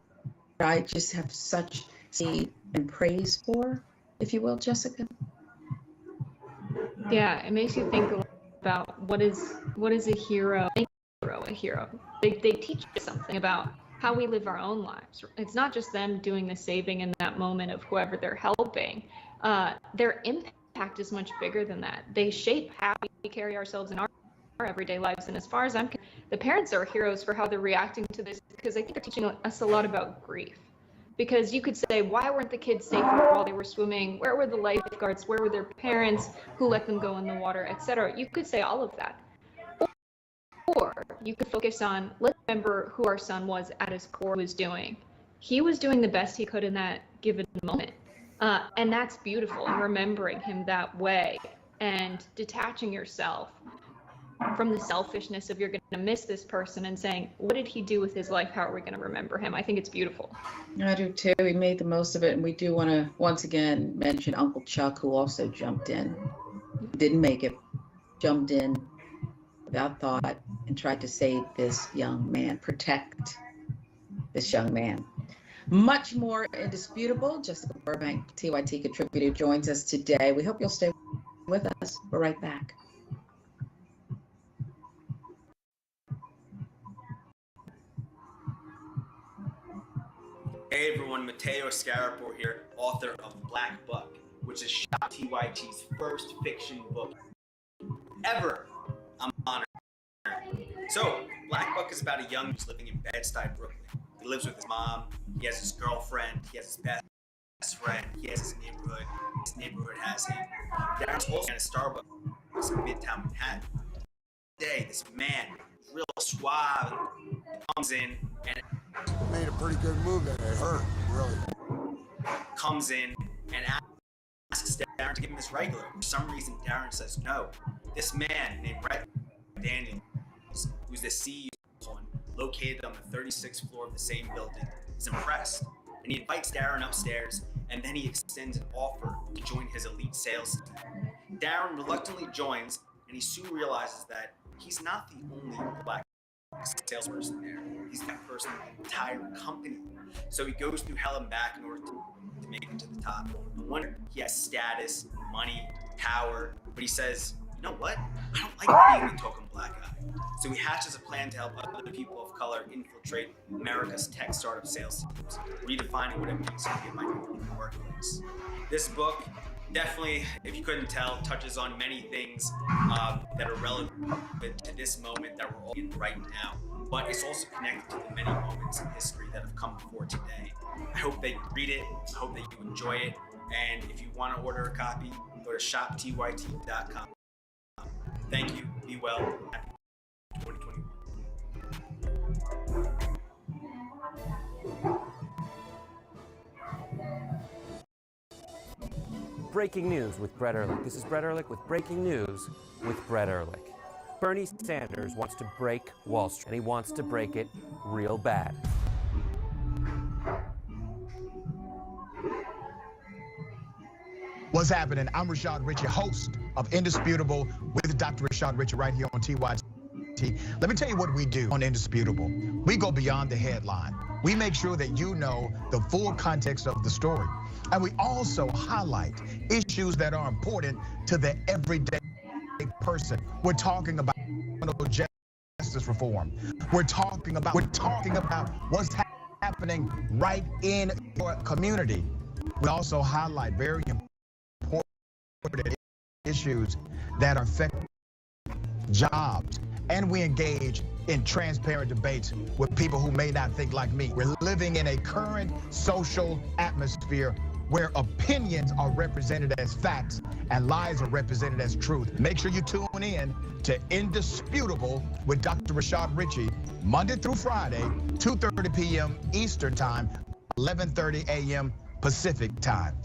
I just have such seed and praise for, if you will, Jessica. Yeah, it makes you think about what is a hero. A hero. They teach us something about how we live our own lives. It's not just them doing the saving in that moment of whoever they're helping. Their impact is much bigger than that. They shape how we carry ourselves in our everyday lives. And as far as I'm concerned, the parents are heroes for how they're reacting to this, because I think they're teaching us a lot about grief. Because you could say, why weren't the kids safe while they were swimming? Where were the lifeguards? Where were their parents? Who let them go in the water, etc.? You could say all of that. Or you could focus on, let's remember who our son was at his core was doing. He was doing the best he could in that given moment. And that's beautiful, and remembering him that way and detaching yourself from the selfishness of you're going to miss this person and saying, what did he do with his life? How are we going to remember him? I think it's beautiful. I do too. We made the most of it. And we do want to once again mention Uncle Chuck, who also jumped in. Didn't make it, jumped in without thought and tried to save this young man, protect this young man. Much more indisputable. Jessica Burbank, TYT contributor, joins us today. We hope you'll stay with us. We're right back. Hey everyone, Mateo Scarapore here, author of Black Buck, which is Shop TYT's first fiction book ever. I'm honored. So, Black Buck is about a young man who's living in Bed-Stuy, Brooklyn. He lives with his mom, he has his girlfriend, he has his best friend, he has his neighborhood has him. Darren's also at a Starbucks in Midtown Manhattan. Today, this man, real suave, comes in and made a pretty good move and it hurt, really. Comes in and asks Darren to give him his regular. For some reason, Darren says no. This man named Brett Daniels, who's the CEO located on the 36th floor of the same building, is impressed. And he invites Darren upstairs, and then he extends an offer to join his elite sales team. Darren reluctantly joins, and he soon realizes that he's not the only black salesperson there. He's that person in the entire company. So he goes through hell and back in order to make it to the top. No wonder he has status, money, power, but he says, you know what? I don't like being the token black guy. So he hatches a plan to help other people of color infiltrate America's tech startup sales teams, redefining what it means to be a minority in the workplace. This book definitely, if you couldn't tell, touches on many things that are relevant to this moment that we're all in right now. But it's also connected to the many moments in history that have come before today. I hope that you read it. I hope that you enjoy it. And if you want to order a copy, go to shoptyt.com. Thank you. Be well. Happy 2021. Breaking news with Brett Ehrlich. This is Brett Ehrlich with breaking news with Brett Ehrlich. Bernie Sanders wants to break Wall Street, and he wants to break it real bad. What's happening? I'm Rashad Richey, host of Indisputable with Dr. Rashad Richey right here on TYT Richie. Let me tell you what we do on Indisputable. We go beyond the headline. We make sure that you know the full context of the story. And we also highlight issues that are important to the everyday person. We're talking about justice reform. We're talking about what's happening right in your community. We also highlight very important issues that affect jobs, and we engage in transparent debates with people who may not think like me. We're living in a current social atmosphere where opinions are represented as facts and lies are represented as truth. Make sure you tune in to Indisputable with Dr. Rashad Richey, Monday through Friday, 2:30 p.m. Eastern Time, 11:30 a.m. Pacific Time.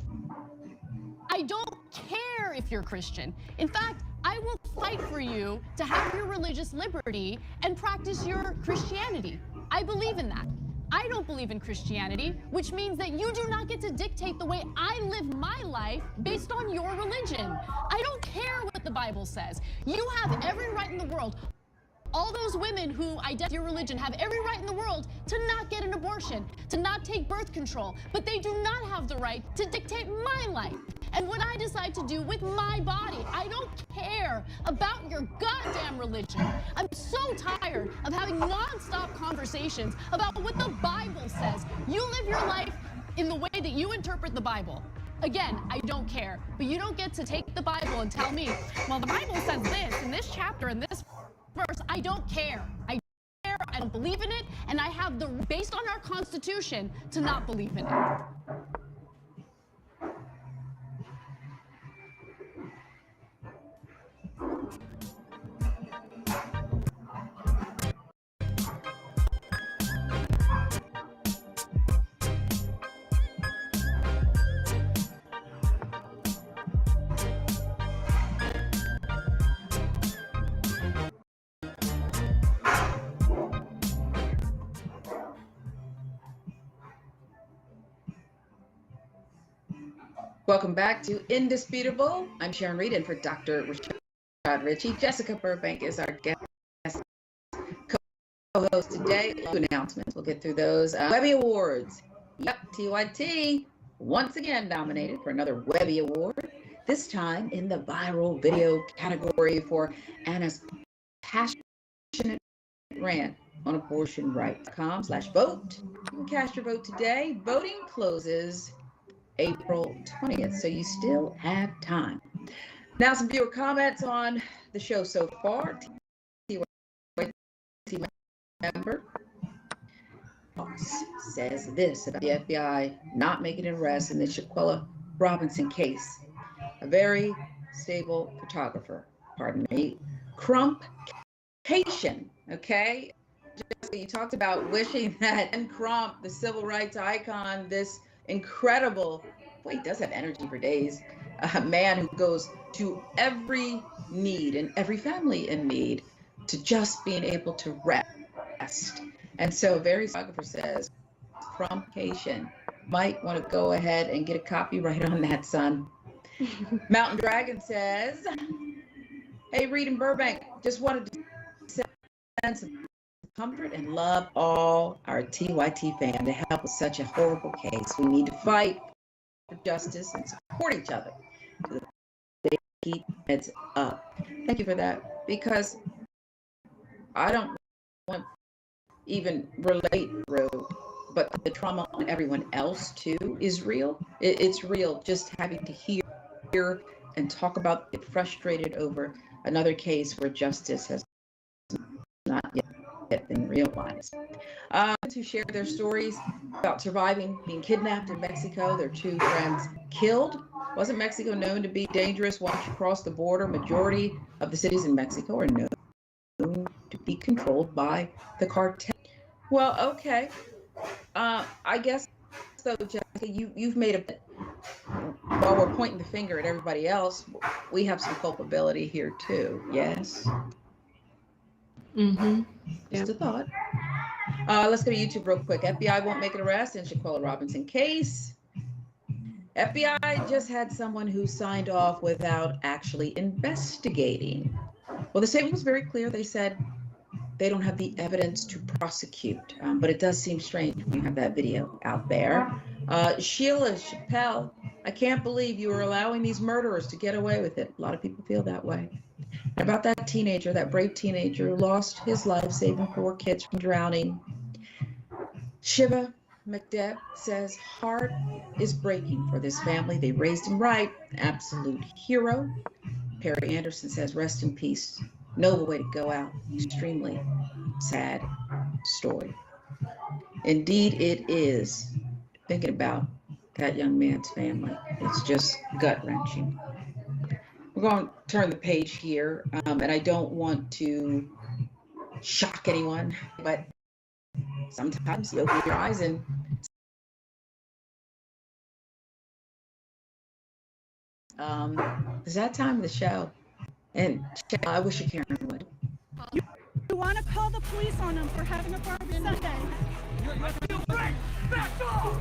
I don't care if you're Christian. In fact, I will fight for you to have your religious liberty and practice your Christianity. I believe in that. I don't believe in Christianity, which means that you do not get to dictate the way I live my life based on your religion. I don't care what the Bible says. You have every right in the world. All those women who identify your religion have every right in the world to not get an abortion, to not take birth control, but they do not have the right to dictate my life and what I decide to do with my body. I don't care about your goddamn religion. I'm so tired of having nonstop conversations about what the Bible says. You live your life in the way that you interpret the Bible. Again, I don't care, but you don't get to take the Bible and tell me, well, the Bible says this in this chapter and this verse. I don't care. I don't believe in it, and I have the, based on our Constitution, to not believe in it. Welcome back to Indisputable. I'm Sharon Reed, and for Dr. Rashad Richey, Jessica Burbank is our guest co-host today. Two announcements. We'll get through those. Webby Awards. Yep, TYT once again nominated for another Webby Award, this time in the viral video category for Anna's passionate rant on abortionrights.com/vote. You can cast your vote today. Voting closes April 20th, so you still have time. Now, some viewer comments on the show so far. Member says this about the FBI not making an arrest in the Shaquilla Robinson case. A very stable photographer, pardon me, Crumpcation, okay? Just, you talked about wishing that and Crump, the civil rights icon, this incredible, boy, he does have energy for days, a man who goes to every need and every family in need to just being able to rest. And so very photographer says, Crumpcation, might want to go ahead and get a copyright on that, son. Mountain Dragon says, hey, Reed and Burbank, just wanted to send some comfort and love all our TYT fam to help with such a horrible case. We need to fight for justice and support each other so that they keep heads up. Thank you for that, because I don't want to even relate through, but the trauma on everyone else too is real. It's real, just having to hear and talk about it, frustrated over another case where justice has not yet been realized. To share their stories about surviving being kidnapped in Mexico, their two friends killed. Wasn't Mexico known to be dangerous once you cross the border? Majority of the cities in Mexico are known to be controlled by the cartel. Well, okay. I guess so, Jessica, you've made a, while we're pointing the finger at everybody else, we have some culpability here too, yes? Mm-hmm. Just a thought. Let's go to YouTube real quick. FBI won't make an arrest in Shaquilla Robinson case. FBI just had someone who signed off without actually investigating. Well, the statement was very clear. They said they don't have the evidence to prosecute. But it does seem strange when you have that video out there. Sheila Chappelle, I can't believe you were allowing these murderers to get away with it. A lot of people feel that way. And about that teenager, that brave teenager who lost his life saving 4 kids from drowning. Shiva McDeb says heart is breaking for this family. They raised him right. Absolute hero. Perry Anderson says rest in peace. Noble way to go out. Extremely sad story. Indeed it is. Thinking about that young man's family, it's just gut-wrenching. We're going to turn the page here, and I don't want to shock anyone, but sometimes you open your eyes and it's that time of the show. And I wish you Karen would. You want to call the police on them for having a Barbie Sunday? Back off!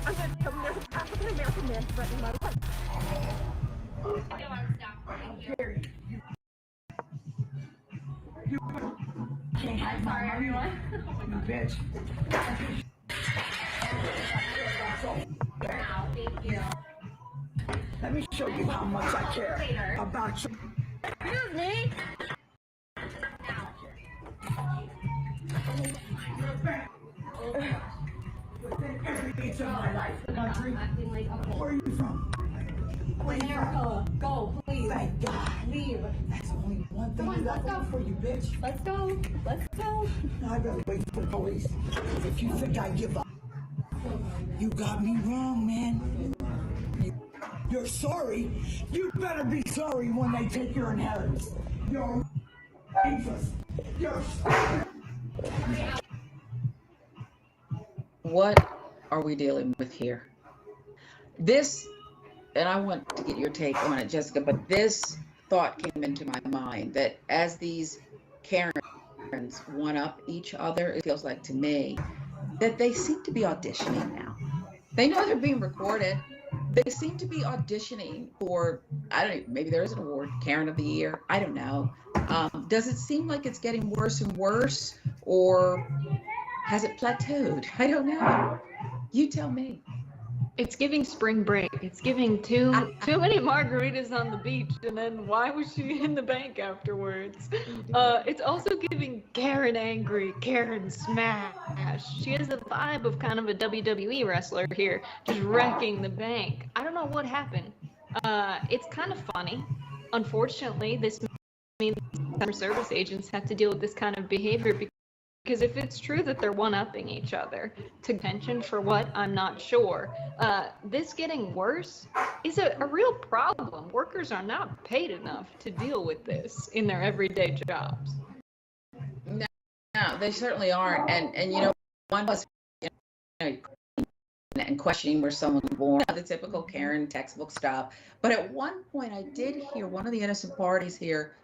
There's an African American man threatening my life. I'm sorry, everyone. You bitch. Thank you. Let me show you how much I care about you. Excuse me. Every inch of my life. Where are you from? America. Go, please. Thank God. Leave. That's only one thing I got for you, bitch. Let's go. Let's go. I better wait for the police. If you think I give up, you got me wrong, man. You're sorry. You better be sorry when they take your inheritance. You're dangerous. You're What are we dealing with here? This, and I want to get your take on it, Jessica, but this thought came into my mind that as these Karens one-up each other, it feels like to me that they seem to be auditioning now. They know they're being recorded. They seem to be auditioning for, I don't know, maybe there is an award, Karen of the Year, I don't know. Does it seem like it's getting worse and worse, or has it plateaued? I don't know. You tell me. It's giving spring break. It's giving too many margaritas on the beach, and then why was she in the bank afterwards? It's also giving Karen angry, Karen smash. She has the vibe of kind of a WWE wrestler here, just wrecking the bank. I don't know what happened. It's kind of funny. Unfortunately, this means customer service agents have to deal with this kind of behavior because if it's true that they're one-upping each other to contention for what, I'm not sure. This getting worse is a real problem. Workers are not paid enough to deal with this in their everyday jobs. No, they certainly aren't. And you know, one was and questioning where someone's born, the typical Karen textbook stuff. But at one point, I did hear one of the innocent parties here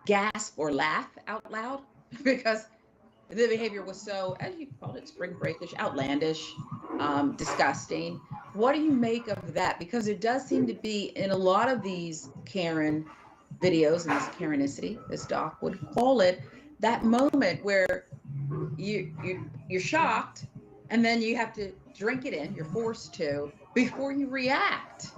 gasp or laugh out loud because the behavior was so, as you called it, spring breakish, outlandish, disgusting. What do you make of that? Because it does seem to be in a lot of these Karen videos, and this Karenicity, as Doc would call it, that moment where you're shocked, and then you have to drink it in, you're forced to, before you react.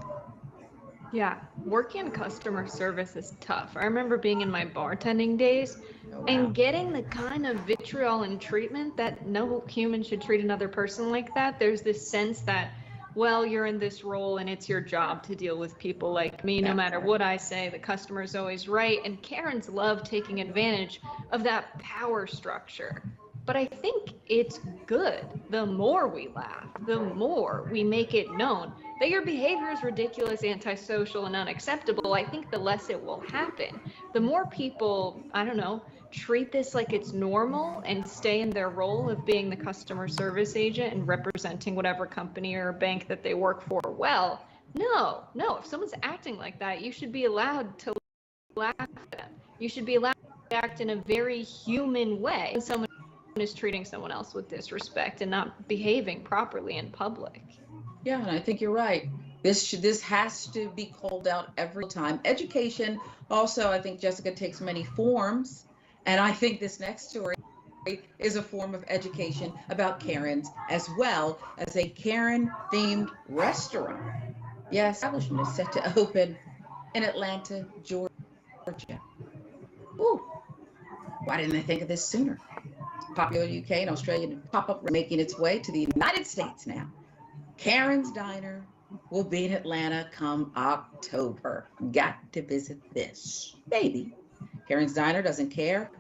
Yeah, working in customer service is tough. I remember being in my bartending days and getting the kind of vitriol and treatment that no human should treat another person like that. There's this sense that, well, you're in this role and it's your job to deal with people like me. No matter what I say, the customer's always right. And Karens love taking advantage of that power structure. But I think it's good. The more we laugh, the more we make it known that your behavior is ridiculous, antisocial, and unacceptable. I think the less it will happen. The more people, I don't know, treat this like it's normal and stay in their role of being the customer service agent and representing whatever company or bank that they work for well. No, if someone's acting like that, you should be allowed to laugh at them. You should be allowed to act in a very human way when someone is treating someone else with disrespect and not behaving properly in public. Yeah, and I think you're right. This has to be called out every time. Education also, I think, Jessica, takes many forms. And I think this next story is a form of education about Karens, as well as a Karen-themed restaurant. Yeah, establishment is set to open in Atlanta, Georgia. Ooh, why didn't they think of this sooner? Popular UK and Australian pop-up making its way to the United States now. Karen's Diner will be in Atlanta come October. Got to visit this. Maybe. Karen's Diner doesn't care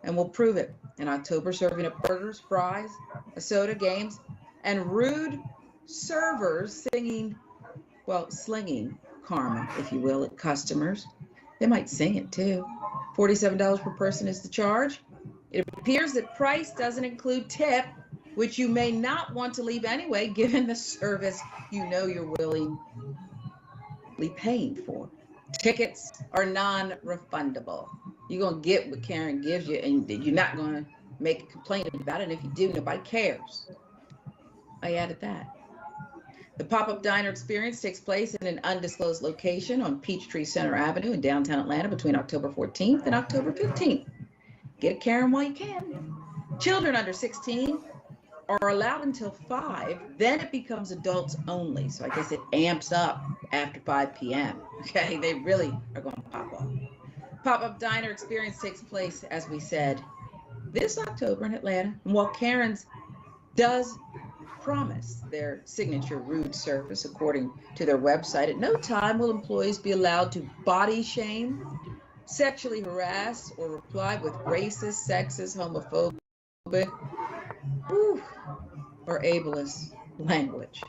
and will prove it in October, serving up burgers, fries, a soda, games, and rude servers slinging karma, if you will, at customers. They might sing it too. $47 per person is the charge. It appears that price doesn't include tip, which you may not want to leave anyway, given the service you know you're willingly paying for. Tickets are non-refundable. You're going to get what Karen gives you, and you're not going to make a complaint about it. And if you do, nobody cares. I added that. The pop-up diner experience takes place in an undisclosed location on Peachtree Center Avenue in downtown Atlanta between October 14th and October 15th. Get a Karen while you can. Children under 16 are allowed until 5, then it becomes adults only. So I guess it amps up after 5 p.m. Okay, they really are going to pop up. Pop-up diner experience takes place, as we said, this October in Atlanta. And while Karen's does promise their signature rude service, according to their website, at no time will employees be allowed to body shame, sexually harass, or reply with racist, sexist, homophobic, or ableist language.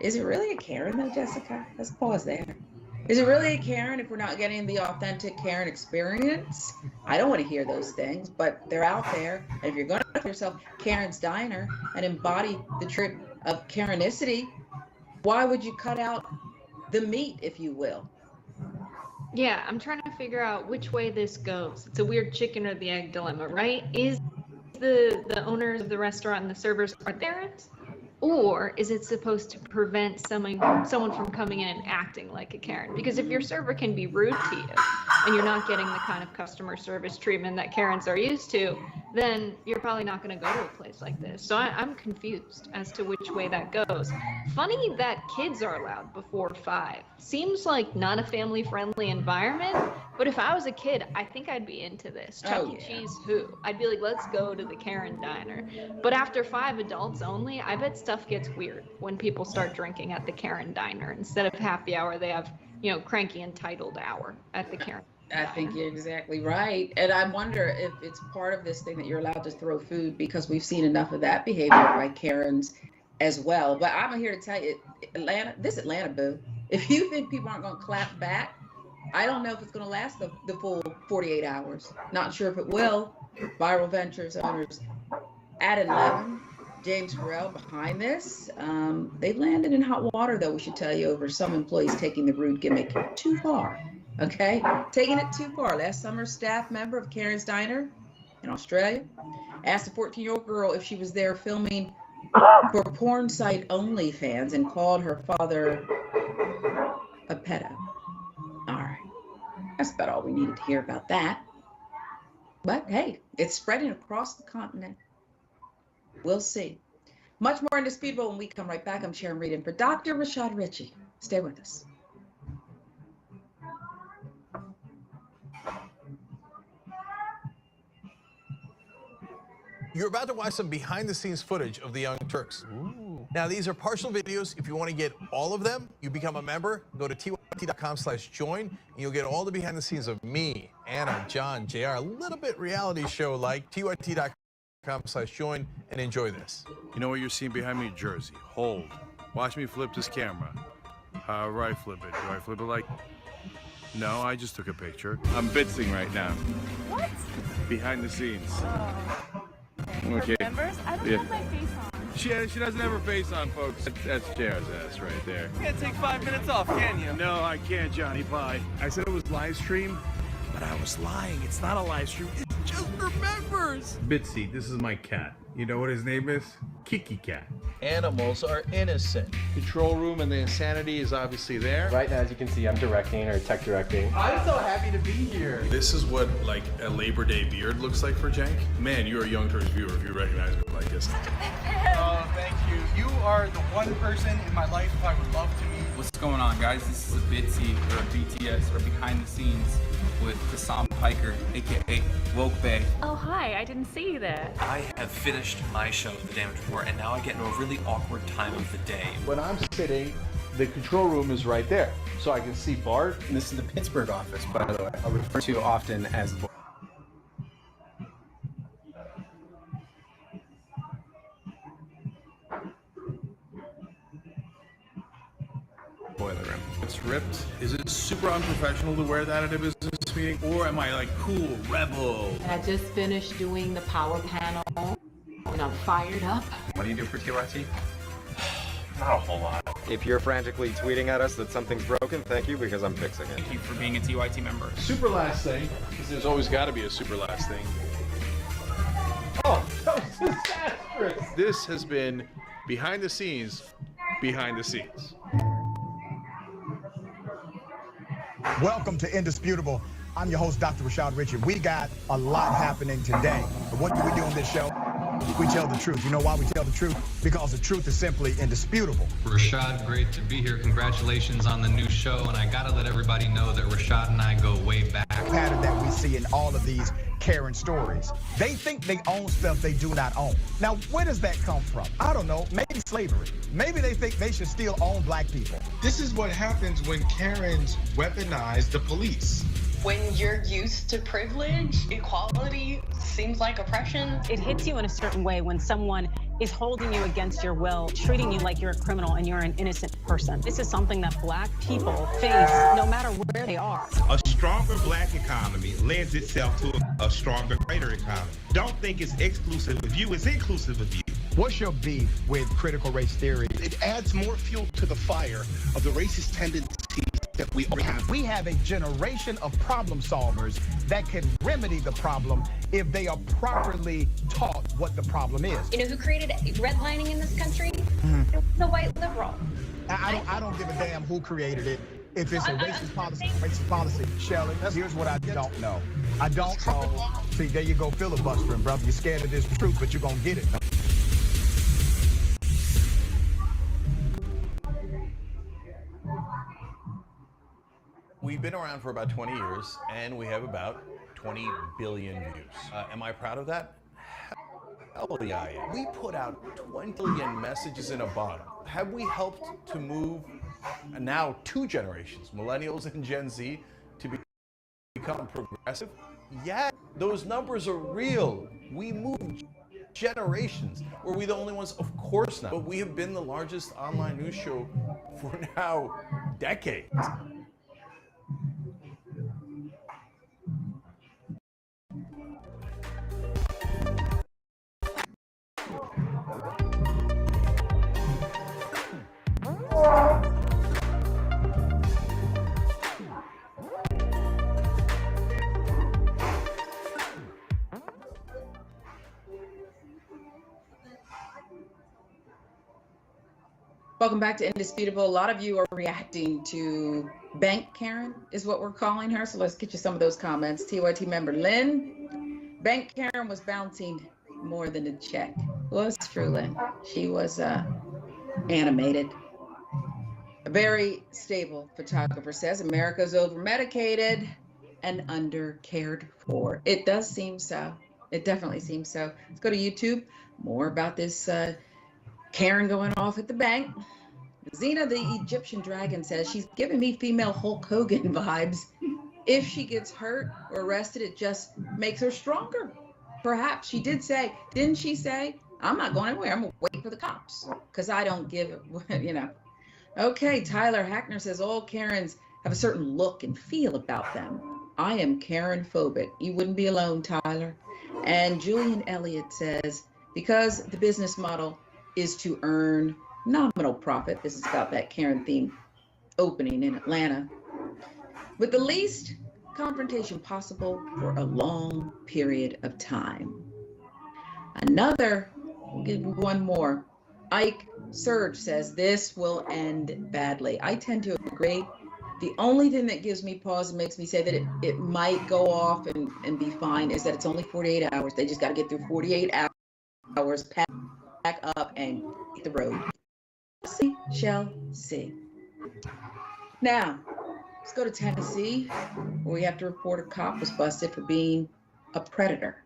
Is it really a Karen though, Jessica? Let's pause there. Is it really a Karen if we're not getting the authentic Karen experience? I don't want to hear those things, but they're out there. And if you're going to call yourself Karen's Diner and embody the trick of Karenicity, why would you cut out the meat, if you will? Yeah, I'm trying to figure out which way this goes. It's a weird chicken or the egg dilemma, right? Is the owners of the restaurant and the servers are Karens? Or is it supposed to prevent someone from coming in and acting like a Karen? Because if your server can be rude to you and you're not getting the kind of customer service treatment that Karens are used to, then you're probably not going to go to a place like this. So I'm confused as to which way that goes. Funny that kids are allowed before 5. Seems like not a family-friendly environment, but if I was a kid, I think I'd be into this. Chuck E. Cheese who? I'd be like, let's go to the Karen Diner. But after 5, adults only, I bet stuff gets weird when people start drinking at the Karen Diner. Instead of happy hour, they have, cranky entitled hour at the Karen. I think you're exactly right. And I wonder if it's part of this thing that you're allowed to throw food, because we've seen enough of that behavior by Karens as well. But I'm here to tell you, Atlanta, boo, if you think people aren't going to clap back, I don't know if it's going to last the full 48 hours. Not sure if it will. Viral Ventures owners Adam Levin, James Farrell behind this. They've landed in hot water, though, we should tell you, over some employees taking the rude gimmick too far. Okay, taking it too far. Last summer, staff member of Karen's Diner in Australia asked a 14-year-old girl if she was there filming for porn site OnlyFans and called her father a pedo. All right, that's about all we needed to hear about that. But hey, it's spreading across the continent. We'll see. Much more Indisputable when we come right back. I'm Sharon Reed in for Dr. Rashad Ritchie. Stay with us. You're about to watch some behind-the-scenes footage of the Young Turks. Ooh. Now, these are partial videos. If you want to get all of them, you become a member. Go to tyt.com/join, and you'll get all the behind-the-scenes of me, Anna, John, JR, a little bit reality show like. tyt.com/join, and enjoy this. You know what you're seeing behind me? Jersey. Hold. Watch me flip this camera. How do I flip it? Do I flip it like... No, I just took a picture. I'm bitzing right now. What? Behind the scenes. Okay. Members? I don't have my face on. She doesn't have her face on, folks. That's JR's ass right there. You can't take 5 minutes off, can you? No, I can't, Johnny. Bye. I said it was live stream. But I was lying. It's not a live stream. It's just for members. Bitsy, this is my cat. You know what his name is? Kiki Cat. Animals are innocent. Control room and the insanity is obviously there. Right now, as you can see, I'm directing or tech directing. I'm so happy to be here. This is what like a Labor Day beard looks like for Cenk. Man, you're a Young Turks viewer if you recognize me like this. Oh, thank you. You are the one person in my life I would love to meet. What's going on, guys? This is a Bitsy or a BTS or behind the scenes with Kasam Piker, aka Woke Bay. Oh, hi, I didn't see you there. I have finished my show, The Damage Report, and now I get into a really awkward time of the day. When I'm sitting, the control room is right there, so I can see Bart. This is the Pittsburgh office, by the way. I refer to often as the boiler room. It's ripped. Is it super unprofessional to wear that at a business meeting? Or am I like cool, rebel? I just finished doing the power panel and I'm fired up. What do you do for TYT? Not a whole lot. If you're frantically tweeting at us that something's broken, thank you, because I'm fixing it. Thank you for being a TYT member. Super last thing, because there's always got to be a super last thing. Oh, that was disastrous. This has been behind the scenes, behind the scenes. Welcome to Indisputable. I'm your host, Dr. Rashad Richard. We got a lot happening today. But what do we do on this show? We tell the truth. You know why we tell the truth? Because the truth is simply indisputable. Rashad, great to be here. Congratulations on the new show. And I got to let everybody know that Rashad and I go way back. Pattern that we see in all of these Karen stories. They think they own stuff they do not own. Now, where does that come from? I don't know. Maybe slavery. Maybe they think they should still own black people. This is what happens when Karens weaponize the police. When you're used to privilege, equality seems like oppression. It hits you in a certain way when someone is holding you against your will, treating you like you're a criminal and you're an innocent person. This is something that black people face no matter where they are. A stronger black economy lends itself to a stronger greater economy. Don't think it's exclusive of you, it's inclusive of you. What's your beef with critical race theory? It adds more fuel to the fire of the racist tendencies that we already have. We have a generation of problem solvers that can remedy the problem if they are properly taught what the problem is. You know who created redlining in this country? It was a white liberal. I don't give a damn who created it. If it's a racist policy, Shelley, here's what I don't know. I don't know. See, there you go filibustering, brother. You're scared of this truth, but you're going to get it. We've been around for about 20 years, and we have about 20 billion views. Am I proud of that? Hell yeah, I am. We put out 20 billion messages in a bottle. Have we helped to move now 2 generations, millennials and Gen Z, to become progressive? Yeah, those numbers are real. We moved generations. Were we the only ones? Of course not. But we have been the largest online news show for now decades. Welcome back to Indisputable. A lot of you are reacting to Bank Karen is what we're calling her. So let's get you some of those comments. TYT member Lynn, Bank Karen was bouncing more than a check. Well, it's true, Lynn. She was animated. A very stable photographer says America's over-medicated and under-cared for. It does seem so. It definitely seems so. Let's go to YouTube. More about this Karen going off at the bank. Xena, the Egyptian dragon, says she's giving me female Hulk Hogan vibes. If she gets hurt or arrested, it just makes her stronger. Perhaps she did say, didn't she say, I'm not going anywhere. I'm going to wait for the cops because I don't give it, you know. Okay, Tyler Hackner says all Karens have a certain look and feel about them. I am Karen phobic. You wouldn't be alone, Tyler. And Julian Elliott says, because the business model is to earn nominal profit. This is about that Karen theme opening in Atlanta. With the least confrontation possible for a long period of time. Another, we'll give you one more. Ike Surge says this will end badly. I tend to agree. The only thing that gives me pause and makes me say that it might go off and be fine is that it's only 48 hours. They just got to get through 48 hours, pack up, and hit the road. We shall see. Now, let's go to Tennessee, where we have to report a cop was busted for being a predator.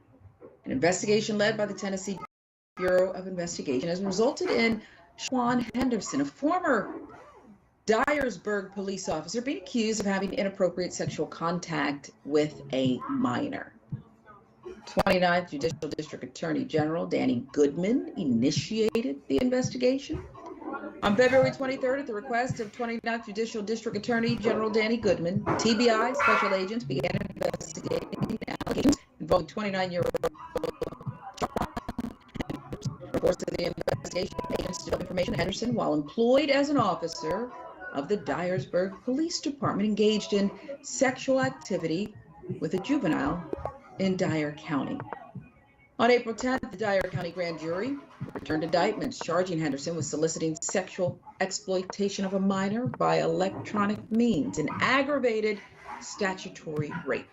An investigation led by the Tennessee Bureau of Investigation has resulted in Shawn Henderson, a former Dyersburg police officer, being accused of having inappropriate sexual contact with a minor. 29th Judicial District Attorney General Danny Goodman initiated the investigation. On February 23rd, at the request of 29th Judicial District Attorney General Danny Goodman, TBI special agents began investigating allegations involving 29-year-old. Reports of the investigation, agents developed information Henderson, while employed as an officer of the Dyersburg Police Department, engaged in sexual activity with a juvenile in Dyer County. On April 10th, the Dyer County Grand Jury returned indictments charging Henderson with soliciting sexual exploitation of a minor by electronic means, an aggravated statutory rape.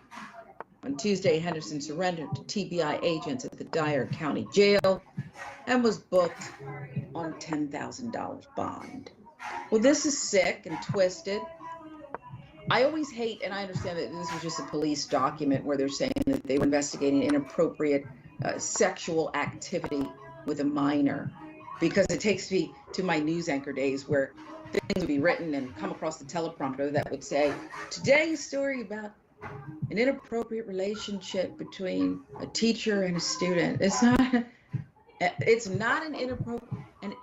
On Tuesday, Henderson surrendered to TBI agents at the Dyer County Jail and was booked on $10,000 bond. Well, this is sick and twisted. I always hate, and I understand that this was just a police document where they're saying that they were investigating inappropriate sexual activity with a minor, because it takes me to my news anchor days where things would be written and come across the teleprompter that would say, today's story about an inappropriate relationship between a teacher and a student. It's not an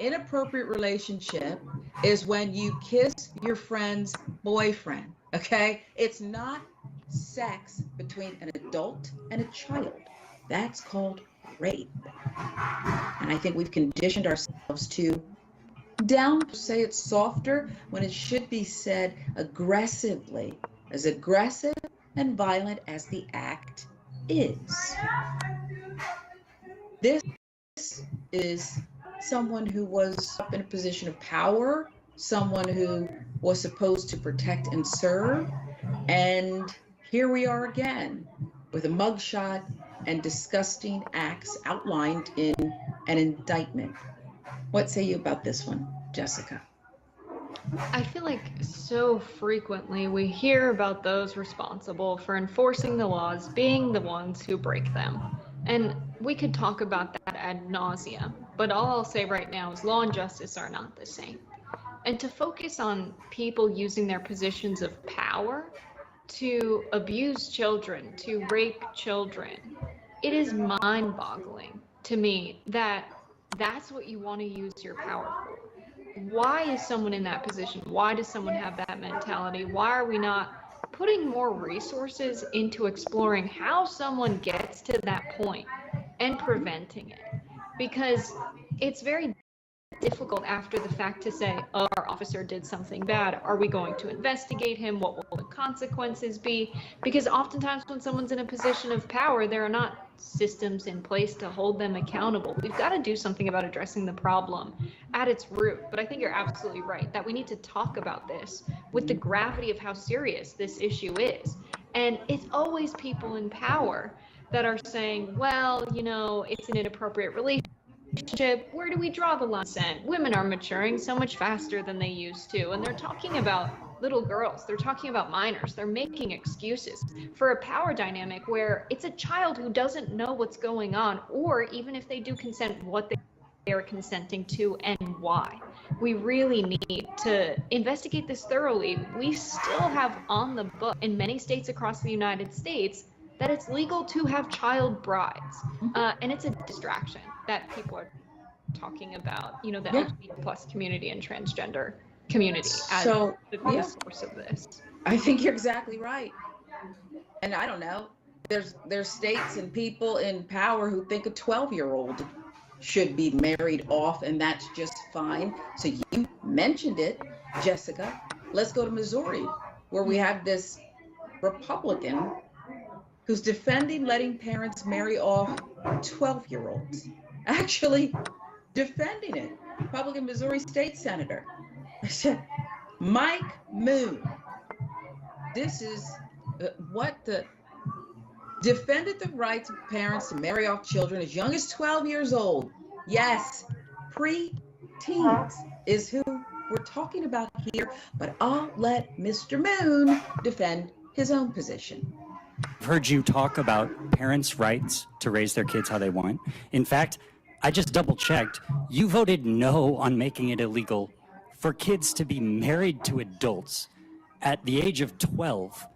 inappropriate relationship is when you kiss your friend's boyfriend, okay? It's not sex between an adult and a child. That's called rape. And I think we've conditioned ourselves to say it's softer when it should be said aggressively, as aggressive and violent as the act is. This is someone who was up in a position of power, someone who was supposed to protect and serve, and here we are again with a mugshot and disgusting acts outlined in an indictment. What say you about this one, Jessica? I feel like so frequently we hear about those responsible for enforcing the laws being the ones who break them. And we could talk about that ad nauseum, but all I'll say right now is law and justice are not the same. And to focus on people using their positions of power to abuse children, to rape children, it is mind-boggling to me that that's what you want to use your power for. Why is someone in that position? Why does someone have that mentality? Why are we not putting more resources into exploring how someone gets to that point and preventing it? Because it's very difficult after the fact to say, oh, our officer did something bad. Are we going to investigate him? What will the consequences be? Because oftentimes when someone's in a position of power, there are not systems in place to hold them accountable. We've got to do something about addressing the problem at its root. But I think you're absolutely right that we need to talk about this with the gravity of how serious this issue is. And it's always people in power that are saying, well, you know, it's an inappropriate relationship. Where do we draw the line? Women are maturing so much faster than they used to, and they're talking about little girls, they're talking about minors, they're making excuses for a power dynamic where it's a child who doesn't know what's going on, or even if they do consent, what they are consenting to and why. We really need to investigate this thoroughly. We still have on the book in many states across the United States that it's legal to have child brides, and it's a distraction that people are talking about, you know, the LGBT plus community and transgender community as the source of this. I think you're exactly right. And I don't know, there's states and people in power who think a 12-year-old should be married off, and that's just fine. So you mentioned it, Jessica. Let's go to Missouri, where we have this Republican who's defending letting parents marry off 12-year-olds. Actually defending it. Republican Missouri State Senator Mike Moon. This is defended the rights of parents to marry off children as young as 12 years old. Yes, pre-teens is who we're talking about here, but I'll let Mr. Moon defend his own position. I've heard you talk about parents' rights to raise their kids how they want. In fact, I just double checked. You voted no on making it illegal for kids to be married to adults at the age of 12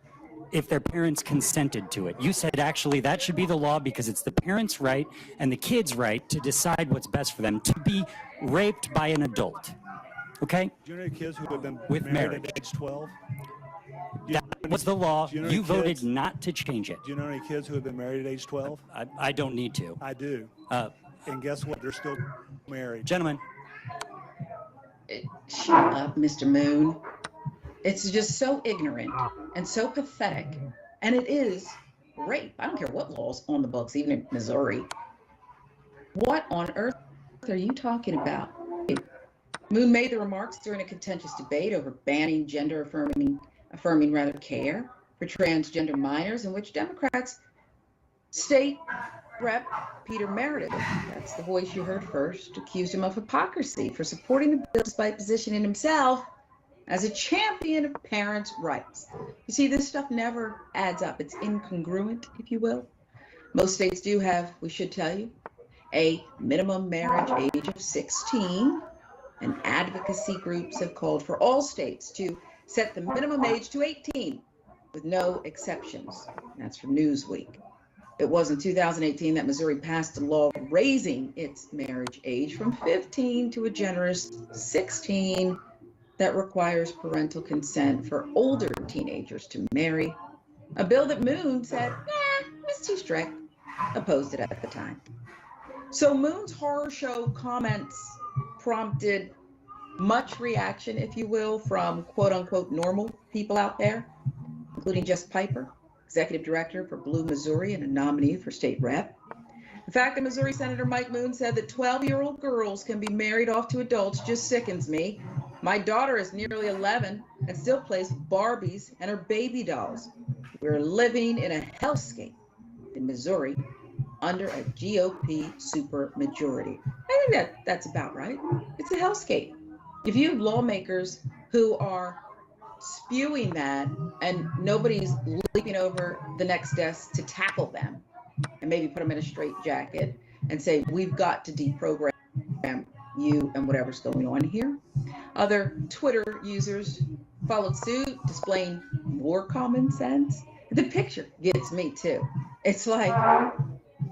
if their parents consented to it. You said actually that should be the law because it's the parents' right and the kids' right to decide what's best for them to be raped by an adult. Okay? Do you know any kids who have been With married marriage. at age 12? That was the law. Do you know You any voted kids- not to change it. Do you know any kids who have been married at age 12? I don't need to. I do. And guess what? They're still married. Gentlemen. Shut up, Mr. Moon. It's just so ignorant and so pathetic. And it is rape. I don't care what law's on the books, even in Missouri. What on earth are you talking about? Moon made the remarks during a contentious debate over banning gender-affirming care for transgender minors, in which Democrats State Rep. Peter Meredith, that's the voice you heard first, accused him of hypocrisy for supporting the bill despite positioning himself as a champion of parents' rights. You see, this stuff never adds up. It's incongruent, if you will. Most states do have, we should tell you, a minimum marriage age of 16, and advocacy groups have called for all states to set the minimum age to 18, with no exceptions. That's from Newsweek. It was in 2018 that Missouri passed a law raising its marriage age from 15 to a generous 16 that requires parental consent for older teenagers to marry. A bill that Moon said, it's too strict, opposed it at the time. So Moon's horror show comments prompted much reaction, if you will, from quote unquote normal people out there, including Jess Piper, executive director for Blue Missouri and a nominee for state rep. The fact that Missouri Senator Mike Moon said that 12-year-old girls can be married off to adults just sickens me. My daughter is nearly 11 and still plays Barbies and her baby dolls. We're living in a hellscape in Missouri under a GOP supermajority. I think that's about right. It's a hellscape. If you have lawmakers who are spewing that and nobody's leaping over the next desk to tackle them and maybe put them in a straitjacket and say, we've got to deprogram you and whatever's going on here. Other Twitter users followed suit, displaying more common sense. The picture gets me too. It's like,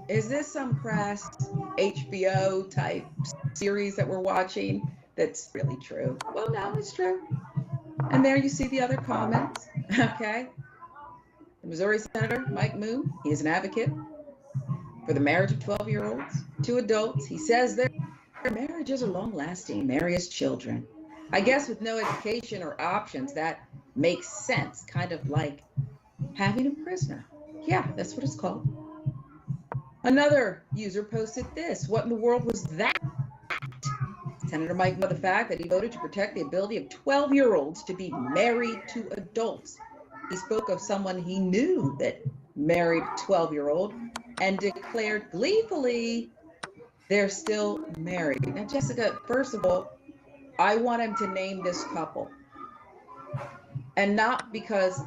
is this some crass HBO type series that we're watching that's really true? Well, no, it's true. And there you see the other comments, okay? The Missouri Senator, Mike Moon, he is an advocate for the marriage of 12-year-olds to adults. He says their marriages are long-lasting, marry as children. I guess with no education or options, that makes sense, kind of like having a prisoner. Yeah, that's what it's called. Another user posted this. What in the world was that? Senator Mike know the fact that he voted to protect the ability of 12-year-olds to be married to adults. He spoke of someone he knew that married a 12-year-old and declared gleefully they're still married. Now, Jessica, first of all, I want him to name this couple. And not because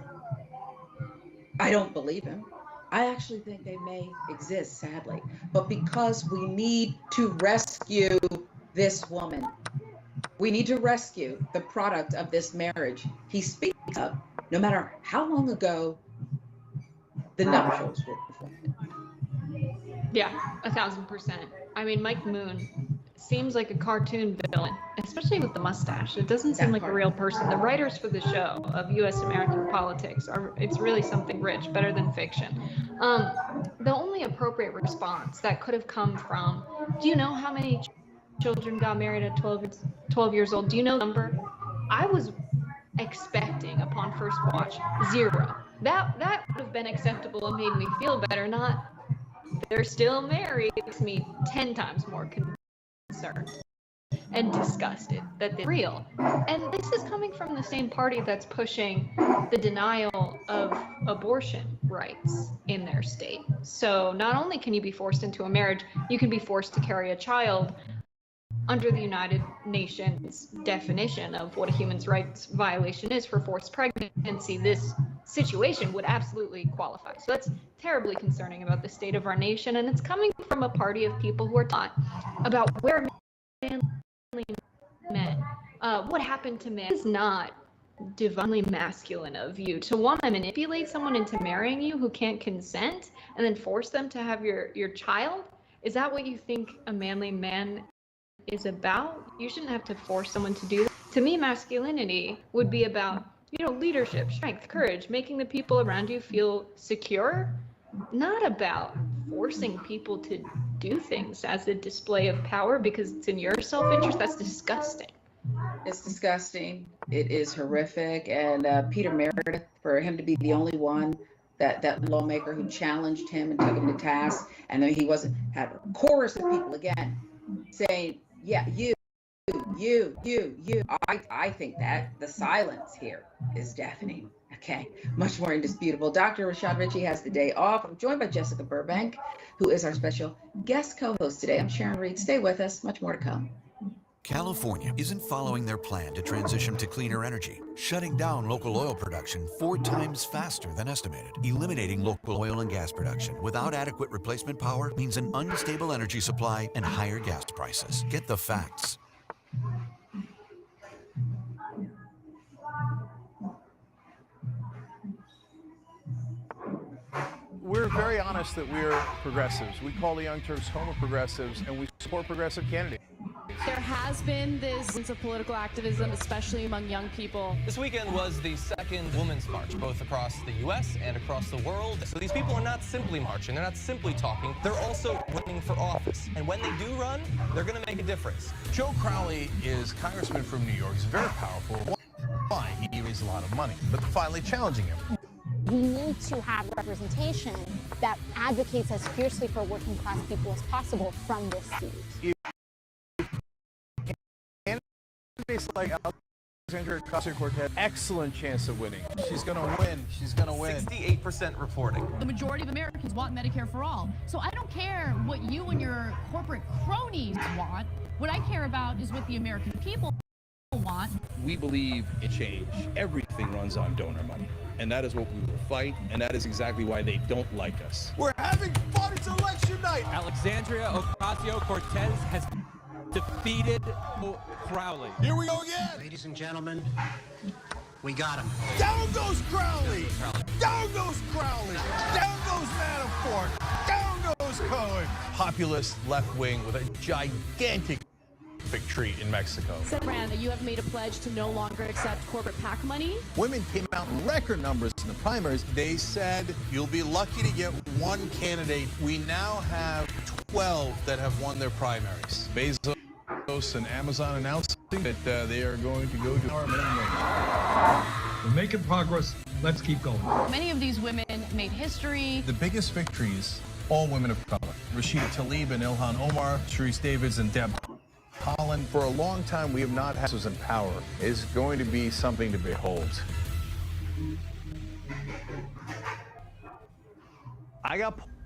I don't believe him. I actually think they may exist, sadly, but because we need to rescue this woman. We need to rescue the product of this marriage he speaks of, no matter how long ago the nuptials were performed. Yeah, 1,000%. I mean, Mike Moon seems like a cartoon villain, especially with the mustache. It doesn't seem like a real person. The writers for the show of U.S. American politics it's really something rich, better than fiction. The only appropriate response that could have come from, do you know how many children got married at 12 years old? Do you know the number? I was expecting upon first watch 0. That would have been acceptable and made me feel better. Not they're still married makes me 10 times more concerned and disgusted that they're real. And this is coming from the same party that's pushing the denial of abortion rights in their state. So not only can you be forced into a marriage, you can be forced to carry a child under the United Nations definition of what a human rights violation is for forced pregnancy. This situation would absolutely qualify. So that's terribly concerning about the state of our nation, and it's coming from a party of people who are taught about where men, what happened to men. It's not divinely masculine of you to want to manipulate someone into marrying you who can't consent and then force them to have your child. Is that what you think a manly man is about? You shouldn't have to force someone to do that. To me, masculinity would be about, leadership, strength, courage, making the people around you feel secure, not about forcing people to do things as a display of power because it's in your self-interest. That's disgusting. It's disgusting. It is horrific. And Peter Meredith, for him to be the only one, that lawmaker who challenged him and took him to task, and then he had a chorus of people again saying, yeah, you. I think that the silence here is deafening. Okay, much more indisputable. Dr. Rashad Richey has the day off. I'm joined by Jessica Burbank, who is our special guest co-host today. I'm Sharon Reed. Stay with us. Much more to come. California isn't following their plan to transition to cleaner energy, shutting down local oil production 4 times faster than estimated. Eliminating local oil and gas production without adequate replacement power means an unstable energy supply and higher gas prices. Get the facts. We're very honest that we're progressives. We call the Young Turks home of progressives, and we support progressive candidates. There has been this sense of political activism, especially among young people. This weekend was the second Women's March, both across the U.S. and across the world. So these people are not simply marching, they're not simply talking, they're also running for office. And when they do run, they're going to make a difference. Joe Crowley is congressman from New York. He's very powerful. Why? He raised a lot of money, but finally challenging him. We need to have representation that advocates as fiercely for working class people as possible from this seat. Candidates like Alexandria Ocasio-Cortez, excellent chance of winning. She's going to win. She's going to win. 68% reporting. The majority of Americans want Medicare for all. So I don't care what you and your corporate cronies want. What I care about is what the American people want. We believe in change. Everything runs on donor money. And that is what we will fight, and that is exactly why they don't like us. We're having fun. It's election night. Alexandria Ocasio-Cortez has defeated Crowley. Here we go again. Ladies and gentlemen, we got him. Down goes Crowley. Down goes Crowley. Down goes Manafort. Down goes Cohen. Populist left wing with a gigantic victory in Mexico. Senator Brand, you have made a pledge to no longer accept corporate PAC money. Women came out in record numbers in the primaries. They said you'll be lucky to get one candidate. We now have 12 that have won their primaries. Bezos and Amazon announcing that they are going to go to our minimum wage. We're making progress. Let's keep going. Many of these women made history. The biggest victories, all women of color. Rashida Tlaib and Ilhan Omar, Sharice Davids and Deb Haaland. For a long time, we have not had those in power. It's going to be something to behold.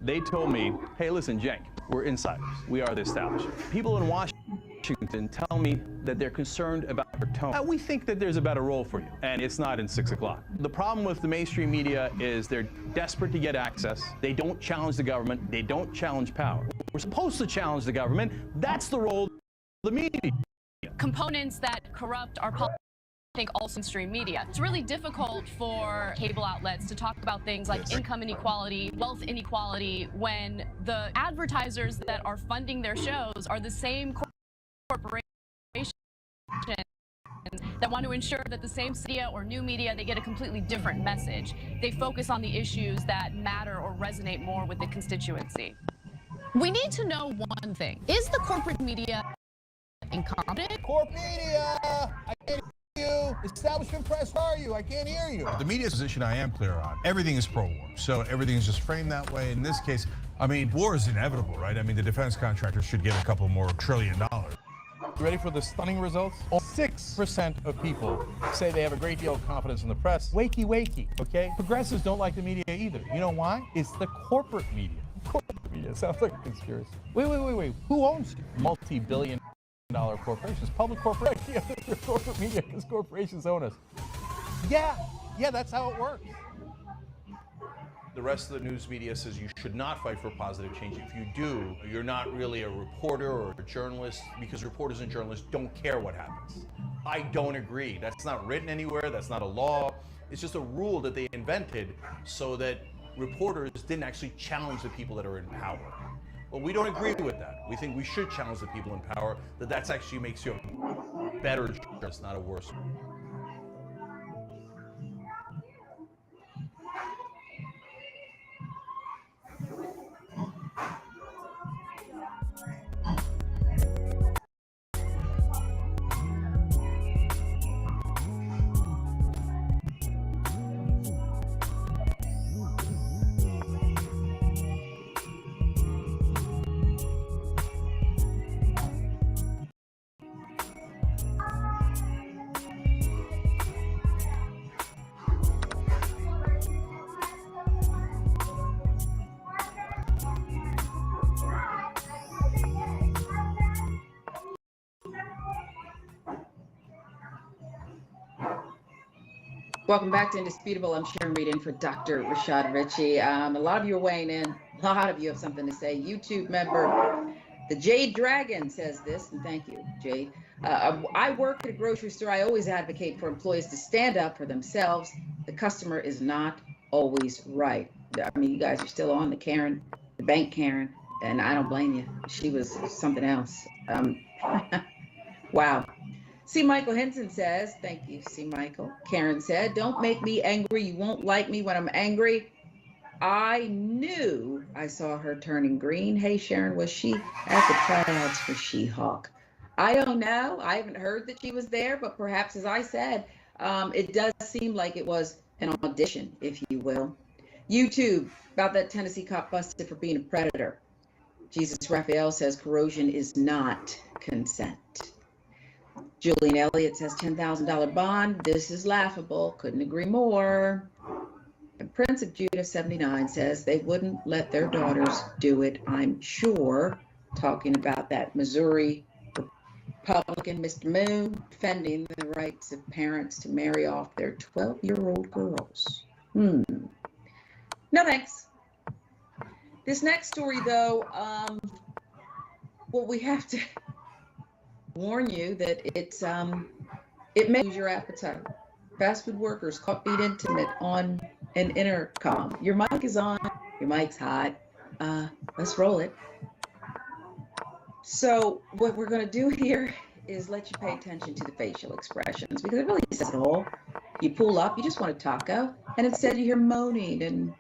They told me, hey, listen, Cenk, we're insiders. We are the establishment. People in Washington tell me that they're concerned about your tone. We think that there's a better role for you, and it's not in 6 o'clock. The problem with the mainstream media is they're desperate to get access. They don't challenge the government. They don't challenge power. We're supposed to challenge the government. That's the role of the media. Components that corrupt our politics. I think also mainstream media. It's really difficult for cable outlets to talk about things like income inequality, wealth inequality, when the advertisers that are funding their shows are the same corporations that want to ensure that the same media or new media, they get a completely different message. They focus on the issues that matter or resonate more with the constituency. We need to know one thing. Is the corporate media incompetent? Corp media! I can't hear you. Establishment press, where are you? I can't hear you. The media's position I am clear on. Everything is pro-war, so everything is just framed that way. In this case, I mean, war is inevitable, right? I mean, the defense contractors should get a couple more $1 trillion. You ready for the stunning results? 6% of people say they have a great deal of confidence in the press. Wakey, wakey, okay? Progressives don't like the media either. You know why? It's the corporate media. Corporate media sounds like a conspiracy. Wait. Who owns it? Multi-billion-dollar corporations, public corporations. Yeah, they're corporate media because corporations own us. Yeah, that's how it works. The rest of the news media says you should not fight for positive change. If you do, you're not really a reporter or a journalist, because reporters and journalists don't care what happens. I don't agree. That's not written anywhere. That's not a law. It's just a rule that they invented so that reporters didn't actually challenge the people that are in power. Well, we don't agree with that. We think we should challenge the people in power, that actually makes you a better journalist, not a worse one. Welcome back to Indisputable. I'm Sharon Reed in for Dr. Rashad Ritchie. A lot of you are weighing in. A lot of you have something to say. YouTube member, the Jade Dragon says this, and thank you, Jade. I work at a grocery store. I always advocate for employees to stand up for themselves. The customer is not always right. I mean, you guys are still on the Karen, the bank Karen, and I don't blame you. She was something else. Wow. C. Michael Henson says, thank you, C. Michael. Karen said, don't make me angry. You won't like me when I'm angry. I knew I saw her turning green. Hey, Sharon, was she at the tryouts for She-Hulk? I don't know. I haven't heard that she was there, but perhaps, as I said, it does seem like it was an audition, if you will. YouTube, about that Tennessee cop busted for being a predator. Jesus Raphael says corrosion is not consent. Julian Elliott says $10,000 bond. This is laughable. Couldn't agree more. And Prince of Judah 79 says they wouldn't let their daughters do it, I'm sure. Talking about that Missouri Republican Mr. Moon defending the rights of parents to marry off their 12-year-old girls. No thanks. This next story, though, well, we have to warn you that it may lose your appetite. Fast food workers caught being intimate on an intercom. Your mic is on. Your mic's hot. Let's roll it. So what we're going to do here is let you pay attention to the facial expressions, because it really says it all. You pull up, you just want a taco, and instead you hear moaning and,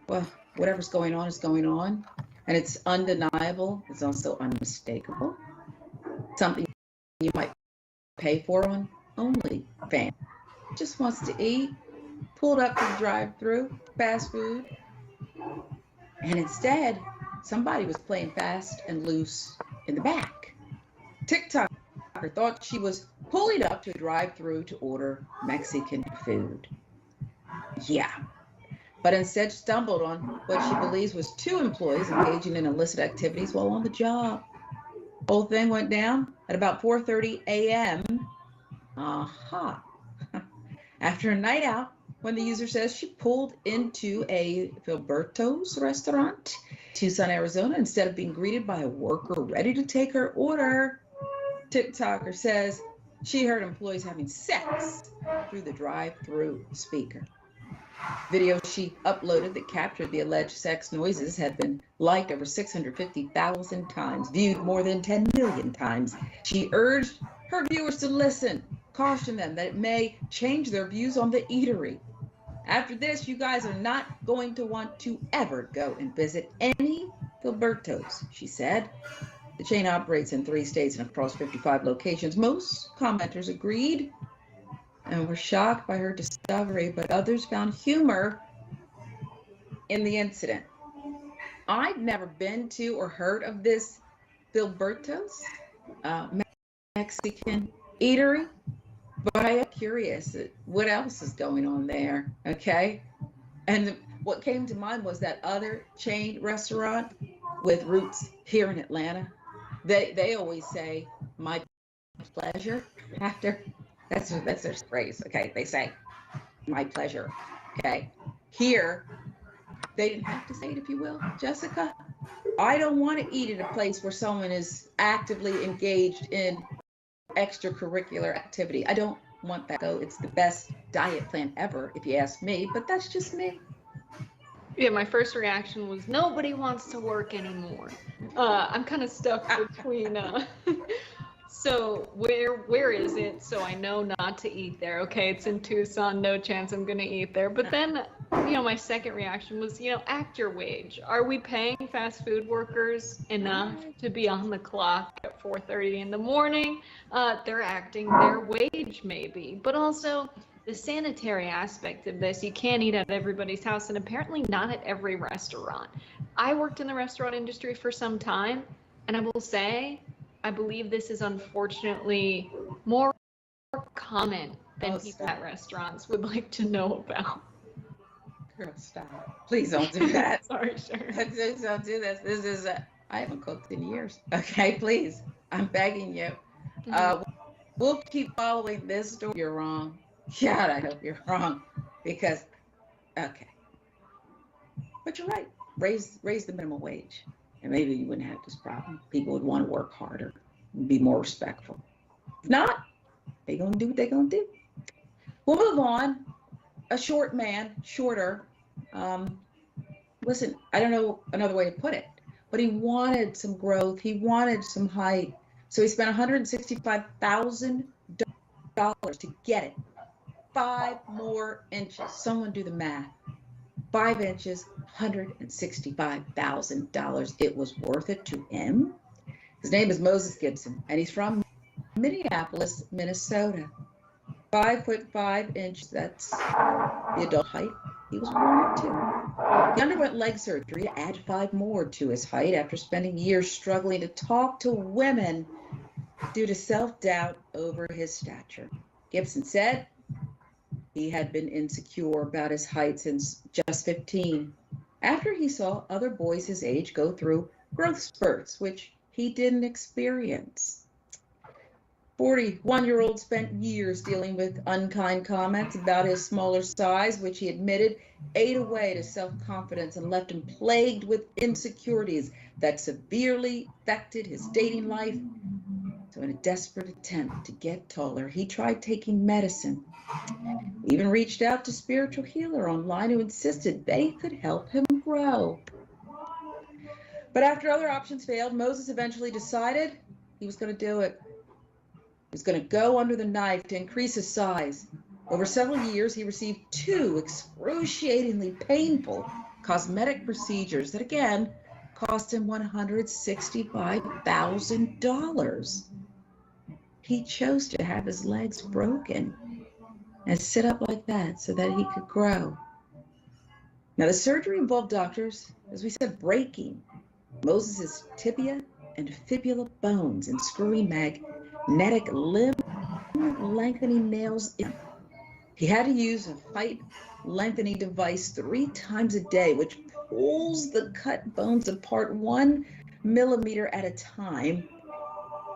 well, whatever's going on is going on. And it's undeniable. It's also unmistakable. Something you might pay for on OnlyFans. Just wants to eat, pulled up to the drive-through, fast food, and instead somebody was playing fast and loose in the back. TikToker thought she was pulling up to a drive-through to order Mexican food. Yeah, but instead stumbled on what she believes was two employees engaging in illicit activities while on the job. Whole thing went down at about 4:30 a.m. After a night out, when the user says she pulled into a Filiberto's restaurant, Tucson, Arizona, instead of being greeted by a worker ready to take her order. TikToker says she heard employees having sex through the drive-through speaker. Video she uploaded that captured the alleged sex noises had been liked over 650,000 times, viewed more than 10 million times. She urged her viewers to listen, cautioned them that it may change their views on the eatery. After this, you guys are not going to want to ever go and visit any Filiberto's, she said. The chain operates in 3 states and across 55 locations. Most commenters agreed. and were shocked by her discovery, but others found humor in the incident. I'd never been to or heard of this Filiberto's Mexican eatery, but I am curious what else is going on there, okay? And what came to mind was that other chain restaurant with roots here in Atlanta. They always say, my pleasure, after, that's their phrase, okay? They say, my pleasure, okay? Here, they didn't have to say it, if you will, Jessica. I don't want to eat at a place where someone is actively engaged in extracurricular activity. I don't want that. So it's the best diet plan ever, if you ask me, but that's just me. Yeah, my first reaction was nobody wants to work anymore. I'm kind of stuck between. So where is it? So I know not to eat there. Okay, it's in Tucson. No chance I'm gonna eat there. But then, my second reaction was, act your wage. Are we paying fast food workers enough to be on the clock at 4:30 in the morning? They're acting their wage, maybe. But also the sanitary aspect of this. You can't eat at everybody's house, and apparently not at every restaurant. I worked in the restaurant industry for some time, and I will say, I believe this is unfortunately more common than people at restaurants would like to know about. Girl, stop. Please don't do that. Sorry, Sharon. Please don't do this. This is, I haven't cooked in years. Okay, please. I'm begging you. We'll keep following this story. You're wrong. God, I hope you're wrong. Because, okay. But you're right. Raise the minimum wage. And maybe you wouldn't have this problem. People would want to work harder and be more respectful. If not, they're going to do what they're going to do. We'll move on. A short man, shorter. Listen, I don't know another way to put it, but he wanted some growth. He wanted some height. So he spent $165,000 to get it. 5 more inches. Someone do the math. 5 inches, $165,000. It was worth it to him. His name is Moses Gibson, and he's from Minneapolis, Minnesota. 5'5" that's the adult height he was born into. He underwent leg surgery to add 5 more to his height after spending years struggling to talk to women due to self-doubt over his stature. Gibson said he had been insecure about his height since just 15, after he saw other boys his age go through growth spurts, which he didn't experience. 41-year-old spent years dealing with unkind comments about his smaller size, which he admitted ate away to self-confidence and left him plagued with insecurities that severely affected his dating life. So in a desperate attempt to get taller, he tried taking medicine. He even reached out to spiritual healer online who insisted they could help him grow. But after other options failed, Moses eventually decided he was going to do it. He was going to go under the knife to increase his size. Over several years, he received 2 excruciatingly painful cosmetic procedures that, again, cost him $165,000. He chose to have his legs broken and sit up like that so that he could grow. Now, the surgery involved doctors, as we said, breaking Moses's tibia and fibula bones and screwing magnetic limb lengthening nails in. He had to use a height lengthening device 3 times a day, which pulls the cut bones apart 1 millimeter at a time.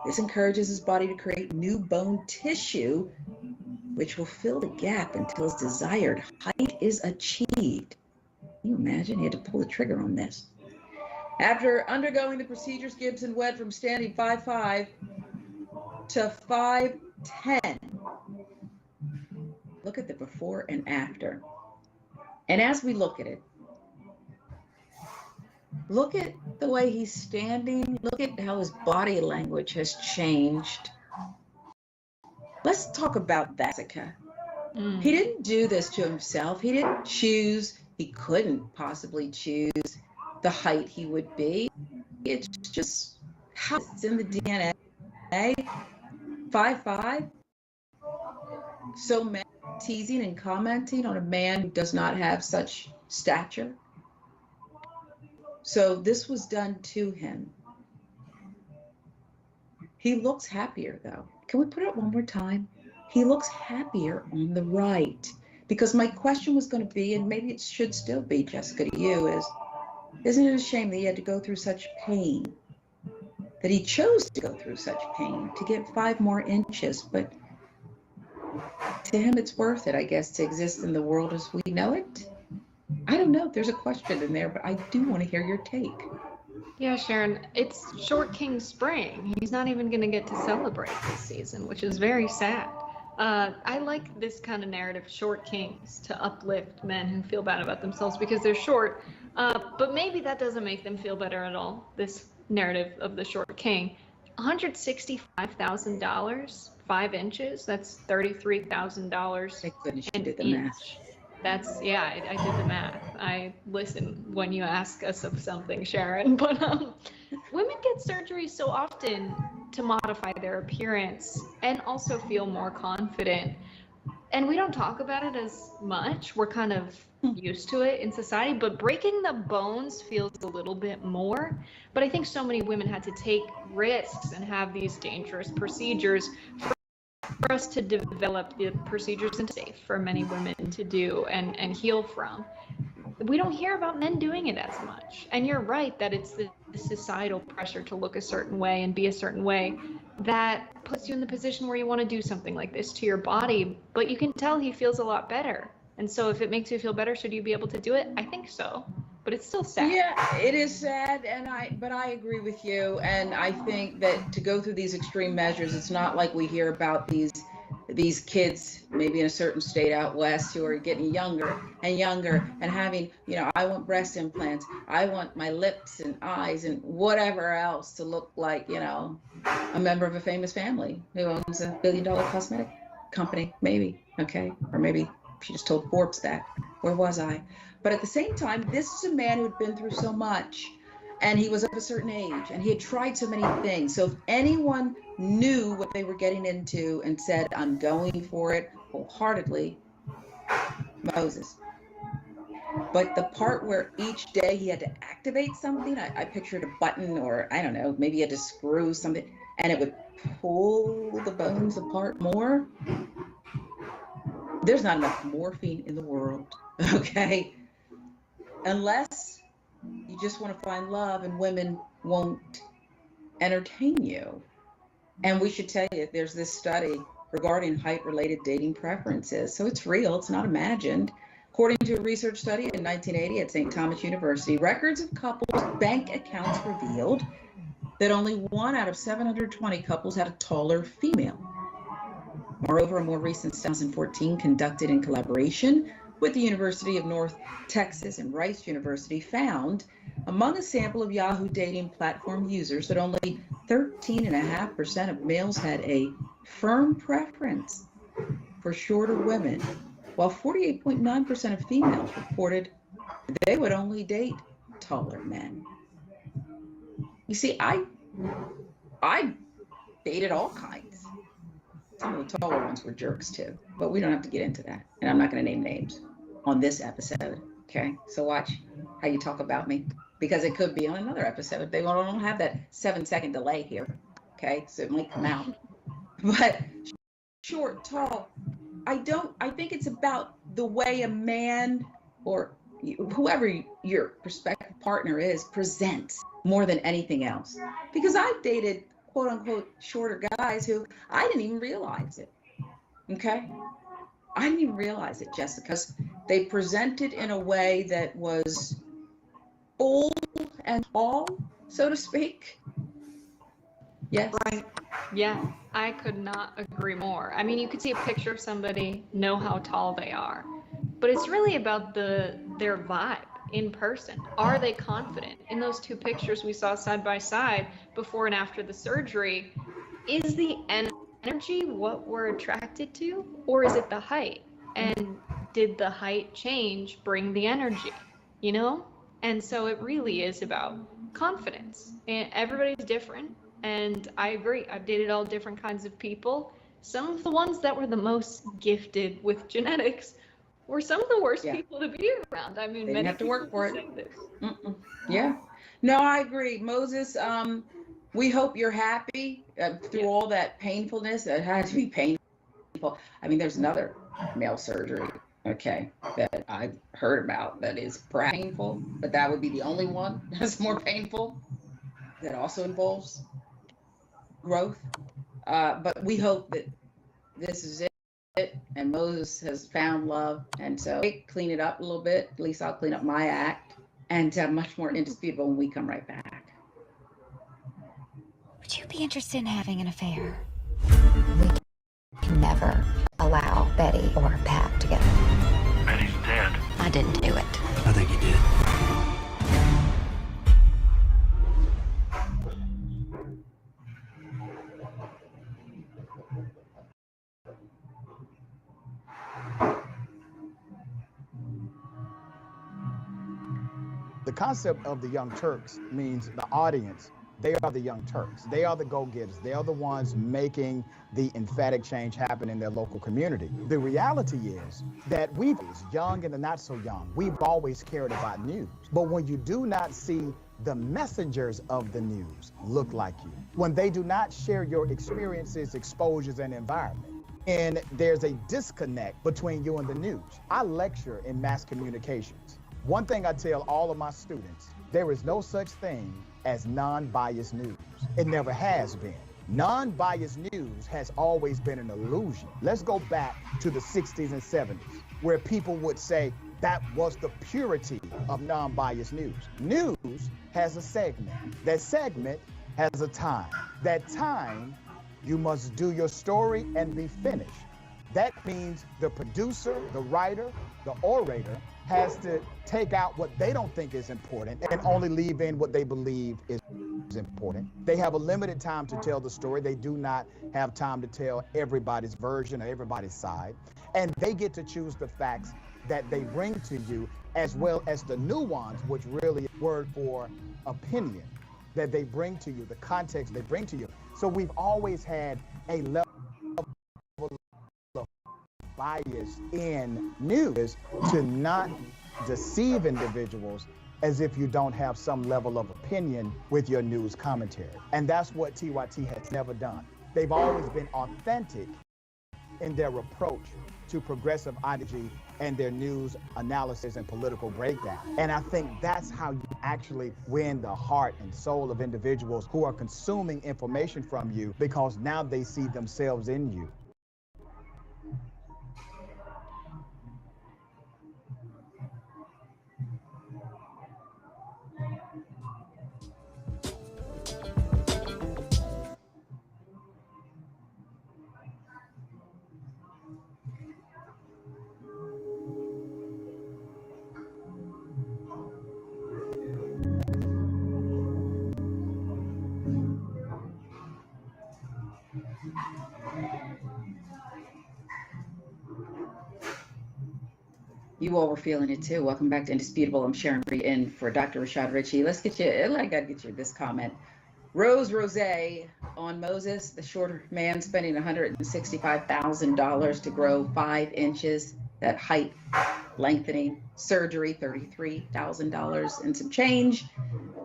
This encourages his body to create new bone tissue, which will fill the gap until his desired height is achieved. Can you imagine? He had to pull the trigger on this. After undergoing the procedures, Gibson went from standing 5'5" to 5'10". Look at the before and after. And as we look at it, look at the way he's standing. Look at how his body language has changed. Let's talk about that, Jessica. He didn't do this to himself. He didn't choose. He couldn't possibly choose the height he would be. It's just how it's in the DNA. 5'5". so teasing and commenting on a man who does not have such stature? So this was done to him. He looks happier though. Can we put it up one more time? He looks happier on the right. Because my question was going to be, and maybe it should still be, Jessica, to you, is, isn't it a shame that he had to go through such pain? That he chose to go through such pain to get 5 more inches, but to him it's worth it, I guess, to exist in the world as we know it. I don't know if there's a question in there, but I do want to hear your take. Yeah, Sharon, it's Short King Spring. He's not even going to get to celebrate this season, which is very sad. I like this kind of narrative, short kings, to uplift men who feel bad about themselves because they're short. But maybe that doesn't make them feel better at all, this narrative of the short king. $165,000, 5 inches, that's $33,000. Thank goodness you did the math. That's, yeah, I did the math. I listen when you ask us of something, Sharon. But women get surgery so often to modify their appearance and also feel more confident. And we don't talk about it as much. We're kind of used to it in society, but breaking the bones feels a little bit more. But I think so many women had to take risks and have these dangerous procedures for us to develop the procedures and safe for many women to do and heal from. We don't hear about men doing it as much. And you're right that it's the societal pressure to look a certain way and be a certain way that puts you in the position where you want to do something like this to your body. But you can tell he feels a lot better. And so if it makes you feel better, should you be able to do it? I think so. But it's still sad. Yeah, it is sad, but I agree with you. And I think that to go through these extreme measures, it's not like we hear about these kids maybe in a certain state out west who are getting younger and younger and having, I want breast implants, I want my lips and eyes and whatever else to look like, a member of a famous family who owns $1 billion cosmetic company, maybe, okay? Or maybe she just told Forbes that. Where was I? But at the same time, this is a man who had been through so much, and he was of a certain age, and he had tried so many things. So if anyone knew what they were getting into and said, I'm going for it wholeheartedly, Moses. But the part where each day he had to activate something, I pictured a button, or I don't know, maybe he had to screw something, and it would pull the bones apart more. There's not enough morphine in the world, okay? Unless you just want to find love and women won't entertain you. And we should tell you, there's this study regarding height-related dating preferences. So it's real, it's not imagined. According to a research study in 1980 at St. Thomas University, records of couples' bank accounts revealed that only 1 out of 720 couples had a taller female. Moreover, a more recent 2014 conducted in collaboration with the University of North Texas and Rice University found among a sample of Yahoo dating platform users that only 13.5% of males had a firm preference for shorter women, while 48.9% of females reported they would only date taller men. You see, I dated all kinds. Some of the taller ones were jerks too, but we don't have to get into that. And I'm not going to name names on this episode, okay? So watch how you talk about me, because it could be on another episode. They don't have that 7-second delay here, okay? So it might come out. But short, tall, I think it's about the way a man or whoever your prospective partner is presents more than anything else. Because I've dated quote unquote shorter guys who I didn't even realize it, okay? I didn't even realize it, Jessica, because they presented in a way that was full and tall, so to speak. Yes. Right. Yeah, I could not agree more. I mean, you could see a picture of somebody, know how tall they are, but it's really about their vibe in person. Are they confident? In those 2 pictures we saw side by side before and after the surgery, is the energy what we're attracted to, or is it the height? And did the height change bring the energy, And so it really is about confidence. And everybody's different. And I agree. I've dated all different kinds of people. some of the ones that were the most gifted with genetics were some of the worst people to be around. I mean, They didn't have to work for it. say this. Yeah. No, I agree. Moses, we hope you're happy through all that painfulness. It had to be painful. I mean, there's another male surgery, okay, that I've heard about that is painful, but that would be the only one that's more painful that also involves growth. But we hope that this is it, and Moses has found love, and so clean it up a little bit. At least I'll clean up my act, and much more indisputable when we come right back. Would you be interested in having an affair? We can never allow Betty or Pat together. Betty's dead. I didn't do it. I think you did. The concept of the Young Turks means the audience, they are the Young Turks. They are the go-getters. They are the ones making the emphatic change happen in their local community. The reality is that we've, young and the not so young, we've always cared about news. But when you do not see the messengers of the news look like you, when they do not share your experiences, exposures, and environment, and there's a disconnect between you and the news. I lecture in mass communications. One thing I tell all of my students, there is no such thing as non-biased news. It never has been. Non-biased news has always been an illusion. Let's go back to the 60s and 70s, where people would say that was the purity of non-biased news. News has a segment. That segment has a time. That time, you must do your story and be finished. That means the producer, the writer, the orator has to take out what they don't think is important and only leave in what they believe is important. They have a limited time to tell the story. They do not have time to tell everybody's version or everybody's side. And they get to choose the facts that they bring to you, as well as the nuance, which really is a word for opinion, that they bring to you, the context they bring to you. So we've always had a level of bias in news to not deceive individuals as if you don't have some level of opinion with your news commentary. And that's what TYT has never done. They've always been authentic in their approach to progressive ideology and their news analysis and political breakdown. And I think that's how you actually win the heart and soul of individuals who are consuming information from you, because now they see themselves in you. You all were feeling it too. Welcome back to Indisputable. I'm Sharon Reed in for Dr. Rashad Ritchie. Let's get you, I gotta get you this comment. Rose on Moses, the shorter man spending $165,000 to grow 5 inches, that height lengthening surgery, $33,000 and some change.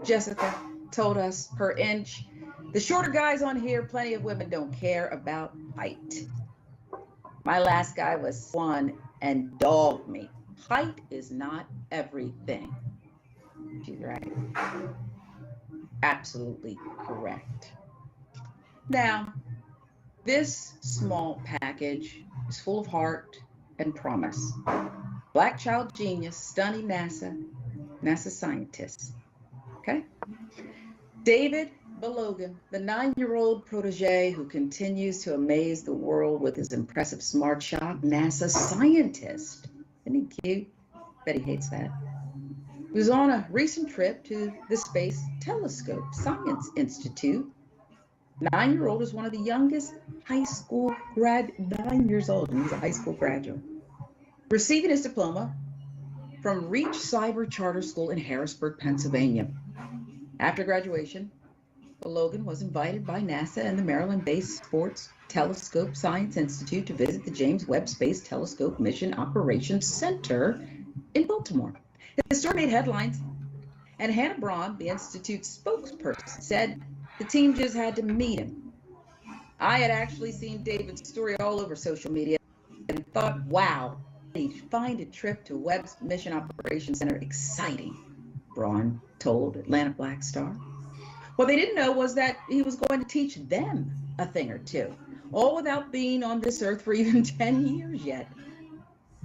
Jessica told us per inch. The shorter guys on here, plenty of women don't care about height. My last guy was one and dogged me. Height is not everything. She's right. Absolutely correct. Now, this small package is full of heart and promise. Black child genius, stunning NASA scientist. Okay? David Balogun, the 9-year-old protege who continues to amaze the world with his impressive smart shot, NASA scientist. Isn't he cute? Betty hates that. He was on a recent trip to the Space Telescope Science Institute. 9-year-old is one of the youngest high school 9 years old, and he's a high school graduate. Receiving his diploma from Reach Cyber Charter School in Harrisburg, Pennsylvania. After graduation, Logan was invited by NASA and the Maryland-based Sports Telescope Science Institute to visit the James Webb Space Telescope Mission Operations Center in Baltimore. The story made headlines, and Hannah Braun, the Institute's spokesperson, said the team just had to meet him. I had actually seen David's story all over social media and thought, wow, he'd find a trip to Webb's Mission Operations Center exciting, Braun told Atlanta Black Star. What they didn't know was that he was going to teach them a thing or two, all without being on this earth for even 10 years yet.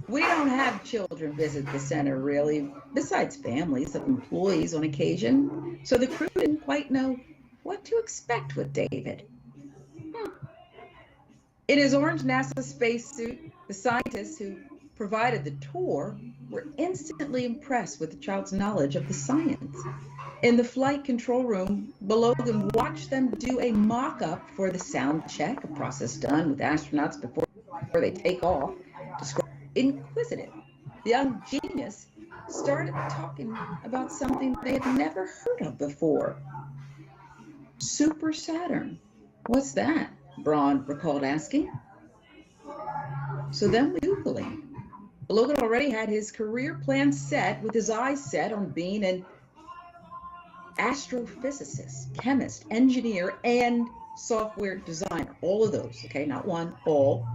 We don't have children visit the center, really, besides families of employees on occasion, so the crew didn't quite know what to expect with David. In his orange NASA spacesuit, the scientists who provided the tour were instantly impressed with the child's knowledge of the science. In the flight control room, Balogan watched them do a mock-up for the sound check, a process done with astronauts before they take off. Inquisitive, the young genius started talking about something they had never heard of before. Super Saturn. What's that? Braun recalled asking. So then we Googling. Logan already had his career plan set with his eyes set on being an astrophysicist, chemist, engineer, and software designer. All of those, okay, not one, all.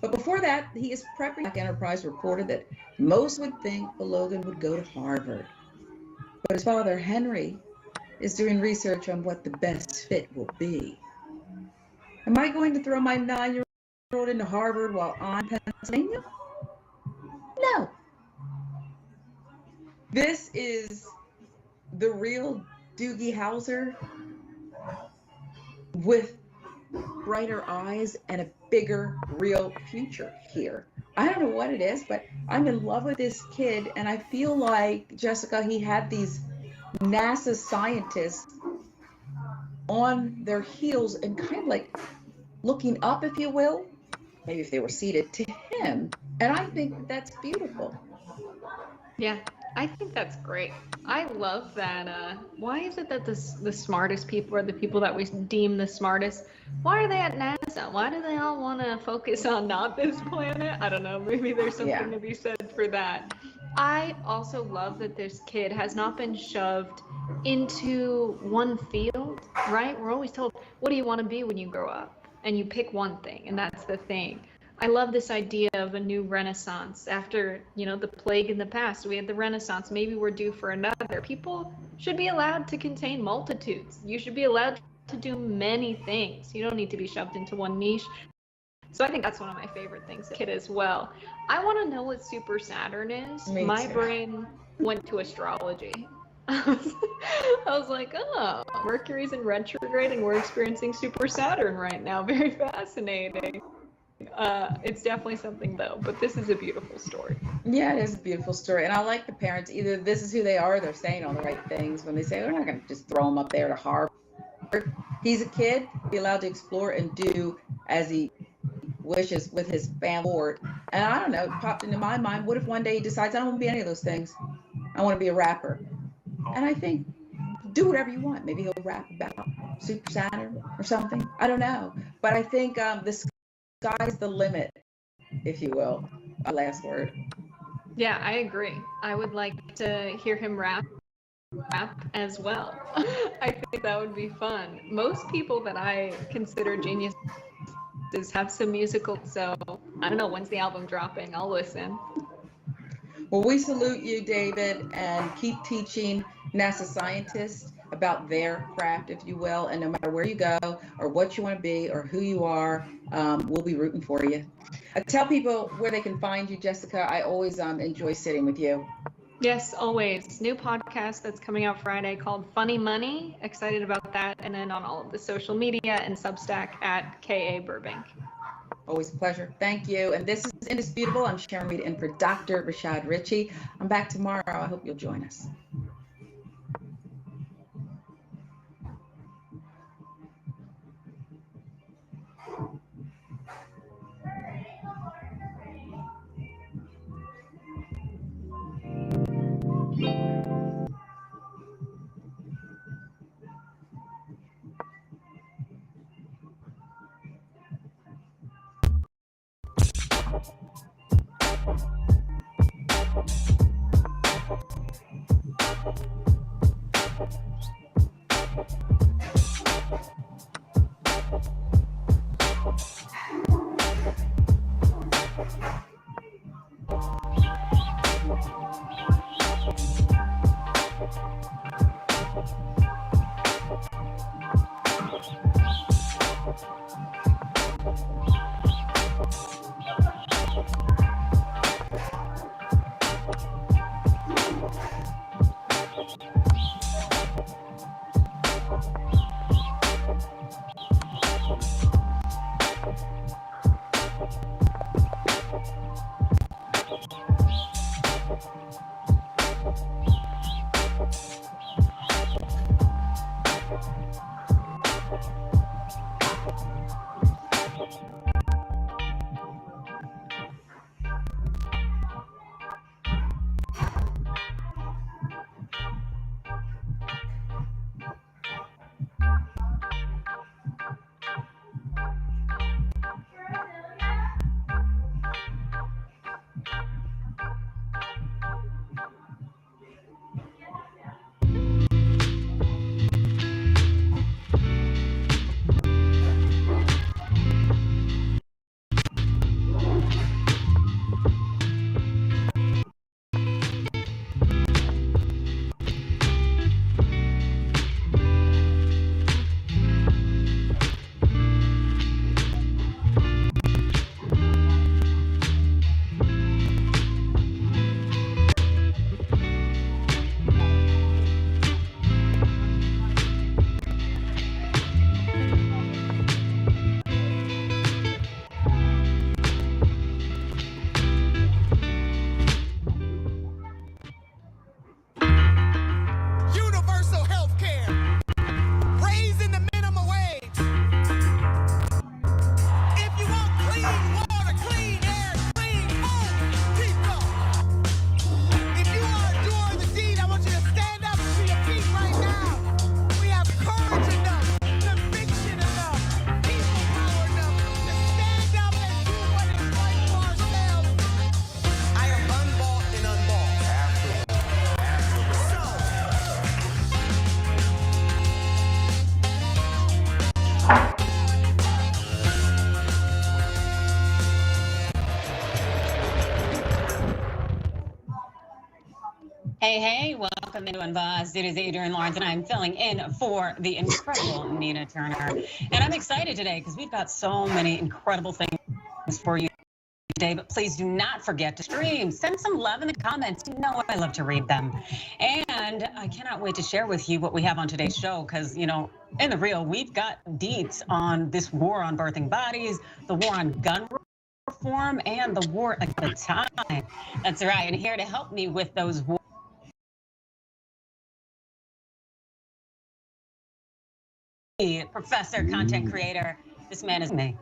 But before that, he is prepping. Black Enterprise reported that most would think Logan would go to Harvard. But his father, Henry, is doing research on what the best fit will be. Am I going to throw my 9-year-old into Harvard while I'm in Pennsylvania? No. This is the real Doogie Howser with brighter eyes and a bigger, real future here. I don't know what it is, but I'm in love with this kid, and I feel like, Jessica, he had these NASA scientists on their heels and kind of like looking up, if you will, maybe if they were seated, to him. And I think that's beautiful. Yeah, I think that's great. I love that. Why is it that the smartest people are the people that we deem the smartest? Why are they at NASA? Why do they all want to focus on not this planet? I don't know. Maybe there's something to be said for that. I also love that this kid has not been shoved into one field, right? We're always told, what do you want to be when you grow up? And you pick one thing, and that's the thing. I love this idea of a new renaissance. After, the plague in the past, we had the Renaissance. Maybe we're due for another. People should be allowed to contain multitudes. You should be allowed to do many things. You don't need to be shoved into one niche. So I think that's one of my favorite things, kid, as well. I want to know what Super Saturn is. My brain went to astrology. I was like, oh, Mercury's in retrograde and we're experiencing Super Saturn right now. Very fascinating. It's definitely something though, but this is a beautiful story. Yeah, it is a beautiful story. And I like the parents, either this is who they are, they're saying all the right things when they say, we're not going to just throw him up there to Harvard. He's a kid, be allowed to explore and do as he wishes with his family. And I don't know, it popped into my mind, what if one day he decides, I don't want to be any of those things. I want to be a rapper. And I think, do whatever you want. Maybe he'll rap about Super Saturn or something. I don't know. But I think the sky's the limit, if you will. A last word. Yeah, I agree. I would like to hear him rap as well. I think that would be fun. Most people that I consider geniuses have some musical, so I don't know, when's the album dropping? I'll listen. Well, we salute you, David, and keep teaching NASA scientists about their craft, if you will, and no matter where you go or what you want to be or who you are, we'll be rooting for you. Tell people where they can find you, Jessica. I always enjoy sitting with you. Yes, always. New podcast that's coming out Friday called Funny Money. Excited about that. And then on all of the social media and Substack at KA Burbank. Always a pleasure. Thank you. And this is Indisputable. I'm Sharon Reed in for Dr. Rashad Ritchie. I'm back tomorrow. I hope you'll join us. Hey, welcome into Unbossed. It is Adrienne Lawrence, and I'm filling in for the incredible Nina Turner. And I'm excited today because we've got so many incredible things for you today. But please do not forget to stream. Send some love in the comments. You know I love to read them. And I cannot wait to share with you what we have on today's show because, you know, in the real, we've got deets on this war on birthing bodies, the war on gun reform, and the war against time. That's right. And here to help me with those wars, professor, content creator. This man is me.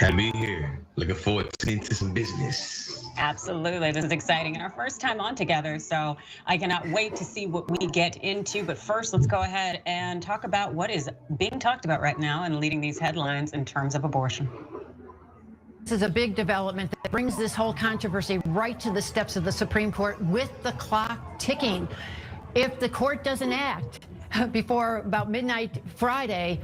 Happy to be here. Looking forward to getting into some business. Absolutely. This is exciting and our first time on together. So I cannot wait to see what we get into. But first, let's go ahead and talk about what is being talked about right now and leading these headlines in terms of abortion. This is a big development that brings this whole controversy right to the steps of the Supreme Court with the clock ticking. If the court doesn't act before about midnight Friday,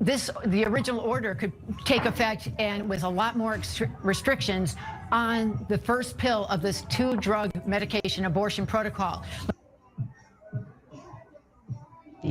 the original order could take effect and with a lot more restrictions on the first pill of this 2-drug medication abortion protocol.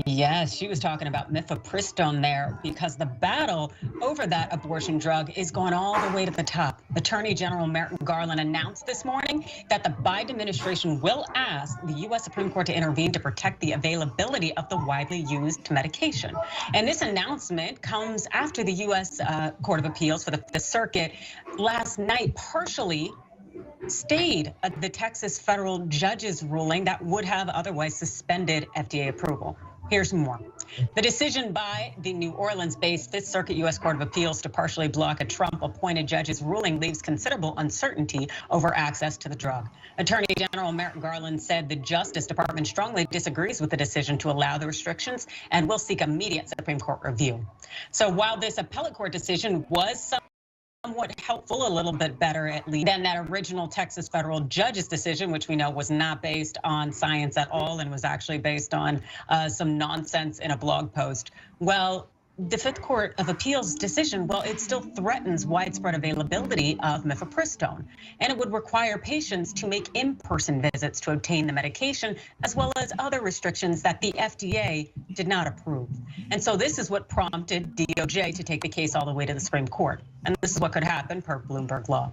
Yes, she was talking about mifepristone there because the battle over that abortion drug is going all the way to the top. Attorney General Merrick Garland announced this morning that the Biden administration will ask the U.S. Supreme Court to intervene to protect the availability of the widely used medication. And this announcement comes after the U.S. Court of Appeals for the Fifth Circuit last night partially stayed the Texas federal judge's ruling that would have otherwise suspended FDA approval. Here's more. The decision by the New Orleans-based Fifth Circuit U.S. Court of Appeals to partially block a Trump-appointed judge's ruling leaves considerable uncertainty over access to the drug. Attorney General Merrick Garland said the Justice Department strongly disagrees with the decision to allow the restrictions and will seek immediate Supreme Court review. So while this appellate court decision was somewhat helpful, a little bit better at least than that original Texas federal judge's decision, which we know was not based on science at all and was actually based on some nonsense in a blog post. Well, the Fifth Court of Appeals decision, well, it still threatens widespread availability of mifepristone, and it would require patients to make in-person visits to obtain the medication, as well as other restrictions that the FDA did not approve. And so this is what prompted DOJ to take the case all the way to the Supreme Court. And this is what could happen per Bloomberg law.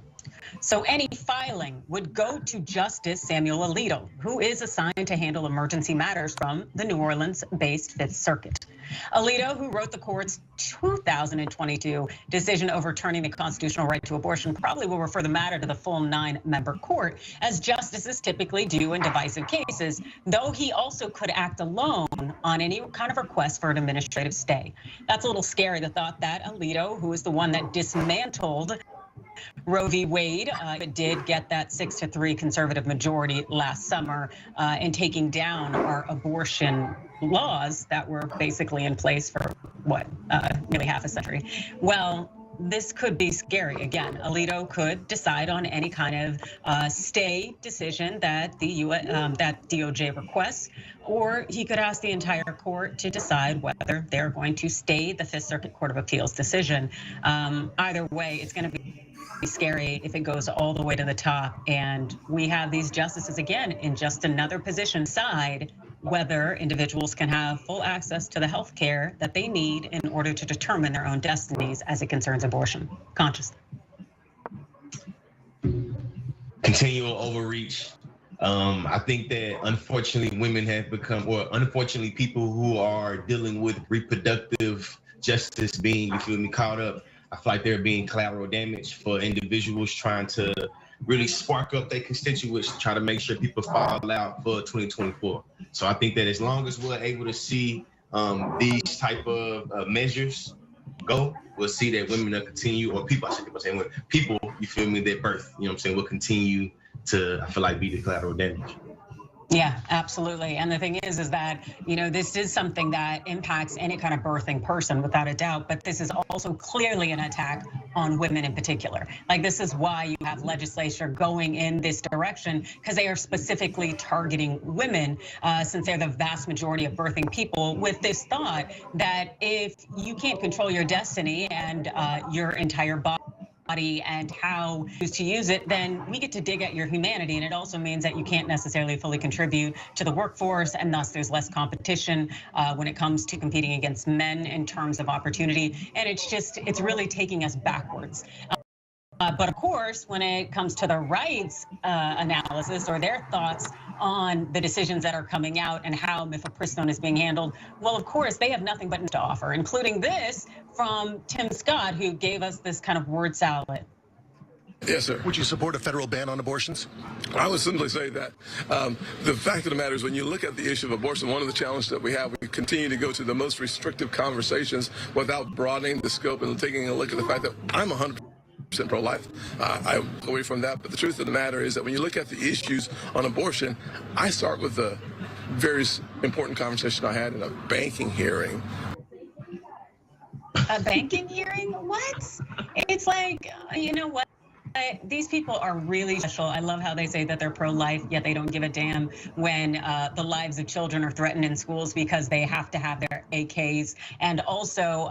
So any filing would go to Justice Samuel Alito, who is assigned to handle emergency matters from the New Orleans-based Fifth Circuit. Alito, who wrote the court's 2022 decision overturning the constitutional right to abortion, probably will refer the matter to the full 9-member court, as justices typically do in divisive cases, though he also could act alone on any kind of request for an administrative stay. That's a little scary, the thought that Alito, who is the one that dismantled Roe v. Wade, did get that 6-3 conservative majority last summer in taking down our abortion laws that were basically in place for nearly half a century. Well, this could be scary. Again, Alito could decide on any kind of stay decision that that DOJ requests, or he could ask the entire court to decide whether they're going to stay the Fifth Circuit Court of Appeals decision. Either way, it's going to be scary if it goes all the way to the top, and we have these justices again in just another position side whether individuals can have full access to the health care that they need in order to determine their own destinies as it concerns abortion. Conscious. Continual overreach. I think that unfortunately women have become, or unfortunately people who are dealing with reproductive justice being, you feel me, caught up. I feel like they're being collateral damage for individuals trying to really spark up their constituents, try to make sure people fall out for 2024. So I think that as long as we're able to see these type of measures go, we'll see that women will continue, or people, I should be saying, people, you feel me, their birth, you know what I'm saying, will continue to, I feel like, be the collateral damage. Yeah, absolutely. And the thing is that, you know, this is something that impacts any kind of birthing person without a doubt, but this is also clearly an attack on women in particular. Like, this is why you have legislature going in this direction, because they are specifically targeting women, since they're the vast majority of birthing people, with this thought that if you can't control your destiny and your entire body and how to use it, then we get to dig at your humanity. And it also means that you can't necessarily fully contribute to the workforce, and thus there's less competition when it comes to competing against men in terms of opportunity. And it's really taking us backwards. But of course, when it comes to the rights analysis or their thoughts on the decisions that are coming out and how mifepristone is being handled, well, of course, they have nothing but to offer, including this from Tim Scott, who gave us this kind of word salad. Yes, sir. Would you support a federal ban on abortions? I would simply say that the fact of the matter is, when you look at the issue of abortion, one of the challenges that we have, we continue to go to the most restrictive conversations without broadening the scope and taking a look at the fact that I'm 100% pro-life. I away from that, but the truth of the matter is that when you look at the issues on abortion, I start with the very important conversation I had in a banking hearing. A banking hearing? What? It's like, you know what? These people are really special. I love how they say that they're pro-life, yet they don't give a damn when the lives of children are threatened in schools because they have to have their AKs and also,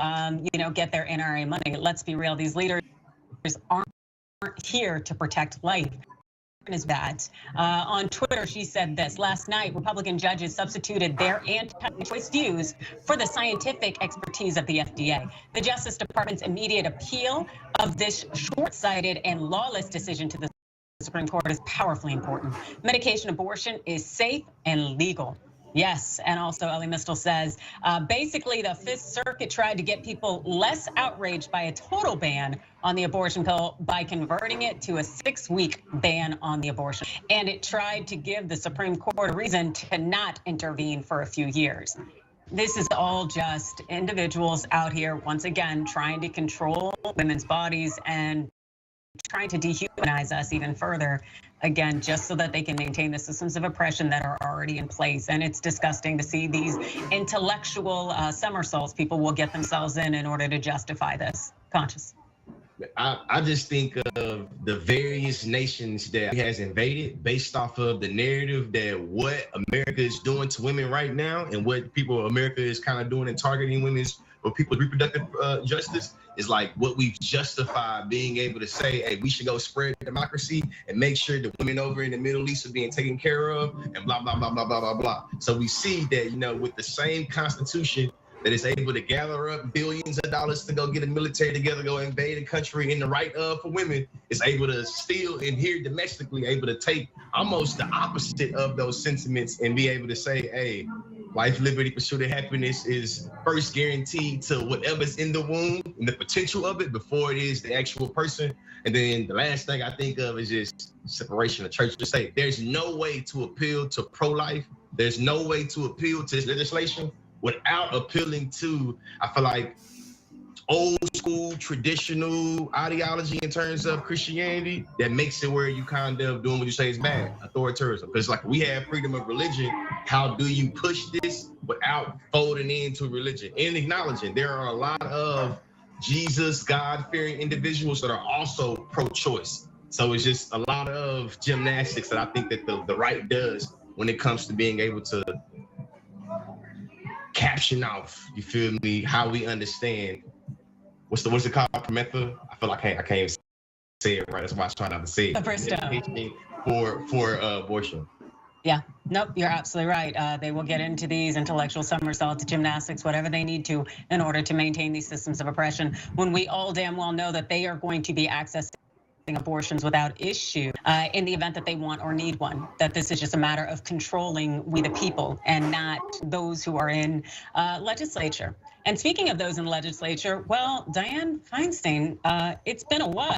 get their NRA money. Let's be real, these leaders aren't here to protect life. Is bad. On Twitter, she said this: last night, Republican judges substituted their anti-choice views for the scientific expertise of the FDA. The Justice Department's immediate appeal of this short-sighted and lawless decision to the Supreme Court is powerfully important. Medication abortion is safe and legal. Yes, and also Ellie Mistel says, basically the Fifth Circuit tried to get people less outraged by a total ban on the abortion pill by converting it to a 6-week ban on the abortion. And it tried to give the Supreme Court a reason to not intervene for a few years. This is all just individuals out here, once again, trying to control women's bodies and trying to dehumanize us even further, again, just so that they can maintain the systems of oppression that are already in place. And it's disgusting to see these intellectual somersaults people will get themselves in order to justify this. Conscious. I just think of the various nations that he has invaded based off of the narrative that what America is doing to women right now and what America is kind of doing and targeting women's or people's reproductive justice is like what we've justified being able to say, hey, we should go spread democracy and make sure the women over in the Middle East are being taken care of and blah, blah, blah, blah, blah, blah, blah. So we see that, with the same constitution that is able to gather up billions of dollars to go get a military together, go invade a country, and the right for women is able to steal and here domestically able to take almost the opposite of those sentiments and be able to say, hey, life, liberty, pursuit of happiness is first guaranteed to whatever's in the womb and the potential of it before it is the actual person. And then the last thing I think of is just separation of church and state. There's no way to appeal to pro-life. There's no way to appeal to this legislation without appealing to, I feel like, old school traditional ideology in terms of Christianity that makes it where you kind of doing what you say is bad, authoritarianism. Because like we have freedom of religion, how do you push this without folding into religion and acknowledging there are a lot of Jesus, God-fearing individuals that are also pro-choice. So it's just a lot of gymnastics that I think that the right does when it comes to being able to caption off, you feel me, how we understand what's it called, Promethea? I feel like I can't even say it right. That's why I try not to say it. For abortion. Yeah, nope, you're absolutely right. They will get into these intellectual somersaults, gymnastics, whatever they need to in order to maintain these systems of oppression, when we all damn well know that they are going to be accessing abortions without issue in the event that they want or need one, that this is just a matter of controlling we the people and not those who are in legislature. And speaking of those in legislature, well, Dianne Feinstein, it's been a while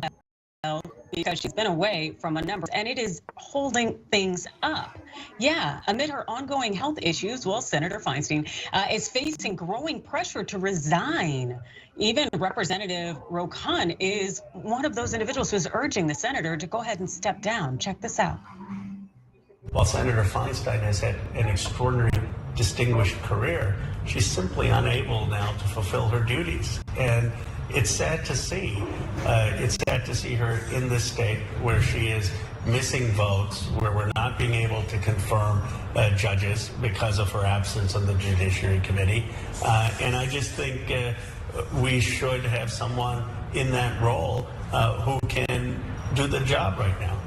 because she's been away from a number, and it is holding things up. Yeah, amid her ongoing health issues, well, Senator Feinstein is facing growing pressure to resign. Even Representative Ro Khanna is one of those individuals who's urging the senator to go ahead and step down. Check this out. While Senator Feinstein has had an extraordinary, distinguished career, she's simply unable now to fulfill her duties. And it's sad to see. It's sad to see her in this state where she is missing votes, where we're not being able to confirm judges because of her absence on the Judiciary Committee. And I just think we should have someone in that role who can do the job right now.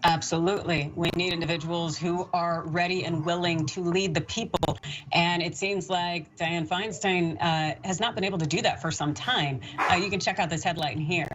Absolutely. We need individuals who are ready and willing to lead the people. And it seems like Dianne Feinstein has not been able to do that for some time. You can check out this headline here,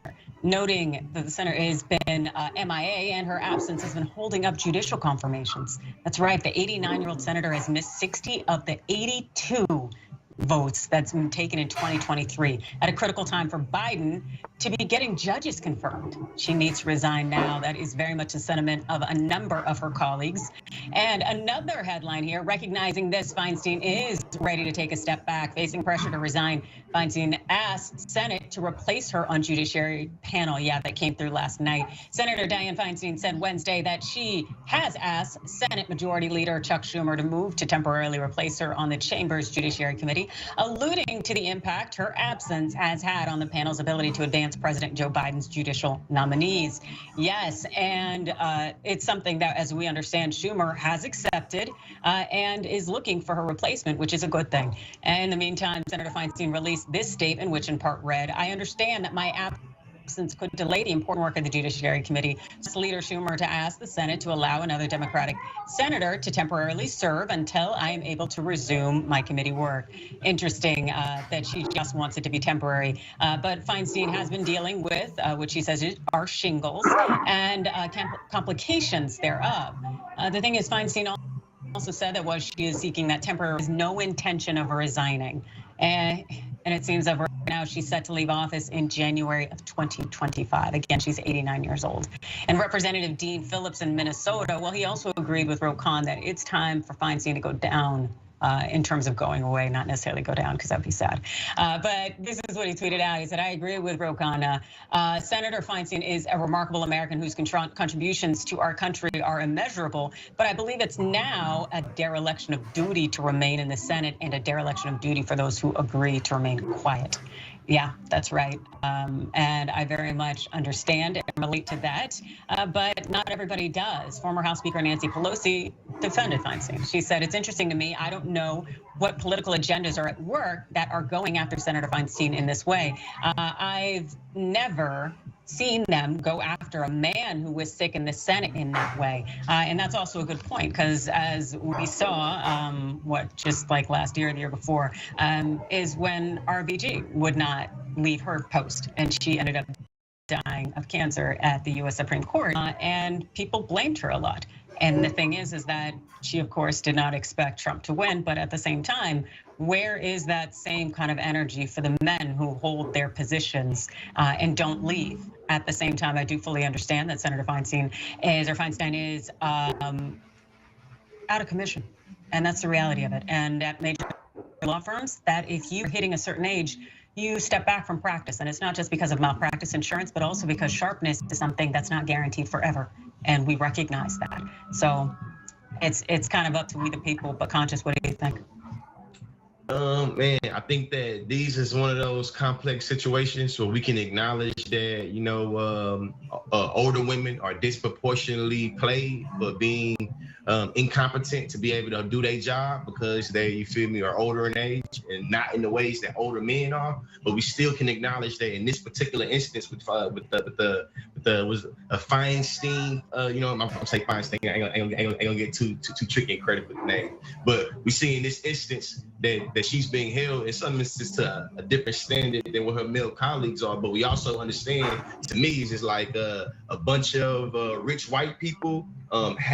noting that the senator has been MIA and her absence has been holding up judicial confirmations. That's right. The 89-year-old senator has missed 60 of the 82 votes that's been taken in 2023 at a critical time for Biden to be getting judges confirmed. She needs to resign now. That is very much a sentiment of a number of her colleagues. And another headline here, recognizing this, Feinstein is ready to take a step back, facing pressure to resign. Feinstein asked Senate to replace her on Judiciary panel. Yeah, that came through last night. Senator Dianne Feinstein said Wednesday that she has asked Senate Majority Leader Chuck Schumer to move to temporarily replace her on the Chamber's Judiciary Committee, alluding to the impact her absence has had on the panel's ability to advance President Joe Biden's judicial nominees. Yes, and it's something that, as we understand, Schumer has accepted and is looking for her replacement, which is a good thing. And in the meantime, Senator Feinstein released this statement, which in part read, "I understand that my absence could delay the important work of the Judiciary Committee. Leader Schumer to ask the Senate to allow another Democratic senator to temporarily serve until I am able to resume my committee work." Interesting that she just wants it to be temporary. But Feinstein has been dealing with what she says are shingles and complications thereof. The thing is, Feinstein also said that while she is seeking that temporary, there is no intention of resigning. And it seems that right now she's set to leave office in January of 2025. Again, she's 89 years old. And Representative Dean Phillips in Minnesota, well, he also agreed with Ro Khanna that it's time for Feinstein to go down in terms of going away, not necessarily go down, because that'd be sad. But this is what he tweeted out. He said, "I agree with Ro Khanna. Senator Feinstein is a remarkable American whose contributions to our country are immeasurable, but I believe it's now a dereliction of duty to remain in the Senate and a dereliction of duty for those who agree to remain quiet." Yeah, that's right. And I very much understand and relate to that, but not everybody does. Former House Speaker Nancy Pelosi defended Feinstein. She said, "It's interesting to me. I don't know what political agendas are at work that are going after Senator Feinstein in this way. I've never seen them go after a man who was sick in the Senate in that way. And that's also a good point, because as we saw, just like last year or the year before, is when RBG would not leave her post, and she ended up dying of cancer at the U.S. Supreme Court, and people blamed her a lot. And the thing is that she, of course, did not expect Trump to win, but at the same time, where is that same kind of energy for the men who hold their positions and don't leave? At the same time, I do fully understand that Senator Feinstein is out of commission, and that's the reality of it. And at major law firms, that if you're hitting a certain age, you step back from practice, and it's not just because of malpractice insurance, but also because sharpness is something that's not guaranteed forever, and we recognize that. So it's kind of up to we the people, but Conscious, what do you think? Man, I think that these is one of those complex situations where we can acknowledge that, you know, older women are disproportionately played for being incompetent to be able to do their job because they, you feel me, are older in age and not in the ways that older men are. But we still can acknowledge that in this particular instance with the Feinstein, you know, I'm gonna say Feinstein. I ain't gonna get too tricky and credit for the name. But we see in this instance that she's being held in some instances to a different standard than what her male colleagues are. But we also understand, to me, it's just like a bunch of rich white people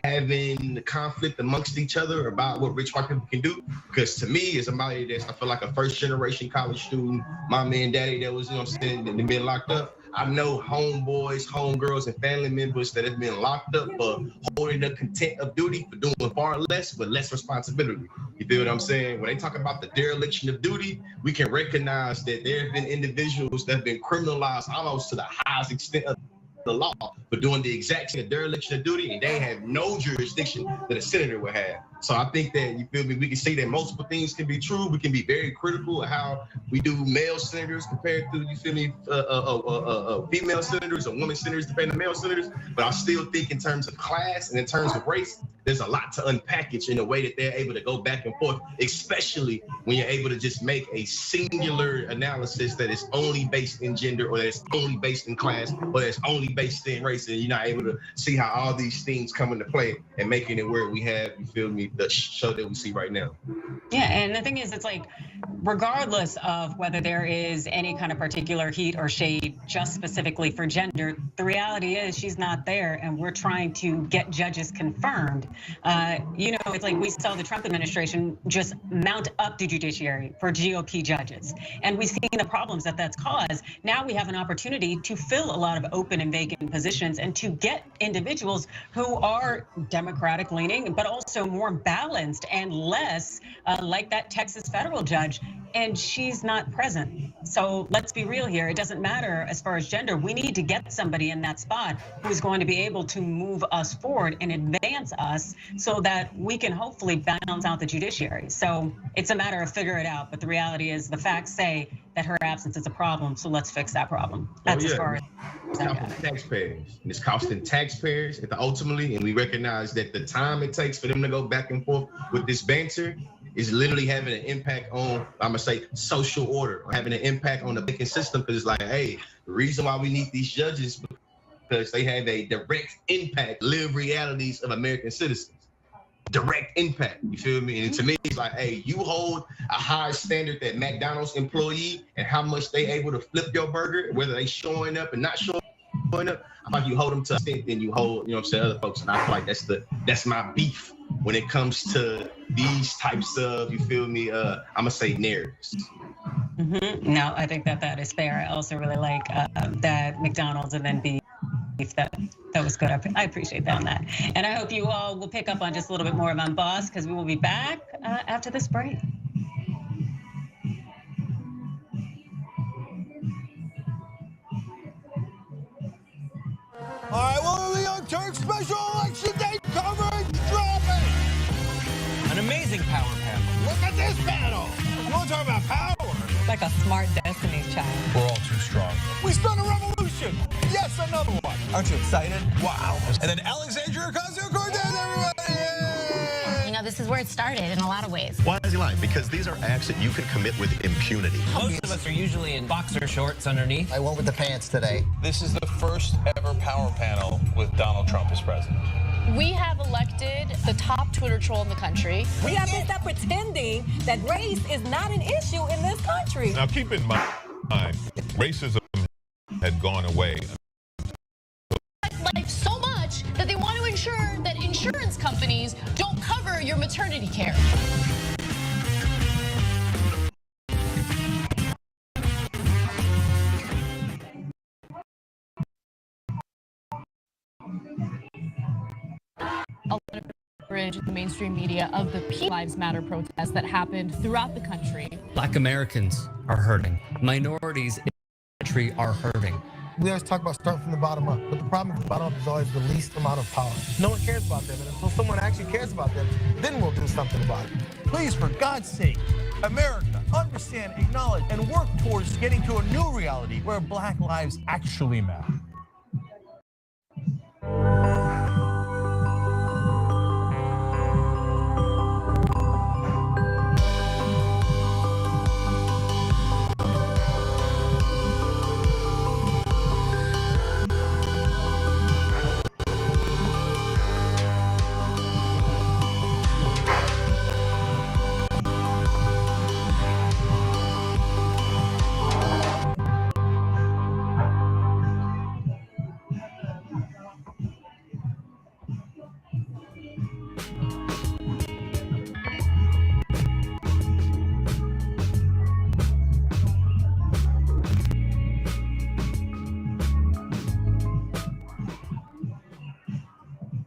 having conflict amongst each other about what rich white people can do. Because to me, as somebody that's, I feel like a first generation college student, mama and daddy that was, you know what I'm saying, that been locked up. I know homeboys, homegirls, and family members that have been locked up for holding the contempt of duty for doing far less with less responsibility. You feel what I'm saying? When they talk about the dereliction of duty, we can recognize that there have been individuals that have been criminalized almost to the highest extent of the law for doing the exact same dereliction of duty, and they have no jurisdiction that a senator would have. So I think that, you feel me, we can see that multiple things can be true. We can be very critical of how we do male senators compared to, you feel me, female senators or women senators compared to male senators. But I still think in terms of class and in terms of race, there's a lot to unpackage in a way that they're able to go back and forth, especially when you're able to just make a singular analysis that is only based in gender, or that's only based in class, or that's only based in race, and you're not able to see how all these things come into play and making it where we have, you feel me, the show that we see right now. Yeah, and the thing is, it's like, regardless of whether there is any kind of particular heat or shade just specifically for gender, the reality is she's not there, and we're trying to get judges confirmed. You know, it's like we saw the Trump administration just mount up the judiciary for GOP judges, and we've seen the problems that that's caused. Now we have an opportunity to fill a lot of open and vacant positions and to get individuals who are Democratic leaning, but also more balanced and less like that Texas federal judge. And she's not present. So let's be real here. It doesn't matter as far as gender. We need to get somebody in that spot who's going to be able to move us forward and advance us so that we can hopefully balance out the judiciary. So it's a matter of figure it out. But the reality is the facts say that her absence is a problem. So let's fix that problem. That's as far as it's costing taxpayers. And it's costing taxpayers ultimately. And we recognize that the time it takes for them to go back and forth with this banter is literally having an impact on, I'm gonna say, social order, or having an impact on the banking system. Because it's like, hey, the reason why we need these judges because they have a direct impact, live realities of American citizens. Direct impact, you feel me? And to me, it's like, hey, you hold a higher standard that McDonald's employee and how much they able to flip your burger, whether they showing up and not showing up. I feel like you hold them to a extent, then you hold, you know what I'm saying, other folks. And I feel like that's my beef when it comes to these types of, you feel me, I'm gonna say narratives. No, I think that is fair. I also really like that McDonald's and then beef. That was good. I appreciate that on that. And I hope you all will pick up on just a little bit more of Unbossed, because we will be back after this break. All right, well, the Young Turks special election day coverage dropping. An amazing power panel. Look at this panel. You want to talk about power? Like a smart Destiny's Child. We're all too strong. We spun a revolution. Yes, another one. Aren't you excited? Wow. And then Alexandria Ocasio-Cortez, everybody! You know, this is is where it started in a lot of ways. Why is he lying? Because these are acts that you can commit with impunity. Most of us are usually in boxer shorts underneath. I went with the pants today. This is the first ever power panel with Donald Trump as president. We have elected the top Twitter troll in the country. We have to stop pretending that race is not an issue in this country. Now keep in mind, racism had gone away. Life so much that they want to ensure that insurance companies don't cover your maternity care. A lot of coverage in the mainstream media of the Black Lives Matter protests that happened throughout the country. Black Americans are hurting. Minorities in the country are hurting. We always talk about starting from the bottom up, but the problem with the bottom up is always the least amount of power. No one cares about them, and until someone actually cares about them, then we'll do something about it. Please, for God's sake, America, understand, acknowledge, and work towards getting to a new reality where Black lives actually matter.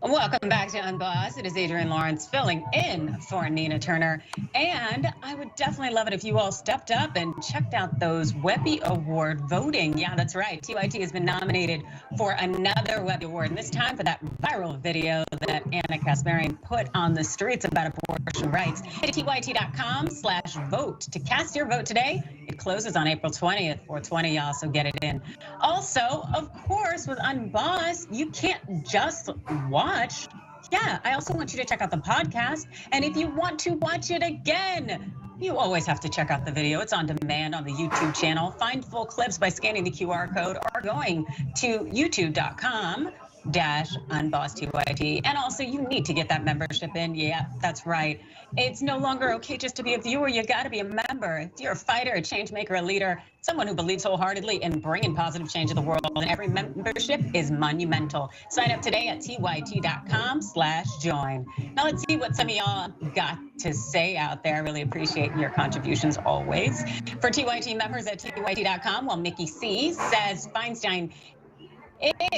Welcome back to Unbossed. It is Adrienne Lawrence filling in for Nina Turner. And I would definitely love it if you all stepped up and checked out those Webby Award voting. Yeah, that's right. TYT has been nominated for another Webby Award, and this time for that viral video that Anna Kasparian put on the streets about abortion rights. Head to tyt.com/vote to cast your vote today. It closes on April 20th, 420, y'all, so get it in. Also, of course, with Unbossed, you can't just watch. Yeah, I also want you to check out the podcast. And if you want to watch it again, you always have to check out the video. It's on demand on the YouTube channel. Find full clips by scanning the QR code or going to youtube.com/unbossedtyt. And also, you need to get that membership in. Yeah, that's right. It's no longer okay just to be a viewer. You got to be a member. If you're a fighter, a change maker, a leader, someone who believes wholeheartedly in bringing positive change to the world, and every membership is monumental. Sign up today at tyt.com/join. Now let's see what some of y'all got to say out there. I really appreciate your contributions always. For TYT members at tyt.com, well, Mickey C says Feinstein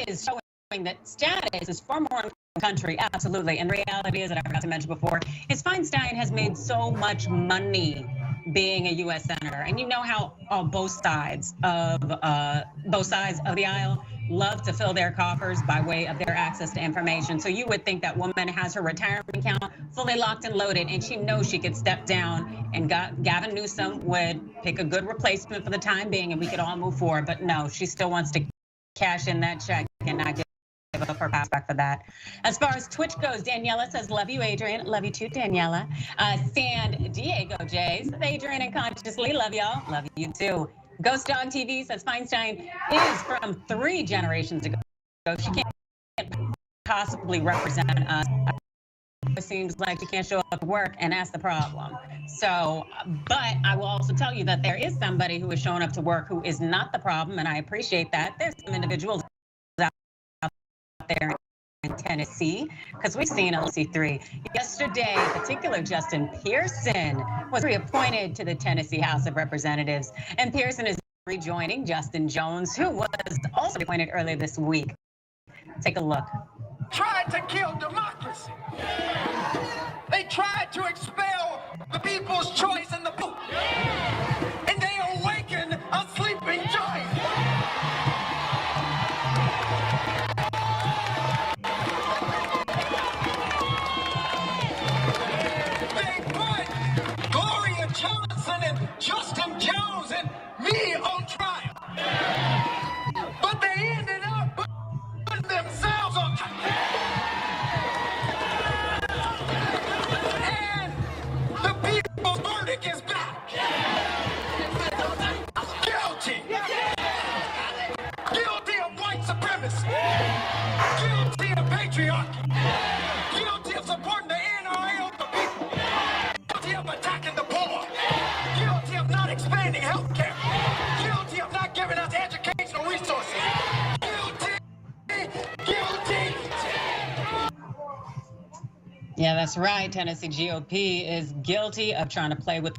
is showing that status is far more important than the country. Absolutely. And the reality is, that I forgot to mention before, is Feinstein has made so much money being a U.S. senator. And you know how both sides of the aisle love to fill their coffers by way of their access to information. So you would think that woman has her retirement account fully locked and loaded, and she knows she could step down and Gavin Newsom would pick a good replacement for the time being and we could all move forward. But no, she still wants to cash in that check and not give up her back for that. As far as Twitch goes, Daniela says, love you, Adrienne. Love you too, Daniela. San Diego J says, Adrienne and Consciously, love y'all. Love you too. Ghost Dog TV says Feinstein is from 3 generations ago. She can't possibly represent us. It seems like she can't show up to work, and that's the problem. So, but I will also tell you that there is somebody who is showing up to work who is not the problem, and I appreciate that. There's some individuals out there in Tennessee, because we've seen LC3. Yesterday, in particular, Justin Pearson was reappointed to the Tennessee House of Representatives, and Pearson is rejoining Justin Jones, who was also appointed earlier this week. Take a look. Tried to kill democracy. They tried to expel the people's choice in the vote. And they awakened a sleeping giant. They put Gloria Johnson and Justin Jones and me on trial. But they ended up putting themselves on trial. Yeah, that's right. Tennessee GOP is guilty of trying to play with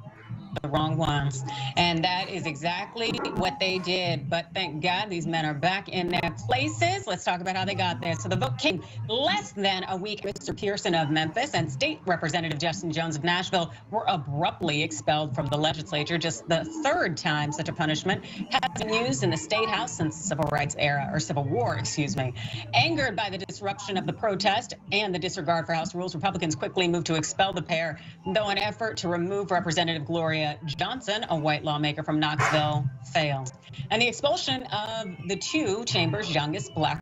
the wrong ones. And that is exactly what they did. But thank God these men are back in their places. Let's talk about how they got there. So the vote came less than a week. Mr. Pearson of Memphis and State Representative Justin Jones of Nashville were abruptly expelled from the legislature. Just the third time such a punishment has been used in the state house since the civil rights era, or Civil War, excuse me. Angered by the disruption of the protest and the disregard for House rules, Republicans quickly moved to expel the pair, though an effort to remove Representative Gloria Johnson, a white lawmaker from Knoxville, failed. And the expulsion of the two chambers' youngest black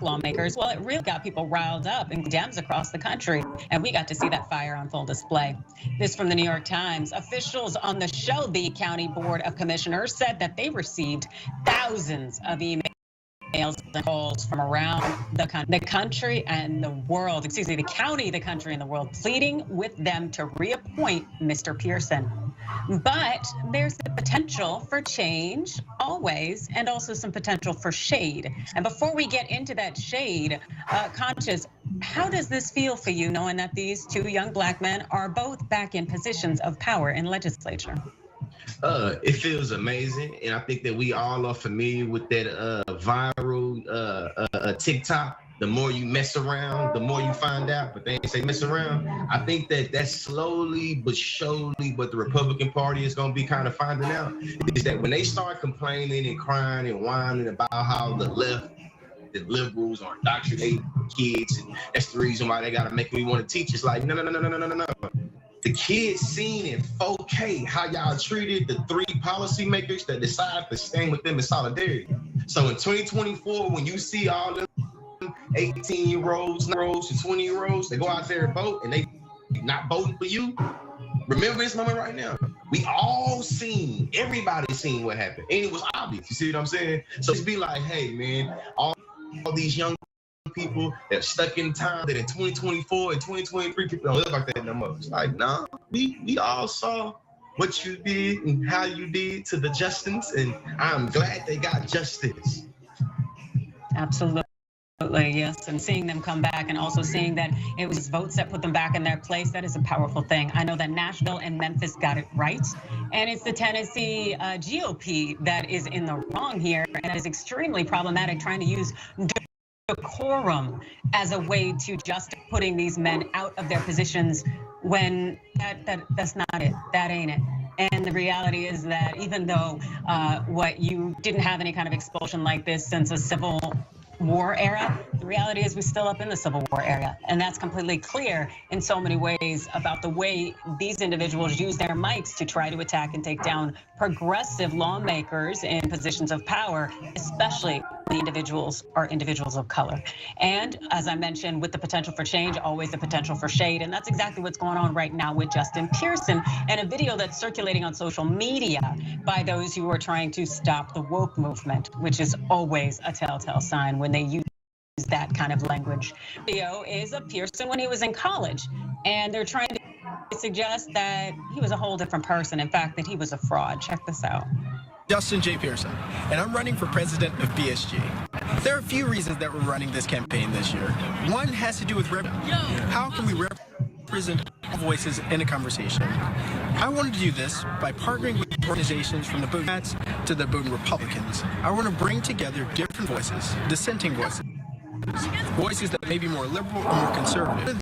lawmakers, well, it really got people riled up in Dems across the country, and we got to see that fire on full display. This from the New York Times. Officials on the Shelby County Board of Commissioners said that they received thousands of emails and calls from around the country and the world, excuse me, the county, the country, and the world, pleading with them to reappoint Mr. Pearson. But there's the potential for change always, and also some potential for shade. And before we get into that shade, Conscious, how does this feel for you, knowing that these two young black men are both back in positions of power in legislature? It feels amazing, and I think that we all are familiar with that viral TikTok. The more you mess around, the more you find out, but they ain't say mess around. I think that that's slowly but surely what the Republican Party is going to be kind of finding out, is that when they start complaining and crying and whining about how the left, the liberals are indoctrinating kids, and that's the reason why they got to make me want to teach. It's like, no. The kids seen in 4K how y'all treated the three policymakers that decided to stand with them in solidarity. So in 2024, when you see all them 18-year-olds and 20-year-olds, they go out there and vote, and they not voting for you, remember this moment right now. We all seen, everybody seen what happened, and it was obvious. You see what I'm saying? So just be like, hey, man, all these young people that are stuck in time that in 2024 and 2023 people don't live like that no more. It's like, nah, we all saw what you did and how you did to the Justins, and I'm glad they got justice. Absolutely. Yes, and seeing them come back, and also seeing that it was votes that put them back in their place, that is a powerful thing. I know that Nashville and Memphis got it right, and it's the Tennessee GOP that is in the wrong here, and that is extremely problematic, trying to use decorum as a way to just putting these men out of their positions when that's not it. That ain't it. And the reality is that even though what you didn't have any kind of expulsion like this since a Civil War era, the reality is we're still up in the Civil War era. And that's completely clear in so many ways about the way these individuals use their mics to try to attack and take down progressive lawmakers in positions of power, especially the individuals are individuals of color. And as I mentioned, with the potential for change, always the potential for shade. And that's exactly what's going on right now with Justin Pearson, and a video that's circulating on social media by those who are trying to stop the woke movement, which is always a telltale sign when they use that kind of language. Video is of Pearson when he was in college, and they're trying to suggest that he was a whole different person. In fact, that he was a fraud. Check this out. Justin J. Pearson, and I'm running for president of BSG. There are a few reasons that we're running this campaign this year. One has to do with how can we represent voices in a conversation. I wanted to do this by partnering with organizations from the Bowdoin Democrats to the Bowdoin Republicans. I want to bring together different voices, dissenting voices, voices that may be more liberal or more conservative,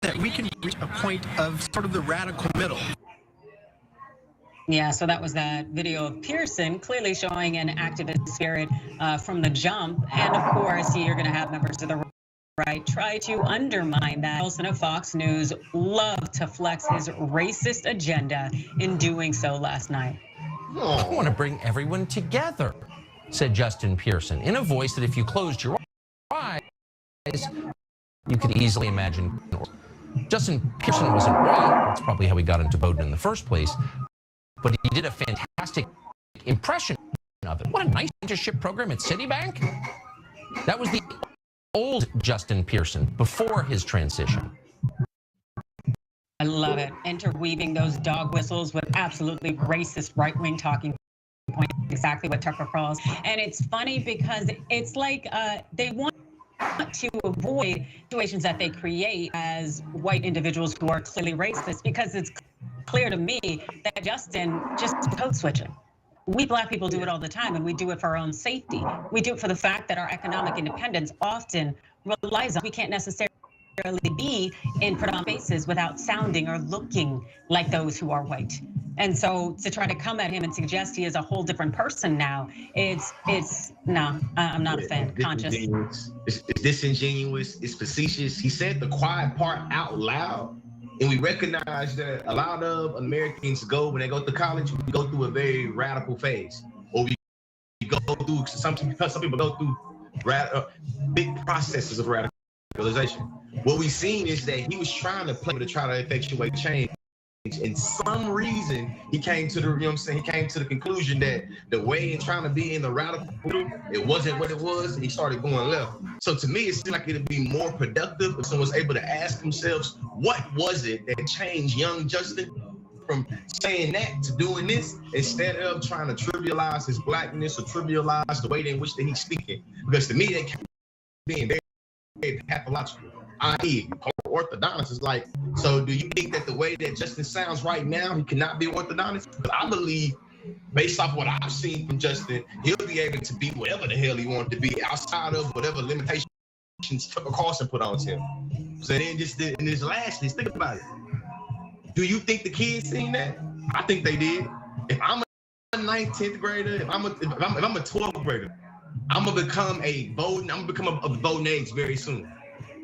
that we can reach a point of sort of the radical middle. Yeah, so that was that video of Pearson clearly showing an activist spirit from the jump. And of course, you're going to have members of the right try to undermine that. Wilson of Fox News loved to flex his racist agenda in doing so last night. I want to bring everyone together, said Justin Pearson, in a voice that if you closed your eyes, you could easily imagine. Justin Pearson wasn't white. That's probably how he got into Bowdoin in the first place. But he did a fantastic impression of it. What a nice internship program at Citibank. That was the old Justin Pearson before his transition. I love it. Interweaving those dog whistles with absolutely racist right-wing talking points, exactly what Tucker calls. And it's funny because it's like they want to avoid situations that they create as white individuals who are clearly racist, because it's clear to me that Justin just code switching. We Black people do it all the time, and we do it for our own safety. We do it for the fact that our economic independence often relies on, we can't necessarily be in predominant spaces without sounding or looking like those who are white. And so to try to come at him and suggest he is a whole different person now, no, I'm not a fan. Conscious. It's disingenuous. It's facetious. He said the quiet part out loud. And we recognize that a lot of Americans when they go to college, we go through a very radical phase. Or we go through, some people go through big processes of radicalization. What we've seen is that he was trying to effectuate change. And some reason he came to he came to the conclusion that the way in trying to be in the radical group, it wasn't what it was, and he started going left. So to me, it seemed like it'd be more productive if someone was able to ask themselves, what was it that changed young Justin from saying that to doing this, instead of trying to trivialize his Blackness or trivialize the way in which that he's speaking? Because to me, that can be being very, very pathological. I.e., orthodontist is like, so do you think that the way that Justin sounds right now, he cannot be orthodontist? But I believe, based off what I've seen from Justin, he'll be able to be whatever the hell he wanted to be outside of whatever limitations Tucker Carlson put on him. So then in this lastly, think about it. Do you think the kids seen that? I think they did. If I'm a 9th, 10th grader, if I'm a 12th grader, I'm gonna become a voting age very soon.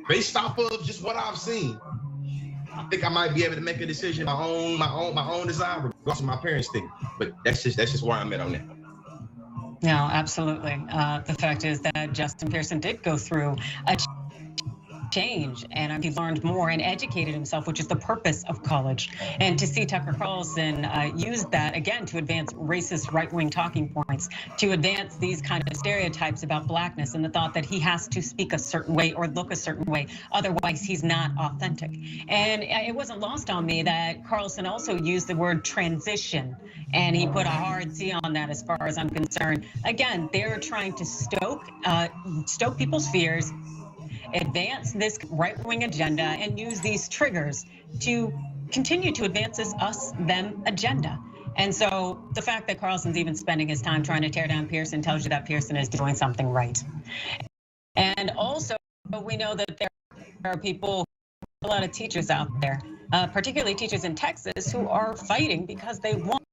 Based off of just what I've seen, I think I might be able to make a decision my own desire, regardless of my parents think. But that's just where I'm at on that. No, absolutely. The fact is that Justin Pearson did go through a change, and he learned more and educated himself, which is the purpose of college. And to see Tucker Carlson use that again to advance racist right-wing talking points, to advance these kind of stereotypes about Blackness and the thought that he has to speak a certain way or look a certain way, otherwise he's not authentic. And it wasn't lost on me that Carlson also used the word transition, and he put a hard C on that as far as I'm concerned. Again, they're trying to stoke people's fears, advance this right-wing agenda, and use these triggers to continue to advance this us-them agenda. And so the fact that Carlson's even spending his time trying to tear down Pearson tells you that Pearson is doing something right. And also, we know that there are a lot of teachers out there, particularly teachers in Texas, who are fighting because they want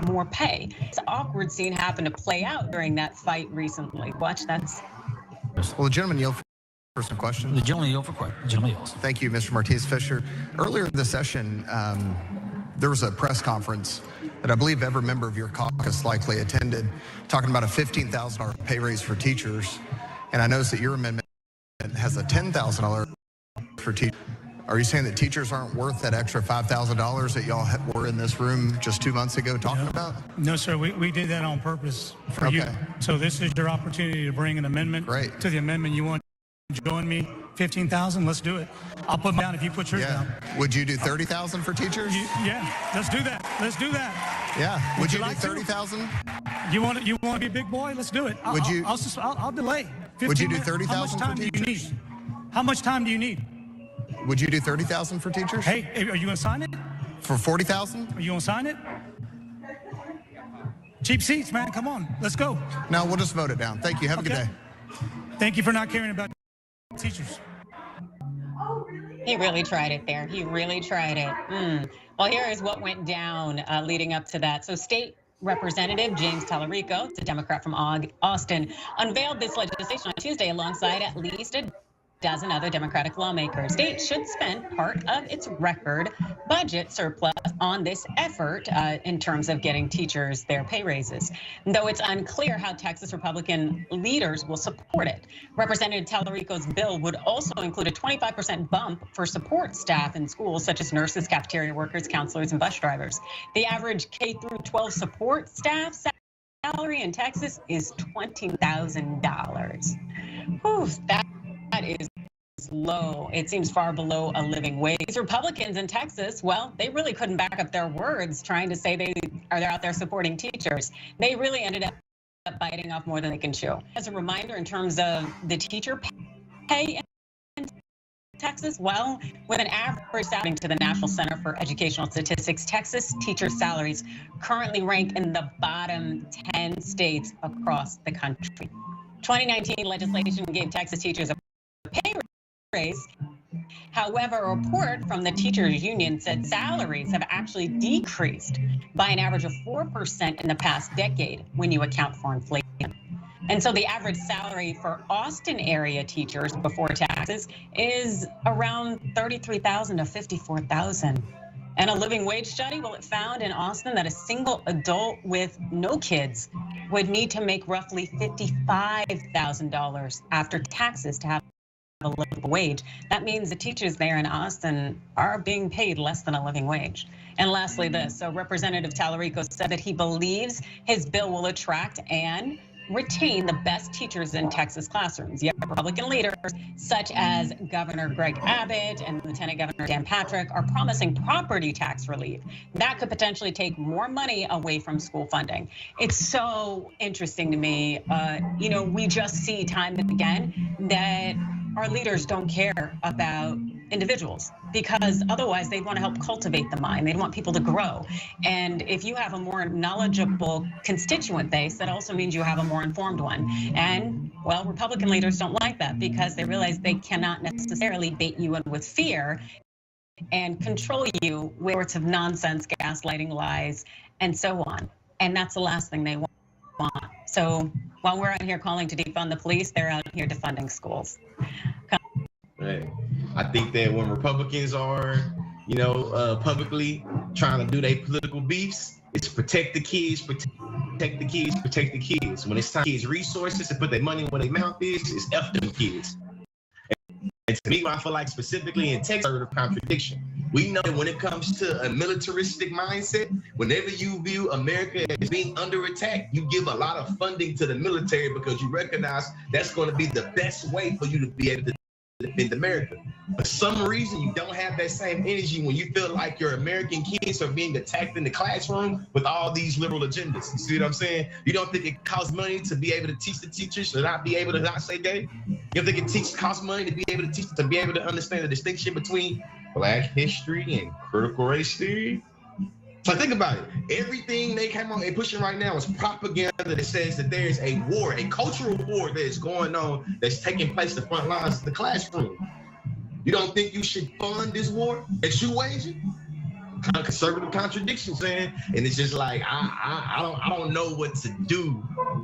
more pay. It's an awkward scene happened to play out during that fight recently. Watch that. Well, the gentleman yelled for some questions. The gentleman yelled for questions. Gentleman yells. Thank you, Mr. Martinez Fisher. Earlier in the session, there was a press conference that I believe every member of your caucus likely attended, talking about a $15,000 pay raise for teachers. And I noticed that your amendment has a $10,000 for teachers. Are you saying that teachers aren't worth that extra $5,000 that y'all were in this room just 2 months ago talking about? No, sir. We did that on purpose for you. So this is your opportunity to bring an amendment to the amendment you want. Join me, 15,000. Let's do it. I'll put them down if you put yours down. Would you do 30,000 for teachers? Yeah, let's do that. Let's do that. Yeah. Would you do 30,000? You want to be a big boy? Let's do it. I'll delay. Would you do 30,000 for teachers? How much time do you need? Would you do 30,000 for teachers? Hey, are you going to sign it? For 40,000? Are you going to sign it? Cheap seats, man. Come on. Let's go. No, we'll just vote it down. Thank you. Have a good day. Thank you for not caring about teachers. He really tried it there. He really tried it. Well, here is what went down leading up to that. So State Representative James Tallarico, the Democrat from Austin, unveiled this legislation on Tuesday alongside at least a dozen other Democratic lawmakers. State should spend part of its record budget surplus on this effort in terms of getting teachers their pay raises, though it's unclear how Texas Republican leaders will support it. Representative Tallarico's bill would also include a 25% bump for support staff in schools, such as nurses, cafeteria workers, counselors, and bus drivers. The average K-12 support staff salary in Texas is $20,000. That is low. It seems far below a living wage. These Republicans in Texas, well, they really couldn't back up their words trying to say they're out there supporting teachers. They really ended up biting off more than they can chew. As a reminder, in terms of the teacher pay in Texas? Well, with an average salary to the National Center for Educational Statistics, Texas teacher salaries currently rank in the bottom 10 states across the country. 2019 legislation gave Texas teachers a pay raise. However, a report from the teachers union said salaries have actually decreased by an average of 4% in the past decade when you account for inflation. And so the average salary for Austin area teachers before taxes is around $33,000 to $54,000. And a living wage study, well, it found in Austin that a single adult with no kids would need to make roughly $55,000 after taxes to have a living wage. That means the teachers there in Austin are being paid less than a living wage. And lastly, this. So Representative Tallarico said that he believes his bill will attract and retain the best teachers in Texas classrooms. Yet Republican leaders such as Governor Greg Abbott and Lieutenant Governor Dan Patrick are promising property tax relief. That could potentially take more money away from school funding. It's so interesting to me. We just see time and again that our leaders don't care about individuals, because otherwise they want to help cultivate the mind. They want people to grow. And if you have a more knowledgeable constituent base, that also means you have a more informed one. And, well, Republican leaders don't like that because they realize they cannot necessarily bait you in with fear and control you with sorts of nonsense, gaslighting, lies, and so on. And that's the last thing they want. So while we're out here calling to defund the police, they're out here defunding schools. Right. I think that when Republicans are, publicly trying to do their political beefs, it's protect the kids, protect the kids, protect the kids. When it's time to kids resources to put their money where their mouth is, it's F them kids. And to me, I feel like specifically in Texas, a contradiction. We know that when it comes to a militaristic mindset, whenever you view America as being under attack, you give a lot of funding to the military because you recognize that's going to be the best way for you to be able to defend America. For some reason, you don't have that same energy when you feel like your American kids are being attacked in the classroom with all these liberal agendas. You see what I'm saying? You don't think it costs money to be able to teach the teachers to not be able to not say gay? You don't think it costs money to be able to teach, to be able to understand the distinction between Black history and critical race theory? So think about it. Everything they came on and pushing right now is propaganda that says that there is a war, a cultural war that is going on that's taking place in the front lines of the classroom. You don't think you should fund this war that you waging? Conservative contradictions, man. And it's just like I don't know what to do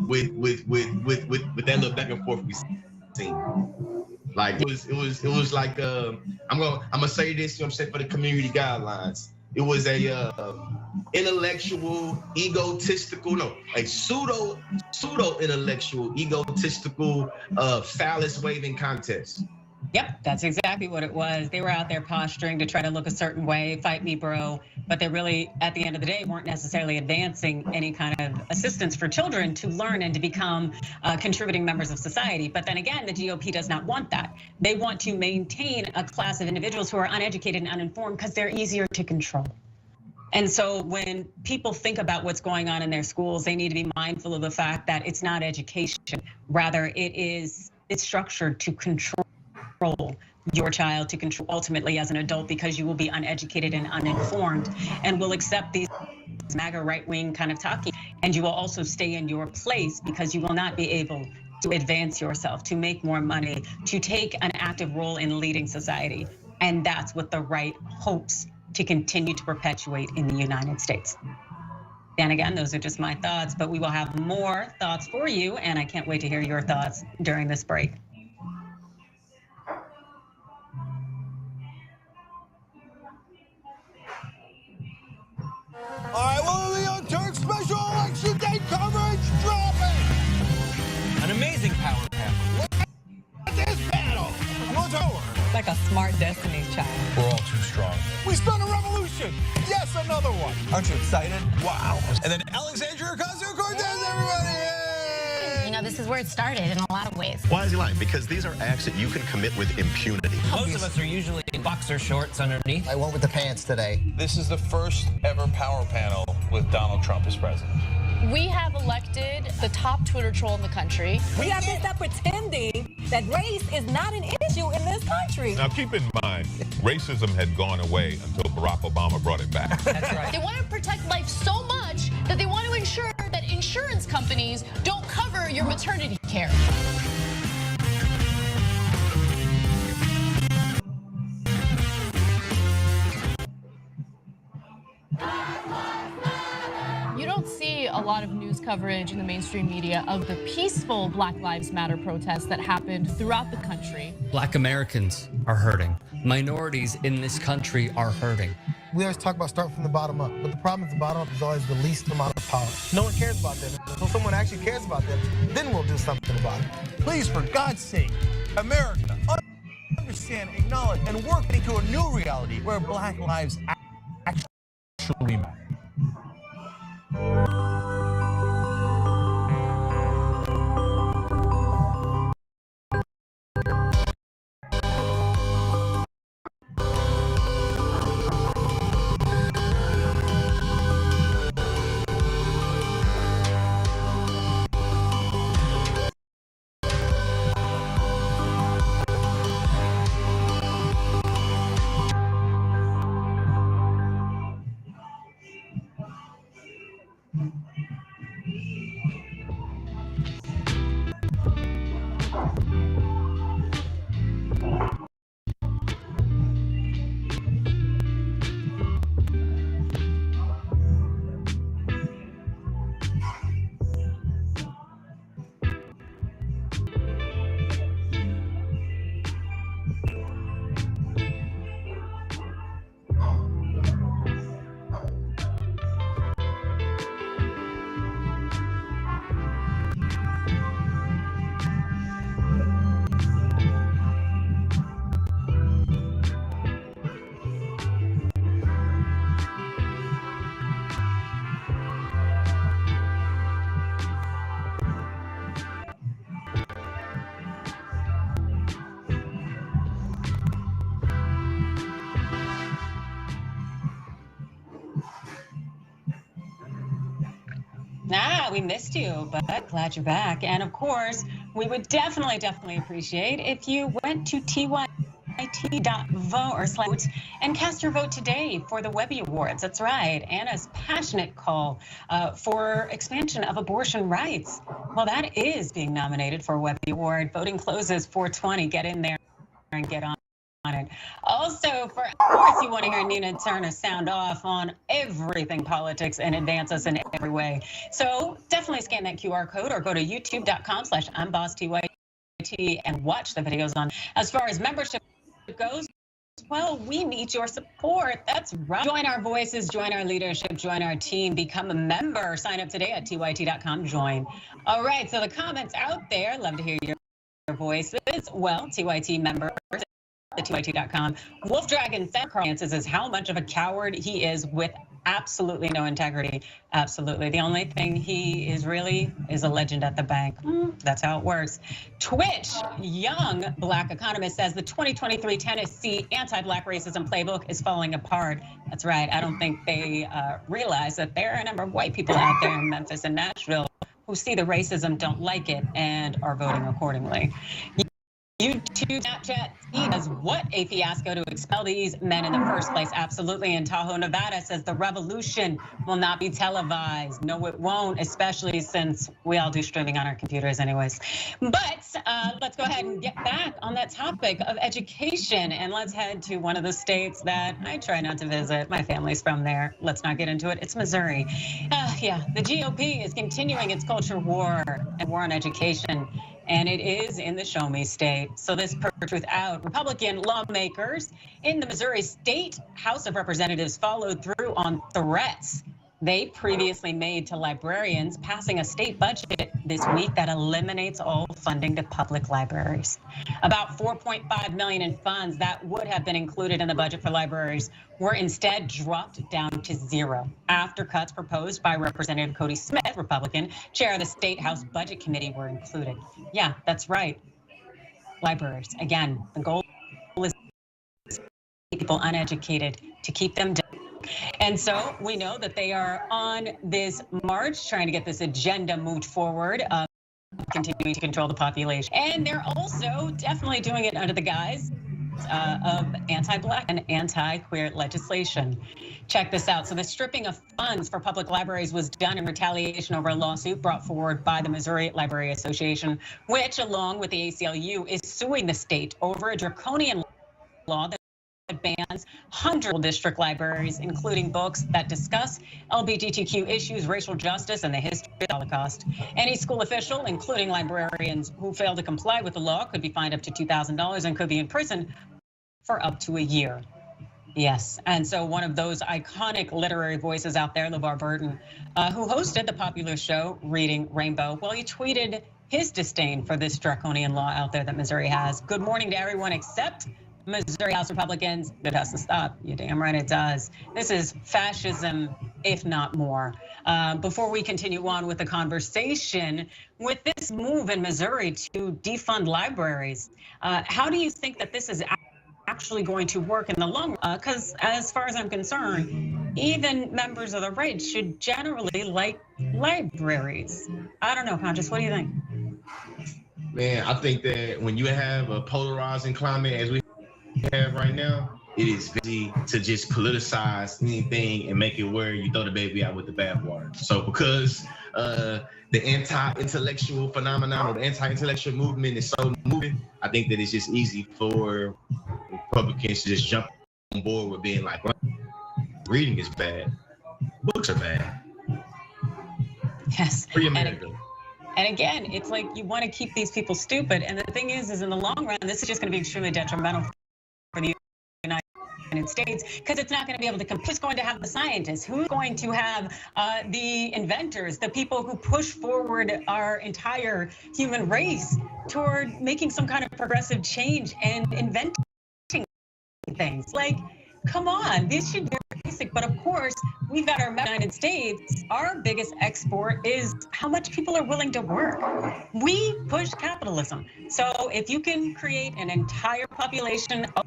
with that little back and forth we seen. Like it was like I'm gonna say this, I'm saying, for the community guidelines. It was a intellectual, egotistical, a pseudo intellectual, egotistical, phallus waving contest. Yep, that's exactly what it was. They were out there posturing to try to look a certain way, fight me, bro. But they really, at the end of the day, weren't necessarily advancing any kind of assistance for children to learn and to become contributing members of society. But then again, the GOP does not want that. They want to maintain a class of individuals who are uneducated and uninformed because they're easier to control. And so when people think about what's going on in their schools, they need to be mindful of the fact that it's not education. Rather, it's structured to control your child, to control ultimately as an adult, because you will be uneducated and uninformed and will accept these MAGA right-wing kind of talking. And you will also stay in your place because you will not be able to advance yourself, to make more money, to take an active role in leading society. And that's what the right hopes to continue to perpetuate in the United States. And again, those are just my thoughts, but we will have more thoughts for you, and I can't wait to hear your thoughts during this break. All right, well, the Young Turks special election day coverage dropping. An amazing power panel. Look at this panel. What's over? Like a smart Destiny's Child. We're all too strong. We spun a revolution. Yes, another one. Aren't you excited? Wow. And then Alexandria Ocasio-Cortez, everybody. Yay! You know, this is where it started in a lot of ways. Why is he lying? Because these are acts that you can commit with impunity. Most of us are usually in boxer shorts underneath. I went with the pants today. This is the first ever power panel with Donald Trump as president. We have elected the top Twitter troll in the country. We have to stop pretending that race is not an issue in this country. Now, keep in mind, racism had gone away until Barack Obama brought it back. That's right. They want to protect life so much that they want to ensure that insurance companies don't cover your maternity care. You don't see a lot of news coverage in the mainstream media of the peaceful Black Lives Matter protests that happened throughout the country. Black Americans are hurting. Minorities in this country are hurting. We always talk about starting from the bottom up, but the problem is the bottom up is always the least amount of power. No one cares about them. Until someone actually cares about them, then we'll do something about it. Please, for God's sake, America, understand, acknowledge, and work into a new reality where Black lives actually matter. We missed you, but glad you're back. And of course, we would definitely appreciate if you went to tyt.vote and cast your vote today for the Webby Awards. That's right, Anna's passionate call for expansion of abortion rights. Well, that is being nominated for a Webby Award. Voting closes 4/20. Get in there and get on it. Also, of course, you want to hear Nina Turner sound off on everything politics and advance us in every way. So definitely scan that QR code or go to youtube.com/I'mBossTYT and watch the videos on. As far as membership goes, well, we need your support. That's right. Join our voices, join our leadership, join our team, become a member. Sign up today at tyt.com. Join. All right, so the comments out there, love to hear your voices. Well, TYT members. TYT.com. Wolf Dragon Francis says how much of a coward he is with absolutely no integrity. Absolutely. The only thing he is really is a legend at the bank. That's how it works. Twitch, young Black economist, says the 2023 Tennessee anti-Black racism playbook is falling apart. That's right. I don't think they realize that there are a number of white people out there in Memphis and Nashville who see the racism, don't like it, and are voting accordingly. YouTube, Snapchat, says what a fiasco to expel these men in the first place. Absolutely. And Tahoe, Nevada says the revolution will not be televised. No, it won't, especially since we all do streaming on our computers anyways. But let's go ahead and get back on that topic of education. And let's head to one of the states that I try not to visit. My family's from there. Let's not get into it. It's Missouri. Yeah, the GOP is continuing its culture war and war on education. And it is in the Show Me state. So this per truth out, Republican lawmakers in the Missouri State House of Representatives followed through on threats they previously made to librarians, passing a state budget this week that eliminates all funding to public libraries. About $4.5 million in funds that would have been included in the budget for libraries were instead dropped down to zero after cuts proposed by Representative Cody Smith, Republican, chair of the State House Budget Committee, were included. Yeah, that's right. Libraries, again, the goal is to keep people uneducated, to keep them down. And so we know that they are on this march trying to get this agenda moved forward, continuing to control the population. And they're also definitely doing it under the guise of anti-Black and anti-queer legislation. Check this out. So the stripping of funds for public libraries was done in retaliation over a lawsuit brought forward by the Missouri Library Association, which, along with the ACLU, is suing the state over a draconian law that bans hundreds of district libraries, including books that discuss LGBTQ issues, racial justice, and the history of the Holocaust. Any school official, including librarians who fail to comply with the law, could be fined up to $2,000 and could be in prison for up to a year. Yes, and so one of those iconic literary voices out there, LeVar Burton, who hosted the popular show Reading Rainbow, well, he tweeted his disdain for this draconian law out there that Missouri has. Good morning to everyone except Missouri House Republicans. It has to stop. You're damn right it does. This is fascism, if not more. Before we continue on with the conversation, with this move in Missouri to defund libraries, how do you think that this is actually going to work in the long run? Because as far as I'm concerned, even members of the right should generally like libraries. I don't know, Conscious, what do you think? Man, I think that when you have a polarizing climate as we have right now, it is easy to just politicize anything and make it where you throw the baby out with the bathwater. So because the anti-intellectual phenomenon or the anti-intellectual movement is so moving, I think that it's just easy for Republicans to just jump on board with being like, well, reading is bad, books are bad. Yes. Free America. And again, it's like you want to keep these people stupid. And the thing is in the long run, this is just going to be extremely detrimental for the United States, because it's not going to be able to compete. Who's going to have the scientists? Who's going to have the inventors, the people who push forward our entire human race toward making some kind of progressive change and inventing things? Like, come on, this should be basic. But of course, we've got our United States. Our biggest export is how much people are willing to work. We push capitalism. So if you can create an entire population of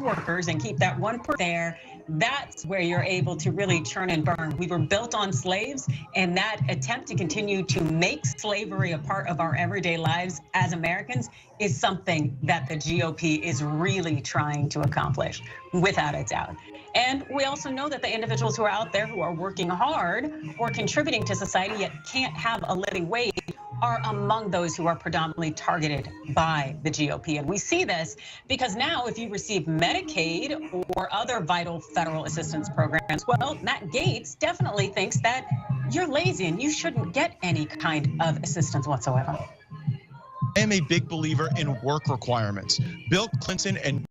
workers and keep that 1% there, that's where you're able to really churn and burn. We were built on slaves, and that attempt to continue to make slavery a part of our everyday lives as Americans is something that the GOP is really trying to accomplish, without a doubt. And we also know that the individuals who are out there who are working hard or contributing to society yet can't have a living wage are among those who are predominantly targeted by the GOP. And we see this because now if you receive Medicaid or other vital federal assistance programs, well, Matt Gaetz definitely thinks that you're lazy and you shouldn't get any kind of assistance whatsoever. I am a big believer in work requirements. Bill Clinton and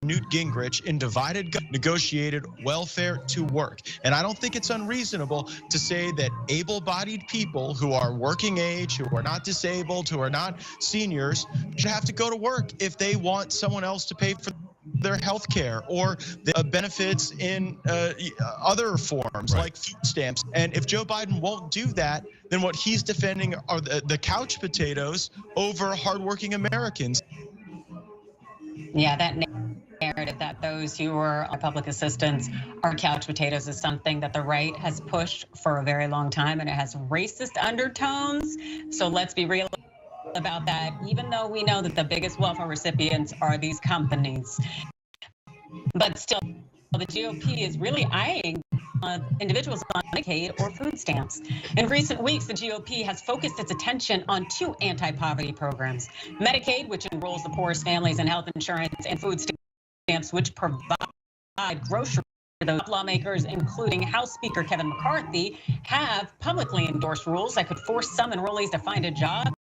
Newt Gingrich in divided negotiated welfare to work. And I don't think it's unreasonable to say that able-bodied people who are working age, who are not disabled, who are not seniors, should have to go to work if they want someone else to pay for their health care or the benefits in other forms like food stamps. And if Joe Biden won't do that, then what he's defending are the couch potatoes over hardworking Americans. Yeah, that narrative that those who are public assistants are couch potatoes is something that the right has pushed for a very long time, and it has racist undertones. So let's be real about that, even though we know that the biggest welfare recipients are these companies. But still, the GOP is really eyeing individuals on Medicaid or food stamps. In recent weeks, the GOP has focused its attention on two anti-poverty programs: Medicaid, which enrolls the poorest families in health insurance, and food stamps, which provide groceries. Those lawmakers, including House Speaker Kevin McCarthy, have publicly endorsed rules that could force some enrollees to find a job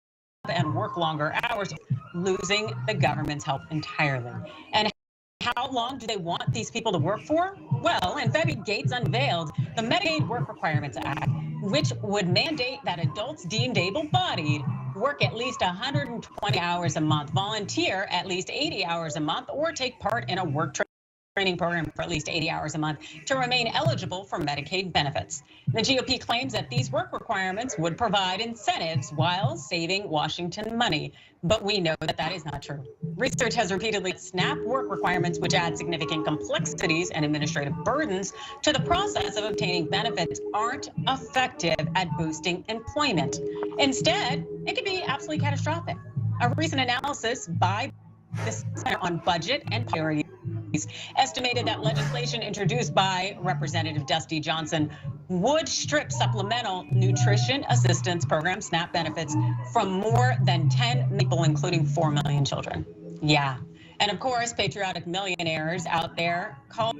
and work longer hours, losing the government's help entirely. And how long do they want these people to work for? Well, in February, Gaetz unveiled the Medicaid Work Requirements Act, which would mandate that adults deemed able-bodied work at least 120 hours a month, volunteer at least 80 hours a month, or take part in a work training program for at least 80 hours a month to remain eligible for Medicaid benefits. The GOP claims that these work requirements would provide incentives while saving Washington money. But we know that that is not true. Research has repeatedly SNAP work requirements, which add significant complexities and administrative burdens to the process of obtaining benefits, aren't effective at boosting employment. Instead, it can be absolutely catastrophic. A recent analysis by the Center on Budget and Priorities estimated that legislation introduced by Representative Dusty Johnson would strip supplemental nutrition assistance program SNAP benefits from more than 10 people, including 4 million children. Yeah. And of course, patriotic millionaires out there called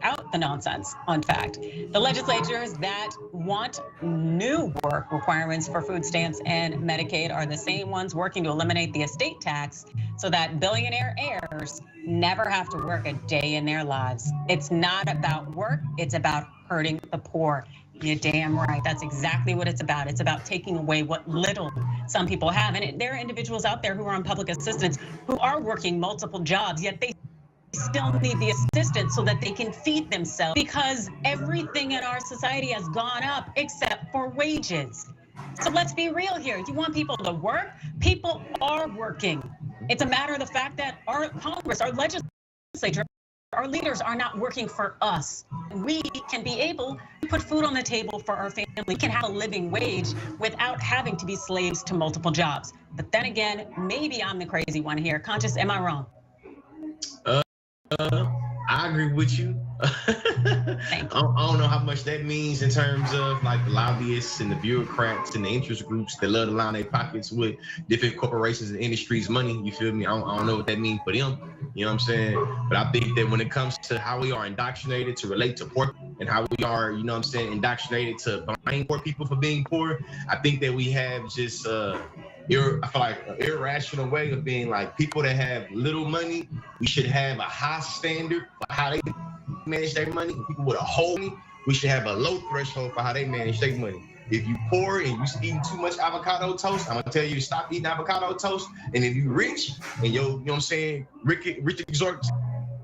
out the nonsense. On fact, the legislatures that want new work requirements for food stamps and Medicaid are the same ones working to eliminate the estate tax so that billionaire heirs never have to work a day in their lives. It's not about work, it's about hurting the poor. You're damn right. That's exactly what it's about. It's about taking away what little some people have. And there are individuals out there who are on public assistance who are working multiple jobs, yet they still need the assistance so that they can feed themselves, because everything in our society has gone up except for wages. So let's be real here. You want people to work? People are working. It's a matter of the fact that our Congress, our legislature, our leaders are not working for us. We can be able to put food on the table for our family. We can have a living wage without having to be slaves to multiple jobs. But then again, maybe I'm the crazy one here. Conscious, am I wrong? I agree with you. I don't know how much that means in terms of like the lobbyists and the bureaucrats and the interest groups that love to line their pockets with different corporations and industries' money. You feel me? I don't know what that means for them. You know what I'm saying? But I think that when it comes to how we are indoctrinated to relate to poor and how we are, you know what I'm saying, indoctrinated to blame poor people for being poor, I think that we have just I feel like an irrational way of being like, people that have little money, we should have a high standard for how they manage their money. People with a whole money, we should have a low threshold for how they manage their money. If you poor and you eating too much avocado toast, I'm gonna tell you to stop eating avocado toast. And if you rich and you know what I'm saying, rich exhort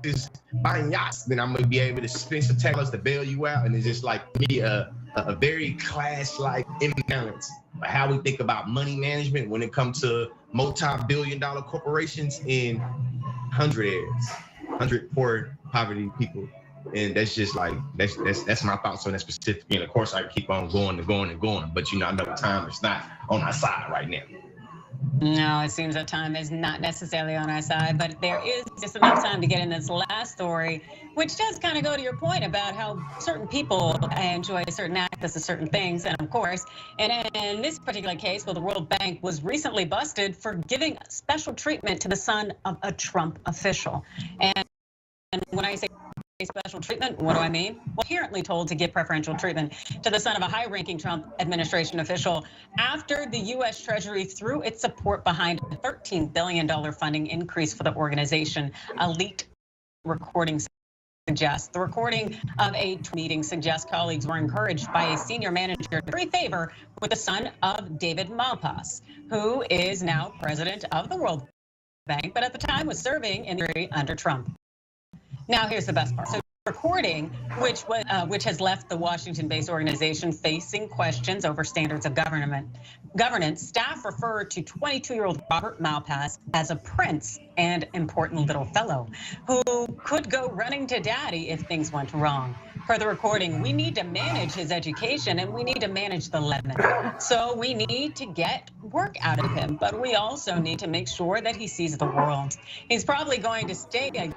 is buying yachts, then I'm gonna be able to spend some tax to bail you out. And it's just like me a very class-like imbalance of how we think about money management when it comes to multi-billion-dollar corporations and 100 poor poverty people. And that's just like, that's my thoughts on that specific. And of course, I keep on going and going and going. But you know, I know time is not on our side right now. No, it seems that time is not necessarily on our side, but there is just enough time to get in this last story, which does kind of go to your point about how certain people enjoy certain access to certain things. And of course, in this particular case, well, the World Bank was recently busted for giving special treatment to the son of a Trump official. And when I say special treatment, what do I mean? Well, apparently told to give preferential treatment to the son of a high-ranking Trump administration official after the U.S. Treasury threw its support behind a $13 billion funding increase for the organization. A leaked recording suggests. The recording of a meeting suggests colleagues were encouraged by a senior manager to favor with the son of David Malpass, who is now president of the World Bank, but at the time was serving in the under Trump. Now, here's the best part. So, recording, which has left the Washington-based organization facing questions over standards of governance, staff referred to 22-year-old Robert Malpass as a prince and important little fellow who could go running to daddy if things went wrong. Per the recording, we need to manage his education and we need to manage the lemon. So we need to get work out of him, but we also need to make sure that he sees the world. He's probably going to stay a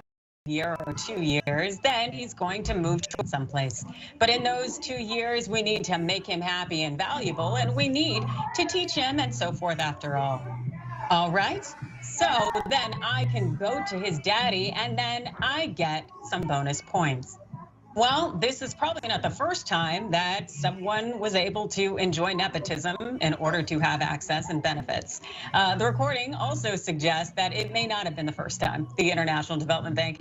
year or 2 years, then he's going to move to someplace. But in those 2 years, we need to make him happy and valuable, and we need to teach him and so forth after all. All right, so then I can go to his daddy and then I get some bonus points. Well, this is probably not the first time that someone was able to enjoy nepotism in order to have access and benefits. The recording also suggests that it may not have been the first time the International Development Bank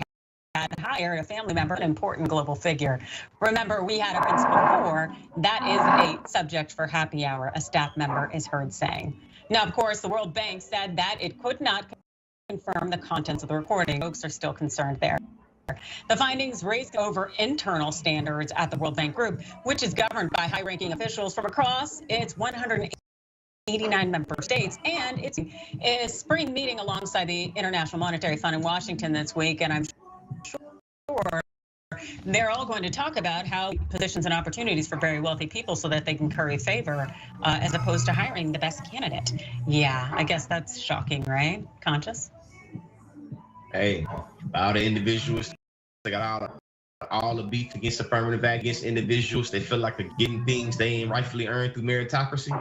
had hired a family member, an important global figure. Remember, we had a principle before that is a subject for happy hour, a staff member is heard saying. Now, of course, the World Bank said that it could not confirm the contents of the recording. Folks are still concerned there. The findings raised over internal standards at the World Bank Group, which is governed by high-ranking officials from across its 189 member states, and it's a spring meeting alongside the International Monetary Fund in Washington this week, and I'm sure they're all going to talk about how positions and opportunities for very wealthy people so that they can curry favor as opposed to hiring the best candidate. Yeah, I guess that's shocking, right? Conscious? Hey, all the individuals, they got all the beef against affirmative act against individuals. They feel like they're getting things they ain't rightfully earned through meritocracy.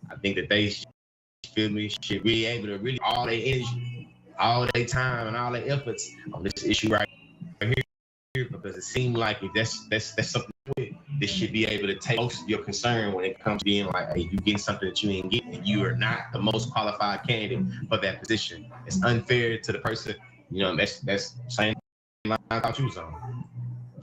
I think that they should be able to really all their energy, all their time, and all their efforts on this issue right here, because it seems like if that's something this should be able to take most of your concern when it comes to being like, hey, you getting something that you ain't getting, and you are not the most qualified candidate for that position. It's unfair to the person. You know, that's same line I thought you was on.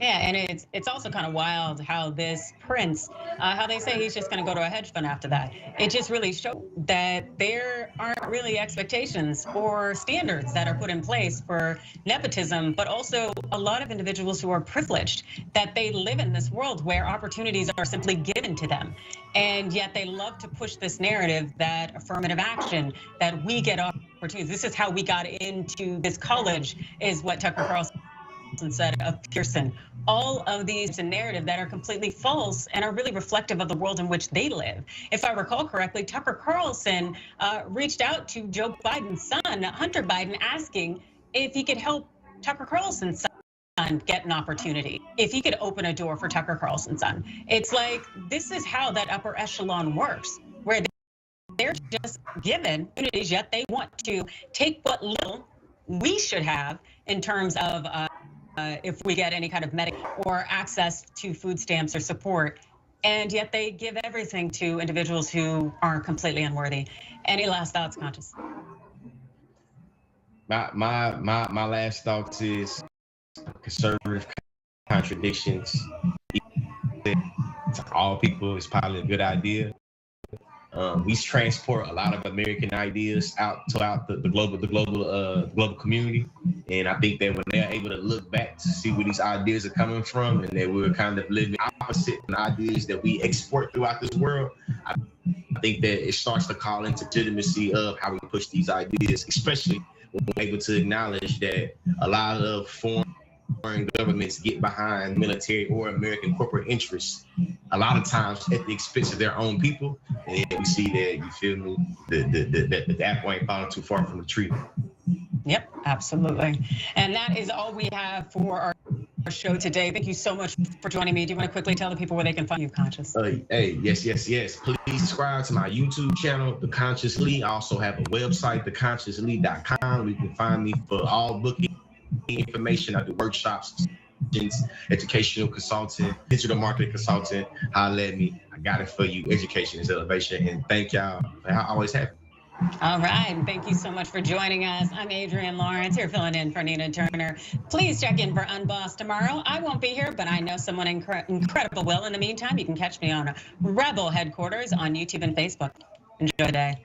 Yeah, and it's also kind of wild how this prince, how they say he's just going to go to a hedge fund after that. It just really shows that there aren't really expectations or standards that are put in place for nepotism, but also a lot of individuals who are privileged, that they live in this world where opportunities are simply given to them. And yet they love to push this narrative that affirmative action, that we get opportunities. This is how we got into this college, is what Tucker Carlson said of Pearson. All of these a narrative that are completely false and are really reflective of the world in which they live. If I recall correctly, Tucker Carlson reached out to Joe Biden's son, Hunter Biden, asking if he could help Tucker Carlson's son get an opportunity, if he could open a door for Tucker Carlson's son. It's like, this is how that upper echelon works, where they're just given opportunities, yet they want to take what little we should have in terms of if we get any kind of medical or access to food stamps or support, and yet they give everything to individuals who are completely unworthy. Any last thoughts, Conscious? My last thoughts is conservative contradictions to all people is probably a good idea. We transport a lot of American ideas out the global community, and I think that when they're able to look back to see where these ideas are coming from, and that we're kind of living opposite the ideas that we export throughout this world, I think that it starts to call into legitimacy of how we push these ideas, especially when we're able to acknowledge that a lot of foreign governments get behind military or American corporate interests, a lot of times at the expense of their own people. And we see that, you feel me, the apple ain't falling too far from the tree. Yep, absolutely. And that is all we have for our show today. Thank you so much for joining me. Do you want to quickly tell the people where they can find you, Conscious? Hey, yes. Please subscribe to my YouTube channel, The Conscious Lee. I also have a website, theconsciouslee.com. You can find me for all booking information. I do workshops, educational consultant, digital marketing consultant. Holla at me. I got it for you. Education is elevation. And thank y'all. I always happy. All right. Thank you so much for joining us. I'm Adrienne Lawrence here, filling in for Nina Turner. Please check in for Unbossed tomorrow. I won't be here, but I know someone incredible will. In the meantime, you can catch me on Rebel Headquarters on YouTube and Facebook. Enjoy the day.